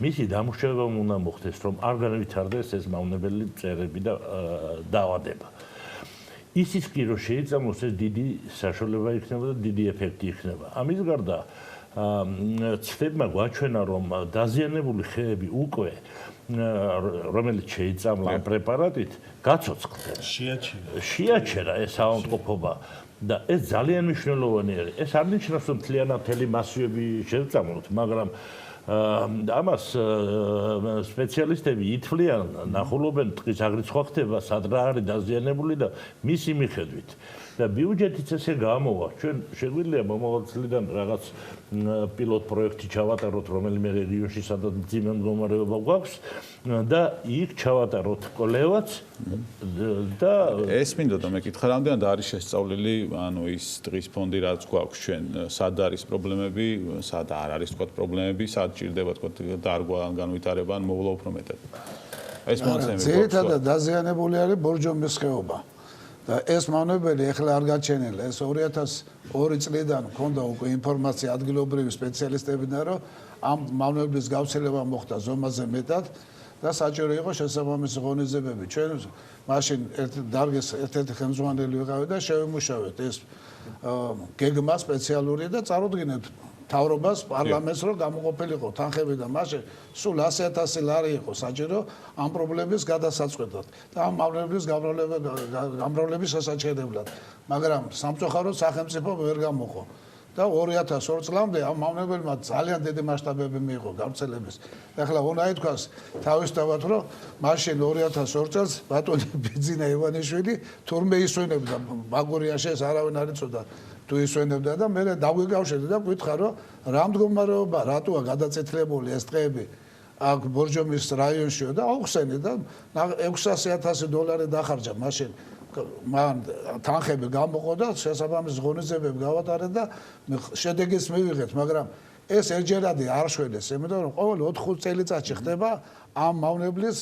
მისი დამუშავება უნდა მოხდეს, რომ არ განვითარდეს ეს მავნებელი მწერები და დაავადება. ისიც კი რომ შეიწამოს ეს დიდი საშუალება იქნება და დიდი ეფექტი იქნება. ამის გარდა ცდებმა გვაჩვენა რომ დაზიანებული ხეები უკვე რომელიც შეიწამლა ამ პრეპარატით გაცოცხლდნენ. შეაჩერა ეს ავადმყოფობა და ეს ძალიან მნიშვნელოვანი არის. ეს არ ნიშნავს რომ მთლიანად მთელი მასივები შევწამოთ, მაგრამ ამას სპეციალისტები ითვლიან, ნახულობენ ტყის აგრიცხვა ხდება, სად რა არის დაზიანებული და მისი მიხედვით. და ბიუჯეტიც ესე გამოვა. ჩვენ შეგვიძლია მომავალ წლიდან რაღაც პილოტ პროექტი ჩავატაროთ რომელიმე რეგიონში, სადაც მძიმე მდგომარეობა გვაქვს და იქ ჩავატაროთ კვლევაც და ეს მინდოდა მეკითხა, რამდენად არის შესწავლილი, ანუ ის ტყის ფონდი რაც გვაქვს ჩვენ, სად არის პრობლემები, სად არ არის თქვა პრობლემები, სად ჭირდება თქვა დარგვა ან განვითარება ან მოვლა უფრო მეტად. ეს მონაცემები გვაქვს. ძირითადად დაზიანებული არის ბორჯომის ხეობა. და ეს მავნებელი ეხლა არ გაჩენილა. ეს 2002 წლიდან მქონდა უკვე ინფორმაცია ადგილობრივი სპეციალისტებიდან, რომ ამ მავნებლის გავრცელება მოხდა ზომაზე მეტად და საჭირო იყო შესაბამისი ღონისძიებები. ჩვენ მაშინ დარგის ერთ-ერთი ხელმძღვანელი ვიყავით და შევიმუშავეთ ეს გეგმა სპეციალური და წარუდგინეთ თავრობას, პარლამენტს, რომ გამოყოფილიყო თანხები და მაშინ სულ 100,000 ლარი იყო საჭირო ამ პრობლემის გადასაწყვეტად და ამ მავნებლის გამრავლების შესაჩერებლად. მაგრამ სამწუხაროდ სახელმწიფო ვერ გამოყო. და 2002 წლამდე ამ მავნებელმა ძალიან დიდი მასშტაბები მიიღო გავრცელების. ეხლა უნდა ითქვას თავისთავად, რომ მაშინ 2002 წელს ბატონი ბიძინა ივანიშვილი თურმე ისვენებდა მაგურიაში, ეს არავინ არ იცოდა თუ ისვენებდა და მე დაგვიკავშირდი და გითხრა, რომ რა მდგომარეობა, რატოა გადაწეთლებული ეს ტყეები აქ ბორჯომის რაიონშიო და აუხსენე და $600,000 დახარჯა მაშინ მან თანხები გამოყო და შესაბამის ღონისძიებები გავატარეთ და შედეგიც მივიღეთ, მაგრამ ეს ერთჯერადი არ შვედეს, იმიტომ რომ ყოველ 4-5 წელიწადში ხდება ამ მავნებლის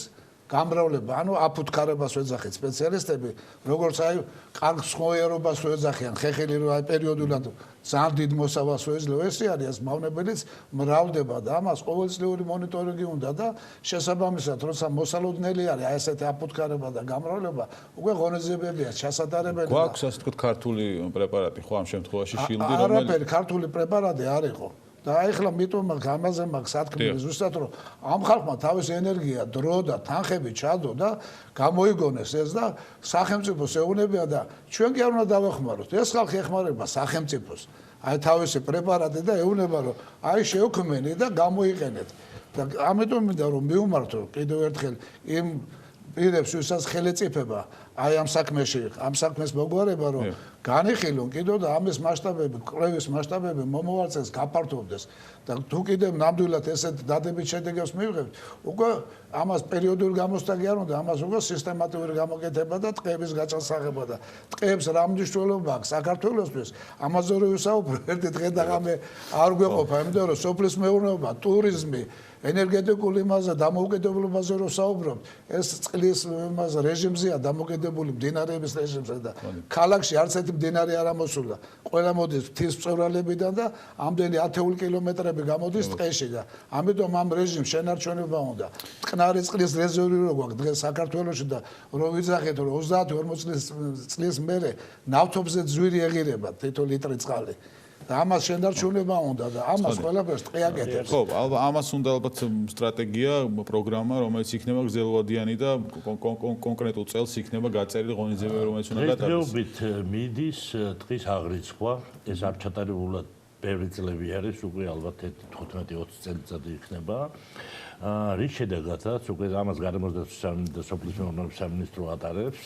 გამრავლება, ანუ აფუთქარებას ვეძახით სპეციალისტები, როგორც აი კარგ სხვაერობას ვეძახიან, ხეხილი რო აი პერიოდულად ძალიან დიდ მოსავალს ვეძლევა, ეს არის ეს მავნებელიც მრავლდება და ამას ყოველწლიური მონიტორინგი უნდა და შესაბამისად, როცა მოსალოდნელი არის აი ესეთი აფუთქარება და გამრავლება, უკვე ღონისძიებებია ჩასატარებელი. გვაქვს ასე თქვა ქართული პრეპარატი ხო ამ შემთხვევაში შილდი, რომელიც არაფერი ქართული პრეპარატი არ იყო. და ახლა მიტომ გამაზე მაქვს სათქმელი ზუსტად რომ ამ ხალხმა თავის ენერგია, დრო და თანხები ჩადო და გამოიგონეს ეს და სახელმწიფოს ეუბნებია და ჩვენ კი არ უნდა დავეხმაროთ. ეს ხალხი ეხმარება სახელმწიფოს. აი თავისი პრეპარატი და ეუბნება რომ აი შევქმენი და გამოიყენეთ. და ამიტომ მინდა რომ მივმართო კიდევ ერთხელ იმ პირებს, ვისაც ხელეწიფება აი ამ საქმეში, ამ საქმეს მოგვარება რომ განიხილონ კიდევ და ამის მასშტაბები, კვლევის მასშტაბები მომავალ წელს გაფართოვდეს და თუ კიდევ ნამდვილად ესეთ დადებით შედეგებს მივიღებთ, უკვე ამას პერიოდული გამოსვლა კი არ უნდა, ამას უკვე სისტემატიური გამოკეთება და ტყეების გაწესაღება და ტყეებს რა მნიშვნელობა აქვს საქართველოსთვის, ამაზე რო ვისაუბრო, ერთი დღე და ღამე არ გვეყოფა, იმიტომ რომ სოფლის მეურნეობა, ტურიზმი, ენერგეტიკული მასა დამოუკიდებლობაზე რო საუბრობ, ეს წყლის მას რეჟიმზეა დამოკიდებული მდინარეების რეჟიმზე და ქალაქში არც ერთი მდინარე არ ამოსულა. ყველა მოდის მთისმწვერვალებიდან და ამდენი 10 კილომეტრები გამოდის ტყეში და ამიტომ ამ რეჟიმს შენარჩუნება უნდა. წყნარი წყლის რეზერვი რო გვაქვს დღეს საქართველოში და რო ვიძახეთ რომ 30-40 წლის მერე ნავთობზე ძვირი ეღირება თითო ლიტრი წყალი. და ამას შენარჩუნება უნდა და ამას ყველაფერს ტყე აკეთებს. ხო, ამას უნდა ალბათ სტრატეგია, პროგრამა, რომელიც იქნება გრძელვადიანი და კონკრეტულ წელს იქნება გაწერილი ღონისძიებები, რომელიც უნდა გატარდეს. დღესდღეობით მიდის ტყის აღრიცხვა, ეს არ ჩატარებულად ბევრი წლები არის, უკვე ალბათ 15-20 წელიწადი იქნება. რის შედეგადაც უკვე ამას გარემოსდაცვის და სოფლის მეურნეობის სამინისტრო ატარებს.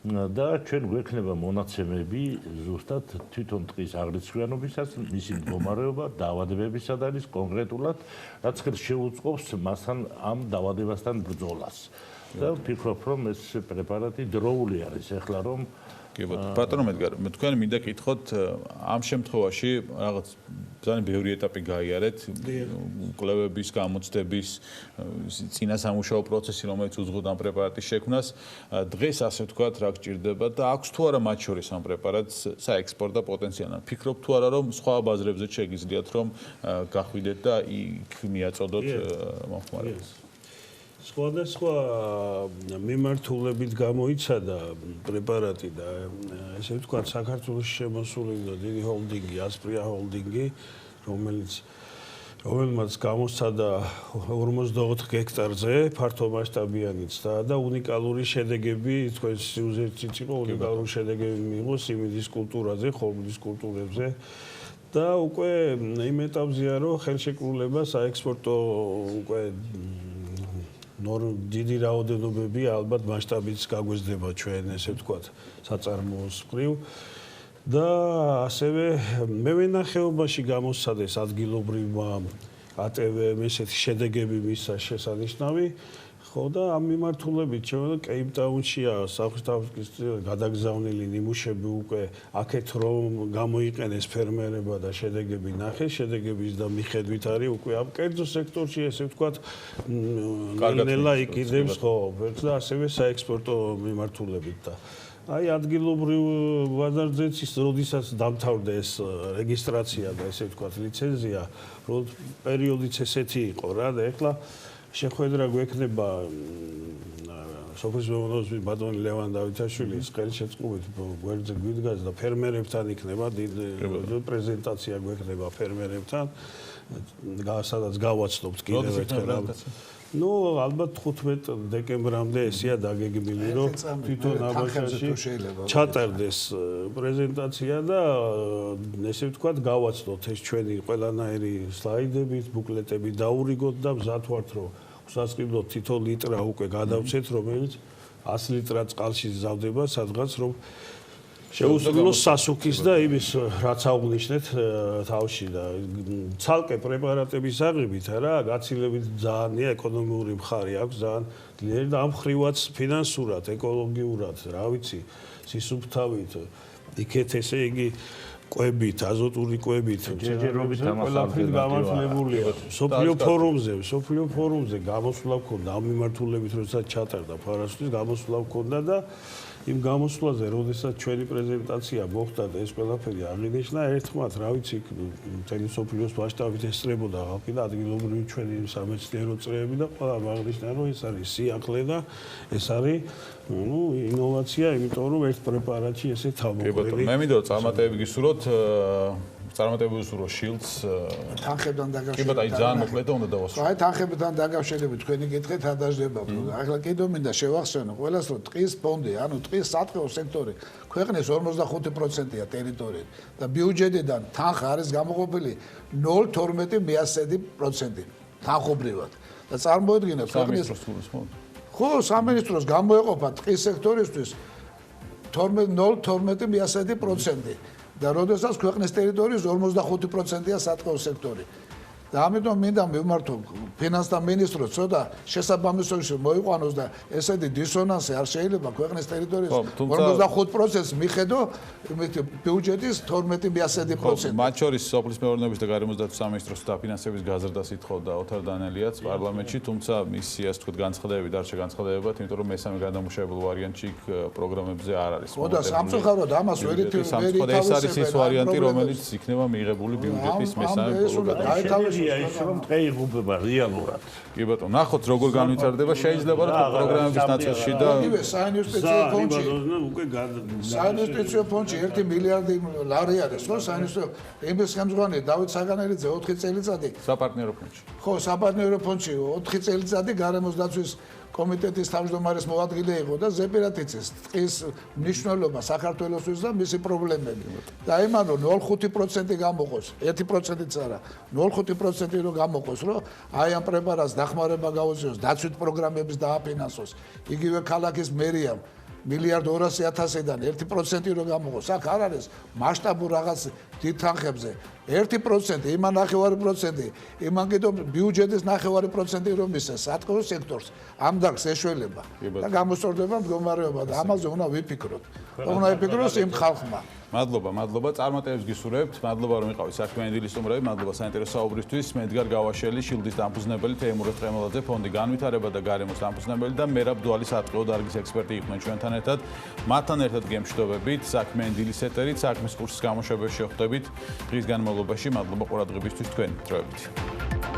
და ჩვენ გვექნება მონაცემები ზუსტად თვითონ ტყის აღრიცხვიანობისას, მისი მდგომარეობა, დაავადებებისად არის კონკრეტულად, რაც ხელს შეუწყობს მასთან ამ დაავადებასთან ბრძოლას. და ვფიქრობ, რომ ეს პრეპარატი დროული არის, ეხლა რომ ბატონო მედგარ, მე თქვენ მინდა კითხოთ ამ შემთხვევაში რაღაც ძალიან ბევრი ეტაპი გაიარეთ, კვლევების, გამოცდების, წინასამუშაო პროცესი, რომელიც უძღვოდა ამ პრეპარატის შექმნას. დღეს ასე ვთქვათ, რა გჭირდება და აქვს თუ არა მათ შორის ამ პრეპარატს საექსპორტო პოტენციალი. ფიქრობ თუ არა რომ სხვა ბაზრებზე შეგიძლიათ რომ გახვიდეთ და იქ მიაწოდოთ მომხმარებელს. სხვადასხვა მიმართულებით გამოიცადა პრეპარატი და ესე ვთქვათ საქართველოს შემოსული დიდი ჰოლდინგი, ასპრია ჰოლდინგი, რომელმაც გამოსცადა 54 ჰექტარზე ფართომასშტაბიანიც და უნიკალური შედეგები, თქვენ სიუჟეტიც იყო უნიკალური შედეგები მიიღო სიმინდის კულტურაზე, ხორბლის კულტურებზე. და უკვე იმ ეტაპზეა რომ ხელშეკრულება საექსპორტო უკვე დიდი რაოდენობები ალბათ მასშტაბიც გაგვეზდება ჩვენ ესე ვთქვათ საწარმოოს მხრივ და ასევე მევენახეობაში გამოსცადეს ადგილობრივმა ATV-მ ესეთი შედეგები მისცა შესანიშნავი ხო და ამ მიმართულებით ჩვენ კეიპტაუნშია საფრთხის გადაგზავნილი ნიმუშები უკვე აქეთ რომ გამოიყენეს ფერმერება და შედეგები ნახეს შედეგების და მიხედვით არის უკვე ამ კერძო სექტორში ესე ვთქვათ ნელა იკიდებს ხო და ასევე საექსპორტო მიმართულებით და აი ადგილობრივ ბაზარზეც ის როდესაც დამთავრდა ეს რეგისტრაცია და ესე ვთქვათ ლიცენზია რომ პერიოდიც ესეთი იყო რა და ეხლა შეხვედრა გვექნება სოფლის მეურნეობის ბატონი ლევან დავითაშვილის ხელშეწყობით გვერდზე გვიდგას და ფერმერებთან იქნება პრეზენტაცია გვექნება ფერმერებთან სადაც გავაცნობთ კიდევ ერთხელ ნუ ალბათ 15 დეკემბრამდე ესია დაგეგმილი, რომ თვითონ აბაშაში ჩატარდეს პრეზენტაცია და ესე ვთქვათ, გავაცნოთ ეს ჩვენი ყველანაირი სლაიდები, ბუკლეტები დაურიგოთ და მზად ვართ, რომ უსასყიდლოდ თითო ლიტრა უკვე გადავცეთ, რომელიც 100 ლიტრა წყალში ზავდება, სადღაც რომ შეუსრულოს სასუქის და იმის რაც აღვნიშნეთ თავში და ცალკე პრეპარატების აღებით რა გაცილებით ძალიანია ეკონომიური მხარი აქვს ძალიან ძლიერი და ამ ხრივაც ფინანსურად, ეკოლოგიურად, რა ვიცი, სისუფთავით იქეთ ესე იგი კვებით, აზოტური კვებით, ჯერჯერობით ყველაფრით გამართლებულია. სოფლიო ფორუმზე გამოსვლა ჰქონდა ამ მიმართულებით, როდესაც ჩატარდა ფარასულის გამოსვლა ჰქონდა და იმ გამოსვლაზე, როდესაც ჩვენი პრეზენტაცია მოხდა და ეს ყველაფერი აღინიშნა, ერთხმათ, რა ვიცი, მთელი სოფლიოს მასშტაბით ესწრებოდა ხალხი და ადგილობრივი ჩვენი სამეცნიერო წრეები და ყველამ აღნიშნა, რომ ეს არის სიახლე და ეს არის ინოვაცია, იმიტომ რომ ერთ პრეპარატში ესე თავმოყრილი. მე მინდოდა წარმატებები გისურვოთ, წარმატებები გისურვოთ შილდს. თანხებთან დაკავშირებით. კი ბატონო, აი ძალიან მოკლედ და უნდა დავასრულო. აი თანხებთან დაკავშირებით თქვენი კითხვით ადაждდება. ახლა კიდევ მინდა შევახსენო ყველას, რომ ტყის ფონდი, ანუ ტყის სატყეო სექტორი ქვეყნის 45%-ია ტერიტორიით და ბიუჯეტიდან თანხა არის გამოყოფილი 0.12% თანხობრივად. და წარმოედგინეთ ქვეყნის ხო, სამინისტროს გამოეყოფა ტყის სექტორისთვის 0.12% და როდესაც ქვეყნის ტერიტორიის 45%-ია სატყეო სექტორი. და ამიტომ მინდა მივმართო ფინანსთა მინისტროს ცოტა შესაბამისობაში მოიყვანოს და ესეთი დისონანსი არ შეიძლება ქვეყნის ტერიტორიის 45%-ს მიხედო ბიუჯეტის 12%. მათ შორის სოფლის მეურნეობის და გარემოს დაცვის სამინისტროს და ფინანსების გაზრდას ითხოვდა ოთარ დანელიაც პარლამენტში, თუმცა მისი ასე ვთქვათ განცხადებები დარჩა განცხადებებად, იმიტომ რომ მესამე გადამუშავებელ ვარიანტში იქ პროგრამებზე არ არის. და სამწუხაროდ ამას ვერ ითავსებენ. ეს არის ის ვარიანტი, რომელიც იქნება მიღებული ბიუჯეტის მესამე პროგრამაში. ის რომ დღე იღუპება რეალურად. კი ბატონო, ნახოთ როგორ განვითარდება, შეიძლება რომ პროგრამების ნაწილში და საინვესტიციო ფონდში საინვესტიციო ფონდში 1 მილიარდი ლარი არის, ხო, საინვესტიციო იმის ხელმძღვანელი დავით საგანელიძე 4 წელიწადი საპარტნიორო ფონდში. ხო, საპარტნიორო ფონდში 4 წელიწადი გარემოს დაცვის კომიტეტის თავმჯდომარის მოადგილე იყო და ზეპირად იცის ტყის მნიშვნელობა საქართველოსთვის და მისი პრობლემები. და იმან რომ 0.5% გამოყოს, 1%-იც არა, 0.5% რომ გამოყოს, რომ აი ამ პრეპარატს დახმარება გაუწიოს, დაცვით პროგრამების დააფინანსოს. იგივე ქალაქის მერიამ 1.200.000-დან 1% რომ გამოყოს, აქ არ არის მასშტაბურ რაღაც დიდ თანხებზე. 1%, იმან 9%, იმან კიდევ ბიუჯეტის 9% რომ მისცეს სატყეო სექტორს, ამ დარგს ეშველება და გამოსწორდება მდგომარეობა და ამაზე უნდა ვიფიქროთ. უნდა ვიფიქროს იმ ხალხმა. მადლობა, წარმატებებს გისურვებთ. მადლობა რომ იყავით საქმიანი დილის სტუმრები, მადლობა საინტერესო საუბრისთვის. მე ედგარ გავაშელი, შილდის დამფუძნებელი, თეიმურაზ ტრემელაძე, ფონდი განვითარება და გარემოს დამფუძნებელი და მერაბ დუალი სატყეო დარგის ექსპერტი იყვნენ ჩვენთან ერთად. მათთან ერთად გემშვიდობებით, საქმიანი დილის ეთერით, საქმის კურსის გამოშვებაში შეხვდებით. დღის განმავლობაში მადლობა ყურადღებისთვის თქვენ. დროებით.